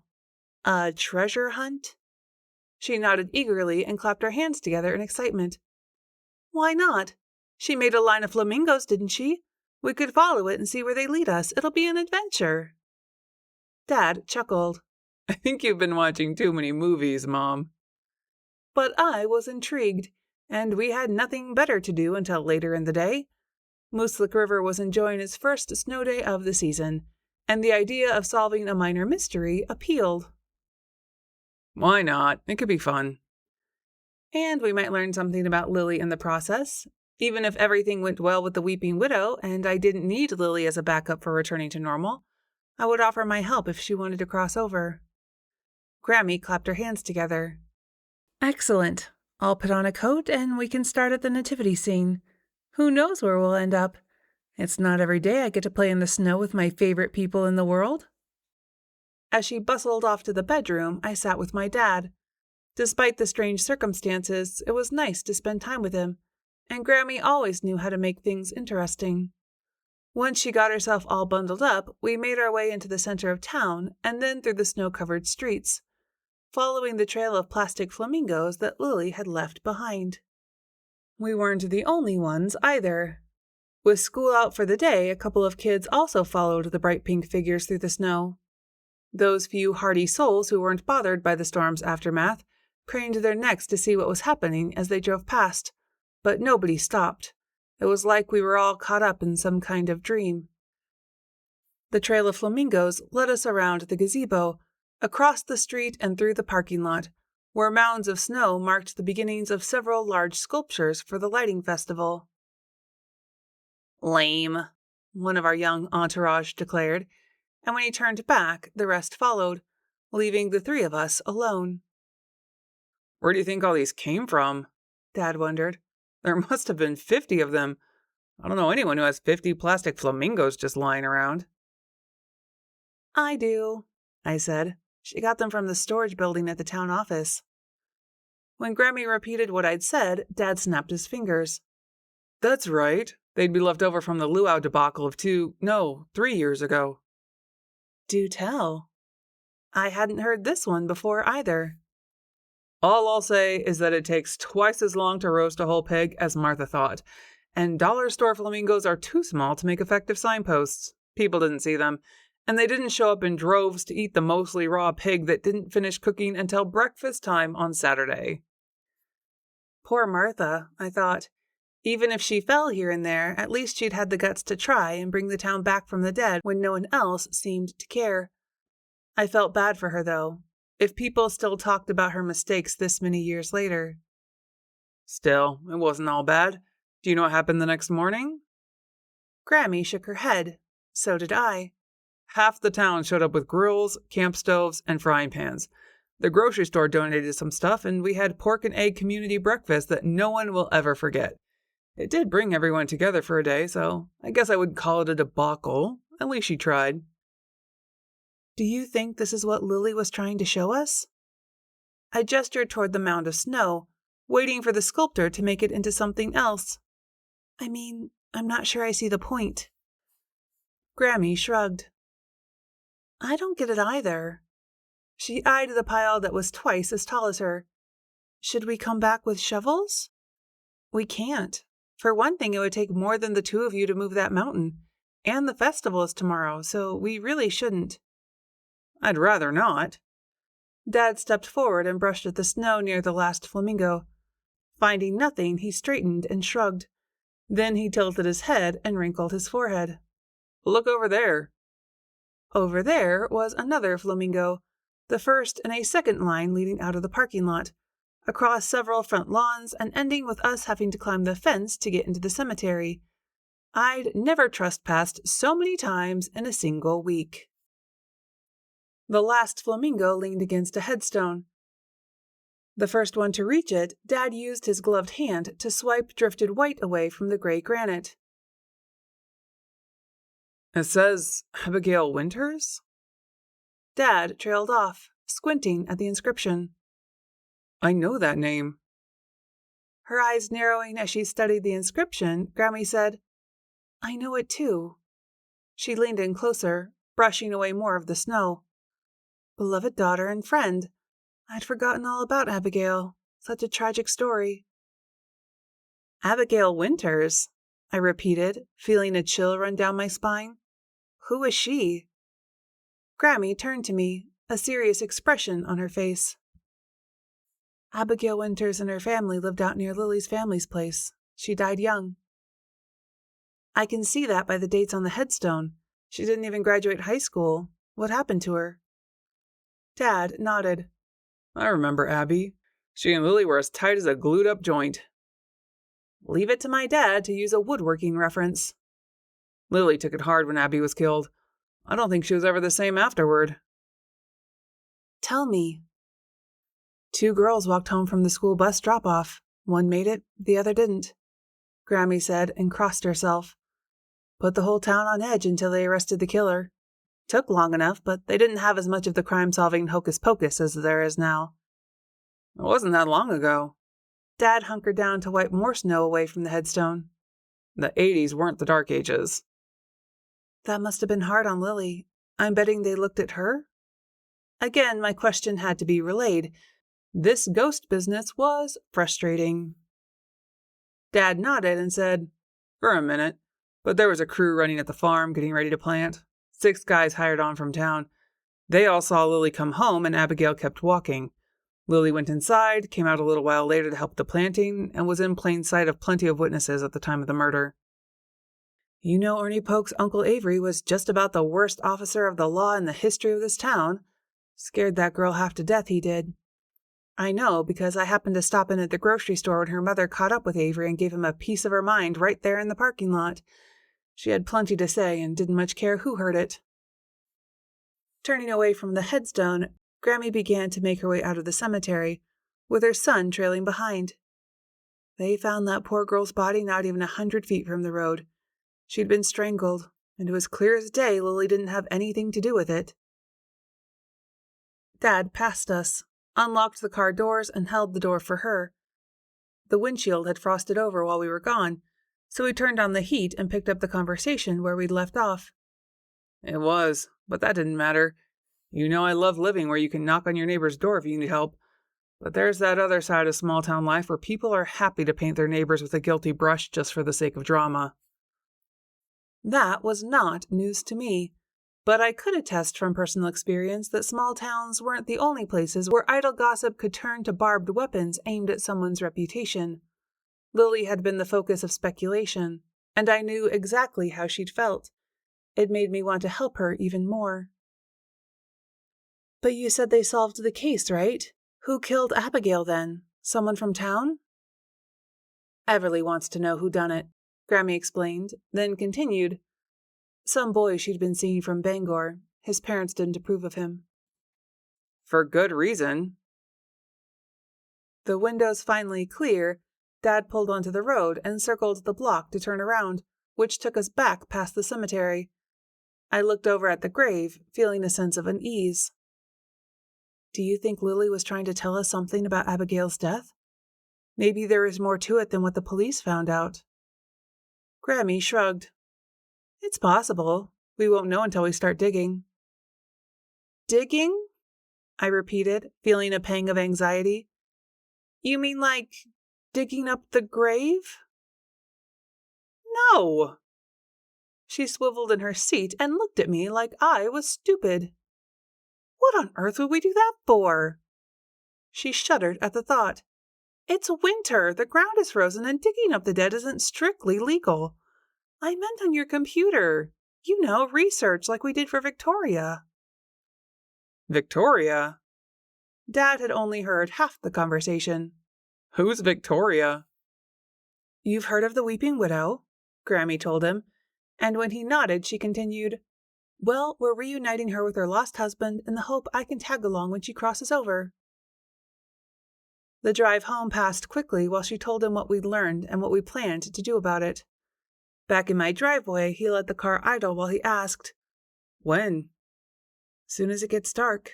A treasure hunt? She nodded eagerly and clapped her hands together in excitement. Why not? She made a line of flamingos, didn't she? We could follow it and see where they lead us. It'll be an adventure. Dad chuckled. I think you've been watching too many movies, Mom. But I was intrigued, and we had nothing better to do until later in the day. Mooselick River was enjoying its first snow day of the season, and the idea of solving a minor mystery appealed. Why not? It could be fun. And we might learn something about Lily in the process. Even if everything went well with the Weeping Widow and I didn't need Lily as a backup for returning to normal, I would offer my help if she wanted to cross over. Grammie clapped her hands together. Excellent. I'll put on a coat and we can start at the nativity scene. Who knows where we'll end up? It's not every day I get to play in the snow with my favorite people in the world. As she bustled off to the bedroom, I sat with my dad. Despite the strange circumstances, it was nice to spend time with him, and Grammie always knew how to make things interesting. Once she got herself all bundled up, we made our way into the center of town and then through the snow-covered streets, following the trail of plastic flamingos that Lily had left behind. We weren't the only ones either. With school out for the day, a couple of kids also followed the bright pink figures through the snow. Those few hardy souls who weren't bothered by the storm's aftermath craned their necks to see what was happening as they drove past, but nobody stopped. It was like we were all caught up in some kind of dream. The trail of flamingos led us around the gazebo, across the street and through the parking lot, where mounds of snow marked the beginnings of several large sculptures for the lighting festival. Lame, one of our young entourage declared, and when he turned back, the rest followed, leaving the three of us alone. Where do you think all these came from? Dad wondered. There must have been 50 of them. I don't know anyone who has 50 plastic flamingos just lying around. I do, I said. She got them from the storage building at the town office. When Grammie repeated what I'd said, Dad snapped his fingers. That's right. They'd be left over from the luau debacle of 3 years ago. Do tell. I hadn't heard this one before either. All I'll say is that it takes twice as long to roast a whole pig as Martha thought, and dollar store flamingos are too small to make effective signposts. People didn't see them, and they didn't show up in droves to eat the mostly raw pig that didn't finish cooking until breakfast time on Saturday. Poor Martha, I thought. Even if she fell here and there, at least she'd had the guts to try and bring the town back from the dead when no one else seemed to care. I felt bad for her, though, if people still talked about her mistakes this many years later. Still, it wasn't all bad. Do you know what happened the next morning? Grammie shook her head. So did I. Half the town showed up with grills, camp stoves, and frying pans. The grocery store donated some stuff, and we had pork and egg community breakfast that no one will ever forget. It did bring everyone together for a day, so I guess I wouldn't call it a debacle. At least she tried. Do you think this is what Lily was trying to show us? I gestured toward the mound of snow, waiting for the sculptor to make it into something else. I mean, I'm not sure I see the point. Grammie shrugged. I don't get it either. She eyed the pile that was twice as tall as her. Should we come back with shovels? We can't. For one thing, it would take more than the two of you to move that mountain. And the festival is tomorrow, so we really shouldn't. I'd rather not. Dad stepped forward and brushed at the snow near the last flamingo. Finding nothing, he straightened and shrugged. Then he tilted his head and wrinkled his forehead. Look over there. Over there was another flamingo, the first in a second line leading out of the parking lot, across several front lawns and ending with us having to climb the fence to get into the cemetery. I'd never trespassed so many times in a single week. The last flamingo leaned against a headstone. The first one to reach it, Dad used his gloved hand to swipe drifted white away from the gray granite. It says Abigail Winters? Dad trailed off, squinting at the inscription. I know that name. Her eyes narrowing as she studied the inscription, Grammie said, I know it too. She leaned in closer, brushing away more of the snow. Beloved daughter and friend. I'd forgotten all about Abigail. Such a tragic story. Abigail Winters, I repeated, feeling a chill run down my spine. Who was she? Grammie turned to me, a serious expression on her face. Abigail Winters and her family lived out near Lily's family's place. She died young. I can see that by the dates on the headstone. She didn't even graduate high school. What happened to her? Dad nodded. I remember Abby. She and Lily were as tight as a glued-up joint. Leave it to my dad to use a woodworking reference. Lily took it hard when Abby was killed. I don't think she was ever the same afterward. Tell me. 2 girls walked home from the school bus drop-off. One made it, the other didn't. Grammie said and crossed herself. Put the whole town on edge until they arrested the killer. Took long enough, but they didn't have as much of the crime-solving hocus-pocus as there is now. It wasn't that long ago. Dad hunkered down to wipe more snow away from the headstone. The 80s weren't the Dark Ages. That must have been hard on Lily. I'm betting they looked at her? Again, my question had to be relayed. This ghost business was frustrating. Dad nodded and said, For a minute, but there was a crew running at the farm getting ready to plant. 6 guys hired on from town. They all saw Lily come home and Abigail kept walking. Lily went inside, came out a little while later to help the planting, and was in plain sight of plenty of witnesses at the time of the murder. You know Ernie Polk's Uncle Avery was just about the worst officer of the law in the history of this town. Scared that girl half to death, he did. I know because I happened to stop in at the grocery store when her mother caught up with Avery and gave him a piece of her mind right there in the parking lot. She had plenty to say and didn't much care who heard it. Turning away from the headstone, Grammie began to make her way out of the cemetery, with her son trailing behind. They found that poor girl's body not even 100 feet from the road. She'd been strangled, and it was clear as day Lily didn't have anything to do with it. Dad passed us, unlocked the car doors, and held the door for her. The windshield had frosted over while we were gone, so we turned on the heat and picked up the conversation where we'd left off. It was, but that didn't matter. You know I love living where you can knock on your neighbor's door if you need help. But there's that other side of small-town life where people are happy to paint their neighbors with a guilty brush just for the sake of drama. That was not news to me, but I could attest from personal experience that small towns weren't the only places where idle gossip could turn to barbed weapons aimed at someone's reputation. Lily had been the focus of speculation, and I knew exactly how she'd felt. It made me want to help her even more. But you said they solved the case, right? Who killed Abigail then? Someone from town? Everly wants to know who done it, Grammie explained, then continued. Some boy she'd been seeing from Bangor. His parents didn't approve of him. For good reason. The windows finally clear, Dad pulled onto the road and circled the block to turn around, which took us back past the cemetery. I looked over at the grave, feeling a sense of unease. Do you think Lily was trying to tell us something about Abigail's death? Maybe there is more to it than what the police found out. Grammie shrugged. It's possible. We won't know until we start digging. Digging? I repeated, feeling a pang of anxiety. You mean like digging up the grave? No. She swiveled in her seat and looked at me like I was stupid. What on earth would we do that for? She shuddered at the thought. It's winter, the ground is frozen, and digging up the dead isn't strictly legal. I meant on your computer. You know, research like we did for Victoria. Victoria? Dad had only heard half the conversation. Who's Victoria? You've heard of the Weeping Widow, Grammie told him, and when he nodded, she continued, Well, we're reuniting her with her lost husband in the hope I can tag along when she crosses over. The drive home passed quickly while she told him what we'd learned and what we planned to do about it. Back in my driveway, he let the car idle while he asked, When? Soon as it gets dark.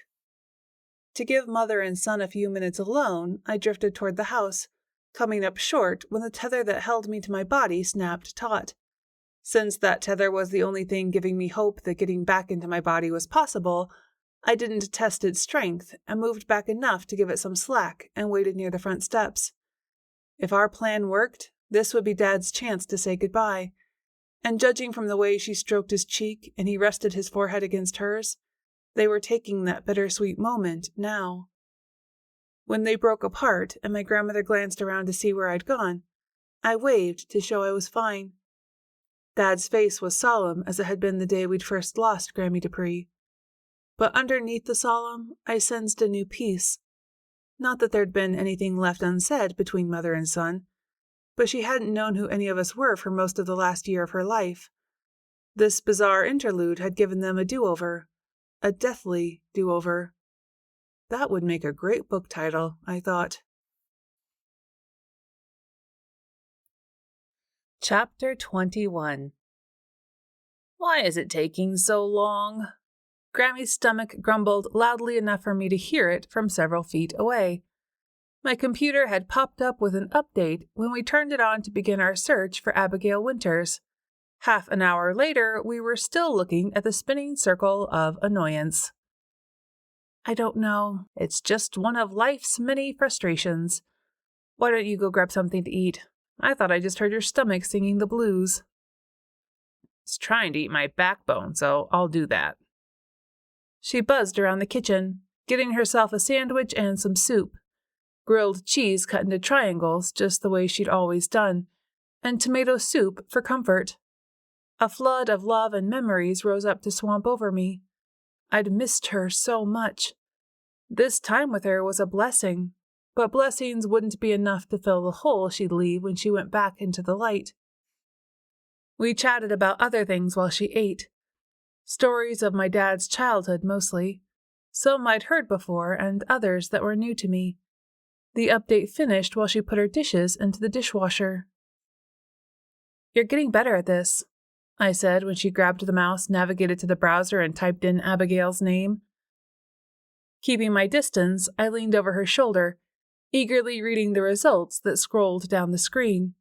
To give mother and son a few minutes alone, I drifted toward the house, coming up short when the tether that held me to my body snapped taut. Since that tether was the only thing giving me hope that getting back into my body was possible, I didn't test its strength and moved back enough to give it some slack and waited near the front steps. If our plan worked, this would be Dad's chance to say goodbye, and judging from the way she stroked his cheek and he rested his forehead against hers, they were taking that bittersweet moment now. When they broke apart and my grandmother glanced around to see where I'd gone, I waved to show I was fine. Dad's face was solemn as it had been the day we'd first lost Grammie Dupree. But underneath the solemn, I sensed a new peace. Not that there'd been anything left unsaid between mother and son, but she hadn't known who any of us were for most of the last year of her life. This bizarre interlude had given them a do-over. A deathly do-over. That would make a great book title, I thought. Chapter 21. Why is it taking so long? Grammie's stomach grumbled loudly enough for me to hear it from several feet away. My computer had popped up with an update when we turned it on to begin our search for Abigail Winters. Half an hour later, we were still looking at the spinning circle of annoyance. I don't know. It's just one of life's many frustrations. Why don't you go grab something to eat? I thought I just heard your stomach singing the blues. It's trying to eat my backbone, so I'll do that. She buzzed around the kitchen, getting herself a sandwich and some soup, grilled cheese cut into triangles just the way she'd always done, and tomato soup for comfort. A flood of love and memories rose up to swamp over me. I'd missed her so much. This time with her was a blessing, but blessings wouldn't be enough to fill the hole she'd leave when she went back into the light. We chatted about other things while she ate. Stories of my dad's childhood mostly, some I'd heard before and others that were new to me. The update finished while she put her dishes into the dishwasher. You're getting better at this, I said when she grabbed the mouse, navigated to the browser, and typed in Abigail's name. Keeping my distance, I leaned over her shoulder, eagerly reading the results that scrolled down the screen.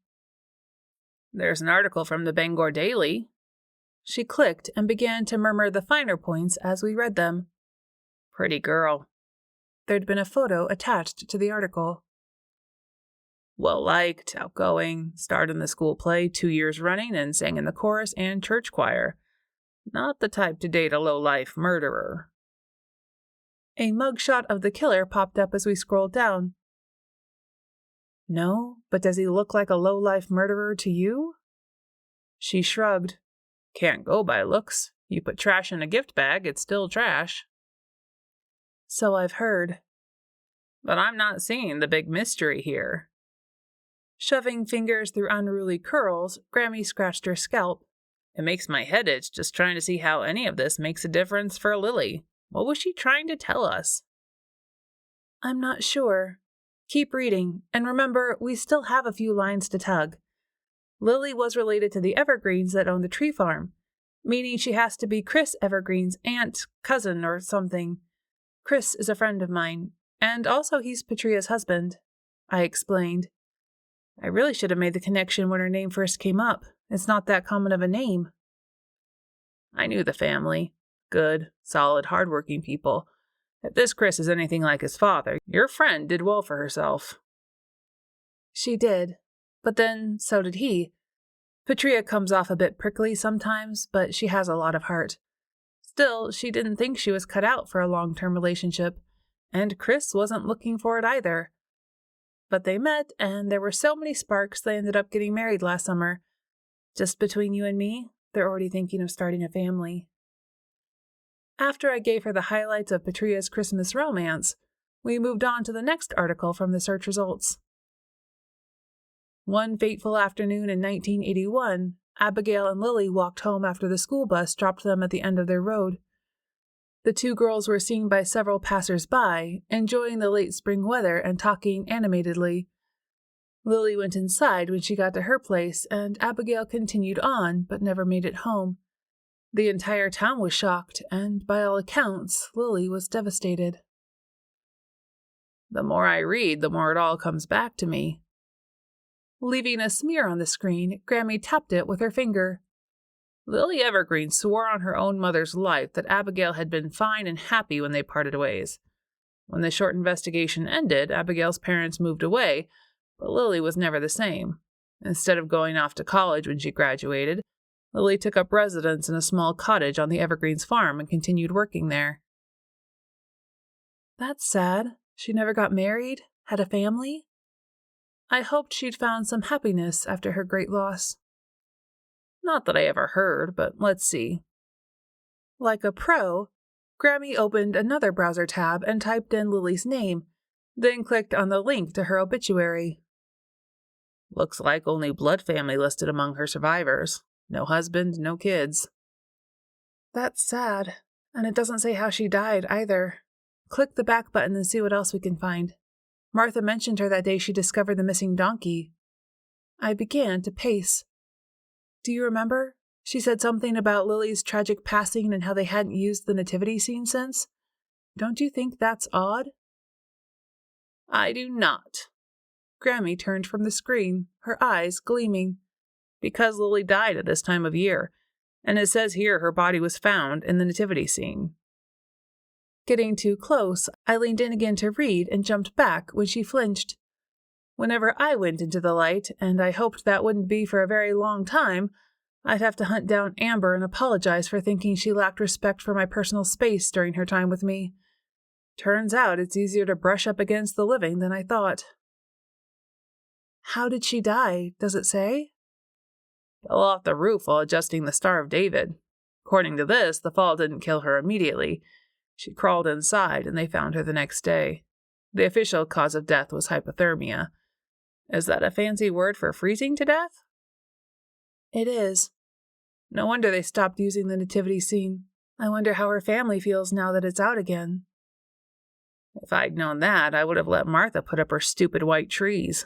There's an article from the Bangor Daily. She clicked and began to murmur the finer points as we read them. Pretty girl. There'd been a photo attached to the article. Well-liked, outgoing, starred in the school play 2 years running and sang in the chorus and church choir. Not the type to date a low-life murderer. A mugshot of the killer popped up as we scrolled down. No, but does he look like a low-life murderer to you? She shrugged. Can't go by looks. You put trash in a gift bag, it's still trash. So I've heard. But I'm not seeing the big mystery here. Shoving fingers through unruly curls, Grammie scratched her scalp. It makes my head itch just trying to see how any of this makes a difference for Lily. What was she trying to tell us? I'm not sure. Keep reading, and remember, we still have a few lines to tug. Lily was related to the Evergreens that own the tree farm, meaning she has to be Chris Evergreen's aunt, cousin, or something. Chris is a friend of mine, and also he's Patria's husband, I explained. I really should have made the connection when her name first came up. It's not that common of a name. I knew the family. Good, solid, hardworking people. If this Chris is anything like his father, your friend did well for herself. She did, but then so did he. Patria comes off a bit prickly sometimes, but she has a lot of heart. Still, she didn't think she was cut out for a long-term relationship, and Chris wasn't looking for it either. But they met, and there were so many sparks they ended up getting married last summer. Just between you and me, they're already thinking of starting a family. After I gave her the highlights of Patria's Christmas romance, we moved on to the next article from the search results. One fateful afternoon in 1981, Abigail and Lily walked home after the school bus dropped them at the end of their road. The two girls were seen by several passers-by, enjoying the late spring weather and talking animatedly. Lily went inside when she got to her place, and Abigail continued on, but never made it home. The entire town was shocked, and by all accounts, Lily was devastated. The more I read, the more it all comes back to me. Leaving a smear on the screen, Grammie tapped it with her finger. Lily Evergreen swore on her own mother's life that Abigail had been fine and happy when they parted ways. When the short investigation ended, Abigail's parents moved away, but Lily was never the same. Instead of going off to college when she graduated, Lily took up residence in a small cottage on the Evergreens farm and continued working there. That's sad. She never got married, had a family. I hoped she'd found some happiness after her great loss. Not that I ever heard, but let's see. Like a pro, Grammie opened another browser tab and typed in Lily's name, then clicked on the link to her obituary. Looks like only blood family listed among her survivors. No husband, no kids. That's sad, and it doesn't say how she died either. Click the back button and see what else we can find. Martha mentioned her that day she discovered the missing donkey. I began to pace. Do you remember? She said something about Lily's tragic passing and how they hadn't used the nativity scene since. Don't you think that's odd? I do not. Grammie turned from the screen, her eyes gleaming. Because Lily died at this time of year, and it says here her body was found in the nativity scene. Getting too close, I leaned in again to read and jumped back when she flinched. Whenever I went into the light, and I hoped that wouldn't be for a very long time, I'd have to hunt down Amber and apologize for thinking she lacked respect for my personal space during her time with me. Turns out it's easier to brush up against the living than I thought. How did she die? Does it say? Fell off the roof while adjusting the Star of David. According to this, the fall didn't kill her immediately. She crawled inside, and they found her the next day. The official cause of death was hypothermia. Is that a fancy word for freezing to death? It is. No wonder they stopped using the nativity scene. I wonder how her family feels now that it's out again. If I'd known that, I would have let Martha put up her stupid white trees.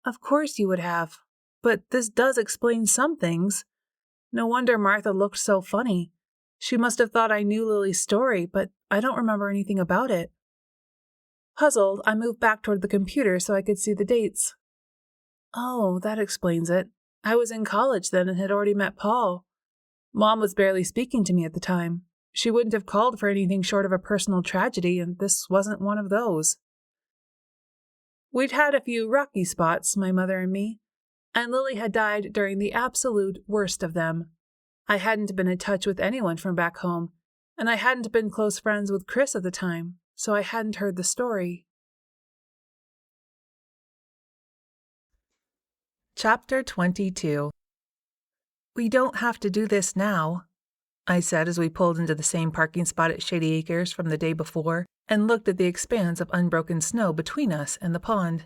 Of course you would have. But this does explain some things. No wonder Martha looked so funny. She must have thought I knew Lily's story, but I don't remember anything about it. Puzzled, I moved back toward the computer so I could see the dates. Oh, that explains it. I was in college then and had already met Paul. Mom was barely speaking to me at the time. She wouldn't have called for anything short of a personal tragedy, and this wasn't one of those. We'd had a few rocky spots, my mother and me, and Lily had died during the absolute worst of them. I hadn't been in touch with anyone from back home, and I hadn't been close friends with Chris at the time, so I hadn't heard the story. Chapter 22. We don't have to do this now, I said as we pulled into the same parking spot at Shady Acres from the day before and looked at the expanse of unbroken snow between us and the pond.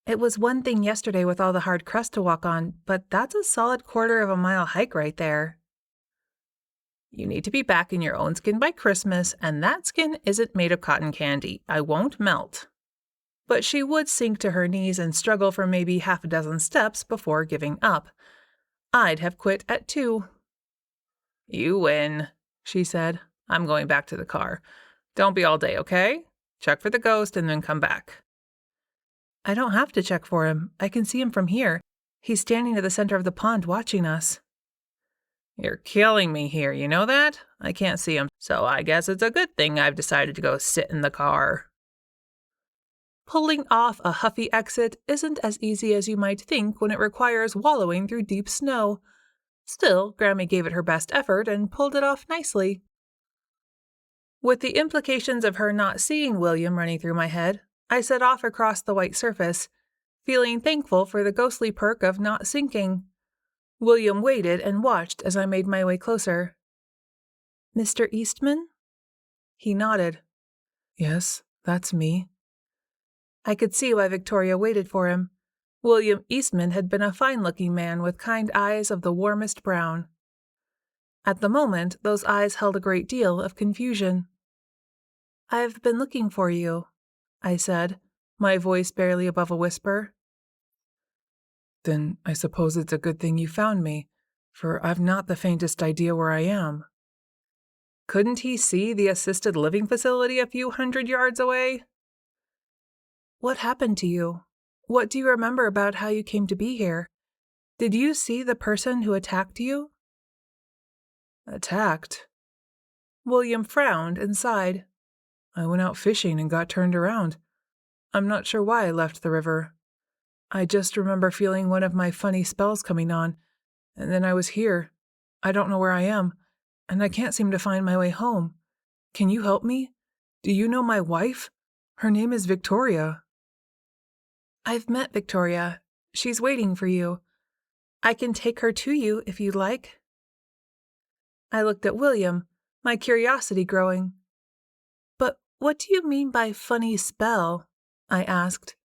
It was one thing yesterday with all the hard crust to walk on, but that's a solid 1/4 mile hike right there. You need to be back in your own skin by Christmas, and that skin isn't made of cotton candy. I won't melt. But she would sink to her knees and struggle for maybe 6 steps before giving up. I'd have quit at 2. You win, she said. I'm going back to the car. Don't be all day, okay? Check for the ghost and then come back. I don't have to check for him. I can see him from here. He's standing at the center of the pond watching us. You're killing me here, you know that? I can't see him, so I guess it's a good thing I've decided to go sit in the car. Pulling off a huffy exit isn't as easy as you might think when it requires wallowing through deep snow. Still, Grammie gave it her best effort and pulled it off nicely. With the implications of her not seeing William running through my head, I set off across the white surface, feeling thankful for the ghostly perk of not sinking. William waited and watched as I made my way closer. Mr. Eastman? He nodded. Yes, that's me. I could see why Victoria waited for him. William Eastman had been a fine-looking man with kind eyes of the warmest brown. At the moment, those eyes held a great deal of confusion. I've been looking for you, I said, my voice barely above a whisper. Then I suppose it's a good thing you found me, for I've not the faintest idea where I am. Couldn't he see the assisted living facility a few 100 yards away? What happened to you? What do you remember about how you came to be here? Did you see the person who attacked you? Attacked? William frowned and sighed. I went out fishing and got turned around. I'm not sure why I left the river. I just remember feeling one of my funny spells coming on, and then I was here. I don't know where I am, and I can't seem to find my way home. Can you help me? Do you know my wife? Her name is Victoria. I've met Victoria. She's waiting for you. I can take her to you if you'd like. I looked at William, my curiosity growing. But what do you mean by funny spell? I asked.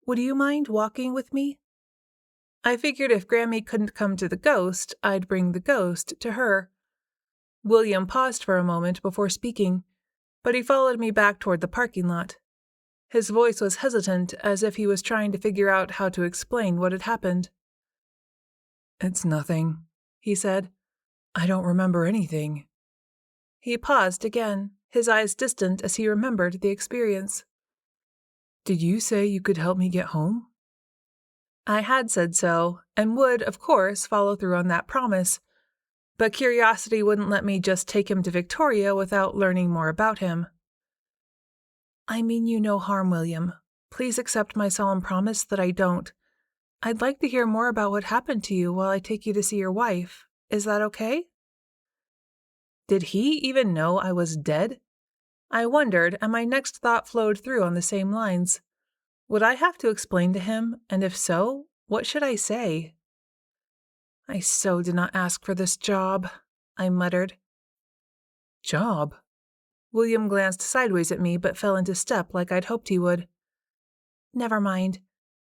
Would you mind walking with me? I figured if Grammie couldn't come to the ghost, I'd bring the ghost to her. William paused for a moment before speaking, but he followed me back toward the parking lot. His voice was hesitant, as if he was trying to figure out how to explain what had happened. It's nothing, he said. I don't remember anything. He paused again, his eyes distant as he remembered the experience. Did you say you could help me get home? I had said so, and would, of course, follow through on that promise. But curiosity wouldn't let me just take him to Victoria without learning more about him. I mean you no harm, William. Please accept my solemn promise that I don't. I'd like to hear more about what happened to you while I take you to see your wife. Is that okay? Did he even know I was dead? I wondered, and my next thought flowed through on the same lines. Would I have to explain to him, and if so, what should I say? I so did not ask for this job, I muttered. Job? William glanced sideways at me but fell into step like I'd hoped he would. Never mind.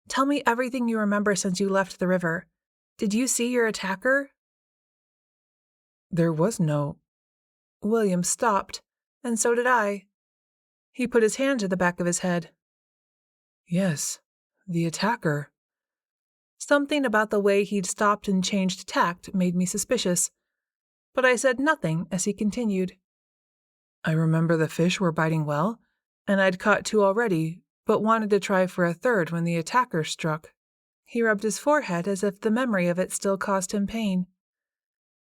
Tell me everything you remember since you left the river. Did you see your attacker? There was no... William stopped, and so did I. He put his hand to the back of his head. Yes, the attacker. Something about the way he'd stopped and changed tact made me suspicious, but I said nothing as he continued. I remember the fish were biting well, and I'd caught 2 already, but wanted to try for a 3rd when the attacker struck. He rubbed his forehead as if the memory of it still caused him pain.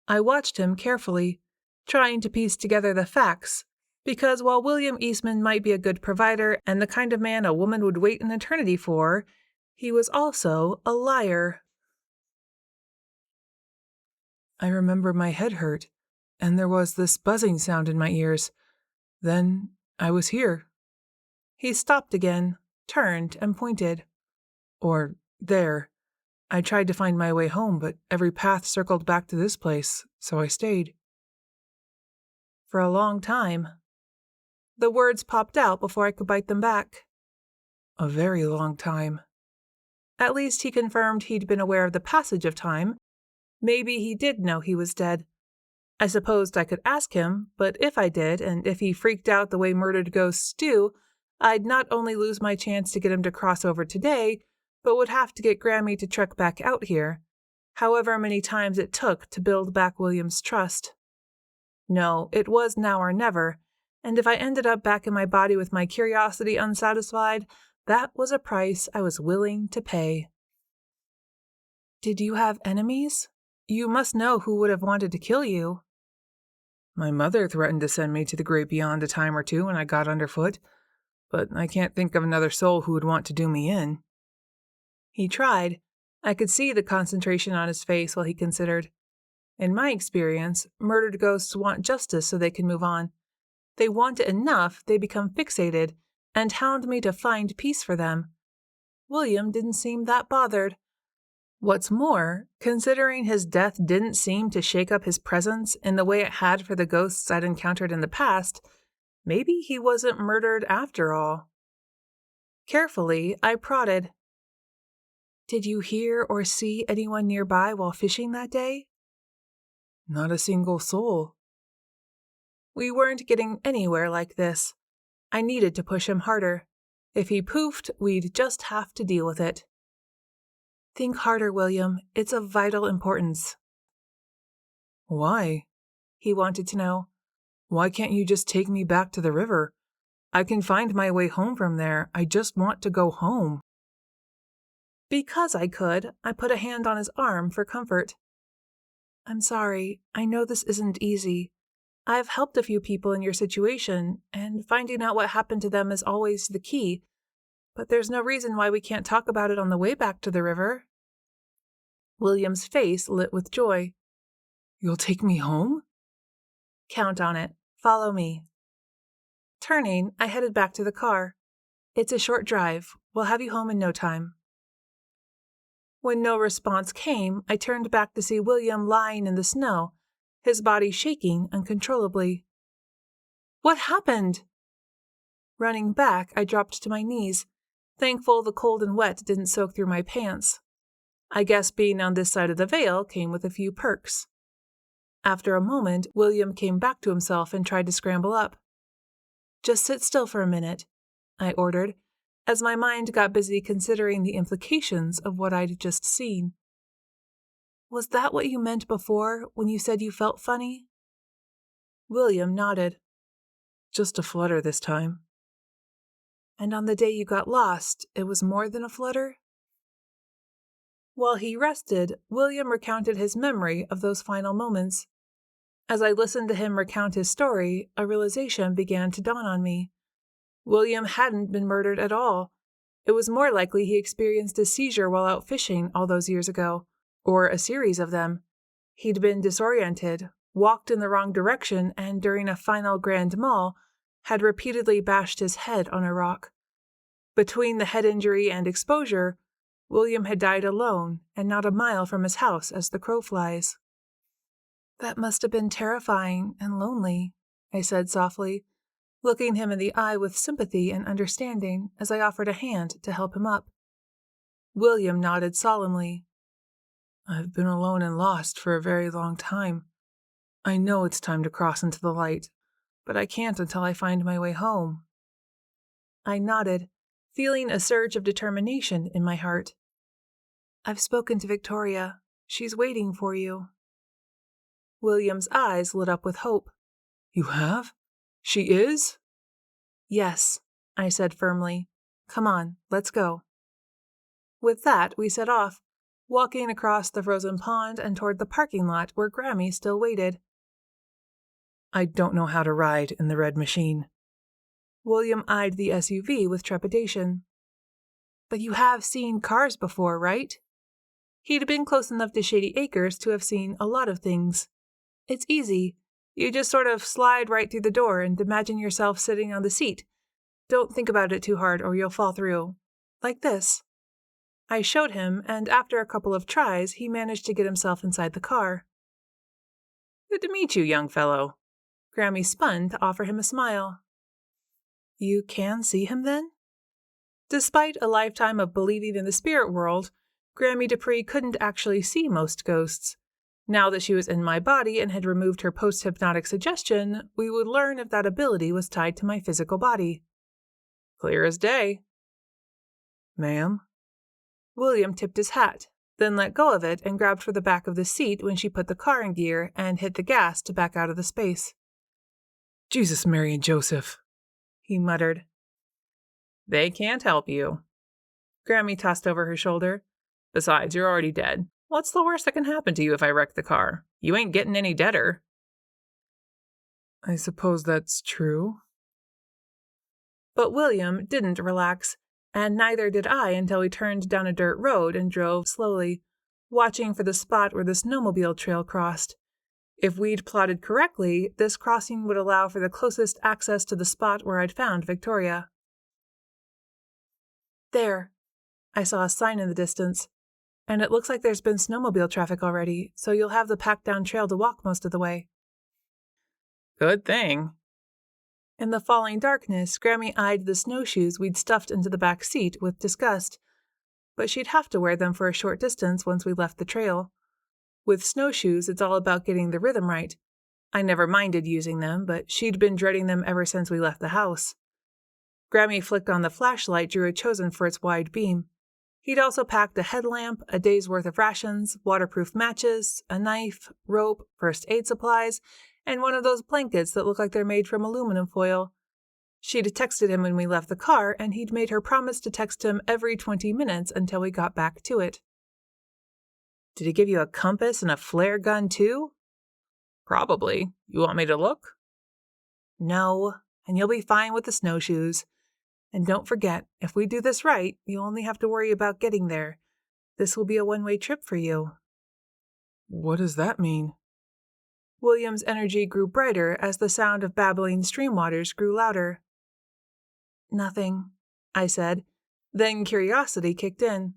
I watched him carefully, trying to piece together the facts, because while William Eastman might be a good provider and the kind of man a woman would wait an eternity for, he was also a liar. I remember my head hurt, and there was this buzzing sound in my ears. Then I was here. He stopped again, turned, and pointed. Or there. I tried to find my way home, but every path circled back to this place, so I stayed. For a long time. The words popped out before I could bite them back. A very long time. At least he confirmed he'd been aware of the passage of time. Maybe he did know he was dead. I supposed I could ask him, but if I did, and if he freaked out the way murdered ghosts do, I'd not only lose my chance to get him to cross over today, but would have to get Grammie to trek back out here, however many times it took to build back William's trust. No, it was now or never, and if I ended up back in my body with my curiosity unsatisfied, that was a price I was willing to pay. Did you have enemies? You must know who would have wanted to kill you. My mother threatened to send me to the great beyond a time or two when I got underfoot, but I can't think of another soul who would want to do me in. He tried. I could see the concentration on his face while he considered. In my experience, murdered ghosts want justice so they can move on. They want it enough they become fixated and hound me to find peace for them. William didn't seem that bothered. What's more, considering his death didn't seem to shake up his presence in the way it had for the ghosts I'd encountered in the past, maybe he wasn't murdered after all. Carefully, I prodded. Did you hear or see anyone nearby while fishing that day? Not a single soul. We weren't getting anywhere like this. I needed to push him harder. If he poofed, we'd just have to deal with it. Think harder, William. It's of vital importance. Why? He wanted to know. Why can't you just take me back to the river? I can find my way home from there. I just want to go home. Because I could, I put a hand on his arm for comfort. I'm sorry. I know this isn't easy. I've helped a few people in your situation, and finding out what happened to them is always the key. But there's no reason why we can't talk about it on the way back to the river. William's face lit with joy. You'll take me home? Count on it. Follow me. Turning, I headed back to the car. It's a short drive. We'll have you home in no time. When no response came, I turned back to see William lying in the snow, his body shaking uncontrollably. What happened? Running back, I dropped to my knees, thankful the cold and wet didn't soak through my pants. I guess being on this side of the veil came with a few perks. After a moment, William came back to himself and tried to scramble up. Just sit still for a minute, I ordered, as my mind got busy considering the implications of what I'd just seen. Was that what you meant before when you said you felt funny? William nodded. Just a flutter this time. And on the day you got lost, it was more than a flutter? While he rested, William recounted his memory of those final moments. As I listened to him recount his story, a realization began to dawn on me. William hadn't been murdered at all. It was more likely he experienced a seizure while out fishing all those years ago, or a series of them. He'd been disoriented, walked in the wrong direction, and during a final grand mal, had repeatedly bashed his head on a rock. Between the head injury and exposure, William had died alone and not a mile from his house as the crow flies. That must have been terrifying and lonely, I said softly, looking him in the eye with sympathy and understanding as I offered a hand to help him up. William nodded solemnly. I've been alone and lost for a very long time. I know it's time to cross into the light, but I can't until I find my way home. I nodded, feeling a surge of determination in my heart. I've spoken to Victoria. She's waiting for you. William's eyes lit up with hope. You have? She is? Yes, I said firmly. Come on, let's go. With that, we set off, walking across the frozen pond and toward the parking lot where Grammie still waited. I don't know how to ride in the red machine. William eyed the SUV with trepidation. But you have seen cars before, right? He'd been close enough to Shady Acres to have seen a lot of things. It's easy. You just sort of slide right through the door and imagine yourself sitting on the seat. Don't think about it too hard or you'll fall through. Like this. I showed him, and after a couple of tries, he managed to get himself inside the car. Good to meet you, young fellow. Grammie spun to offer him a smile. You can see him then? Despite a lifetime of believing in the spirit world, Grammie Dupree couldn't actually see most ghosts. Now that she was in my body and had removed her post-hypnotic suggestion, we would learn if that ability was tied to my physical body. Clear as day. Ma'am? William tipped his hat, then let go of it and grabbed for the back of the seat when she put the car in gear and hit the gas to back out of the space. Jesus, Mary, and Joseph, he muttered. They can't help you. Grammie tossed over her shoulder. Besides, you're already dead. What's the worst that can happen to you if I wreck the car? You ain't getting any deader. I suppose that's true. But William didn't relax, and neither did I until we turned down a dirt road and drove slowly, watching for the spot where the snowmobile trail crossed. If we'd plotted correctly, this crossing would allow for the closest access to the spot where I'd found Victoria. There. I saw a sign in the distance. And it looks like there's been snowmobile traffic already, so you'll have the packed-down trail to walk most of the way. Good thing. In the falling darkness, Grammie eyed the snowshoes we'd stuffed into the back seat with disgust. But she'd have to wear them for a short distance once we left the trail. With snowshoes, it's all about getting the rhythm right. I never minded using them, but she'd been dreading them ever since we left the house. Grammie flicked on the flashlight Drew had chosen for its wide beam. He'd also packed a headlamp, a day's worth of rations, waterproof matches, a knife, rope, first aid supplies, and one of those blankets that look like they're made from aluminum foil. She'd texted him when we left the car, and he'd made her promise to text him every 20 minutes until we got back to it. Did he give you a compass and a flare gun, too? Probably. You want me to look? No, and you'll be fine with the snowshoes. And don't forget, if we do this right, you'll only have to worry about getting there. This will be a one-way trip for you. What does that mean? William's energy grew brighter as the sound of babbling stream waters grew louder. Nothing, I said. Then curiosity kicked in.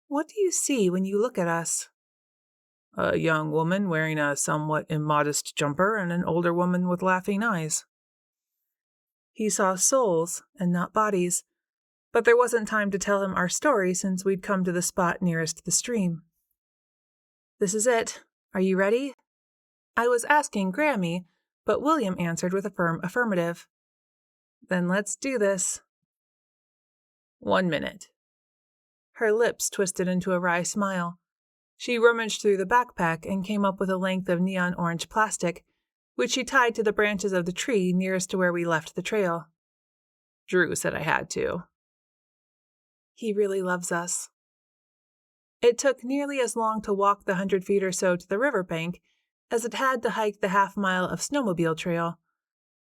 What do you see when you look at us? A young woman wearing a somewhat immodest jumper and an older woman with laughing eyes. He saw souls and not bodies, but there wasn't time to tell him our story since we'd come to the spot nearest the stream. This is it. Are you ready? I was asking Grammie, but William answered with a firm affirmative. Then let's do this. 1 minute. Her lips twisted into a wry smile. She rummaged through the backpack and came up with a length of neon orange plastic, which she tied to the branches of the tree nearest to where we left the trail. Drew said I had to. He really loves us. It took nearly as long to walk the 100 feet or so to the riverbank as it had to hike the half-mile of snowmobile trail.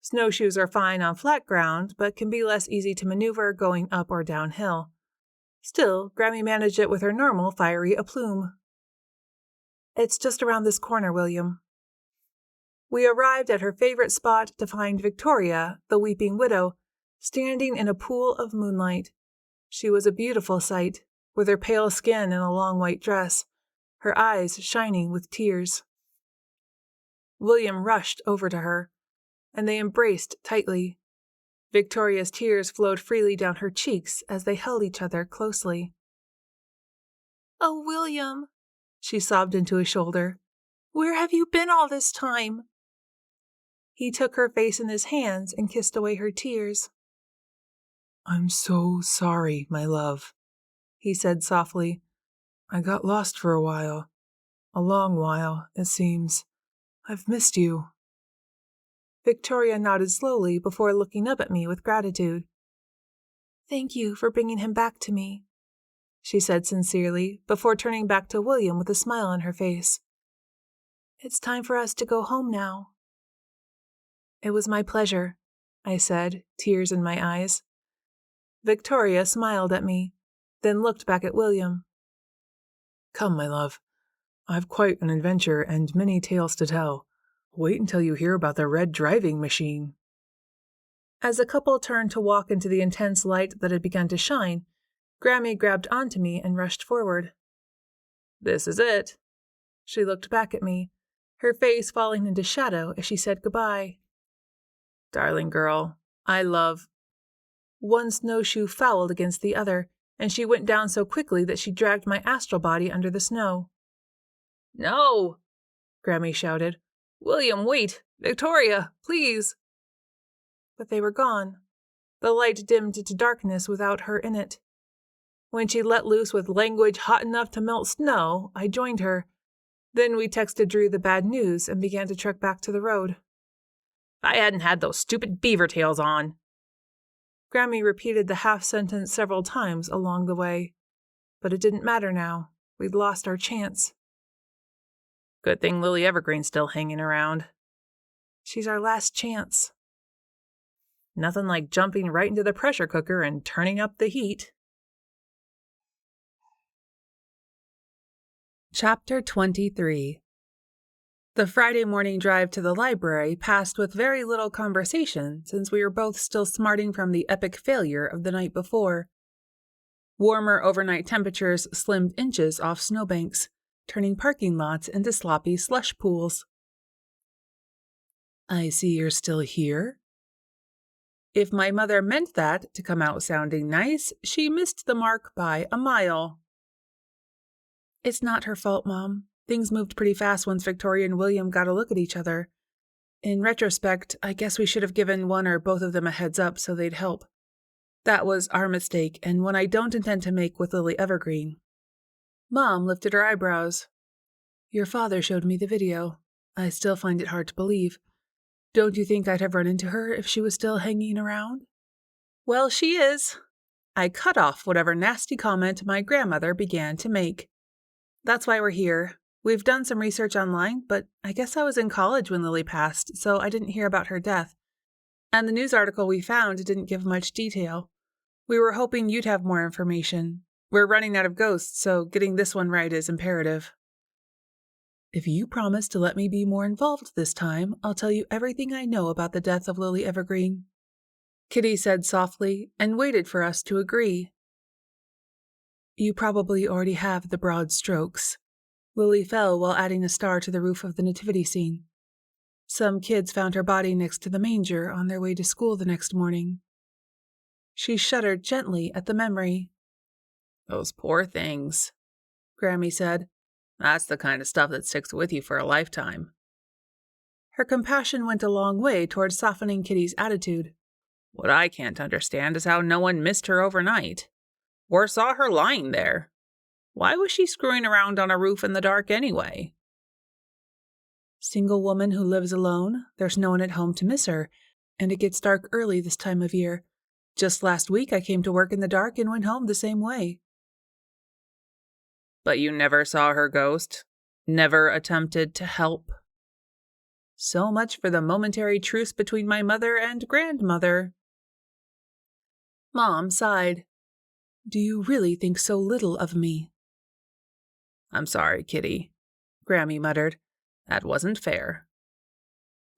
Snowshoes are fine on flat ground, but can be less easy to maneuver going up or downhill. Still, Grammie managed it with her normal fiery aplomb. It's just around this corner, William. We arrived at her favorite spot to find Victoria, the weeping widow, standing in a pool of moonlight. She was a beautiful sight, with her pale skin and a long white dress, her eyes shining with tears. William rushed over to her, and they embraced tightly. Victoria's tears flowed freely down her cheeks as they held each other closely. "Oh, William," she sobbed into his shoulder. "Where have you been all this time?" He took her face in his hands and kissed away her tears. I'm so sorry, my love, he said softly. I got lost for a while. A long while, it seems. I've missed you. Victoria nodded slowly before looking up at me with gratitude. "Thank you for bringing him back to me," she said sincerely, before turning back to William with a smile on her face. "It's time for us to go home now." "It was my pleasure," I said, tears in my eyes. Victoria smiled at me, then looked back at William. Come, my love. I've quite an adventure and many tales to tell. Wait until you hear about the red driving machine. As the couple turned to walk into the intense light that had begun to shine, Grammie grabbed onto me and rushed forward. "This is it." She looked back at me, her face falling into shadow as she said goodbye. "Darling girl, I love—" One snowshoe fouled against the other, and she went down so quickly that she dragged my astral body under the snow. "No!" Grammie shouted. "William, wait! Victoria, please!" But they were gone. The light dimmed into darkness without her in it. When she let loose with language hot enough to melt snow, I joined her. Then we texted Drew the bad news and began to trek back to the road. "If I hadn't had those stupid beaver tails on." Grammie repeated the half-sentence several times along the way. But it didn't matter now. We'd lost our chance. Good thing Lily Evergreen's still hanging around. She's our last chance. Nothing like jumping right into the pressure cooker and turning up the heat. Chapter 23. The Friday morning drive to the library passed with very little conversation since we were both still smarting from the epic failure of the night before. Warmer overnight temperatures slimmed inches off snowbanks, turning parking lots into sloppy slush pools. I see you're still here? If my mother meant that to come out sounding nice, she missed the mark by a mile. It's not her fault, Mom. Things moved pretty fast once Victoria and William got a look at each other. In retrospect, I guess we should have given one or both of them a heads up so they'd help. That was our mistake, and one I don't intend to make with Lily Evergreen. Mom lifted her eyebrows. Your father showed me the video. I still find it hard to believe. Don't you think I'd have run into her if she was still hanging around? Well, she is. I cut off whatever nasty comment my grandmother began to make. That's why we're here. We've done some research online, but I guess I was in college when Lily passed, so I didn't hear about her death. And the news article we found didn't give much detail. We were hoping you'd have more information. We're running out of ghosts, so getting this one right is imperative. If you promise to let me be more involved this time, I'll tell you everything I know about the death of Lily Evergreen, Kitty said softly, and waited for us to agree. You probably already have the broad strokes. Lily fell while adding a star to the roof of the nativity scene. Some kids found her body next to the manger on their way to school the next morning. She shuddered gently at the memory. Those poor things, Grammie said. That's the kind of stuff that sticks with you for a lifetime. Her compassion went a long way toward softening Kitty's attitude. What I can't understand is how no one missed her overnight, or saw her lying there. Why was she screwing around on a roof in the dark anyway? Single woman who lives alone, there's no one at home to miss her, and it gets dark early this time of year. Just last week I came to work in the dark and went home the same way. But you never saw her ghost? Never attempted to help? So much for the momentary truce between my mother and grandmother. Mom sighed. Do you really think so little of me? I'm sorry, Kitty, Grammie muttered. That wasn't fair.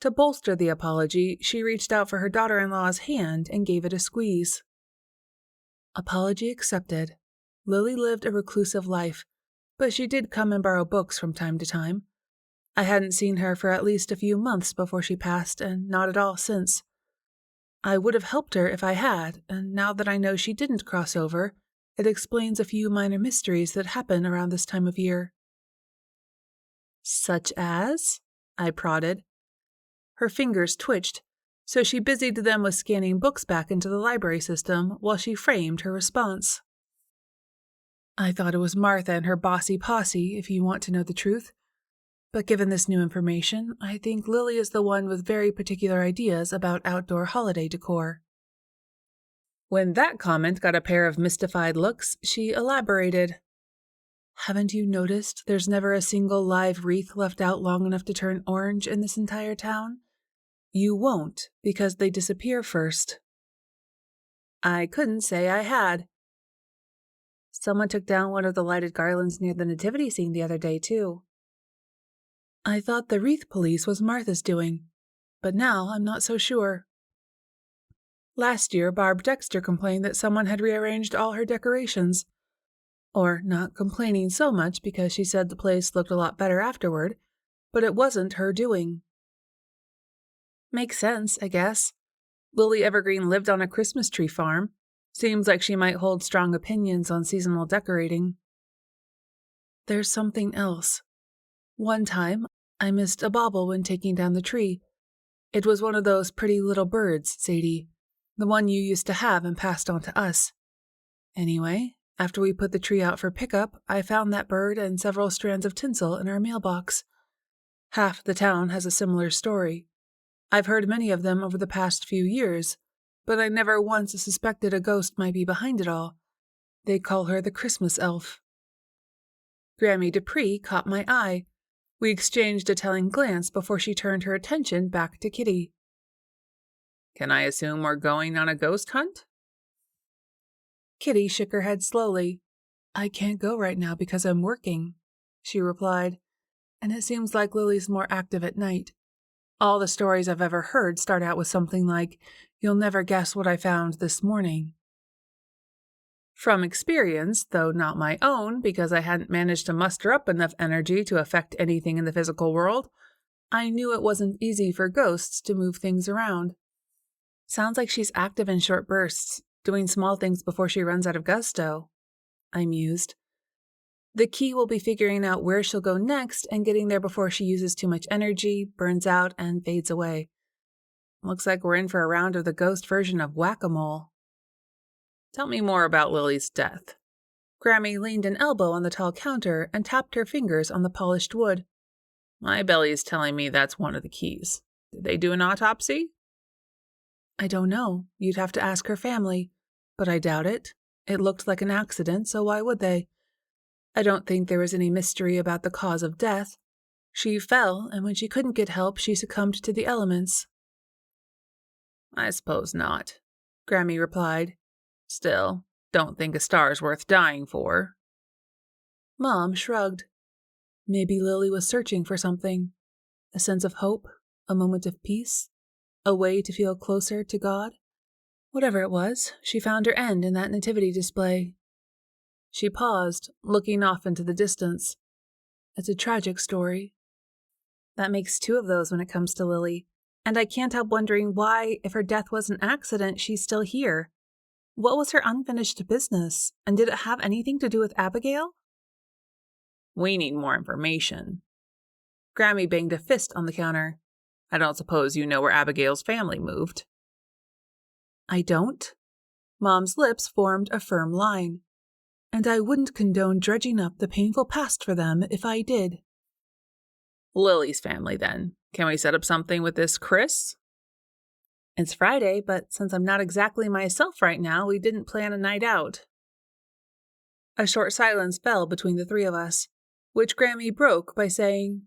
To bolster the apology, she reached out for her daughter-in-law's hand and gave it a squeeze. Apology accepted. Lily lived a reclusive life, but she did come and borrow books from time to time. I hadn't seen her for at least a few months before she passed, and not at all since. I would have helped her if I had, and now that I know she didn't cross over, it explains a few minor mysteries that happen around this time of year. Such as? I prodded. Her fingers twitched, so she busied them with scanning books back into the library system while she framed her response. I thought it was Martha and her bossy posse, if you want to know the truth. But given this new information, I think Lily is the one with very particular ideas about outdoor holiday decor. When that comment got a pair of mystified looks, she elaborated. Haven't you noticed there's never a single live wreath left out long enough to turn orange in this entire town? You won't, because they disappear first. I couldn't say I had. Someone took down one of the lighted garlands near the nativity scene the other day, too. I thought the wreath police was Martha's doing, but now I'm not so sure. Last year, Barb Dexter complained that someone had rearranged all her decorations. Or not complaining so much because she said the place looked a lot better afterward, but it wasn't her doing. Makes sense, I guess. Lily Evergreen lived on a Christmas tree farm. Seems like she might hold strong opinions on seasonal decorating. There's something else. One time, I missed a bauble when taking down the tree. It was one of those pretty little birds, Sadie. The one you used to have and passed on to us. Anyway, after we put the tree out for pickup, I found that bird and several strands of tinsel in our mailbox. Half the town has a similar story. I've heard many of them over the past few years, but I never once suspected a ghost might be behind it all. They call her the Christmas elf. Grammie Dupree caught my eye. We exchanged a telling glance before she turned her attention back to Kitty. Can I assume we're going on a ghost hunt? Kitty shook her head slowly. I can't go right now because I'm working, she replied, and it seems like Lily's more active at night. All the stories I've ever heard start out with something like, "You'll never guess what I found this morning." From experience, though not my own, because I hadn't managed to muster up enough energy to affect anything in the physical world, I knew it wasn't easy for ghosts to move things around. Sounds like she's active in short bursts, doing small things before she runs out of gusto, I mused. The key will be figuring out where she'll go next and getting there before she uses too much energy, burns out, and fades away. Looks like we're in for a round of the ghost version of whack-a-mole. Tell me more about Lily's death. Grammie leaned an elbow on the tall counter and tapped her fingers on the polished wood. My belly's telling me that's one of the keys. Did they do an autopsy? I don't know. You'd have to ask her family, but I doubt it. It looked like an accident, so why would they? I don't think there was any mystery about the cause of death. She fell, and when she couldn't get help, she succumbed to the elements. I suppose not, Grammie replied. Still, don't think a star's worth dying for. Mom shrugged. Maybe Lily was searching for something. A sense of hope, a moment of peace, a way to feel closer to God. Whatever it was, she found her end in that nativity display. She paused, looking off into the distance. It's a tragic story. That makes 2 of those when it comes to Lily, and I can't help wondering why, if her death was an accident, she's still here. What was her unfinished business, and did it have anything to do with Abigail? We need more information. Grammie banged a fist on the counter. I don't suppose you know where Abigail's family moved. I don't. Mom's lips formed a firm line. And I wouldn't condone dredging up the painful past for them if I did. Lily's family, then. Can we set up something with this Chris? It's Friday, but since I'm not exactly myself right now, we didn't plan a night out. A short silence fell between the 3 of us, which Grammie broke by saying,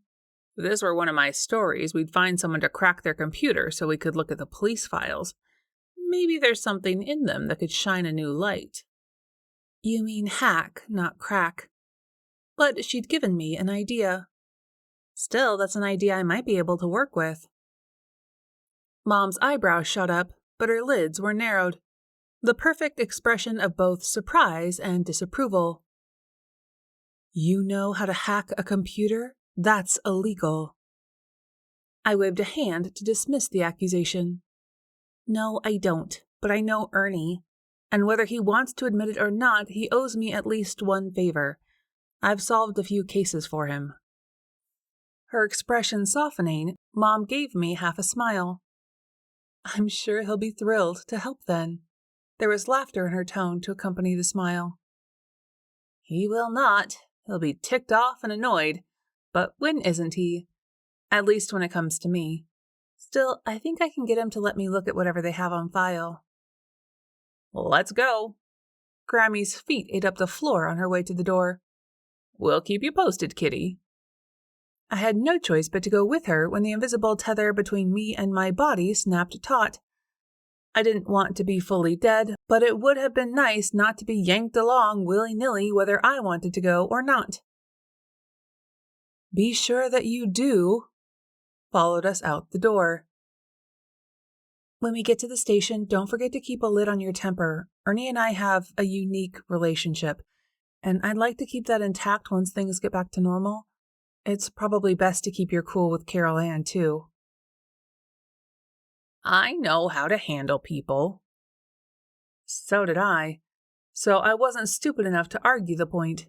If this were one of my stories, we'd find someone to crack their computer so we could look at the police files. Maybe there's something in them that could shine a new light. You mean hack, not crack. But she'd given me an idea. Still, that's an idea I might be able to work with. Mom's eyebrows shot up, but her lids were narrowed. The perfect expression of both surprise and disapproval. You know how to hack a computer? That's illegal. I waved a hand to dismiss the accusation. No, I don't, but I know Ernie. And whether he wants to admit it or not, he owes me at least one favor. I've solved a few cases for him. Her expression softening, Mom gave me half a smile. I'm sure he'll be thrilled to help then. There was laughter in her tone to accompany the smile. He will not. He'll be ticked off and annoyed. But when isn't he? At least when it comes to me. Still, I think I can get him to let me look at whatever they have on file. Let's go. Grammie's feet ate up the floor on her way to the door. We'll keep you posted, Kitty. I had no choice but to go with her when the invisible tether between me and my body snapped taut. I didn't want to be fully dead, but it would have been nice not to be yanked along willy-nilly whether I wanted to go or not. Be sure that you do, followed us out the door. When we get to the station, don't forget to keep a lid on your temper. Ernie and I have a unique relationship, and I'd like to keep that intact once things get back to normal. It's probably best to keep your cool with Carol Ann, too. I know how to handle people. So did I. So I wasn't stupid enough to argue the point.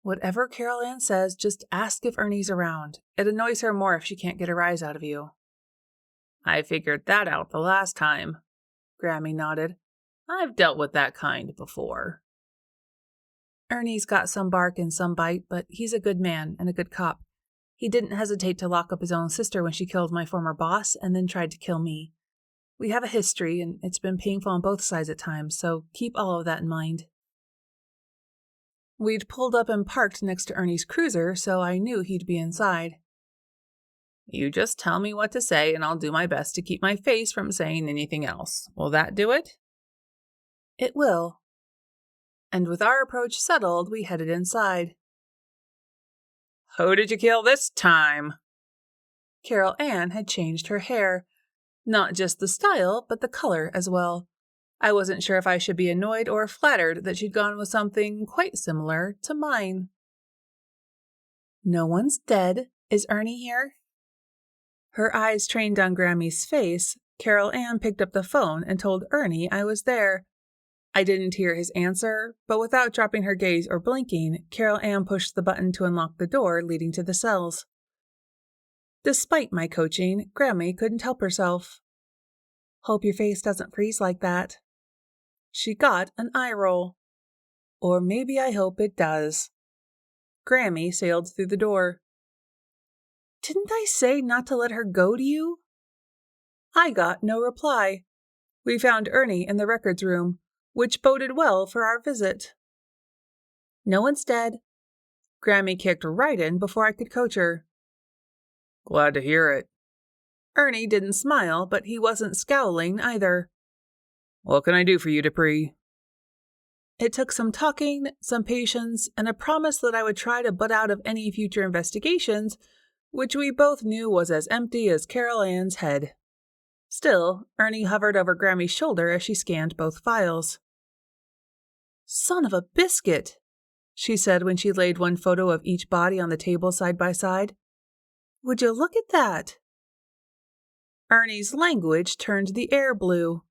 Whatever Carol Ann says, just ask if Ernie's around. It annoys her more if she can't get a rise out of you. I figured that out the last time. Grammie nodded. I've dealt with that kind before. Ernie's got some bark and some bite, but he's a good man and a good cop. He didn't hesitate to lock up his own sister when she killed my former boss and then tried to kill me. We have a history, and it's been painful on both sides at times, so keep all of that in mind. We'd pulled up and parked next to Ernie's cruiser, so I knew he'd be inside. You just tell me what to say, and I'll do my best to keep my face from saying anything else. Will that do it? It will. And with our approach settled, we headed inside. Who did you kill this time? Carol Ann had changed her hair. Not just the style, but the color as well. I wasn't sure if I should be annoyed or flattered that she'd gone with something quite similar to mine. No one's dead. Is Ernie here? Her eyes trained on Grammie's face, Carol Ann picked up the phone and told Ernie I was there. I didn't hear his answer, but without dropping her gaze or blinking, Carol Ann pushed the button to unlock the door leading to the cells. Despite my coaching, Grammie couldn't help herself. Hope your face doesn't freeze like that. She got an eye roll. Or maybe I hope it does. Grammie sailed through the door. Didn't I say not to let her go to you? I got no reply. We found Ernie in the records room, which boded well for our visit. No one's dead. Grammie kicked right in before I could coach her. Glad to hear it. Ernie didn't smile, but he wasn't scowling either. What can I do for you, Dupree? It took some talking, some patience, and a promise that I would try to butt out of any future investigations, which we both knew was as empty as Carol Ann's head. Still, Ernie hovered over Grammie's shoulder as she scanned both files. "Son of a biscuit," she said when she laid one photo of each body on the table side by side. "Would you look at that?" Ernie's language turned the air blue.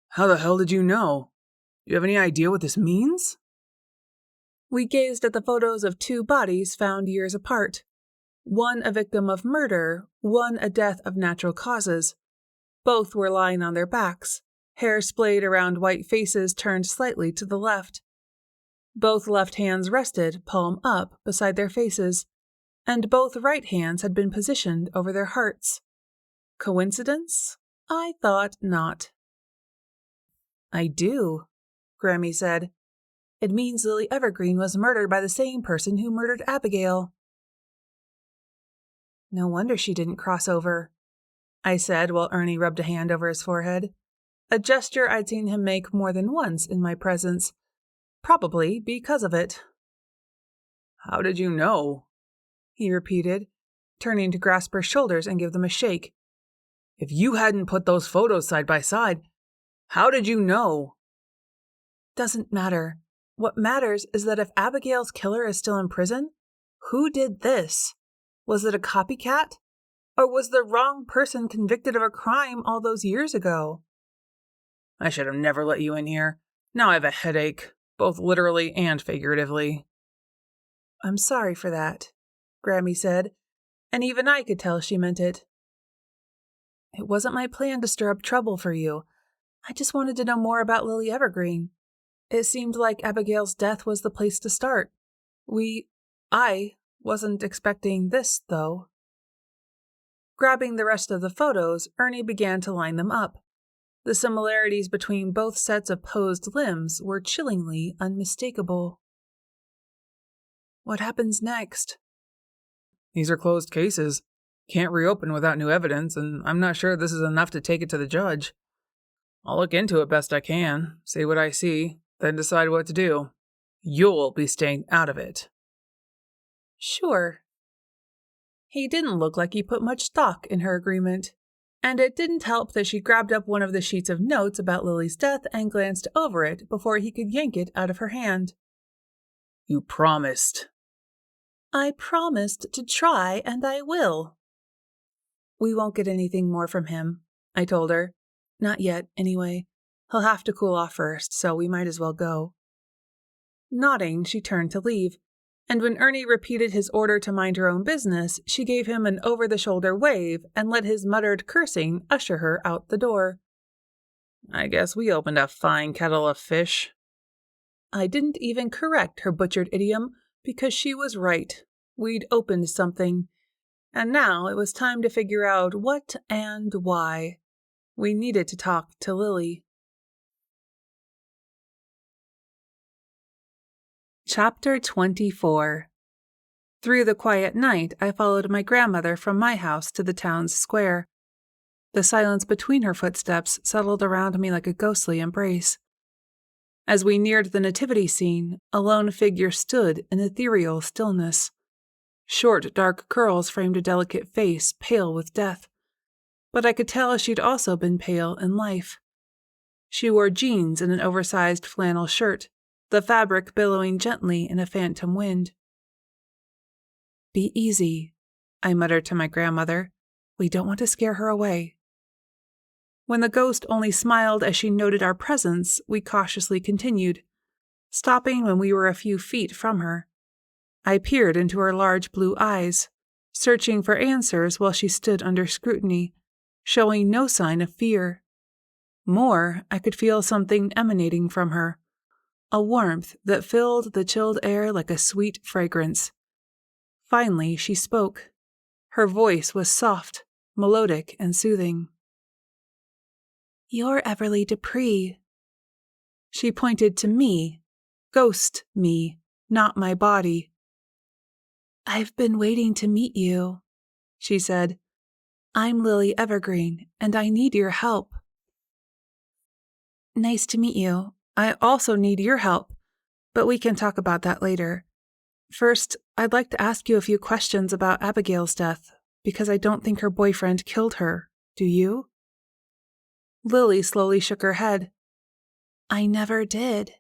How the hell did you know? Do you have any idea what this means? We gazed at the photos of two bodies found years apart. One a victim of murder, one a death of natural causes. Both were lying on their backs, hair splayed around white faces turned slightly to the left. Both left hands rested, palm up, beside their faces, and both right hands had been positioned over their hearts. Coincidence? I thought not. "I do," Grammie said. "It means Lily Evergreen was murdered by the same person who murdered Abigail." "No wonder she didn't cross over," I said while Ernie rubbed a hand over his forehead, a gesture I'd seen him make more than once in my presence, probably because of it. How did you know? He repeated, turning to grasp her shoulders and give them a shake. If you hadn't put those photos side by side, how did you know? Doesn't matter. What matters is that if Abigail's killer is still in prison, who did this? Was it a copycat? Or was the wrong person convicted of a crime all those years ago? I should have never let you in here. Now I have a headache, both literally and figuratively. "I'm sorry for that," Grammie said, and even I could tell she meant it. "It wasn't my plan to stir up trouble for you. I just wanted to know more about Lily Evergreen. It seemed like Abigail's death was the place to start. I wasn't expecting this, though." Grabbing the rest of the photos, Ernie began to line them up. The similarities between both sets of posed limbs were chillingly unmistakable. "What happens next?" These are closed cases. Can't reopen without new evidence, and I'm not sure this is enough to take it to the judge. I'll look into it best I can, see what I see, then decide what to do. You'll be staying out of it. "Sure." He didn't look like he put much stock in her agreement, and it didn't help that she grabbed up one of the sheets of notes about Lily's death and glanced over it before he could yank it out of her hand. You promised. "I promised to try, and I will." "We won't get anything more from him," I told her. "Not yet, anyway. He'll have to cool off first, so we might as well go." Nodding, she turned to leave, and when Ernie repeated his order to mind her own business, she gave him an over-the-shoulder wave and let his muttered cursing usher her out the door. I guess we opened a fine kettle of fish. I didn't even correct her butchered idiom because she was right. We'd opened something, and now it was time to figure out what and why. We needed to talk to Lily. Chapter 24. Through the quiet night, I followed my grandmother from my house to the town's square. The silence between her footsteps settled around me like a ghostly embrace. As we neared the nativity scene, a lone figure stood in ethereal stillness. Short, dark curls framed a delicate face, pale with death. But I could tell she'd also been pale in life. She wore jeans and an oversized flannel shirt, the fabric billowing gently in a phantom wind. "Be easy," I muttered to my grandmother. "We don't want to scare her away." When the ghost only smiled as she noted our presence, we cautiously continued, stopping when we were a few feet from her. I peered into her large blue eyes, searching for answers while she stood under scrutiny, showing no sign of fear. More, I could feel something emanating from her, a warmth that filled the chilled air like a sweet fragrance. Finally, she spoke. Her voice was soft, melodic, and soothing. You're Everly Dupree. She pointed to me, ghost me, not my body. I've been waiting to meet you, she said. I'm Lily Evergreen, and I need your help. Nice to meet you. I also need your help, but we can talk about that later. First, I'd like to ask you a few questions about Abigail's death, because I don't think her boyfriend killed her. Do you? Lily slowly shook her head. I never did.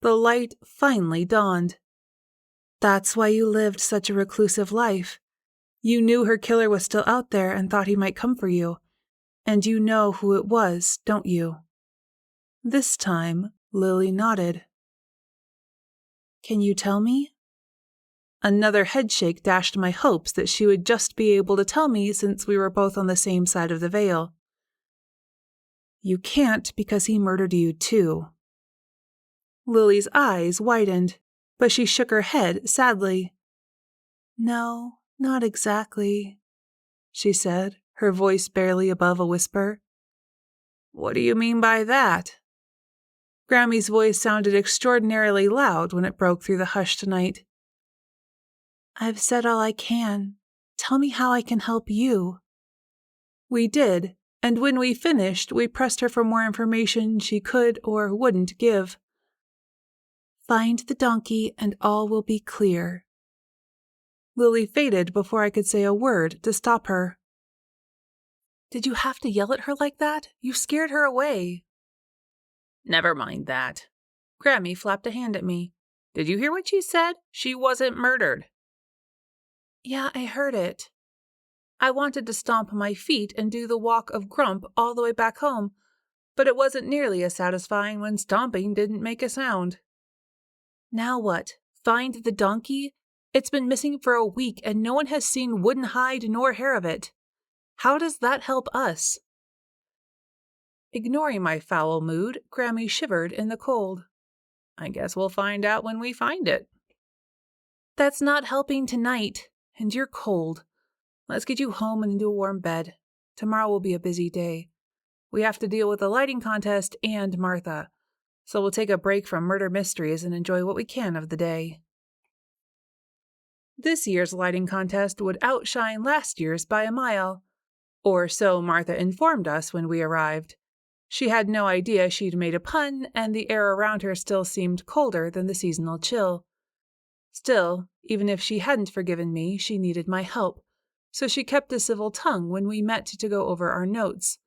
The light finally dawned. That's why you lived such a reclusive life. You knew her killer was still out there and thought he might come for you. And you know who it was, don't you? This time, Lily nodded. Can you tell me? Another headshake dashed my hopes that she would just be able to tell me since we were both on the same side of the veil. You can't because he murdered you too. Lily's eyes widened, but she shook her head sadly. No, not exactly, she said, her voice barely above a whisper. What do you mean by that? Grammie's voice sounded extraordinarily loud when it broke through the hush tonight. I've said all I can. Tell me how I can help you. We did, and when we finished, we pressed her for more information she could or wouldn't give. Find the donkey and all will be clear. Lily faded before I could say a word to stop her. Did you have to yell at her like that? You scared her away. Never mind that. Grammie flapped a hand at me. Did you hear what she said? She wasn't murdered. Yeah, I heard it. I wanted to stomp my feet and do the walk of grump all the way back home, but it wasn't nearly as satisfying when stomping didn't make a sound. Now what? Find the donkey? It's been missing for a week and no one has seen wooden hide nor hair of it. How does that help us? Ignoring my foul mood, Grammie shivered in the cold. I guess we'll find out when we find it. That's not helping tonight, and you're cold. Let's get you home and into a warm bed. Tomorrow will be a busy day. We have to deal with the lighting contest and Martha, so we'll take a break from murder mysteries and enjoy what we can of the day. This year's lighting contest would outshine last year's by a mile, or so Martha informed us when we arrived. She had no idea she'd made a pun, and the air around her still seemed colder than the seasonal chill. Still, even if she hadn't forgiven me, she needed my help, so she kept a civil tongue when we met to go over our notes.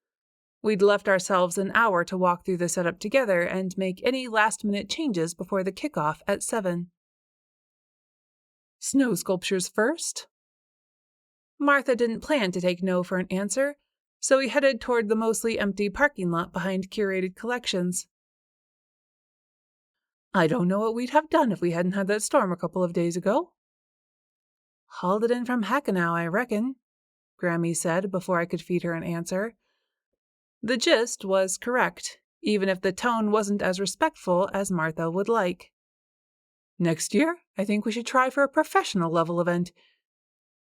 We'd left ourselves an hour to walk through the setup together and make any last-minute changes before the kickoff at 7. Snow sculptures first? Martha didn't plan to take no for an answer, so we headed toward the mostly empty parking lot behind curated collections. I don't know what we'd have done if we hadn't had that storm a couple of days ago. Hauled it in from Hackenow, I reckon, Grammie said before I could feed her an answer. The gist was correct, even if the tone wasn't as respectful as Martha would like. Next year, I think we should try for a professional level event.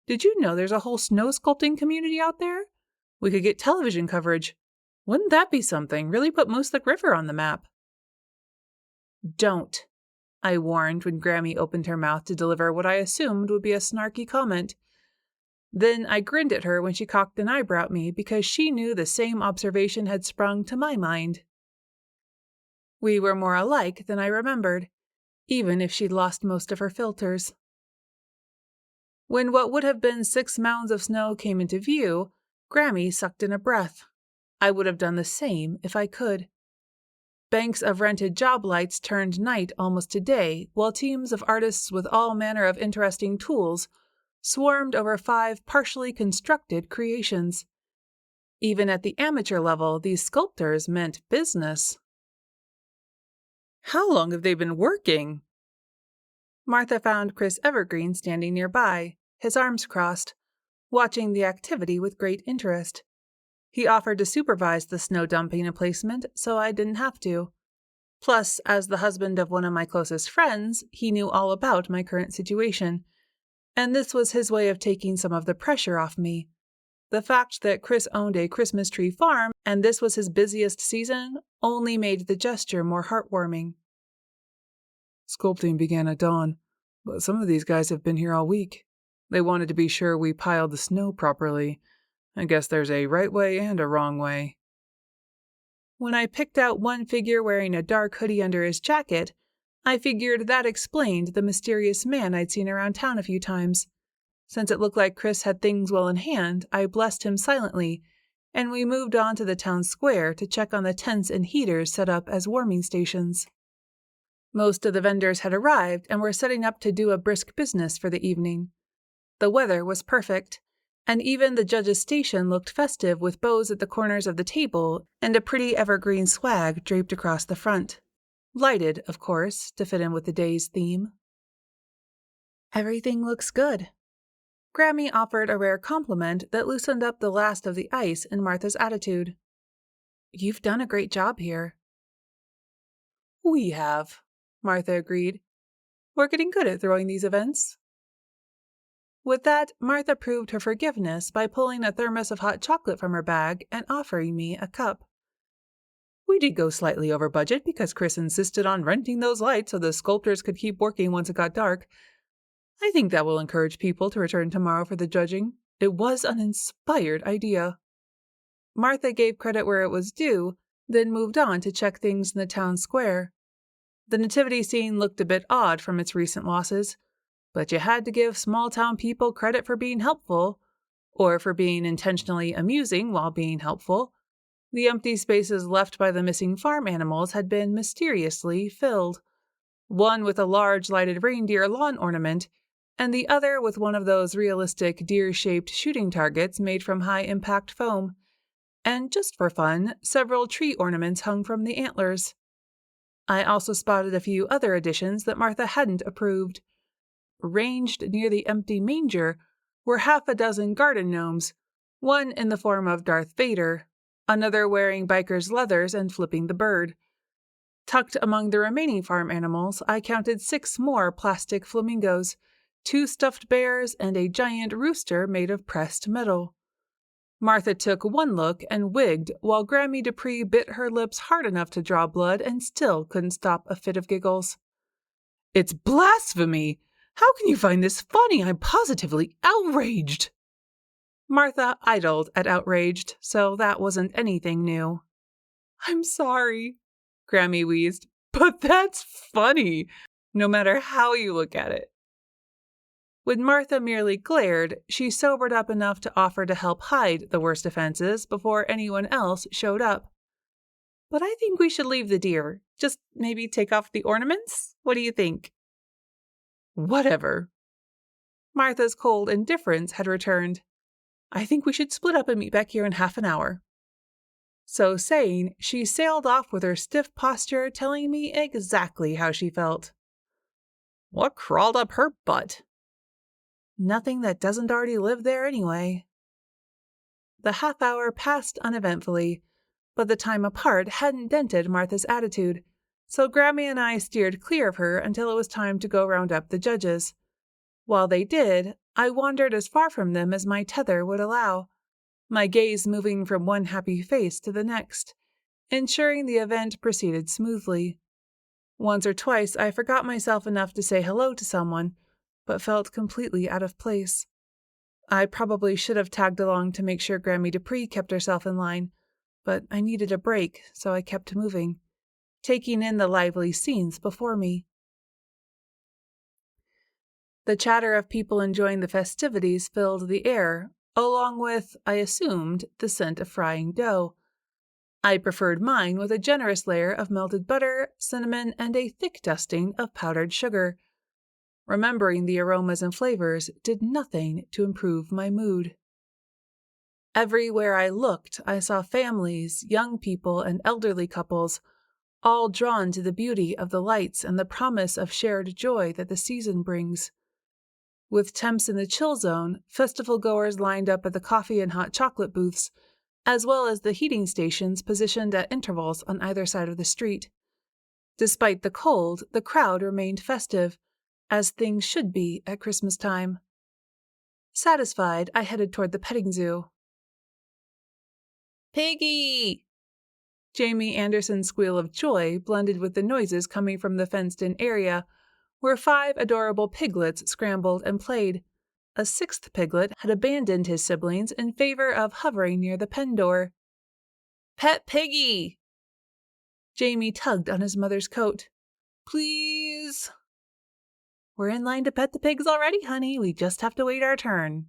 Did you know there's a whole snow sculpting community out there? We could get television coverage. Wouldn't that be something? Really put Mooselick River on the map. Don't, I warned when Grammie opened her mouth to deliver what I assumed would be a snarky comment. Then I grinned at her when she cocked an eyebrow at me because she knew the same observation had sprung to my mind. We were more alike than I remembered, even if she'd lost most of her filters. When what would have been 6 mounds of snow came into view, Grammie sucked in a breath. I would have done the same if I could. Banks of rented job lights turned night almost to day, while teams of artists with all manner of interesting tools swarmed over 5 partially constructed creations. Even at the amateur level, these sculptors meant business. How long have they been working? Martha found Chris Evergreen standing nearby, his arms crossed, watching the activity with great interest. He offered to supervise the snow dumping and placement, so I didn't have to. Plus, as the husband of one of my closest friends, he knew all about my current situation, and this was his way of taking some of the pressure off me. The fact that Chris owned a Christmas tree farm and this was his busiest season only made the gesture more heartwarming. Sculpting began at dawn, but some of these guys have been here all week. They wanted to be sure we piled the snow properly. I guess there's a right way and a wrong way. When I picked out one figure wearing a dark hoodie under his jacket, I figured that explained the mysterious man I'd seen around town a few times. Since it looked like Chris had things well in hand, I blessed him silently, and we moved on to the town square to check on the tents and heaters set up as warming stations. Most of the vendors had arrived and were setting up to do a brisk business for the evening. The weather was perfect, and even the judge's station looked festive with bows at the corners of the table and a pretty evergreen swag draped across the front. Lighted, of course, to fit in with the day's theme. "Everything looks good." Grammie offered a rare compliment that loosened up the last of the ice in Martha's attitude. "You've done a great job here." "We have," Martha agreed. "We're getting good at throwing these events." With that, Martha proved her forgiveness by pulling a thermos of hot chocolate from her bag and offering me a cup. "We did go slightly over budget because Chris insisted on renting those lights so the sculptors could keep working once it got dark. I think that will encourage people to return tomorrow for the judging. It was an inspired idea." Martha gave credit where it was due, then moved on to check things in the town square. The nativity scene looked a bit odd from its recent losses, but you had to give small-town people credit for being helpful, or for being intentionally amusing while being helpful. The empty spaces left by the missing farm animals had been mysteriously filled, one with a large lighted reindeer lawn ornament, and the other with one of those realistic deer-shaped shooting targets made from high-impact foam, and just for fun, several tree ornaments hung from the antlers. I also spotted a few other additions that Martha hadn't approved. Ranged near the empty manger were half a dozen garden gnomes, one in the form of Darth Vader, another wearing biker's leathers and flipping the bird. Tucked among the remaining farm animals, I counted 6 more plastic flamingos, 2 stuffed bears, and a giant rooster made of pressed metal. Martha took one look and wigged, while Grammie Dupree bit her lips hard enough to draw blood and still couldn't stop a fit of giggles. "It's blasphemy! How can you find this funny? I'm positively outraged." Martha idled at outraged, so that wasn't anything new. "I'm sorry," Grammie wheezed, "but that's funny, no matter how you look at it." When Martha merely glared, she sobered up enough to offer to help hide the worst offenses before anyone else showed up. "But I think we should leave the deer. Just maybe take off the ornaments? What do you think?" "Whatever." Martha's cold indifference had returned. "I think we should split up and meet back here in half an hour." So saying, she sailed off with her stiff posture telling me exactly how she felt. What crawled up her butt? Nothing that doesn't already live there anyway. The half hour passed uneventfully, but the time apart hadn't dented Martha's attitude, so Grammie and I steered clear of her until it was time to go round up the judges. While they did, I wandered as far from them as my tether would allow, my gaze moving from one happy face to the next, ensuring the event proceeded smoothly. Once or twice I forgot myself enough to say hello to someone, but felt completely out of place. I probably should have tagged along to make sure Grammie Dupree kept herself in line, but I needed a break, so I kept moving, taking in the lively scenes before me. The chatter of people enjoying the festivities filled the air, along with, I assumed, the scent of frying dough. I preferred mine with a generous layer of melted butter, cinnamon, and a thick dusting of powdered sugar. Remembering the aromas and flavors did nothing to improve my mood. Everywhere I looked, I saw families, young people, and elderly couples, all drawn to the beauty of the lights and the promise of shared joy that the season brings. With temps in the chill zone, festival goers lined up at the coffee and hot chocolate booths, as well as the heating stations positioned at intervals on either side of the street. Despite the cold, the crowd remained festive, as things should be at Christmas time. Satisfied, I headed toward the petting zoo. Piggy! Jamie Anderson's squeal of joy blended with the noises coming from the fenced-in area, where 5 adorable piglets scrambled and played. A 6th piglet had abandoned his siblings in favor of hovering near the pen door. Pet Piggy! Jamie tugged on his mother's coat. Please! We're in line to pet the pigs already, honey. We just have to wait our turn.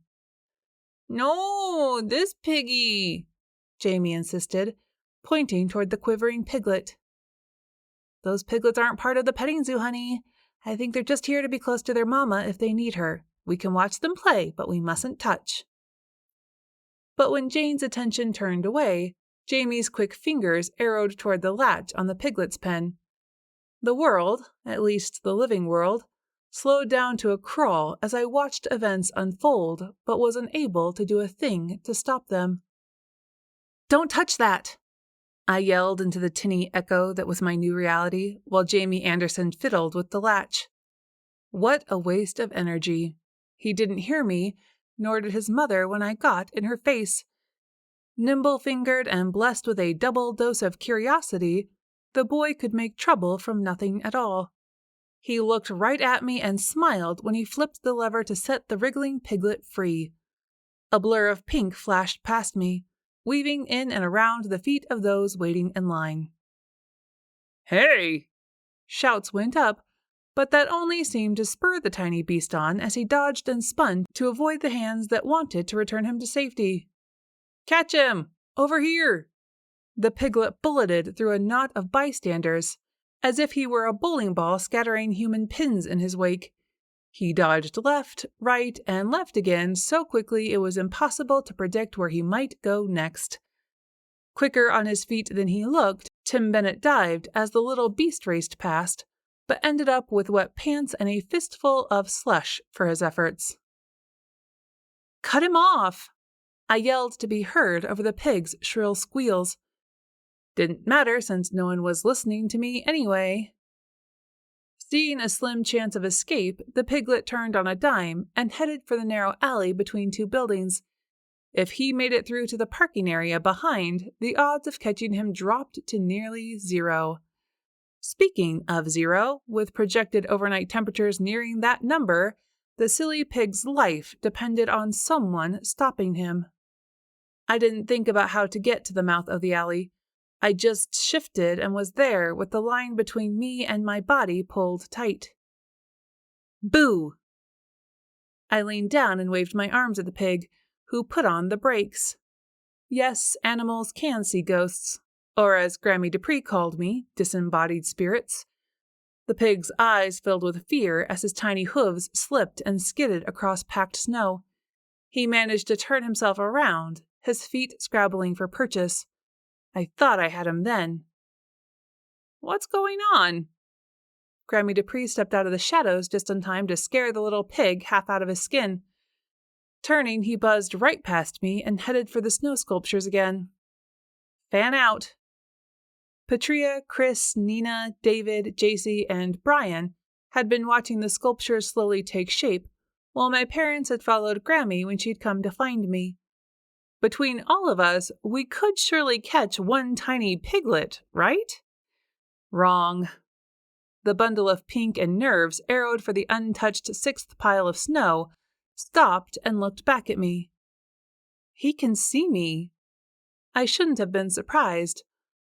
No, this piggy, Jamie insisted, pointing toward the quivering piglet. Those piglets aren't part of the petting zoo, honey. I think they're just here to be close to their mama if they need her. We can watch them play, but we mustn't touch. But when Jane's attention turned away, Jamie's quick fingers arrowed toward the latch on the piglet's pen. The world, at least the living world, slowed down to a crawl as I watched events unfold, but was unable to do a thing to stop them. "Don't touch that!" I yelled into the tinny echo that was my new reality, while Jamie Anderson fiddled with the latch. What a waste of energy. He didn't hear me, nor did his mother when I got in her face. Nimble-fingered and blessed with a double dose of curiosity, the boy could make trouble from nothing at all. He looked right at me and smiled when he flipped the lever to set the wriggling piglet free. A blur of pink flashed past me, weaving in and around the feet of those waiting in line. Hey! Shouts went up, but that only seemed to spur the tiny beast on as he dodged and spun to avoid the hands that wanted to return him to safety. "Catch him! Over here!" The piglet bulleted through a knot of bystanders, as if he were a bowling ball scattering human pins in his wake. He dodged left, right, and left again so quickly it was impossible to predict where he might go next. Quicker on his feet than he looked, Tim Bennett dived as the little beast raced past, but ended up with wet pants and a fistful of slush for his efforts. "Cut him off!" I yelled to be heard over the pig's shrill squeals. Didn't matter since no one was listening to me anyway. Seeing a slim chance of escape, the piglet turned on a dime and headed for the narrow alley between 2 buildings. If he made it through to the parking area behind, the odds of catching him dropped to nearly 0. Speaking of 0, with projected overnight temperatures nearing that number, the silly pig's life depended on someone stopping him. I didn't think about how to get to the mouth of the alley. I just shifted and was there with the line between me and my body pulled tight. Boo! I leaned down and waved my arms at the pig, who put on the brakes. Yes, animals can see ghosts, or as Grammie Dupree called me, disembodied spirits. The pig's eyes filled with fear as his tiny hooves slipped and skidded across packed snow. He managed to turn himself around, his feet scrabbling for purchase. I thought I had him then. "What's going on?" Grammie Dupree stepped out of the shadows just in time to scare the little pig half out of his skin. Turning, he buzzed right past me and headed for the snow sculptures again. "Fan out." Patria, Chris, Nina, David, JC, and Brian had been watching the sculptures slowly take shape, while my parents had followed Grammie when she'd come to find me. Between all of us, we could surely catch one tiny piglet, right? Wrong. The bundle of pink and nerves arrowed for the untouched 6th pile of snow, stopped and looked back at me. He can see me. I shouldn't have been surprised.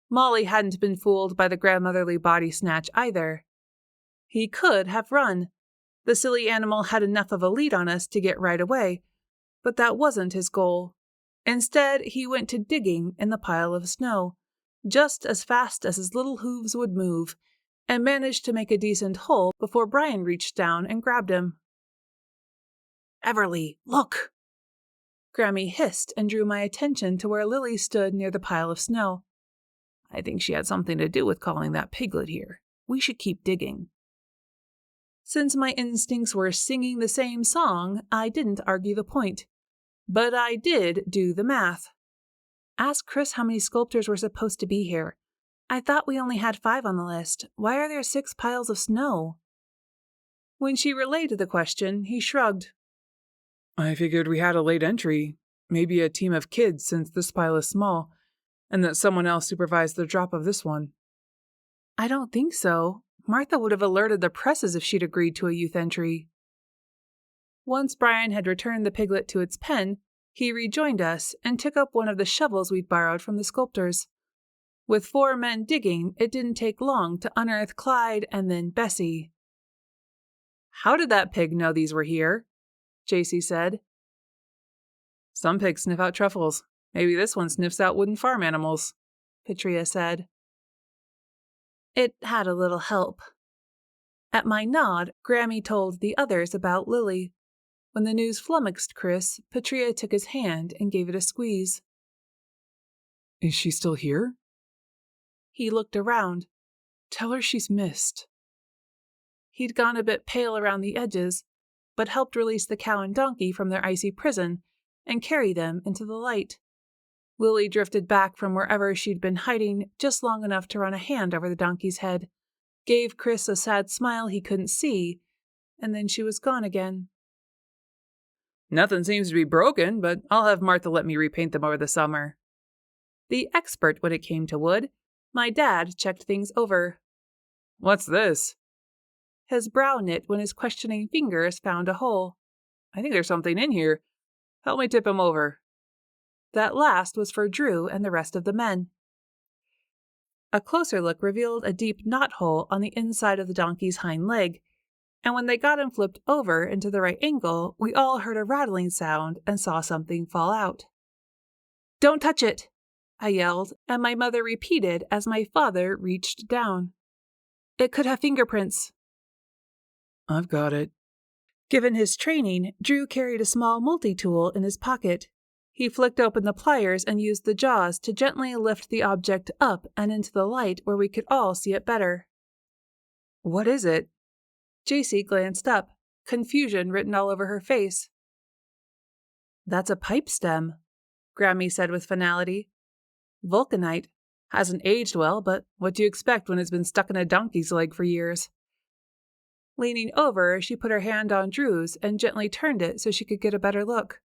Molly hadn't been fooled by the grandmotherly body snatch either. He could have run. The silly animal had enough of a lead on us to get right away, but that wasn't his goal. Instead, he went to digging in the pile of snow, just as fast as his little hooves would move, and managed to make a decent hole before Brian reached down and grabbed him. "Everly, look!" Grammie hissed and drew my attention to where Lily stood near the pile of snow. I think she had something to do with calling that piglet here. We should keep digging. Since my instincts were singing the same song, I didn't argue the point. But I did do the math. Ask Chris how many sculptors were supposed to be here. I thought we only had 5 on the list. Why are there 6 piles of snow? When she relayed the question, he shrugged. I figured we had a late entry. Maybe a team of kids since this pile is small. And that someone else supervised the drop of this one. I don't think so. Martha would have alerted the presses if she'd agreed to a youth entry. Once Brian had returned the piglet to its pen, he rejoined us and took up one of the shovels we'd borrowed from the sculptors. With 4 men digging, it didn't take long to unearth Clyde and then Bessie. How did that pig know these were here? JC said. Some pigs sniff out truffles. Maybe this one sniffs out wooden farm animals, Petria said. It had a little help. At my nod, Grammie told the others about Lily. When the news flummoxed Chris, Petria took his hand and gave it a squeeze. Is she still here? He looked around. Tell her she's missed. He'd gone a bit pale around the edges, but helped release the cow and donkey from their icy prison and carry them into the light. Lily drifted back from wherever she'd been hiding just long enough to run a hand over the donkey's head, gave Chris a sad smile he couldn't see, and then she was gone again. Nothing seems to be broken, but I'll have Martha let me repaint them over the summer. The expert when it came to wood, my dad checked things over. What's this? His brow knit when his questioning fingers found a hole. I think there's something in here. Help me tip him over. That last was for Drew and the rest of the men. A closer look revealed a deep knot hole on the inside of the donkey's hind leg, and when they got him flipped over into the right angle, we all heard a rattling sound and saw something fall out. "Don't touch it!" I yelled, and my mother repeated as my father reached down. "It could have fingerprints." I've got it. Given his training, Drew carried a small multi-tool in his pocket. He flicked open the pliers and used the jaws to gently lift the object up and into the light where we could all see it better. What is it? JC glanced up, confusion written all over her face. "That's a pipe stem," Grammie said with finality. "Vulcanite. Hasn't aged well, but what do you expect when it's been stuck in a donkey's leg for years?" Leaning over, she put her hand on Drew's and gently turned it so she could get a better look.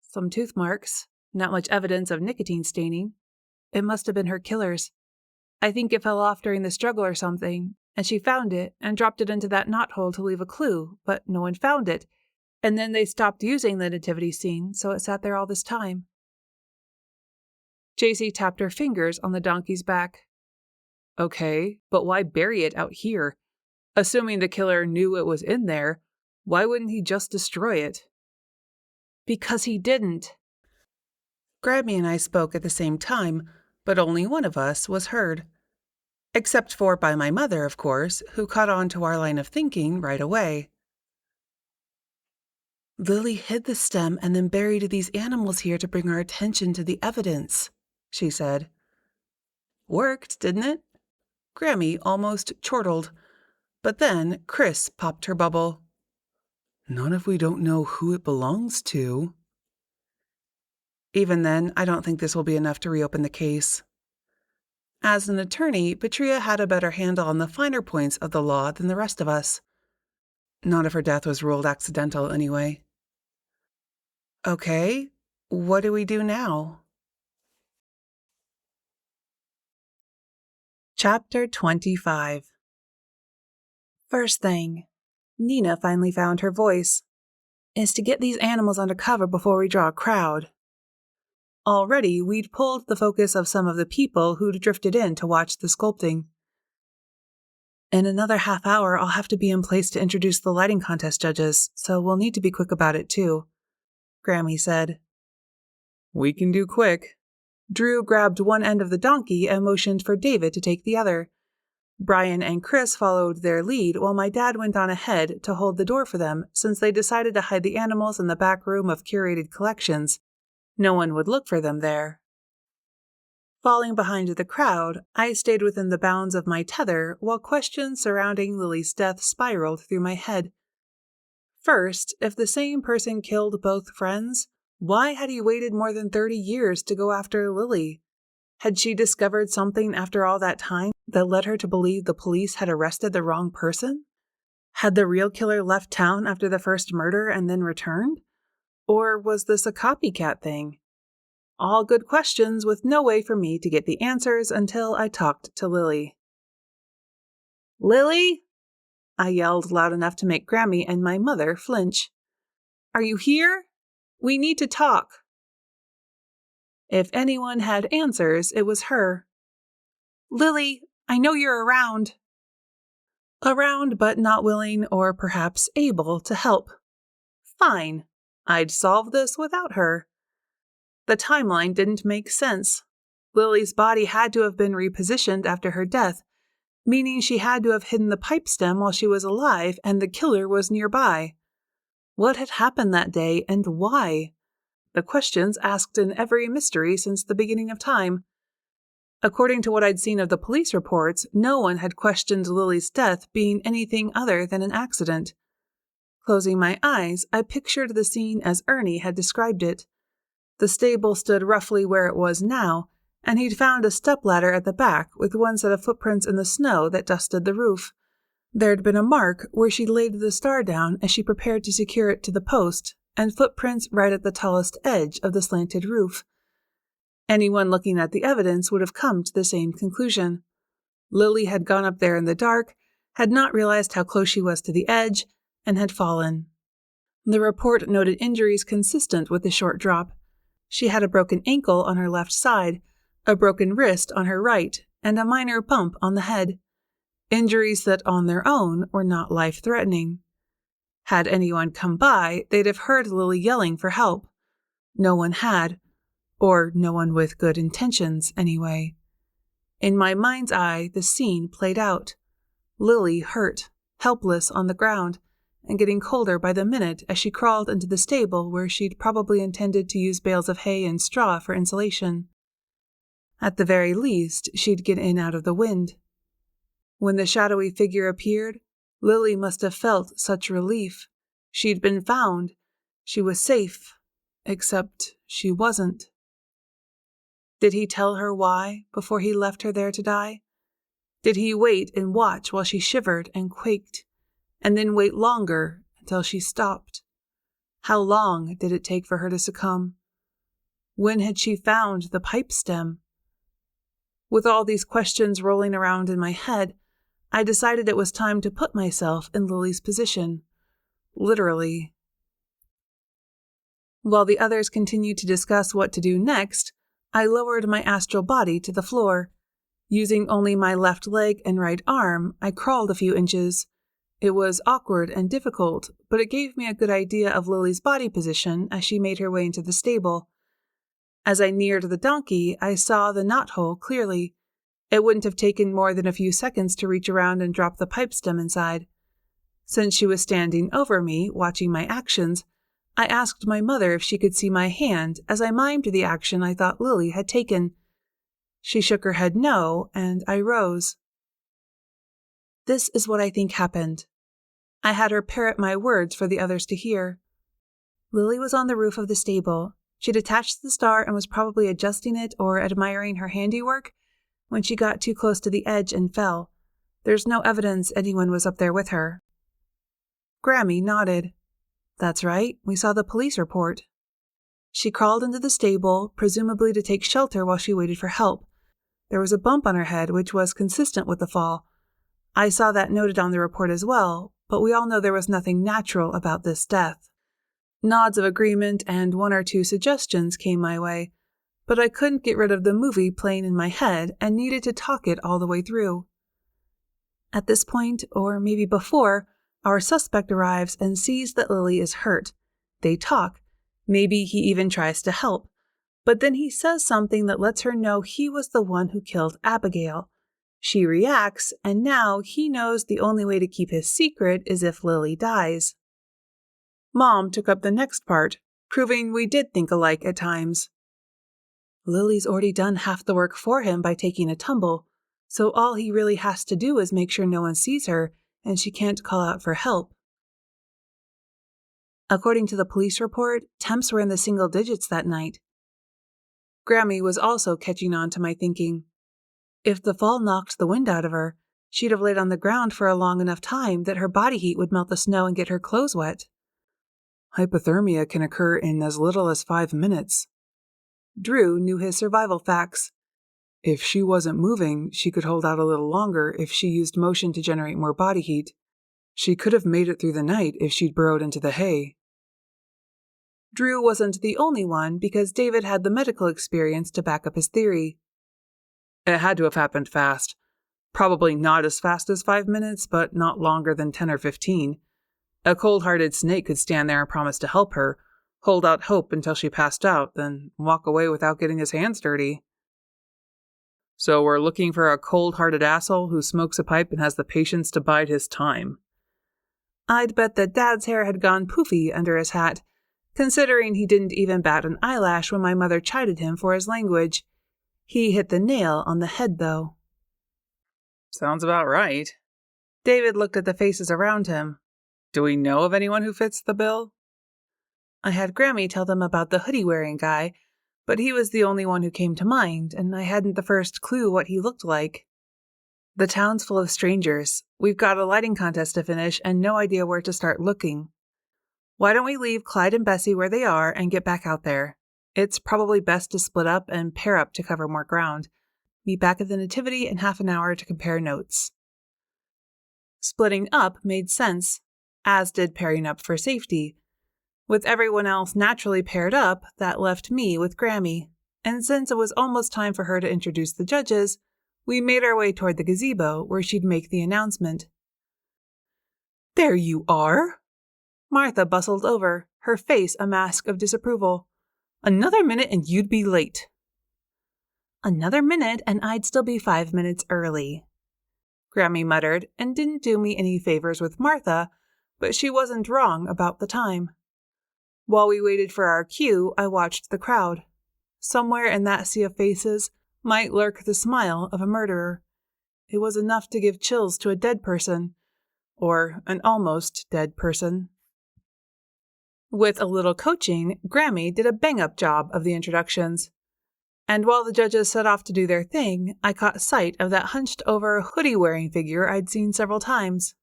Some tooth marks, not much evidence of nicotine staining. It must have been her killer's. I think it fell off during the struggle or something, and she found it and dropped it into that knothole to leave a clue, but no one found it, and then they stopped using the nativity scene, so it sat there all this time. JC tapped her fingers on the donkey's back. Okay, but why bury it out here? Assuming the killer knew it was in there, why wouldn't he just destroy it? Because he didn't. Grammie and I spoke at the same time, but only one of us was heard. Except for by my mother, of course, who caught on to our line of thinking right away. Lily hid the stem and then buried these animals here to bring our attention to the evidence, she said. Worked, didn't it? Grammie almost chortled. But then Chris popped her bubble. Not if we don't know who it belongs to. Even then, I don't think this will be enough to reopen the case. As an attorney, Petria had a better handle on the finer points of the law than the rest of us. Not if her death was ruled accidental, anyway. Okay, what do we do now? Chapter 25. First thing, Nina finally found her voice, is to get these animals under cover before we draw a crowd. Already, we'd pulled the focus of some of the people who'd drifted in to watch the sculpting. In another half hour, I'll have to be in place to introduce the lighting contest judges, so we'll need to be quick about it too, Grammie said. We can do quick. Drew grabbed one end of the donkey and motioned for David to take the other. Brian and Chris followed their lead while my dad went on ahead to hold the door for them since they decided to hide the animals in the back room of curated collections. No one would look for them there. Falling behind the crowd, I stayed within the bounds of my tether while questions surrounding Lily's death spiraled through my head. First, if the same person killed both friends, why had he waited more than 30 years to go after Lily? Had she discovered something after all that time that led her to believe the police had arrested the wrong person? Had the real killer left town after the first murder and then returned? Or was this a copycat thing? All good questions with no way for me to get the answers until I talked to Lily. "Lily?" I yelled loud enough to make Grammie and my mother flinch. "Are you here? We need to talk." If anyone had answers, it was her. "Lily, I know you're around." Around, but not willing or perhaps able to help. Fine. I'd solve this without her. The timeline didn't make sense. Lily's body had to have been repositioned after her death, meaning she had to have hidden the pipe stem while she was alive and the killer was nearby. What had happened that day and why? The questions asked in every mystery since the beginning of time. According to what I'd seen of the police reports, no one had questioned Lily's death being anything other than an accident. Closing my eyes, I pictured the scene as Ernie had described it. The stable stood roughly where it was now, and he'd found a stepladder at the back with one set of footprints in the snow that dusted the roof. There'd been a mark where she laid the star down as she prepared to secure it to the post, and footprints right at the tallest edge of the slanted roof. Anyone looking at the evidence would have come to the same conclusion. Lily had gone up there in the dark, had not realized how close she was to the edge, and had fallen. The report noted injuries consistent with the short drop. She had a broken ankle on her left side, a broken wrist on her right, and a minor bump on the head. Injuries that on their own were not life-threatening. Had anyone come by, they'd have heard Lily yelling for help. No one had, or no one with good intentions, anyway. In my mind's eye, the scene played out. Lily hurt, helpless on the ground, and getting colder by the minute as she crawled into the stable where she'd probably intended to use bales of hay and straw for insulation. At the very least, she'd get in out of the wind. When the shadowy figure appeared, Lily must have felt such relief. She'd been found. She was safe. Except she wasn't. Did he tell her why before he left her there to die? Did he wait and watch while she shivered and quaked, and then wait longer until she stopped? How long did it take for her to succumb? When had she found the pipe stem? With all these questions rolling around in my head, I decided it was time to put myself in Lily's position. Literally. While the others continued to discuss what to do next, I lowered my astral body to the floor. Using only my left leg and right arm, I crawled a few inches. It was awkward and difficult, but it gave me a good idea of Lily's body position as she made her way into the stable. As I neared the donkey, I saw the knothole clearly. It wouldn't have taken more than a few seconds to reach around and drop the pipe stem inside. Since she was standing over me, watching my actions, I asked my mother if she could see my hand as I mimed the action I thought Lily had taken. She shook her head no, and I rose. "This is what I think happened." I had her parrot my words for the others to hear. Lily was on the roof of the stable. She'd attached the star and was probably adjusting it or admiring her handiwork when she got too close to the edge and fell. There's no evidence anyone was up there with her. Grammie nodded. "That's right, we saw the police report." She crawled into the stable, presumably to take shelter while she waited for help. There was a bump on her head, which was consistent with the fall. I saw that noted on the report as well, but we all know there was nothing natural about this death. Nods of agreement and one or two suggestions came my way, but I couldn't get rid of the movie playing in my head and needed to talk it all the way through. At this point, or maybe before, our suspect arrives and sees that Lily is hurt. They talk. Maybe he even tries to help. But then he says something that lets her know he was the one who killed Abigail. She reacts, and now he knows the only way to keep his secret is if Lily dies. Mom took up the next part, proving we did think alike at times. Lily's already done half the work for him by taking a tumble, so all he really has to do is make sure no one sees her and she can't call out for help. According to the police report, temps were in the single digits that night. Grammie was also catching on to my thinking. If the fall knocked the wind out of her, she'd have laid on the ground for a long enough time that her body heat would melt the snow and get her clothes wet. Hypothermia can occur in as little as 5 minutes. Drew knew his survival facts. If she wasn't moving, she could hold out a little longer if she used motion to generate more body heat. She could have made it through the night if she'd burrowed into the hay. Drew wasn't the only one because David had the medical experience to back up his theory. It had to have happened fast. Probably not as fast as 5 minutes, but not longer than 10 or 15. A cold-hearted snake could stand there and promise to help her, hold out hope until she passed out, then walk away without getting his hands dirty. So we're looking for a cold-hearted asshole who smokes a pipe and has the patience to bide his time. I'd bet that Dad's hair had gone poofy under his hat, considering he didn't even bat an eyelash when my mother chided him for his language. He hit the nail on the head, though. Sounds about right. David looked at the faces around him. Do we know of anyone who fits the bill? I had Grammie tell them about the hoodie-wearing guy, but he was the only one who came to mind, and I hadn't the first clue what he looked like. The town's full of strangers. We've got a lighting contest to finish and no idea where to start looking. Why don't we leave Clyde and Bessie where they are and get back out there? It's probably best to split up and pair up to cover more ground. Meet back at the Nativity in half an hour to compare notes. Splitting up made sense, as did pairing up for safety. With everyone else naturally paired up, that left me with Grammie, and since it was almost time for her to introduce the judges, we made our way toward the gazebo where she'd make the announcement. "There you are!" Martha bustled over, her face a mask of disapproval. "Another minute and you'd be late." "Another minute and I'd still be 5 minutes early," Grammie muttered, and didn't do me any favors with Martha, but she wasn't wrong about the time. While we waited for our cue, I watched the crowd. Somewhere in that sea of faces might lurk the smile of a murderer. It was enough to give chills to a dead person, or an almost dead person. With a little coaching, Grammie did a bang-up job of the introductions. And while the judges set off to do their thing, I caught sight of that hunched-over, hoodie-wearing figure I'd seen several times.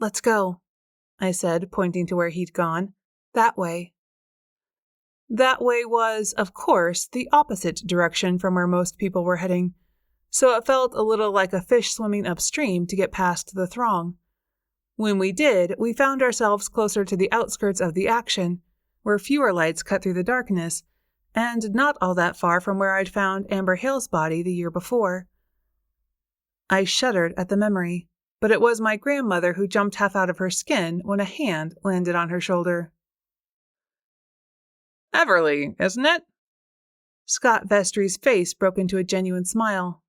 "Let's go," I said, pointing to where he'd gone. "That way." That way was, of course, the opposite direction from where most people were heading, so it felt a little like a fish swimming upstream to get past the throng. When we did, we found ourselves closer to the outskirts of the action, where fewer lights cut through the darkness, and not all that far from where I'd found Amber Hale's body the year before. I shuddered at the memory, but it was my grandmother who jumped half out of her skin when a hand landed on her shoulder. Everly, isn't it? Scott Vestry's face broke into a genuine smile.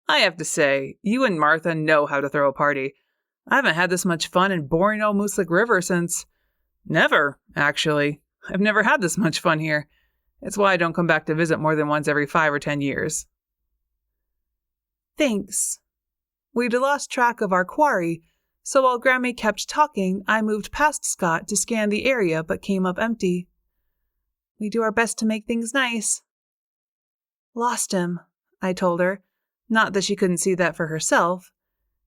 I have to say, you and Martha know how to throw a party. I haven't had this much fun in boring old Mooselick River since... Never, actually. I've never had this much fun here. It's why I don't come back to visit more than once every 5 or 10 years. Thanks. We'd lost track of our quarry, so while Grammie kept talking, I moved past Scott to scan the area but came up empty. We do our best to make things nice. Lost him, I told her, not that she couldn't see that for herself.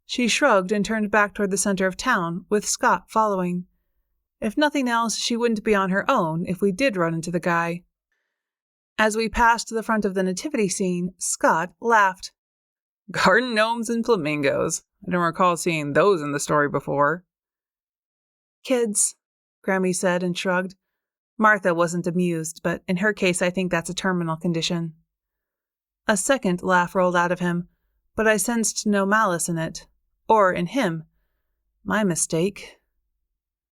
She shrugged and turned back toward the center of town, with Scott following. If nothing else, she wouldn't be on her own if we did run into the guy. As we passed the front of the nativity scene, Scott laughed. Garden gnomes and flamingos. I don't recall seeing those in the story before. Kids, Grammie said and shrugged. Martha wasn't amused, but in her case I think that's a terminal condition. A second laugh rolled out of him, but I sensed no malice in it, or in him. My mistake.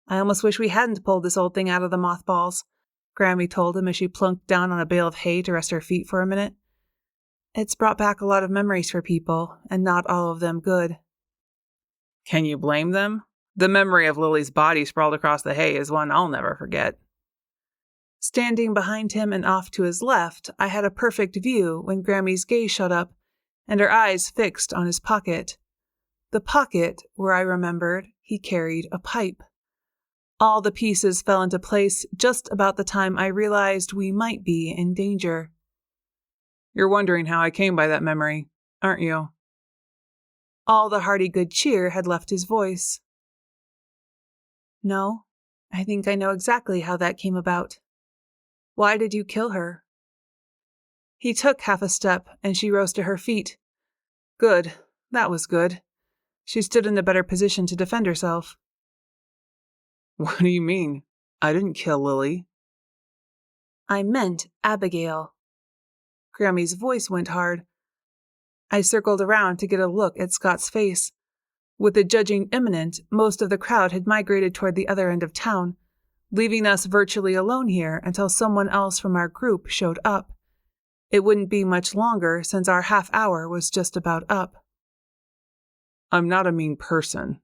I almost wish we hadn't pulled this old thing out of the mothballs, Grammie told him as she plunked down on a bale of hay to rest her feet for a minute. It's brought back a lot of memories for people, and not all of them good. Can you blame them? The memory of Lily's body sprawled across the hay is one I'll never forget. Standing behind him and off to his left, I had a perfect view when Grammie's gaze shut up, and her eyes fixed on his pocket. The pocket where I remembered he carried a pipe. All the pieces fell into place just about the time I realized we might be in danger. You're wondering how I came by that memory, aren't you? All the hearty good cheer had left his voice. No, I think I know exactly how that came about. Why did you kill her? He took half a step, and she rose to her feet. Good. That was good. She stood in a better position to defend herself. What do you mean? I didn't kill Lily. I meant Abigail. Grammie's voice went hard. I circled around to get a look at Scott's face. With the judging imminent, most of the crowd had migrated toward the other end of town, leaving us virtually alone here until someone else from our group showed up. It wouldn't be much longer since our half hour was just about up. I'm not a mean person.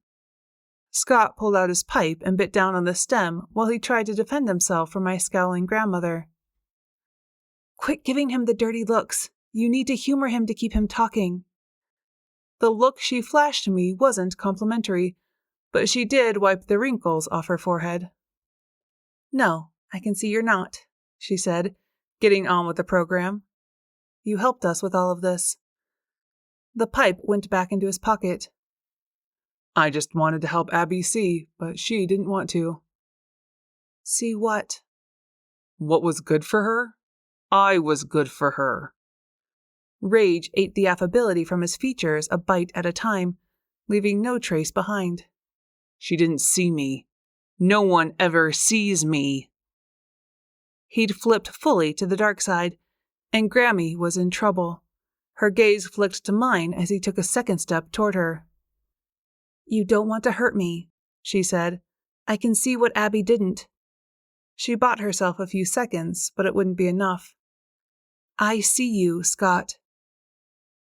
Scott pulled out his pipe and bit down on the stem while he tried to defend himself from my scowling grandmother. Quit giving him the dirty looks. You need to humor him to keep him talking. The look she flashed me wasn't complimentary, but she did wipe the wrinkles off her forehead. No, I can see you're not, she said, getting on with the program. You helped us with all of this. The pipe went back into his pocket. I just wanted to help Abby see, but she didn't want to. See what? What was good for her? I was good for her. Rage ate the affability from his features a bite at a time, leaving no trace behind. She didn't see me. No one ever sees me. He'd flipped fully to the dark side, and Grammie was in trouble. Her gaze flicked to mine as he took a second step toward her. You don't want to hurt me, she said. I can see what Abby didn't. She bought herself a few seconds, but it wouldn't be enough. I see you, Scott.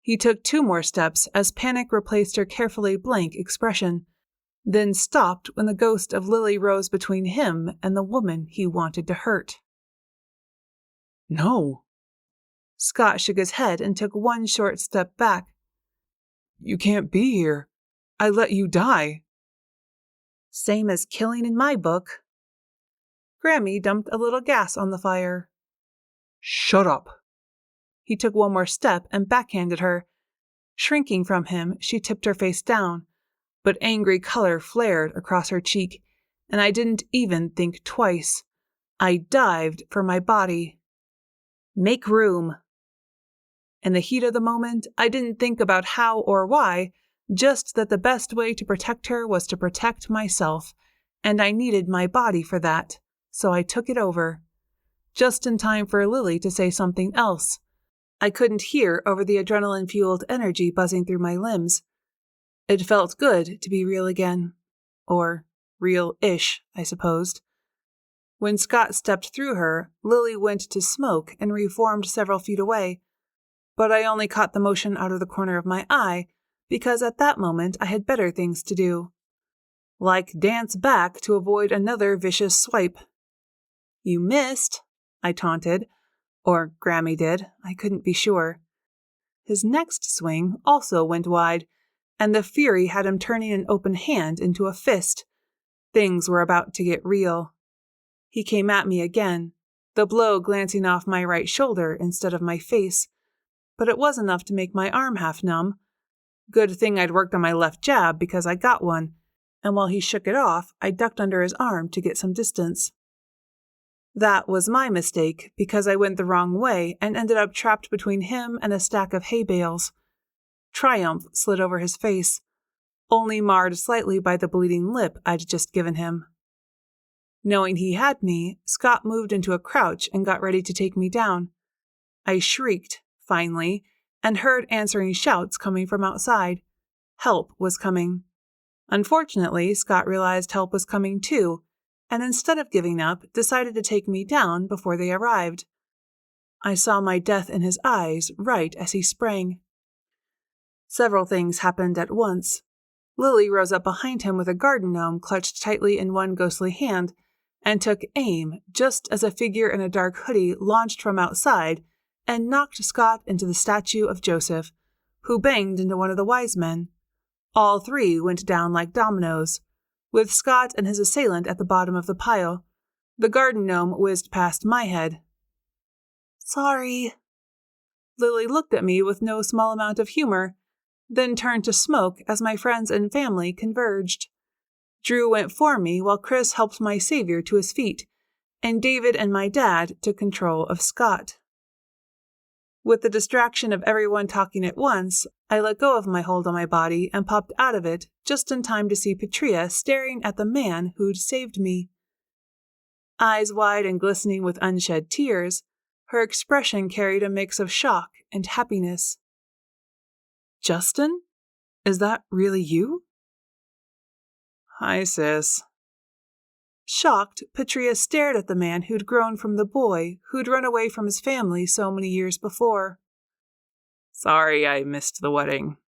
He took 2 more steps as panic replaced her carefully blank expression, then stopped when the ghost of Lily rose between him and the woman he wanted to hurt. No. Scott shook his head and took 1 short step back. You can't be here. I let you die. Same as killing in my book. Grammie dumped a little gas on the fire. Shut up. He took 1 more step and backhanded her. Shrinking from him, she tipped her face down, but angry color flared across her cheek, and I didn't even think twice. I dived for my body. Make room. In the heat of the moment, I didn't think about how or why, just that the best way to protect her was to protect myself, and I needed my body for that, so I took it over. Just in time for Lily to say something else. I couldn't hear over the adrenaline-fueled energy buzzing through my limbs. It felt good to be real again. Or real-ish, I supposed. When Scott stepped through her, Lily went to smoke and reformed several feet away, but I only caught the motion out of the corner of my eye because at that moment I had better things to do. Like dance back to avoid another vicious swipe. You missed, I taunted. Or Grammie did, I couldn't be sure. His next swing also went wide, and the fury had him turning an open hand into a fist. Things were about to get real. He came at me again, the blow glancing off my right shoulder instead of my face, but it was enough to make my arm half numb. Good thing I'd worked on my left jab because I got one, and while he shook it off, I ducked under his arm to get some distance. That was my mistake because I went the wrong way and ended up trapped between him and a stack of hay bales. Triumph slid over his face, only marred slightly by the bleeding lip I'd just given him. Knowing he had me, Scott moved into a crouch and got ready to take me down. I shrieked, finally, and heard answering shouts coming from outside. Help was coming. Unfortunately, Scott realized help was coming too, and instead of giving up, decided to take me down before they arrived. I saw my death in his eyes right as he sprang. Several things happened at once. Lily rose up behind him with a garden gnome clutched tightly in one ghostly hand, and took aim just as a figure in a dark hoodie launched from outside and knocked Scott into the statue of Joseph, who banged into one of the wise men. All 3 went down like dominoes, with Scott and his assailant at the bottom of the pile. The garden gnome whizzed past my head. Sorry. Lily looked at me with no small amount of humor, then turned to smoke as my friends and family converged. Drew went for me while Chris helped my savior to his feet, and David and my dad took control of Scott. With the distraction of everyone talking at once, I let go of my hold on my body and popped out of it just in time to see Petria staring at the man who'd saved me. Eyes wide and glistening with unshed tears, her expression carried a mix of shock and happiness. "Justin? Is that really you?" "Hi, sis." Shocked, Petria stared at the man who'd grown from the boy who'd run away from his family so many years before. "Sorry I missed the wedding."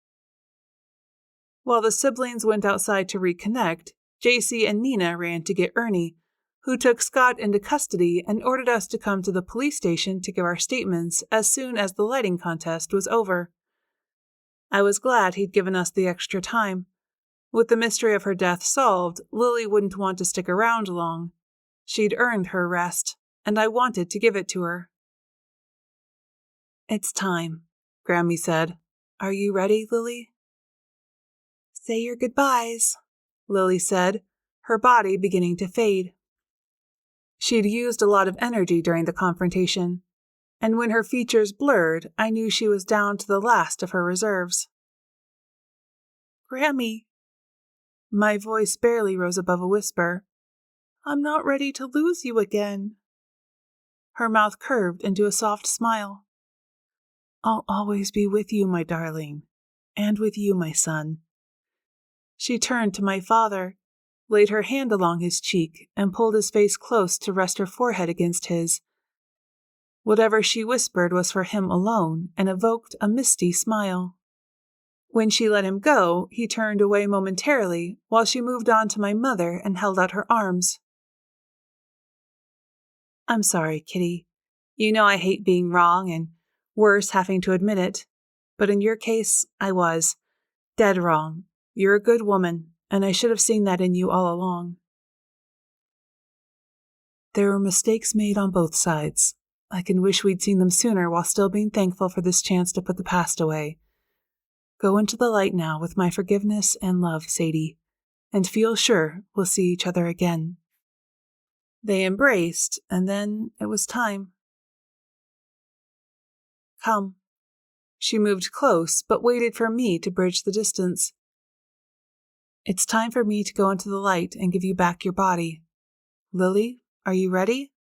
While the siblings went outside to reconnect, JC and Nina ran to get Ernie, who took Scott into custody and ordered us to come to the police station to give our statements as soon as the lighting contest was over. I was glad he'd given us the extra time. With the mystery of her death solved, Lily wouldn't want to stick around long. She'd earned her rest, and I wanted to give it to her. "It's time," Grammie said. "Are you ready, Lily?" "Say your goodbyes," Lily said, her body beginning to fade. She'd used a lot of energy during the confrontation, and when her features blurred, I knew she was down to the last of her reserves. "Grammie," my voice barely rose above a whisper, "I'm not ready to lose you again." Her mouth curved into a soft smile. "I'll always be with you, my darling, and with you, my son." She turned to my father, laid her hand along his cheek, and pulled his face close to rest her forehead against his. Whatever she whispered was for him alone and evoked a misty smile. When she let him go, he turned away momentarily while she moved on to my mother and held out her arms. "I'm sorry, Kitty. You know I hate being wrong and, worse, having to admit it. But in your case, I was. Dead wrong. You're a good woman, and I should have seen that in you all along." There were mistakes made on both sides. I can wish we'd seen them sooner while still being thankful for this chance to put the past away. Go into the light now with my forgiveness and love, Sadie, and feel sure we'll see each other again. They embraced, and then it was time. "Come." She moved close, but waited for me to bridge the distance. "It's time for me to go into the light and give you back your body. Lily, are you ready?"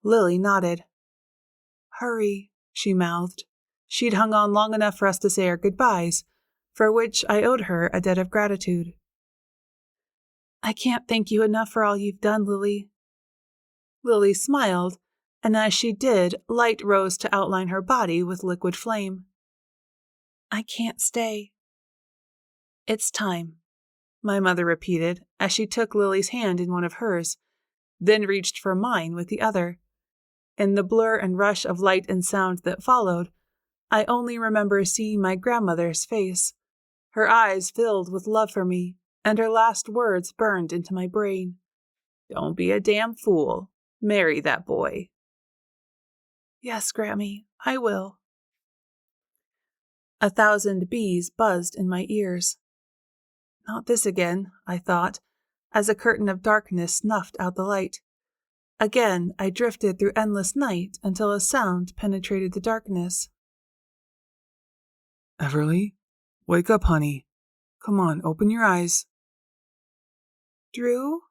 Lily nodded. "Hurry," she mouthed. She'd hung on long enough for us to say our goodbyes, for which I owed her a debt of gratitude. "I can't thank you enough for all you've done, Lily." Lily smiled, and as she did, light rose to outline her body with liquid flame. "I can't stay." "It's time," my mother repeated as she took Lily's hand in one of hers, then reached for mine with the other. In the blur and rush of light and sound that followed, I only remember seeing my grandmother's face. Her eyes filled with love for me, and her last words burned into my brain. "Don't be a damn fool. Marry that boy." "Yes, Grammie, I will." 1,000 bees buzzed in my ears. Not this again, I thought, as a curtain of darkness snuffed out the light. Again, I drifted through endless night until a sound penetrated the darkness. "Everly, wake up, honey. Come on, open your eyes." "Drew?"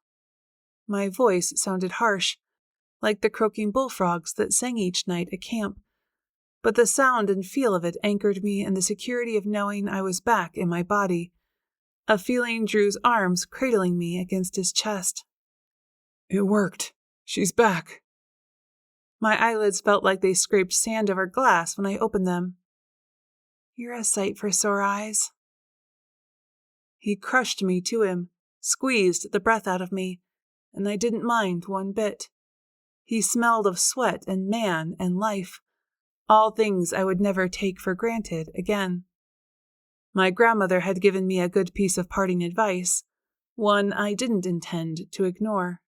My voice sounded harsh, like the croaking bullfrogs that sang each night at camp, but the sound and feel of it anchored me in the security of knowing I was back in my body, of feeling Drew's arms cradling me against his chest. "It worked. She's back." My eyelids felt like they scraped sand over glass when I opened them. "You're a sight for sore eyes." He crushed me to him, squeezed the breath out of me, and I didn't mind one bit. He smelled of sweat and man and life, all things I would never take for granted again. My grandmother had given me a good piece of parting advice, one I didn't intend to ignore.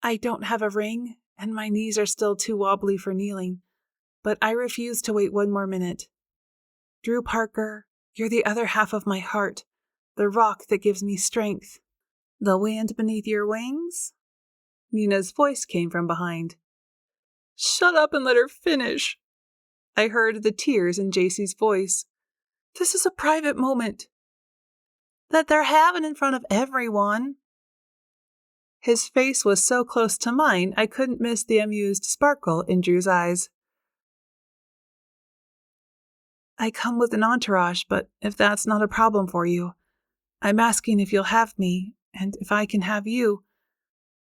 "I don't have a ring, and my knees are still too wobbly for kneeling, but I refuse to wait one more minute. Drew Parker, you're the other half of my heart, the rock that gives me strength." "The wind beneath your wings?" Nina's voice came from behind. Shut up and let her finish. I heard the tears in JC's voice. This is a private moment that they're having in front of everyone. His face was so close to mine, I couldn't miss the amused sparkle in Drew's eyes. I come with an entourage, but if that's not a problem for you, I'm asking if you'll have me, and if I can have you,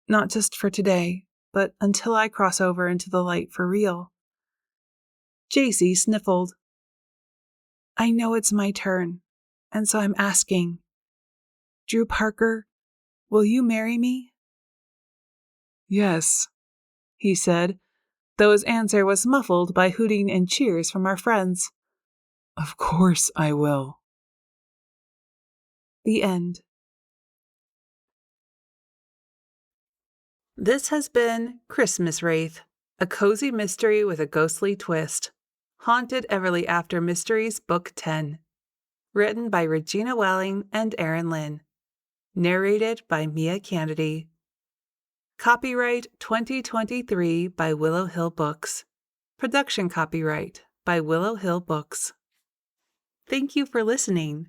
not just for today, but until I cross over into the light for real. JC sniffled. I know it's my turn, and so I'm asking, Drew Parker, will you marry me? Yes, he said, though his answer was muffled by hooting and cheers from our friends. Of course I will. The end. This has been Christmas Wraith, a cozy mystery with a ghostly twist. Haunted Everly After Mysteries, Book 10. Written by Regina Welling and Erin Lynn. Narrated by Mia Kennedy. Copyright 2023 by Willow Hill Books. Production copyright by Willow Hill Books. Thank you for listening.